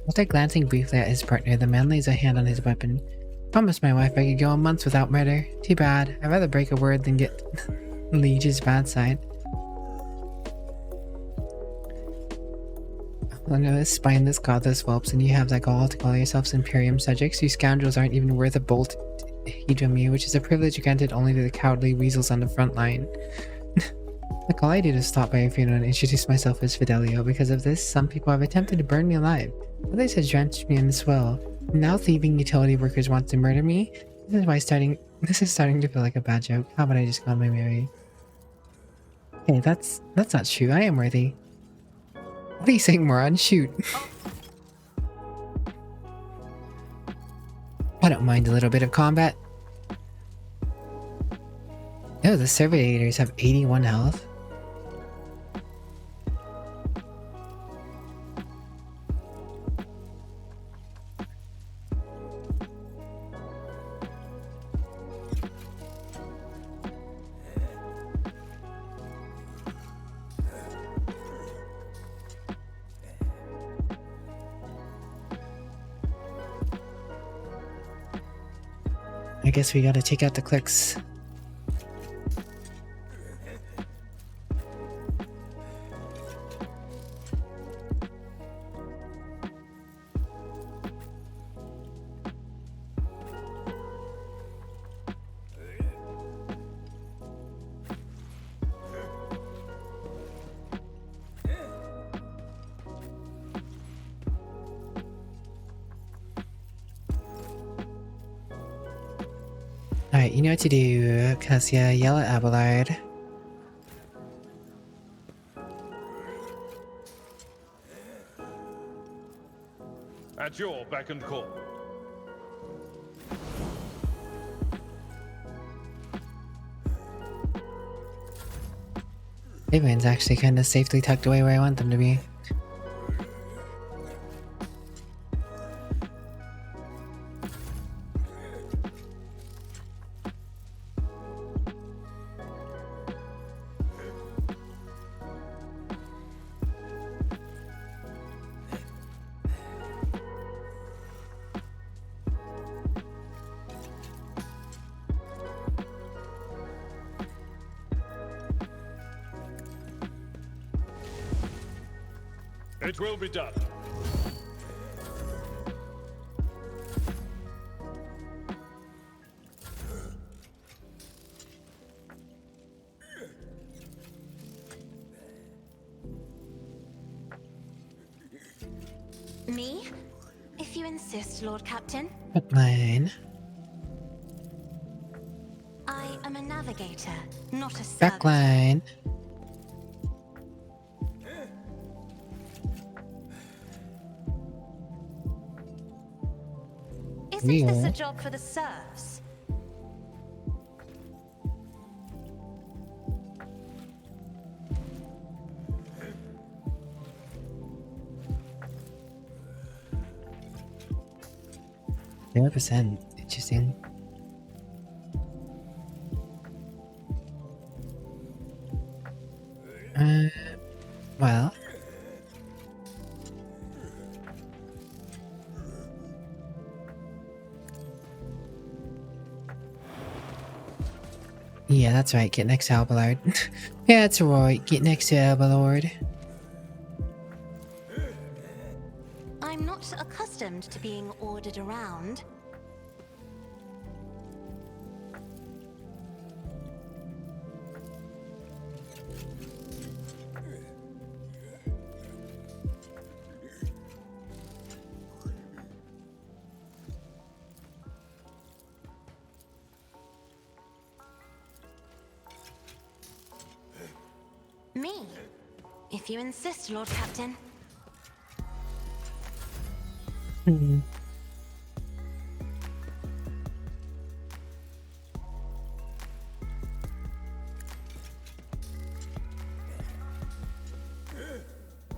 After glancing briefly at his partner, the man lays a hand on his weapon. Promised my wife I could go on months without murder. Too bad. I'd rather break a word than get Liege's bad side. Under this spineless, godless whelps, and you have that gall to call yourselves Imperium subjects. You scoundrels aren't even worth a bolt heed from you, which is a privilege granted only to the cowardly weasels on the front line. Like, all I did is stop by your funeral and introduce myself as Fidelio. Because of this, some people have attempted to burn me alive. Others have drenched me in swell. Now thieving utility workers want to murder me? This is starting to feel like a bad joke. How about I just go on my merry? Hey, that's not true. I am worthy. What are you saying, moron? Shoot. I don't mind a little bit of combat. Oh, the Servitors have 81 health. I guess we gotta take out the clerks. Alright, you know what to do, Cassia. Yell at Abelard. At your beck and call. Everyone's actually kind of safely tucked away where I want them to be. It will be done. Me? If you insist, Lord Captain. Backline. I am a navigator, not a servant. Backline. Isn't this a job for the serfs? %. Interesting. Well. Yeah, that's right. Get next to Abelard. Yeah, that's right. Get next to Abelard. I'm not accustomed to being ordered around. Me? If you insist, Lord Captain. Hmm.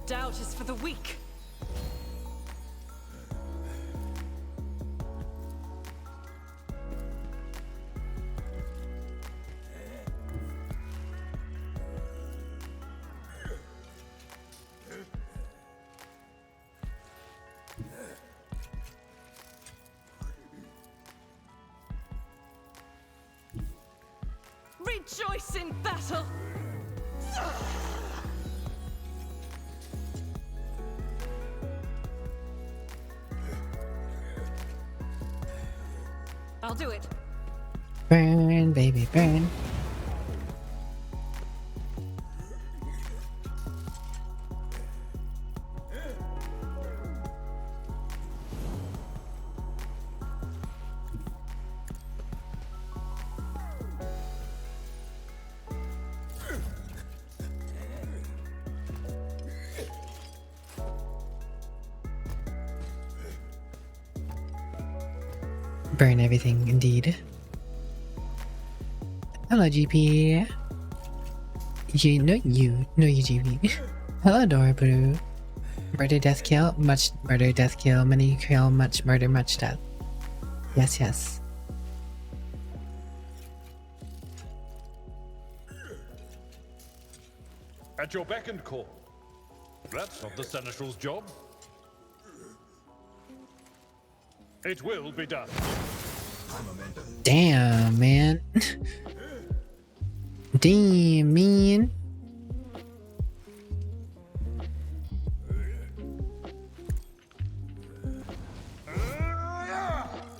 Doubt is for the weak. Rejoice in battle! I'll do it. Burn, baby, burn. Burn everything, indeed. Hello, GP. No, you, GP. Hello, Dora Blue. Murder, death, kill, much murder, death, kill, many kill, much murder, much death. Yes, yes. At your beck and call. That's not the Seneschal's job. It will be done. Damn, man. Damn, man.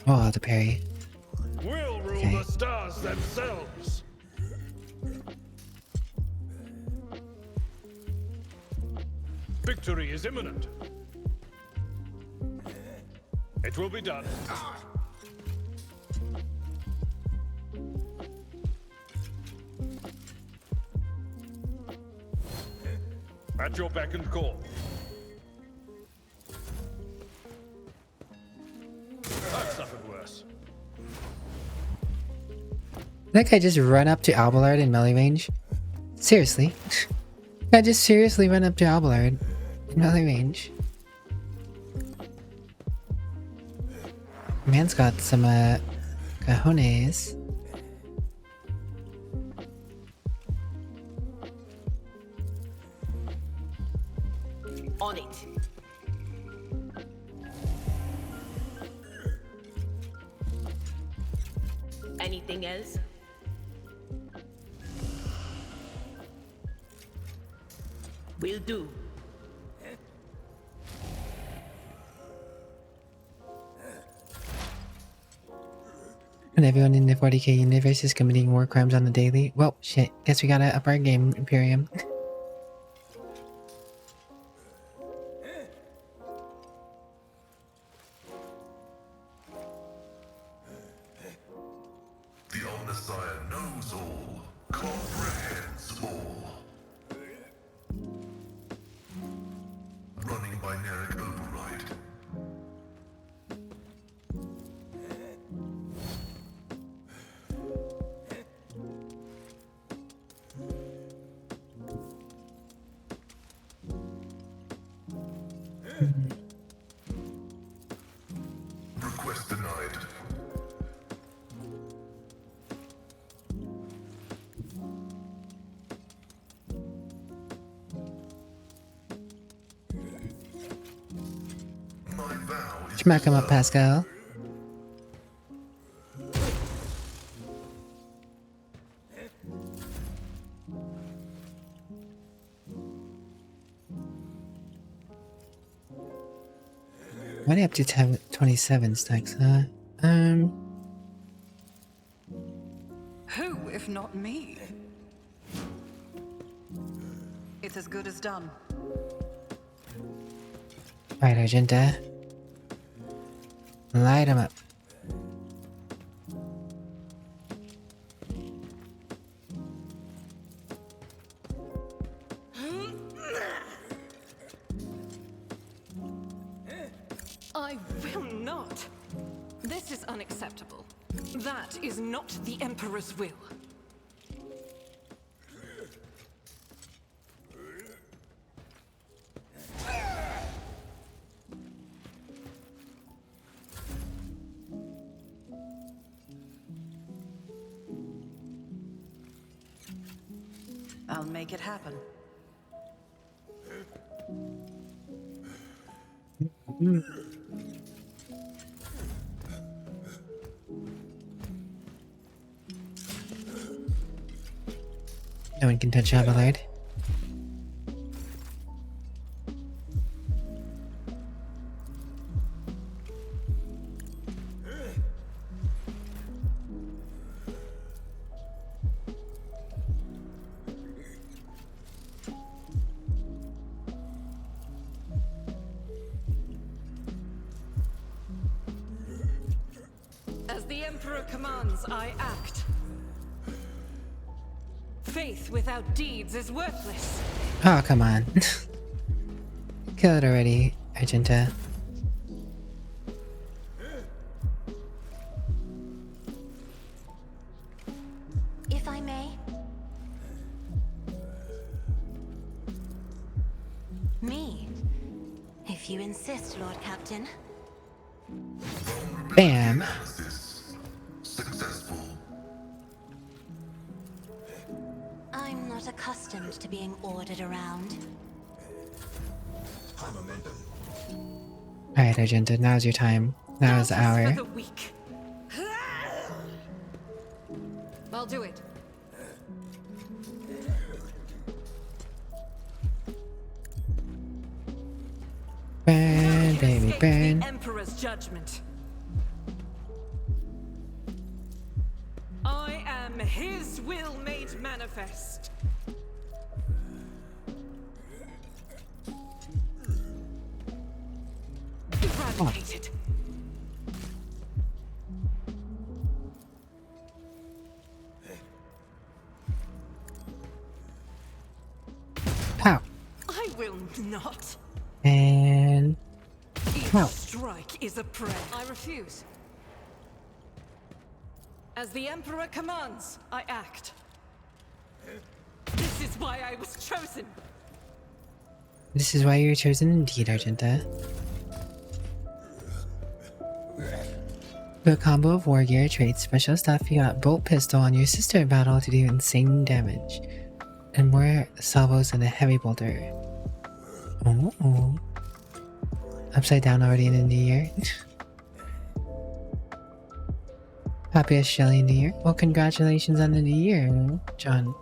Oh, the parry. We'll rule the stars themselves. Victory is imminent. It will be done. At your beck and call. I've suffered worse. That guy just run up to Abelard in melee range? Seriously? I just seriously run up to Abelard in melee range. Man's got some cojones. On it. Anything else? Will do. And everyone in the 40k universe is committing war crimes on the daily. Well, shit. Guess we gotta up our game, Imperium. The Omnissiah knows all, comprehends all. Running binaric override. Request denied. My vow is Smack him up, Pascal. Why are they up to 27 stacks, huh? Who, if not me? It's as good as done. Right, Argenta. Light him up. I will not. This is unacceptable. That is not the Emperor's will. I'll make it happen. No one can touch Abelard. As the Emperor commands, I act. Faith without deeds is worthless. Oh, come on. Kill it already, Argenta. If I may. Me? If you insist, Lord Captain. Bam! Successful. I'm not accustomed to being ordered around. Alright, Argenta, now's your time. Now is the hour. For the weak. I'll do it. Burn, baby, burn. The Emperor's judgment. I am his will made manifest. Eradicated. Pow! I will not. And... Each Pow! strike is a prayer. I refuse. As the Emperor commands, I act. This is why I was chosen. This is why you were chosen indeed, Argenta. With a combo of war gear, traits, special stuff, you got bolt pistol on your sister battle to do insane damage. And more salvos and a heavy bolter. Oh. Upside down already in the new year. Happy Australian New Year. Well, congratulations on the new year, John.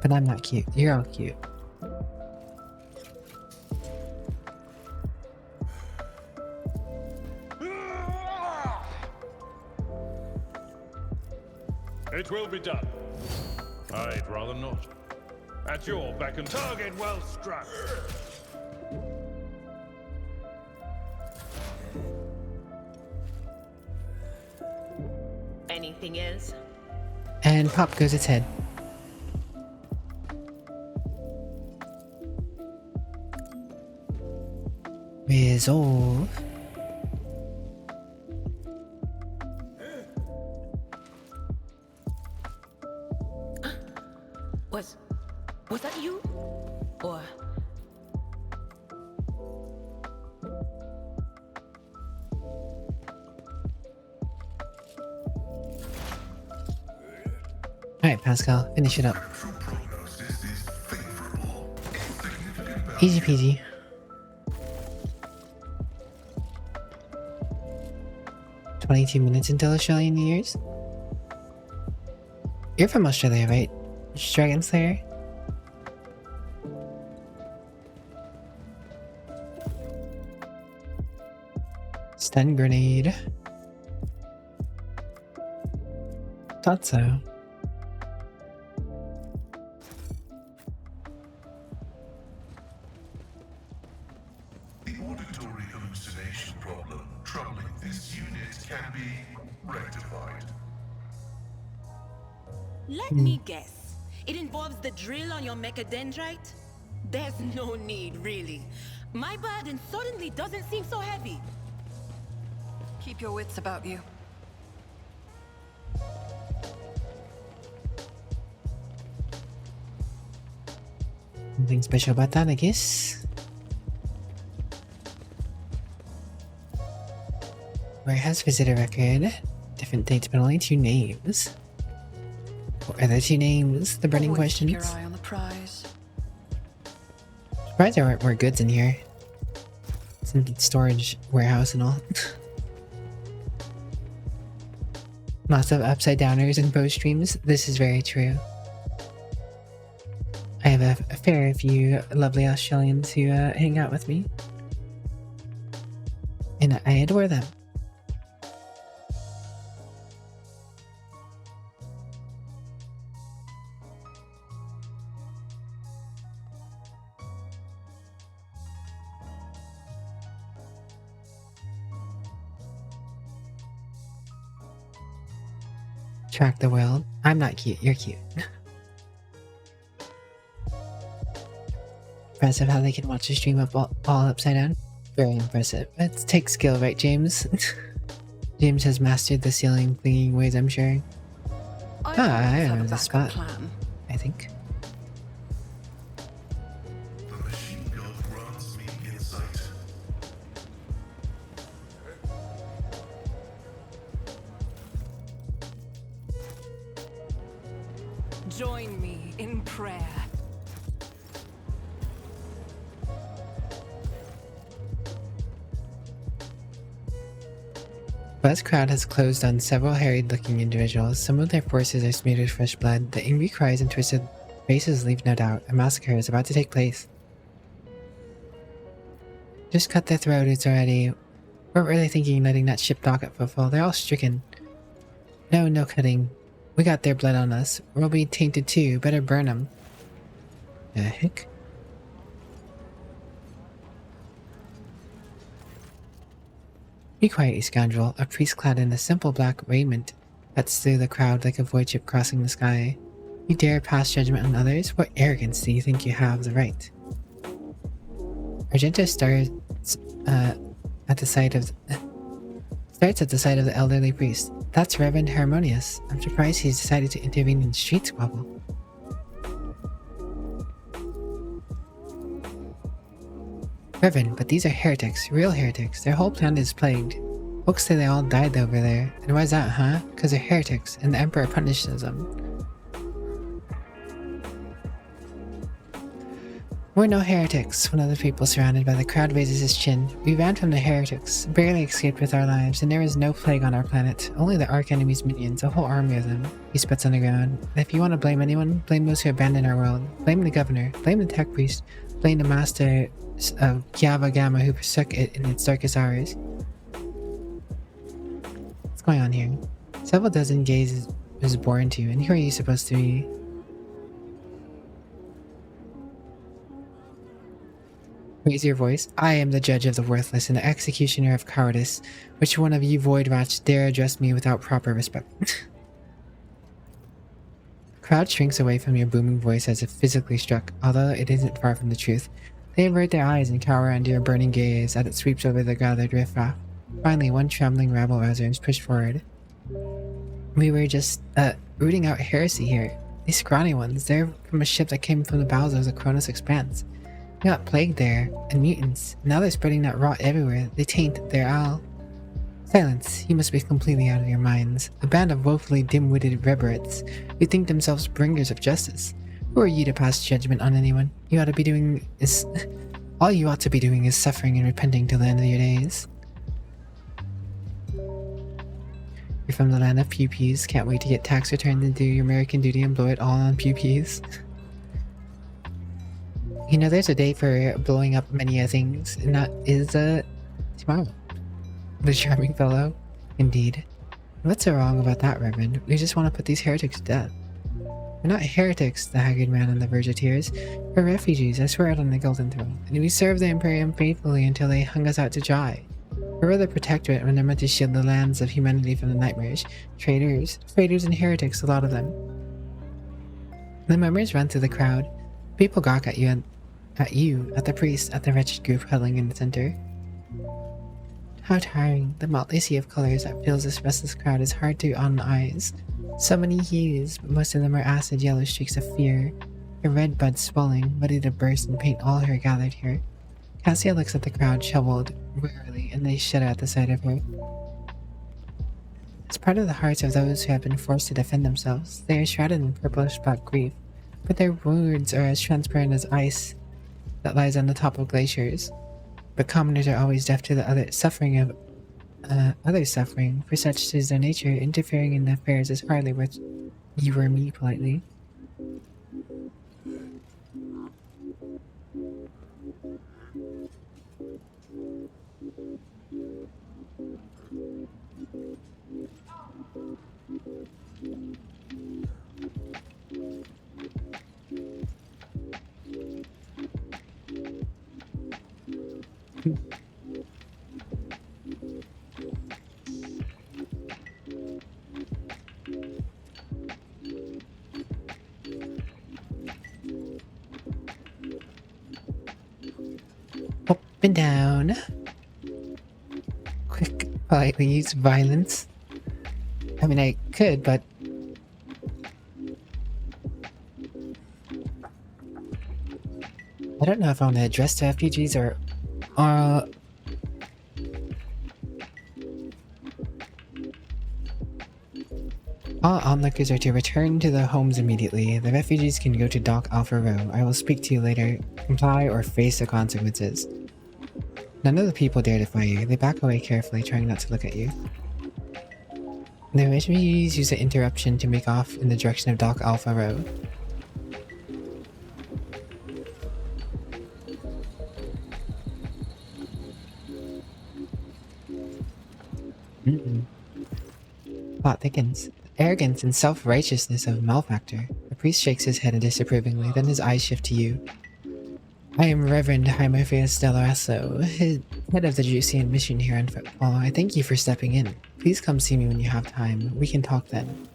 But I'm not cute. You're all cute. It will be done. I'd rather not. At your beck and target well struck. Anything else? And pop goes its head. Resolve. Was that you? Or... Alright, Pascal, finish it up. Easy peasy. $22 until Australian New Year's? You're from Australia, right? Dragon Slayer? Stun grenade. Thought so. The auditory hallucination problem troubling this unit can be rectified. Let me guess. It involves the drill on your mechadendrite? There's no need, really. My burden suddenly doesn't seem so heavy. Keep your wits about you. Nothing special about that, I guess. Warehouse visitor record. Different dates, but only 2 names. What are the 2 names? The burning Always questions. keep your eye on the prize. Surprised there aren't more goods in here. Some storage warehouse and all. Lots of upside downers and bow streams. This is very true. I have a fair few lovely Australians who hang out with me. And I adore them. Track the world. I'm not cute, you're cute. Impressive how they can watch a stream up all upside down. Very impressive. It takes skill, right, James? James has mastered the ceiling clinging ways, I'm sure. I know the spot. I think. The machine god grants me insight. Join me in prayer. Buzz crowd has closed on several harried-looking individuals. Some of their forces are smeared with fresh blood. The angry cries and twisted faces leave no doubt. A massacre is about to take place. Just cut their throats already. What were they thinking letting that ship dock at footfall? They're all stricken. No cutting. We got their blood on us. We'll be tainted too. Better burn them. The heck? Be quiet, you scoundrel. A priest clad in a simple black raiment cuts through the crowd like a void ship crossing the sky. You dare pass judgment on others? What arrogance do you think you have the right? Argento starts at the sight of the elderly priest. That's Reverend Harmonious. I'm surprised he's decided to intervene in street squabble. Reverend, but these are heretics, real heretics. Their whole planet is plagued. Folks say they all died over there. And why's that, huh? Because they're heretics, and the Emperor punishes them. We're no heretics. One of the people surrounded by the crowd raises his chin. We ran from the heretics, barely escaped with our lives, and there is no plague on our planet. Only the Arch-Enemy's minions, a whole army of them. He spits on the ground. And if you want to blame anyone, blame those who abandoned our world. Blame the governor. Blame the tech priest. Blame the master of Kiava Gamma who forsook it in its darkest hours. What's going on here? Several dozen gays is born to, and who are you supposed to be? Raise your voice. I am the judge of the worthless and the executioner of cowardice. Which one of you void rats dare address me without proper respect? The crowd shrinks away from your booming voice as if physically struck, although it isn't far from the truth. They avert their eyes and cower under your burning gaze as it sweeps over the gathered riffraff. Finally, one trembling rabble-rouser is pushed forward. We were just, rooting out heresy here. These scrawny ones, they're from a ship that came from the bowels of the Kronos Expanse. We got plague there, and mutants. Now they're spreading that rot everywhere. They taint their owl. Silence. You must be completely out of your minds. A band of woefully dim-witted reberates who think themselves bringers of justice. Who are you to pass judgment on anyone? You ought to be doing is... All you ought to be doing is suffering and repenting till the end of your days. You're from the land of pew-pews. Can't wait to get tax returned and do your American duty and blow it all on pew-pews. You know, there's a day for blowing up many things, and that is, tomorrow. The charming fellow. Indeed. What's so wrong about that, Reverend? We just want to put these heretics to death. We're not heretics, the haggard man on the verge of tears. We're refugees, I swear it on the Golden Throne, and we served the Imperium faithfully until they hung us out to dry. We're the protectorate when they're meant to shield the lands of humanity from the nightmares. Traitors and heretics, a lot of them. The murmurs run through the crowd. People gawk at you At you, at the priest, at the wretched group huddling in the center. How tiring. The motley sea of colors that fills this restless crowd is hard to on the eyes. So many hues, but most of them are acid yellow streaks of fear. Her red buds swelling, ready to burst and paint all her gathered here. Cassia looks at the crowd, troubled, wearily, and they shudder at the sight of her. As part of the hearts of those who have been forced to defend themselves, they are shrouded in purplish-black grief, but their words are as transparent as ice that lies on the top of glaciers. But commoners are always deaf to the other suffering of others' suffering, for such is their nature. Interfering in the affairs is hardly worth you or me politely. Up and down. Quick, politely use violence. I mean, I could, but I don't know if I want to address the refugees or all onlookers are to return to their homes immediately. The refugees can go to Dock Alpha Row. I will speak to you later. Comply or face the consequences. None of the people dare defy you. They back away carefully, trying not to look at you. The refugees use the interruption to make off in the direction of Dock Alpha Row. Plot thickens. Arrogance and self-righteousness of Malfactor. The priest shakes his head disapprovingly, then his eyes shift to you. I am Reverend Jaimorpheus Delarosso, head of the Juician mission here on Footfall. I thank you for stepping in. Please come see me when you have time. We can talk then.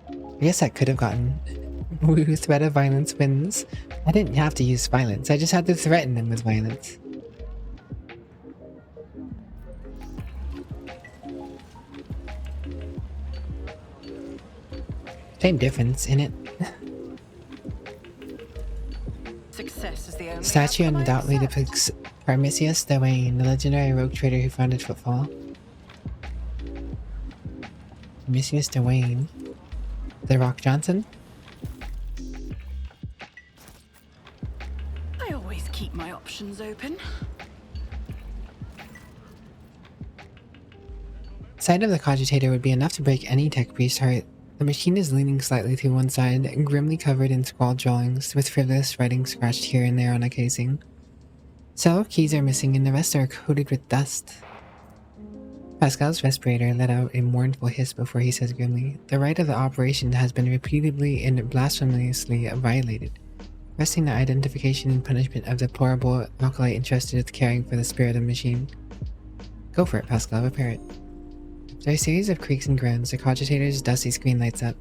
I guess that could have gotten... Woo, threat of violence wins. I didn't have to use violence, I just had to threaten them with violence. Same difference, innit? Success is the only Statue outcome I undoubtedly accept. depicts Parmisius Dwayne, the legendary rogue trader who founded Footfall. Parmisius Dwayne. The Rock Johnson? I always keep my options open. Sight of the cogitator would be enough to break any tech priest's heart. The machine is leaning slightly to one side, grimly covered in scrawled drawings, with frivolous writing scratched here and there on a casing. Several keys are missing and the rest are coated with dust. Pascal's respirator let out a mournful hiss before he says grimly, "The right of the operation has been repeatedly and blasphemously violated, resting the identification and punishment of the deplorable acolyte entrusted with caring for the spirit of the machine." Go for it, Pascal, repair it. After a series of creaks and groans, the cogitator's dusty screen lights up.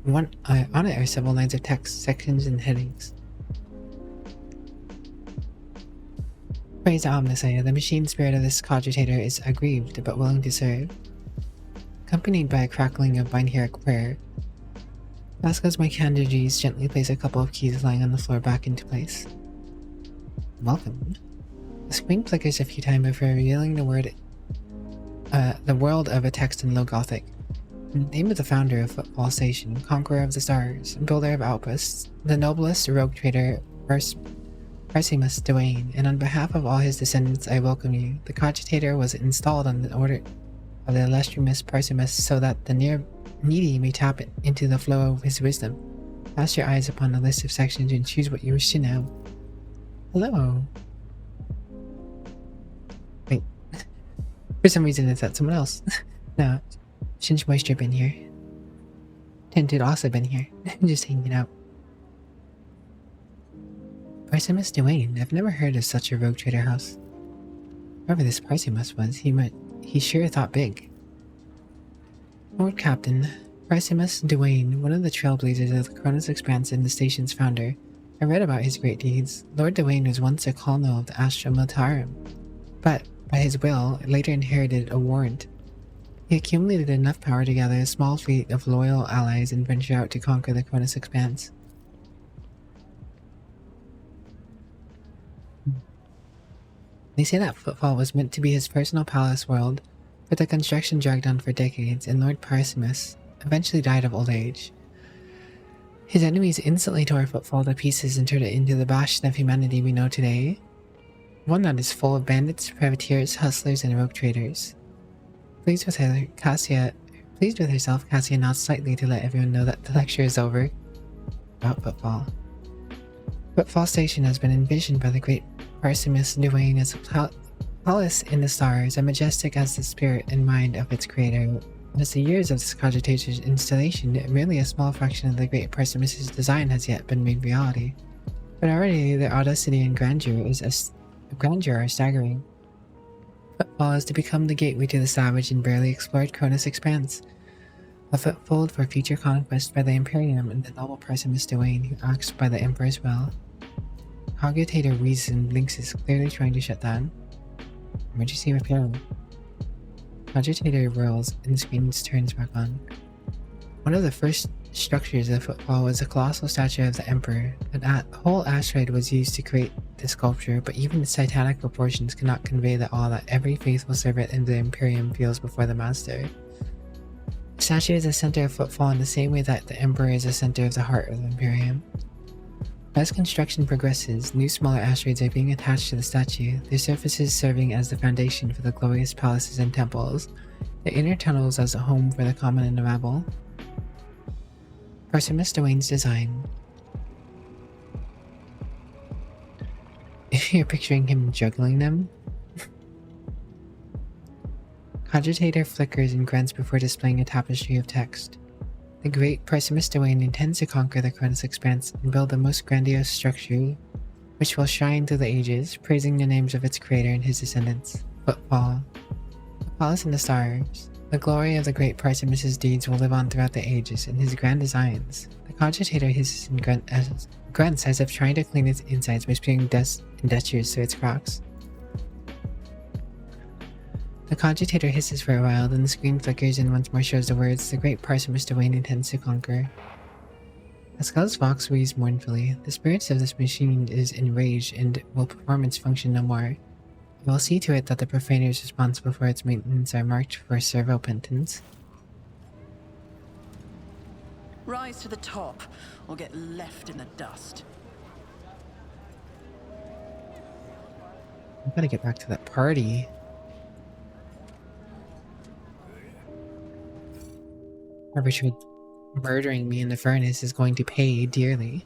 On it are several lines of text, sections, and headings. Praise Omnissiah, the machine spirit of this cogitator is aggrieved but willing to serve. Accompanied by a crackling of binheric prayer, Pascal's Mycanderges gently place a couple of keys lying on the floor back into place. Welcome. The screen flickers a few times before revealing the world of a text in Low Gothic. In the name of the founder of Footfall Station, conqueror of the stars, builder of outposts, the noblest rogue trader Parsimus Dwayne, and on behalf of all his descendants I welcome you. The cogitator was installed on the order of the illustrious Parsimus so that the needy may tap into the flow of his wisdom. Cast your eyes upon the list of sections and choose what you wish to know. Hello. Wait. For some reason it's at someone else. No. Shinj Moisture been here. Tinted also been here. Just hanging out. Parsimus Dwayne. I've never heard of such a rogue trader house. Whoever this Parsimus was, he sure thought big. Lord Captain, Parsimus Dwayne, one of the trailblazers of the Cronus Expanse and the station's founder, I read about his great deeds. Lord Dwayne was once a colonel of the Astra Militarum, but by his will, later inherited a warrant. He accumulated enough power to gather a small fleet of loyal allies and venture out to conquer the Cronus Expanse. They say that Footfall was meant to be his personal palace world, but the construction dragged on for decades, and Lord Parsimus eventually died of old age. His enemies instantly tore Footfall to pieces and turned it into the bastion of humanity we know today. One that is full of bandits, privateers, hustlers, and rogue traders. Pleased with herself, Cassia nods slightly to let everyone know that the lecture is over. About Footfall. Footfall Station has been envisioned by the great Parsimus Dwayne as a palace in the stars, and majestic as the spirit and mind of its creator. As the years of this cogitator's installation, merely a small fraction of the great Parsimus's design has yet been made reality. But already the audacity and grandeur are staggering. Footfall is to become the gateway to the savage and barely explored Cronus Expanse. A foothold for future conquest by the Imperium and the noble Parsimus Dwayne, who acts by the Emperor's will. Cogitator reason Lynx is clearly trying to shut down. Emergency repair. Cogitator whirls and the screen turns back on. One of the first structures of Footfall was a colossal statue of the Emperor. A whole asteroid was used to create the sculpture, but even its titanic proportions cannot convey the awe that every faithful servant in the Imperium feels before the Master. The statue is the center of Footfall in the same way that the Emperor is the center of the heart of the Imperium. As construction progresses, new smaller asteroids are being attached to the statue, their surfaces serving as the foundation for the glorious palaces and temples, the inner tunnels as a home for the common and the rabble. Parsimus Dwayne's design. You're picturing him juggling them? Cogitator flickers and grunts before displaying a tapestry of text. The great Parsimus Dwayne intends to conquer the Cronus Expanse and build the most grandiose structure, which will shine through the ages, praising the names of its creator and his descendants. Footfall. The palace in the stars. The glory of the great Parsimus's deeds will live on throughout the ages in his grand designs. The cogitator hisses and grunts as if trying to clean its insides by spewing dust and dustures through its cracks. The cogitator hisses for a while, then the screen flickers and once more shows the words, "The great Parsimus Dwayne intends to conquer." Pascal's vox wheezes mournfully. The spirits of this machine is enraged and will perform its function no more. I will see to it that the profaners responsible for its maintenance are marked for servo penance. Rise to the top, or get left in the dust. I'm gonna get back to that party. Whoever murdering me in the furnace is going to pay dearly.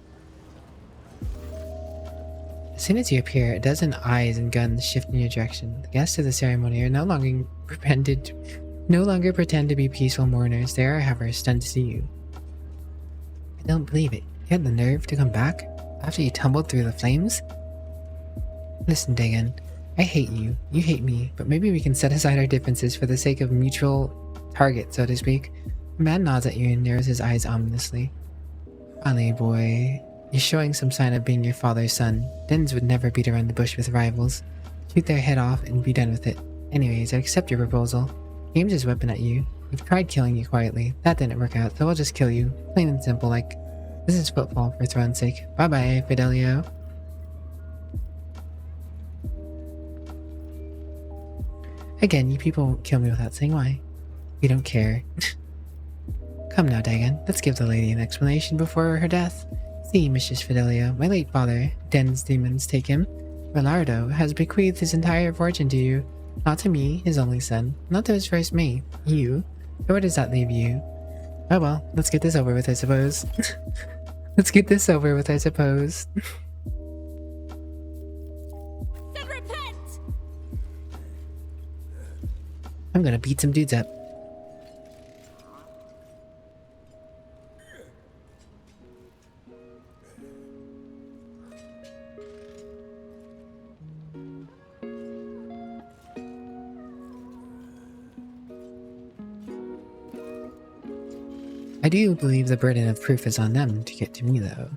As soon as you appear, a dozen eyes and guns shift in your direction. The guests of the ceremony are no longer pretend to be peaceful mourners. They are, however, stunned to see you. I don't believe it. You had the nerve to come back after you tumbled through the flames? Listen, Dagon. I hate you. You hate me. But maybe we can set aside our differences for the sake of mutual target, so to speak. The man nods at you and narrows his eyes ominously. Finally, boy. You're showing some sign of being your father's son. Dens would never beat around the bush with rivals. Shoot their head off and be done with it. Anyways, I accept your proposal. He aims his weapon at you. We've tried killing you quietly. That didn't work out, so we'll just kill you. Plain and simple, like. This is Footfall for throne's sake. Bye-bye, Fidelio. Again, you people won't kill me without saying why. We don't care. Come now, Dagon. Let's give the lady an explanation before her death. See, Mistress Fidelio, my late father, Den's demons take him, Relardo, has bequeathed his entire fortune to you. Not to me, his only son. Not to his first mate, you. So where does that leave you? Oh well, let's get this over with, I suppose. Let's get this over with, I suppose. Then repent! I'm gonna beat some dudes up. I do believe the burden of proof is on them to get to me, though.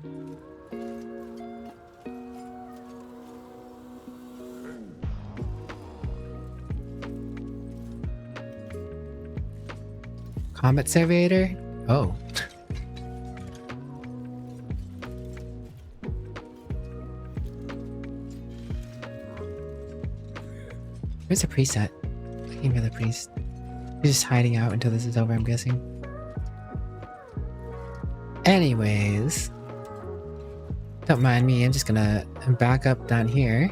Combat Surveyor? Oh. Where's the priest at? Looking for the priest. He's just hiding out until this is over, I'm guessing. Anyways. Don't mind me, I'm just gonna back up down here.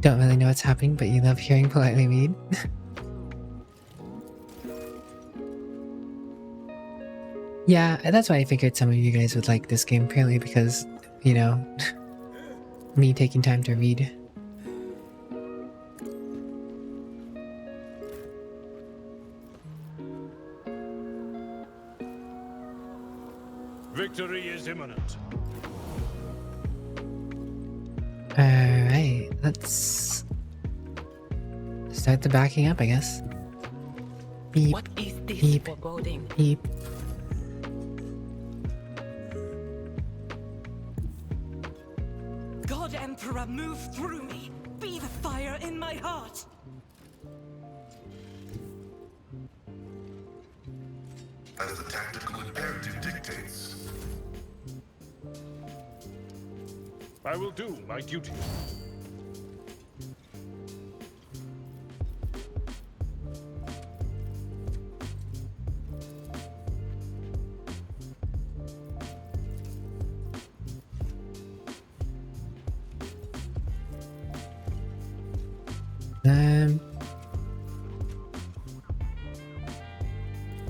Don't really know what's happening, but you love hearing politely read. Yeah, that's why I figured some of you guys would like this game, purely because, you know, me taking time to read. Victory is imminent. Alright, let's start the backing up, I guess. Beep, What is this beep, foreboding? beep. God Emperor, move through me. Be the fire in my heart. As the tactical imperative dictates. I will do my duty.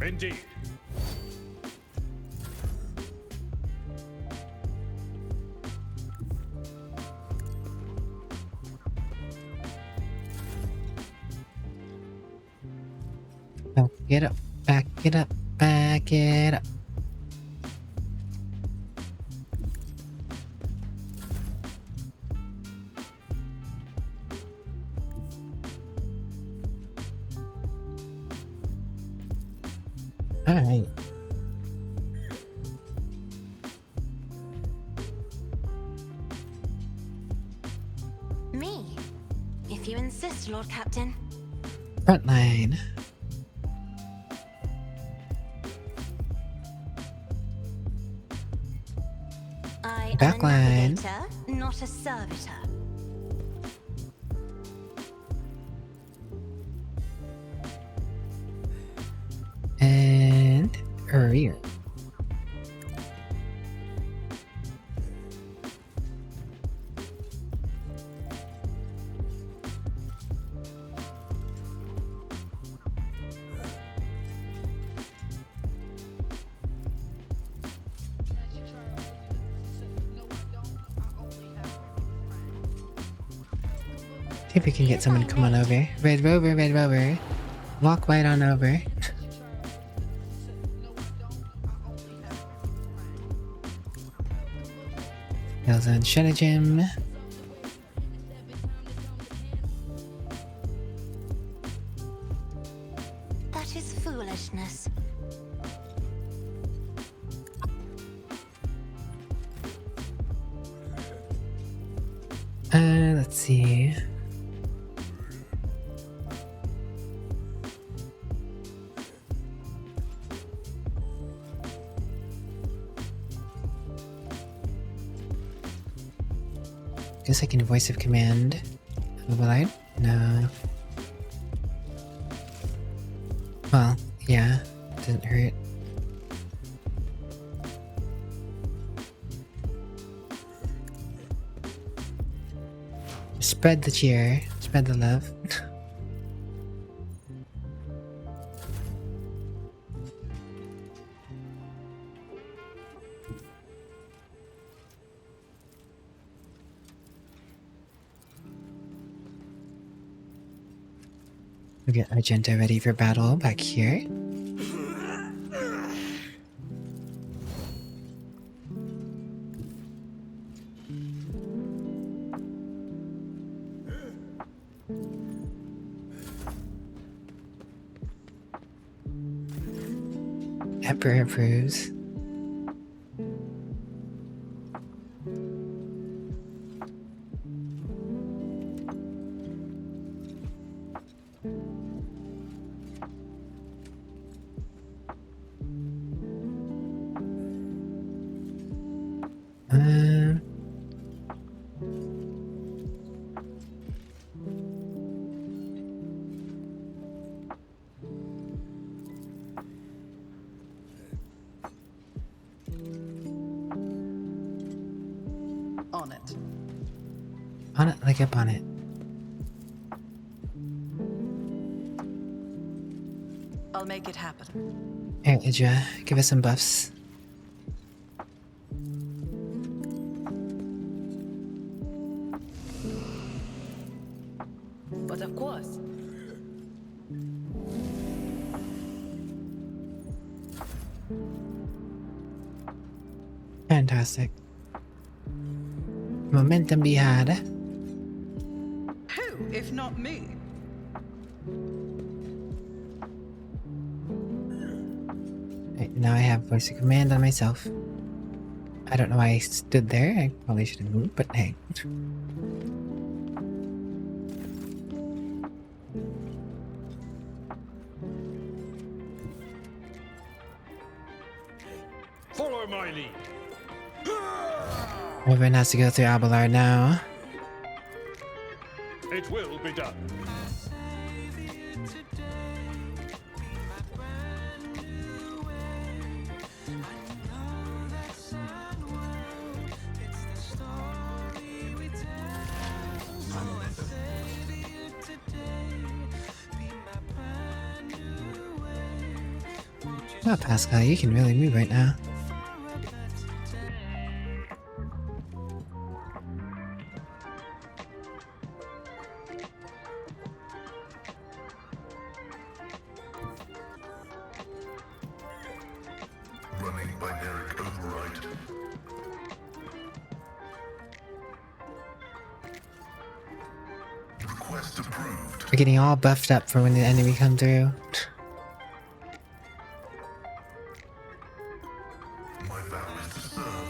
Indeed. Back it up, back it up, back it up. Alright. Me? If you insist, Lord Captain. Frontline. I Backline. am a navigator, not a servitor. And rear. See if we can get someone to come on over. Red Rover, Red Rover. Walk right on over. Hills on Shenajim. That is foolishness. Let's see. Guess I can voice of command. Will I? No. Well, yeah. Doesn't hurt. Spread the cheer. Spread the love. We'll get Argenta ready for battle back here. Emperor approves. On it. On it like a bonnet. I'll make it happen. Here, Idra, give us some buffs. But of course. Fantastic. Momentum be had. Who, if not me? Right, now I have voice of command on myself. I don't know why I stood there. I probably should have moved, but hey. Follow my lead. Everyone has to go through Abelard now. It will be done. Wow, Pascal, you can really move right now. Running binary override. Request approved. We're getting all buffed up for when the enemy come through. My vow is to serve.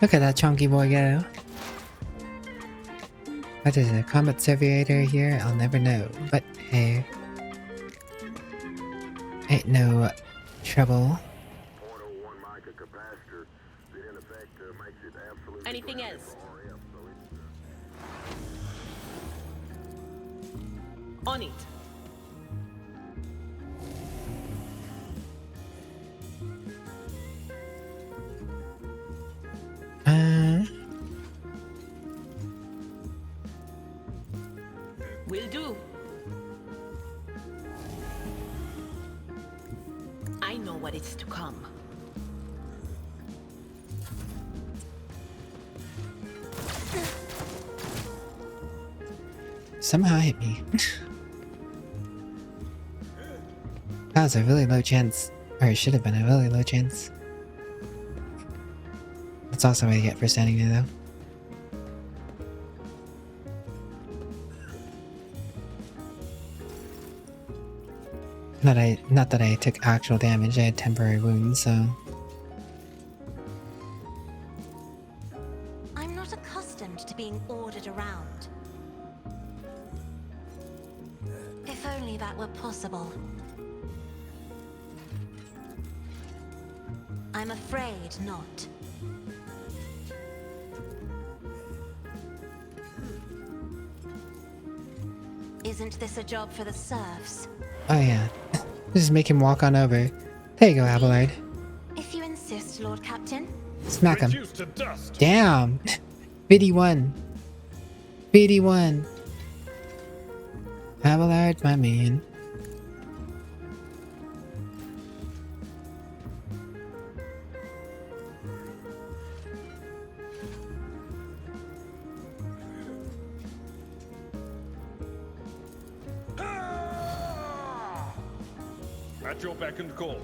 Look at that chunky boy go. What is it? Combat Serviator here? I'll never know. But hey. Ain't no trouble. Anything else? On it. Will do. I know what is to come. Somehow hit me. That was a really low chance. Or it should have been a really low chance. That's also what I get for standing there though. Not that I took actual damage, I had temporary wounds, so... I'm not accustomed to being ordered around. If only that were possible. I'm afraid not. Isn't this a job for the serfs? Oh yeah. Just make him walk on over. There you go, Abelard. If you insist, Lord Captain. Smack him. Reduced to dust. Damn! BD1. BD1. Abelard, my man. at your beck and call.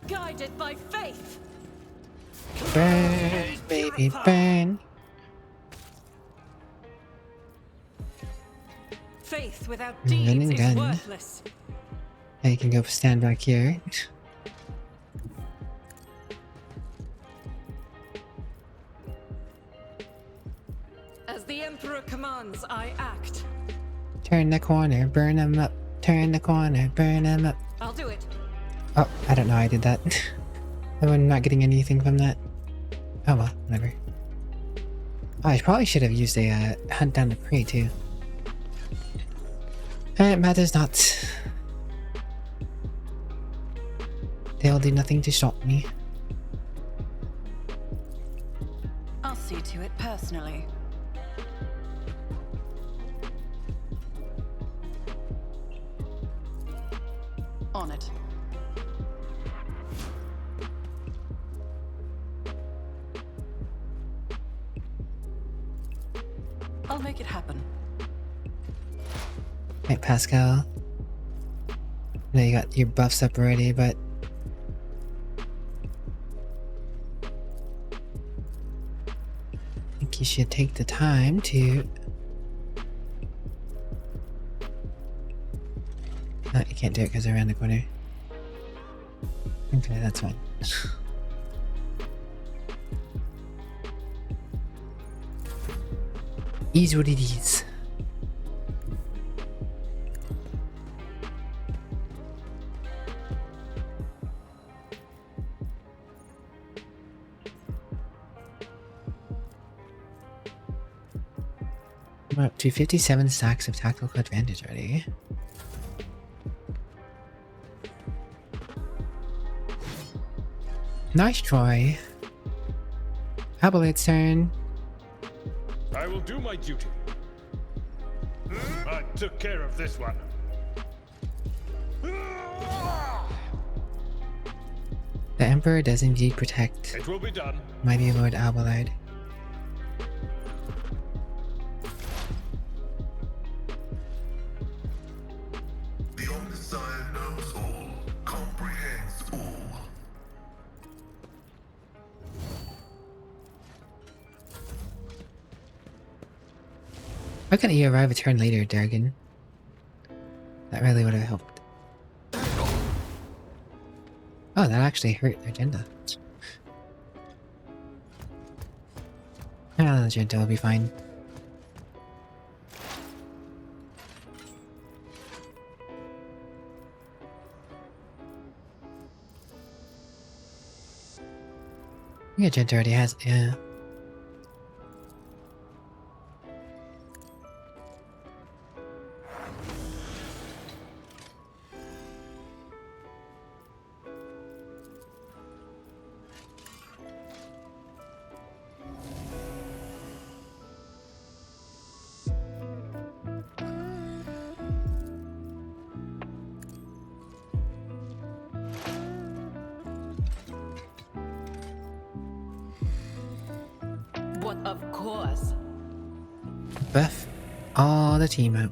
Guided by faith. Burn, baby, burn. Faith without Gun and deeds is gun. worthless. I can go stand back here. As the Emperor commands, I act. Turn the corner, burn them up. Turn the corner, burn them up. I'll do it. Oh, I don't know I did that. I'm not getting anything from that. Oh well, whatever. Oh, I probably should have used a hunt down the prey too. It matters not. They'll do nothing to stop me. I'll see to it personally. On it. I'll make it happen. Right, Pascal. I know you got your buffs up already, but I think you should take the time to... No, you can't do it because they're around the corner. Okay, that's fine. Is what it is. We're up to 57 stacks of tactical advantage already. Nice try. Abelate's turn. I will do my duty. I took care of this one. The Emperor does indeed protect. It will be done. Mighty Lord Abelard. The Omniscient knows all, comprehends all. Why couldn't you arrive a turn later, Dargan? That really would have helped. Oh, that actually hurt their agenda. Ah, the agenda will be fine. I think agenda already has, yeah. What, of course. Buff all the team out.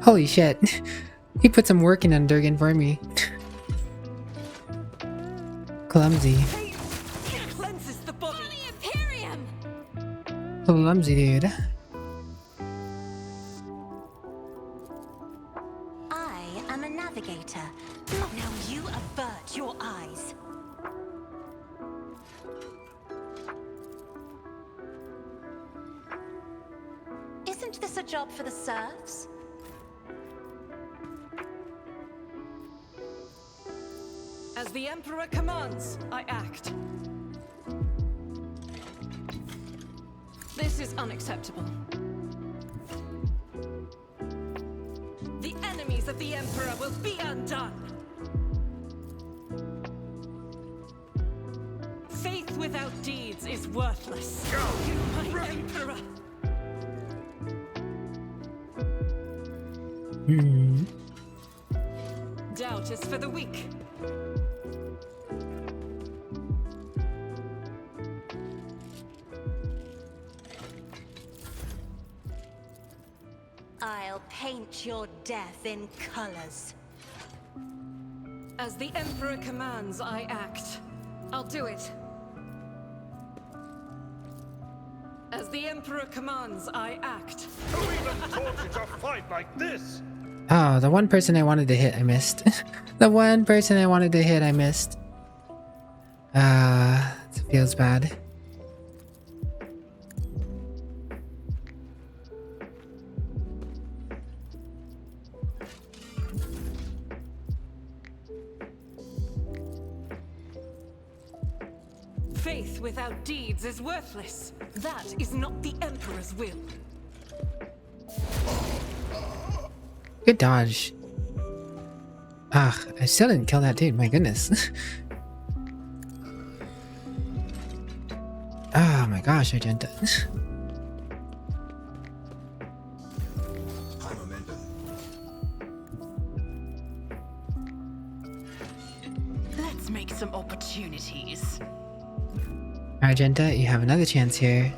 Holy shit. He put some work in on Durgan for me. Clumsy. It cleanses the body. Imperium! Clumsy, dude. I am a navigator. Oh, now you avert your eyes. Isn't this a job for the serfs? As the Emperor commands, I act. This is unacceptable. of the Emperor will be undone. Faith without deeds is worthless. You, my Emperor. Doubt is for the weak. I'll paint your death in colors. As the Emperor commands, I act. I'll do it. As the Emperor commands, I act. Who even taught you to fight like this? Oh, the one person I wanted to hit, I missed. The one person I wanted to hit, I missed. It feels bad. Faith without deeds is worthless. That is not the Emperor's will. Good dodge. Ah, I still didn't kill that dude, my goodness. Oh my gosh, Argenta. Let's make some opportunities. Argenta, you have another chance here.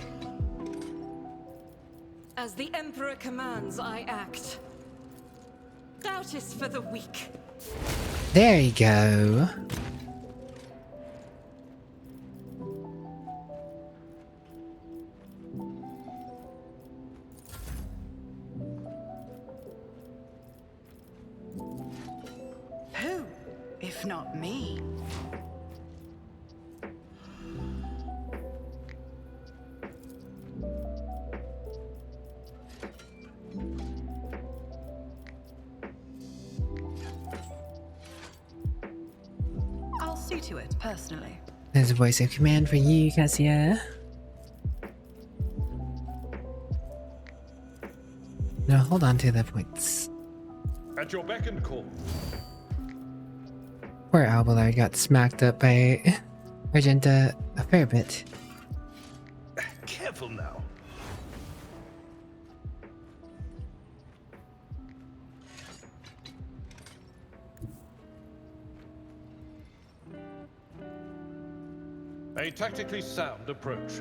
As the Emperor commands, I act. Doubt is for the weak. There you go. Who, if not me? I'll see to it personally. There's a voice of command for you, Cassia. Now hold on to the points. At your beck and call. Poor Alballard got smacked up by Argenta a fair bit. Careful now. A tactically sound approach.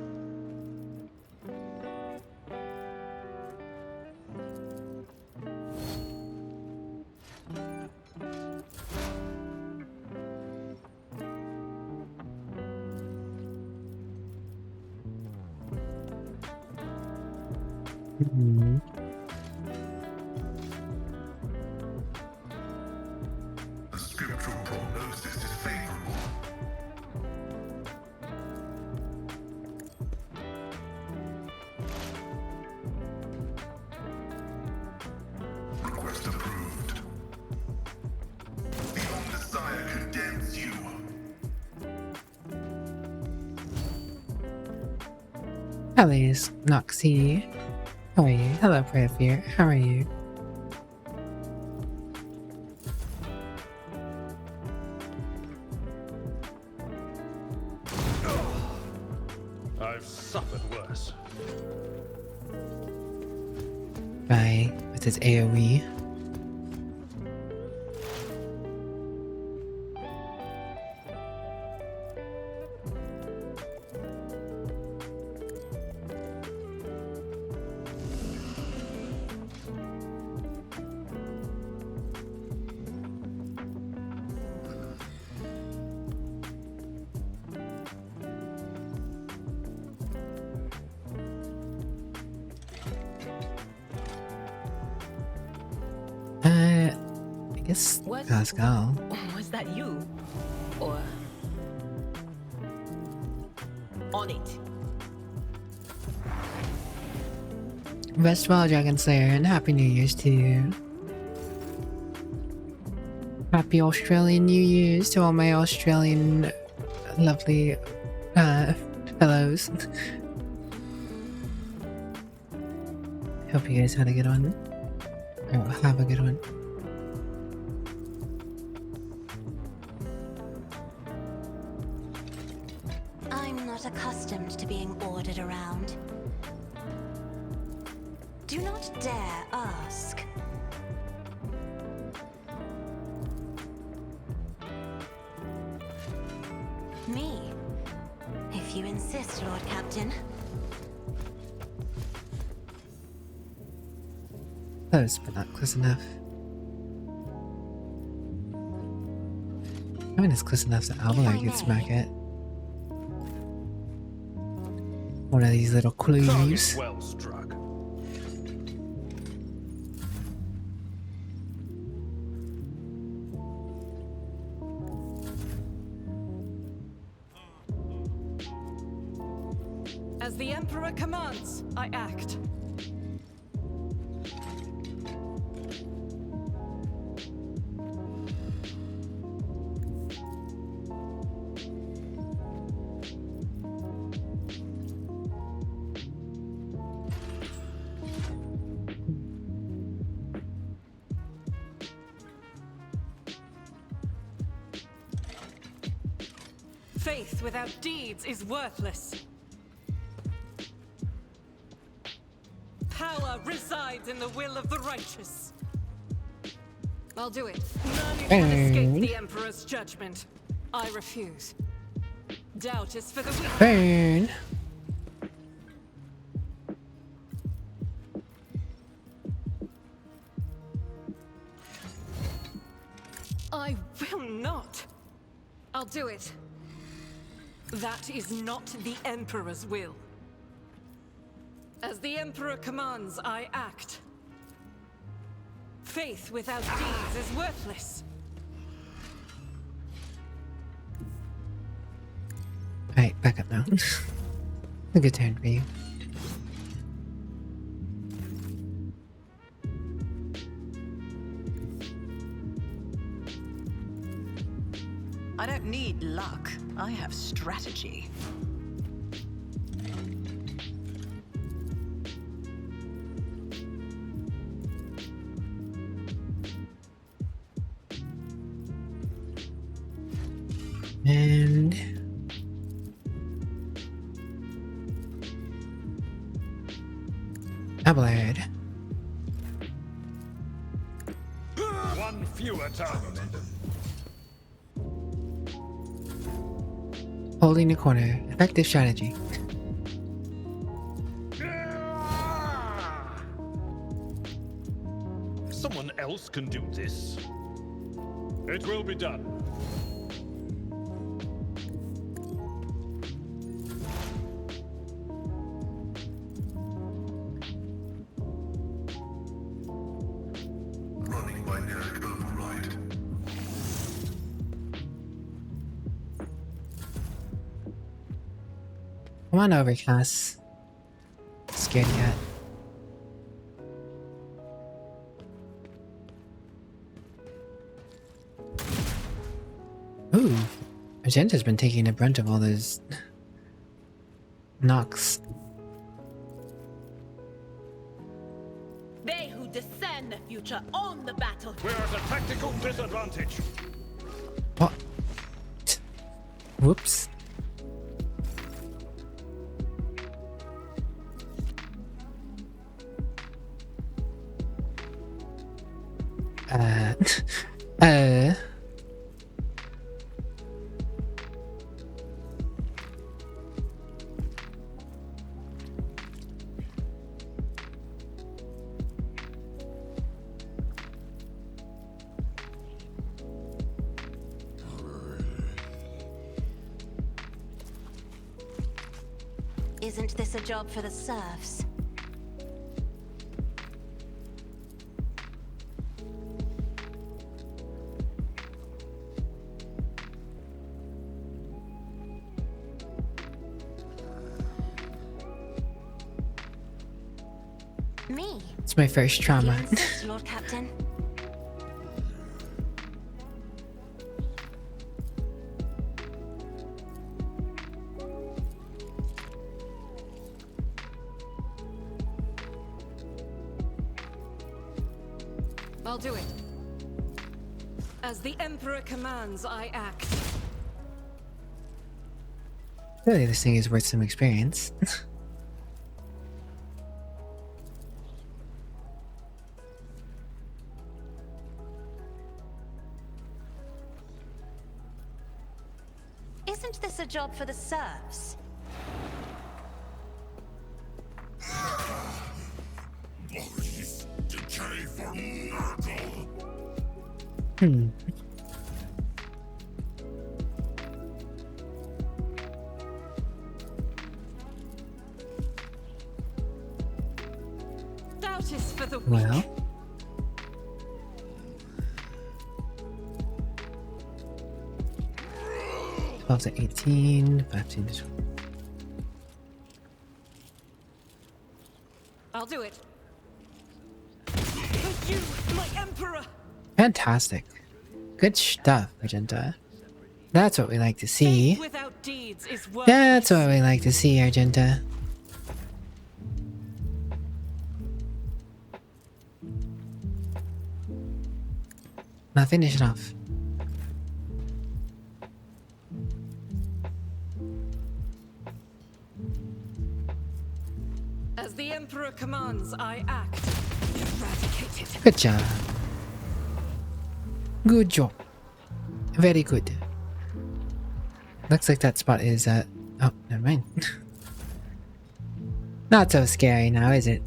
The scriptural prognosis is favorable. Request approved. The Omnissiah condemns you. Hello, Noxie. How are you? Hello, Prefear. How are you? I've suffered worse. Bye, with his AoE. I guess Pascal. Was that you? Or... on it? Rest well, Dragon Slayer, and Happy New Year's to you. Happy Australian New Year's to all my Australian lovely fellows. Hope you guys had a good one. Or have a good one. I'm not accustomed to being ordered around. Do not dare ask. Me, if you insist, Lord Captain. Close, but not close enough. I mean, it's close enough that Alvarez could smack it. One of these little clues. Well struck. As the Emperor commands, I act. Faith without deeds is worthless. Power resides in the will of the righteous. I'll do it. None who can escape the Emperor's judgment. I refuse. Doubt is for the weak. Burn. I will not. I'll do it. That is not the Emperor's will. As the Emperor commands, I act. Faith without deeds is worthless. Alright, back up now. A good turn for you. I don't need luck. I have strategy. And Abelard. One fewer target. Holding the corner. Effective strategy. Someone else can do this. It will be done. Running binary override. Come on over, Cass. Scared yet. Ooh, Argenta's been taking the brunt of all those knocks. They who discern the future own the battle. We're at a tactical disadvantage. What? Whoops. Isn't this a job for the serfs? Me? It's my first trauma. You insist, Lord Captain. I'll do it. As the Emperor commands, I act. Clearly this thing is worth some experience. Isn't this a job for the serfs? Doubt is for the weak. Well. Twelve to 18, 15 to 20. I'll do it. For you, my emperor. Fantastic. Good stuff, Argenta. That's what we like to see. Faith without deeds is worthless. That's what we like to see, Argenta. Now finish it off. As the emperor commands, I act. Eradicate it. Good job. Good job. Very good. Looks like that spot is oh, never mind. Not so scary now, is it?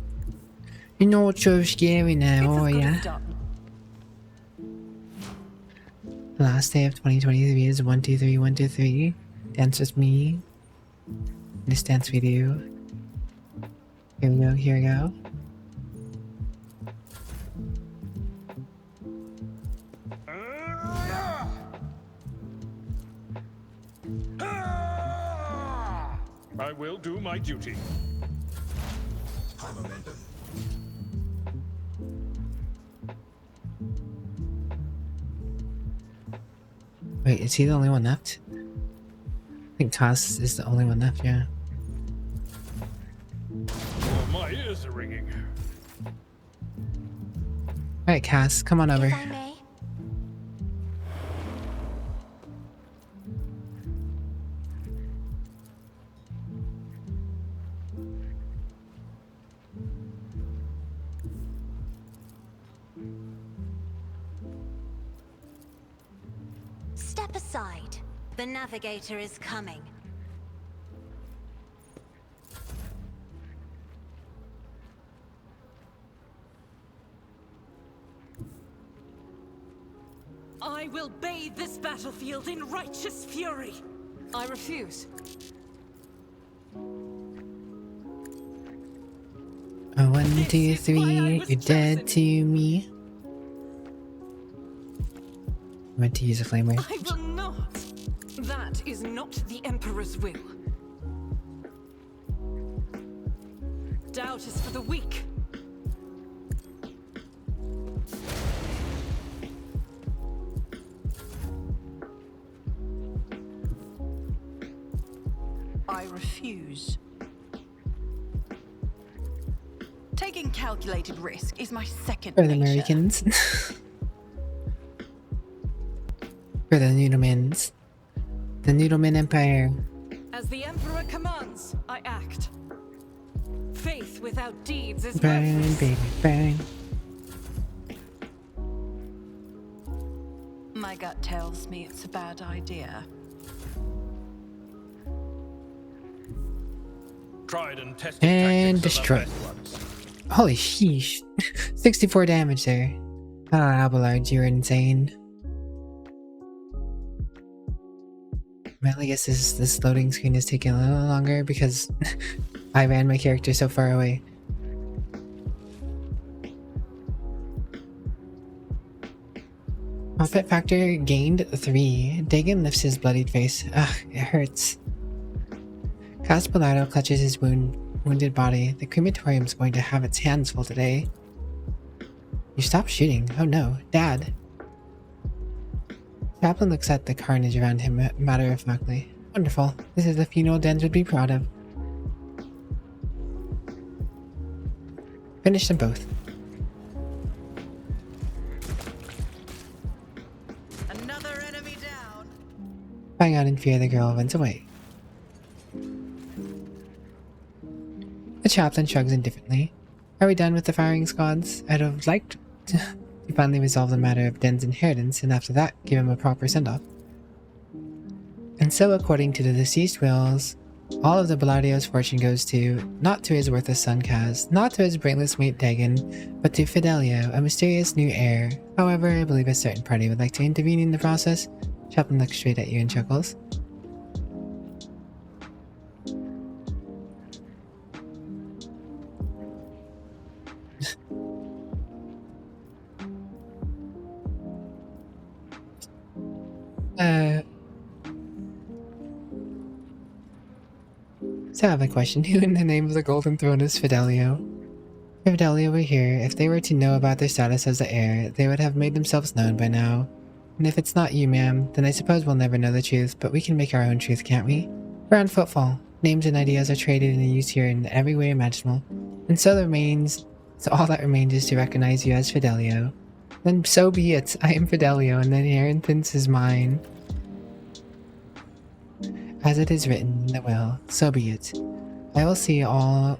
You're not so scary now, are ya? Last day of 2023 is 123 123. Dance with me. This dance with you. Here we go, here we go. I will do my duty. Wait, is he the only one left? I think Toss is the only one left, yeah. Oh, my ears are ringing. Alright, Cass, come on over. If I may. Step aside. The navigator is coming. I will bathe this battlefield in righteous fury. I refuse. Oh, 1, 2, 3, you're dead to me. I meant to use a flame wave. I will not. That is not the Emperor's will. Doubt is for the weak. I refuse. Taking calculated risk is my second For the nature. Americans. For the Noodlemans. The Noodleman Empire. As the Emperor commands, I act. Faith without deeds is Burn, worthless. baby, burn. My gut tells me it's a bad idea. Tried and tested And tactics are the destroyed. best ones. Holy sheesh. 64 damage there. Ah, Abelard, you're insane. Well, I guess this loading screen is taking a little longer because I ran my character so far away. Profit factor gained 3. Dagon lifts his bloodied face. Ugh, it hurts. Caspolato clutches his wounded body. The crematorium's going to have its hands full today. You stopped shooting. Oh no, Dad. Chaplin looks at the carnage around him matter-of-factly. Wonderful. This is the funeral Dens would be proud of. Finish them both. Another enemy down. Crying out in fear, the girl runs away. chaplain shrugs indifferently. Are we done with the firing squads? I'd have liked to finally resolve the matter of Den's inheritance, and after that, give him a proper send-off. And so, according to the deceased wills, all of the Belladio's fortune goes to, not to his worthless son Kaz, not to his brainless mate Dagon, but to Fidelio, a mysterious new heir. However, I believe a certain party would like to intervene in the process. Chaplain looks straight at you and chuckles. So I have a question. Who in the name of the Golden Throne is Fidelio? If Fidelio were here, if they were to know about their status as the heir, they would have made themselves known by now. And if it's not you, ma'am, then I suppose we'll never know the truth, but we can make our own truth, can't we? We're on footfall. Names and ideas are traded and used here in every way imaginable. And so all that remains is to recognize you as Fidelio. Then so be it. I am Fidelio, and the inheritance is mine. As it is written in the will, so be it. I will see to all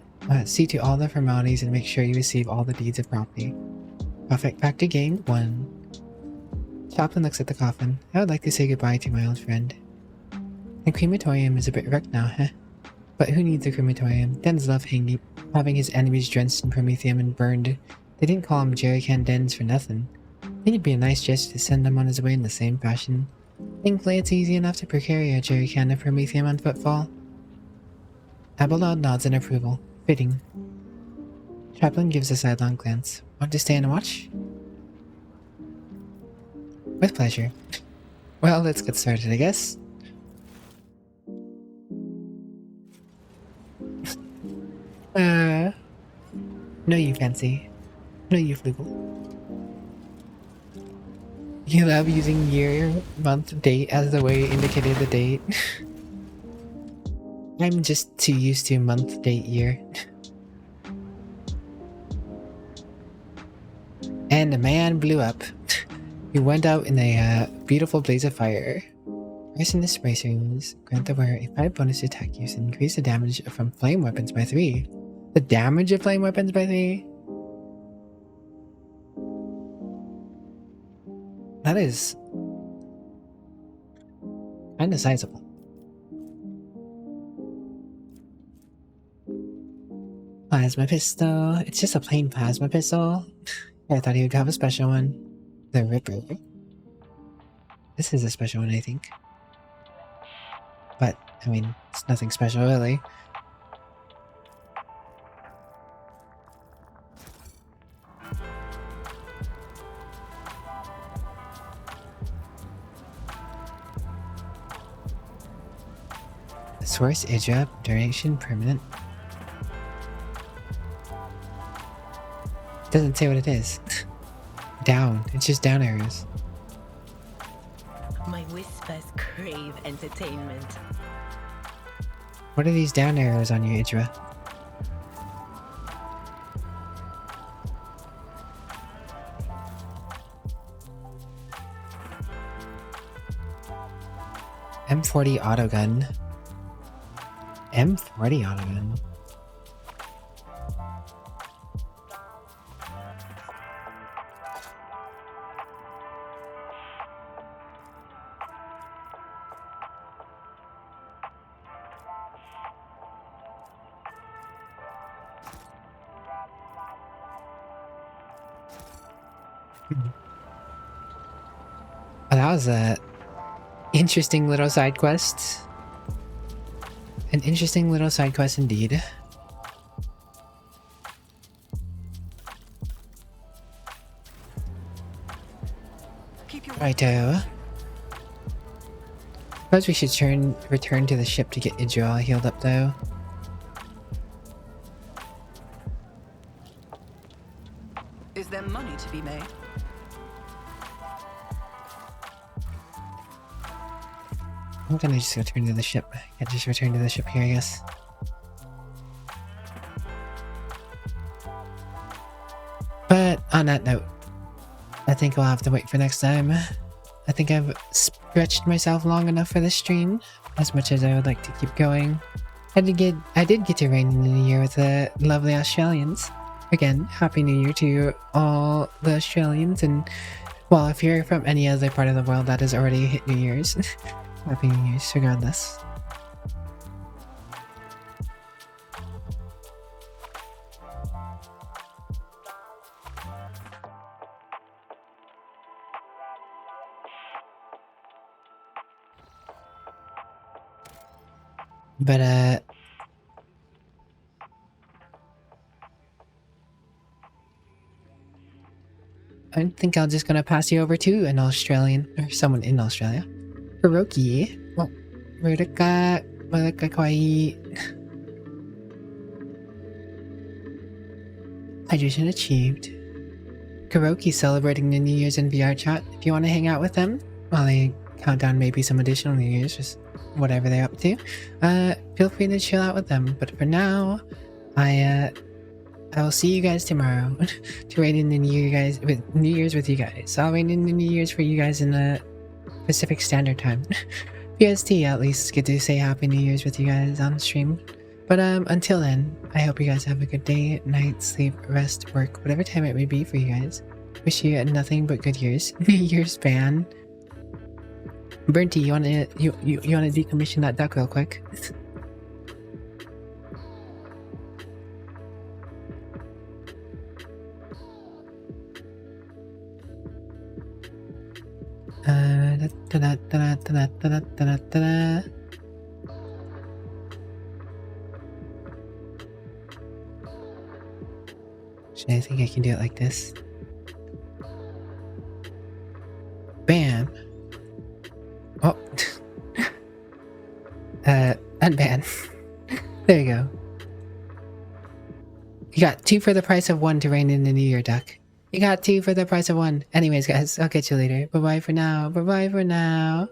the formalities and make sure you receive all the deeds of property. Perfect factor gained 1. Chaplain looks at the coffin. I would like to say goodbye to my old friend. The crematorium is a bit wrecked now, huh? But who needs a crematorium? Dens love having his enemies drenched in promethium and burned. They didn't call him Jerrycan Dens for nothing. I think it'd be a nice gesture to send him on his way in the same fashion. Thankfully, it's easy enough to procure a jerrycan of promethium on footfall. Abelard nods in approval. Fitting. Chaplain gives a sidelong glance. Want to stay and watch? With pleasure. Well, let's get started, I guess. No you fancy. No you flugel. You love using year, month, date as the way indicated the date. I'm just too used to month, date, year. And the man blew up. He went out in a beautiful blaze of fire. Arsonist sprayers grant the wearer a 5 bonus to attack use and increase the damage from flame weapons by 3. The damage of flame weapons by 3? That is kinda sizable. Plasma pistol. It's just a plain plasma pistol. I thought he would have a special one. The Ripper. This is a special one, I think. But, I mean, it's nothing special, really. Source Idra, duration permanent. Doesn't say what it is. Down. It's just down arrows. My whispers crave entertainment. What are these down arrows on your Idra? M40 autogun. M40 autogun. Well, that was a interesting little side quest. An interesting little side quest indeed. Righto. Suppose we should return to the ship to get Idra all healed up though. Is there money to be made? I'm gonna just return to the ship. I just return to the ship here, I guess. But on that note, I think I'll have to wait for next time. I think I've stretched myself long enough for this stream, as much as I would like to keep going. I did get to reign in the new year with the lovely Australians. Again, Happy New Year to all the Australians, and well, if you're from any other part of the world that has already hit New Year's, Happy New Year's regardless. But I think I'm just gonna pass you over to an Australian, or someone in Australia. Hiroki. Oh, Muraka kawaii. Hydration achieved. Kuroki celebrating the New Year's in VR chat. If you want to hang out with them while they count down maybe some additional New Year's, just whatever they're up to, feel free to chill out with them. But for now, I will see you guys tomorrow to raid in the New Year's with you guys. I'll raid in the New Year's for you guys in the Pacific Standard Time. PST, at least get to say Happy New Year's with you guys on stream. But until then, I hope you guys have a good day, night, sleep, rest, work, whatever time it may be for you guys. Wish you nothing but good years. New Year's ban. Burnty, you wanna decommission that duck real quick? I think I can do it like this. Bam. Oh. Unban. There you go. You got 2 for the price of 1 to reign in the New Year, duck. You got 2 for the price of 1. Anyways, guys, I'll catch you later. Bye-bye for now. Bye-bye for now.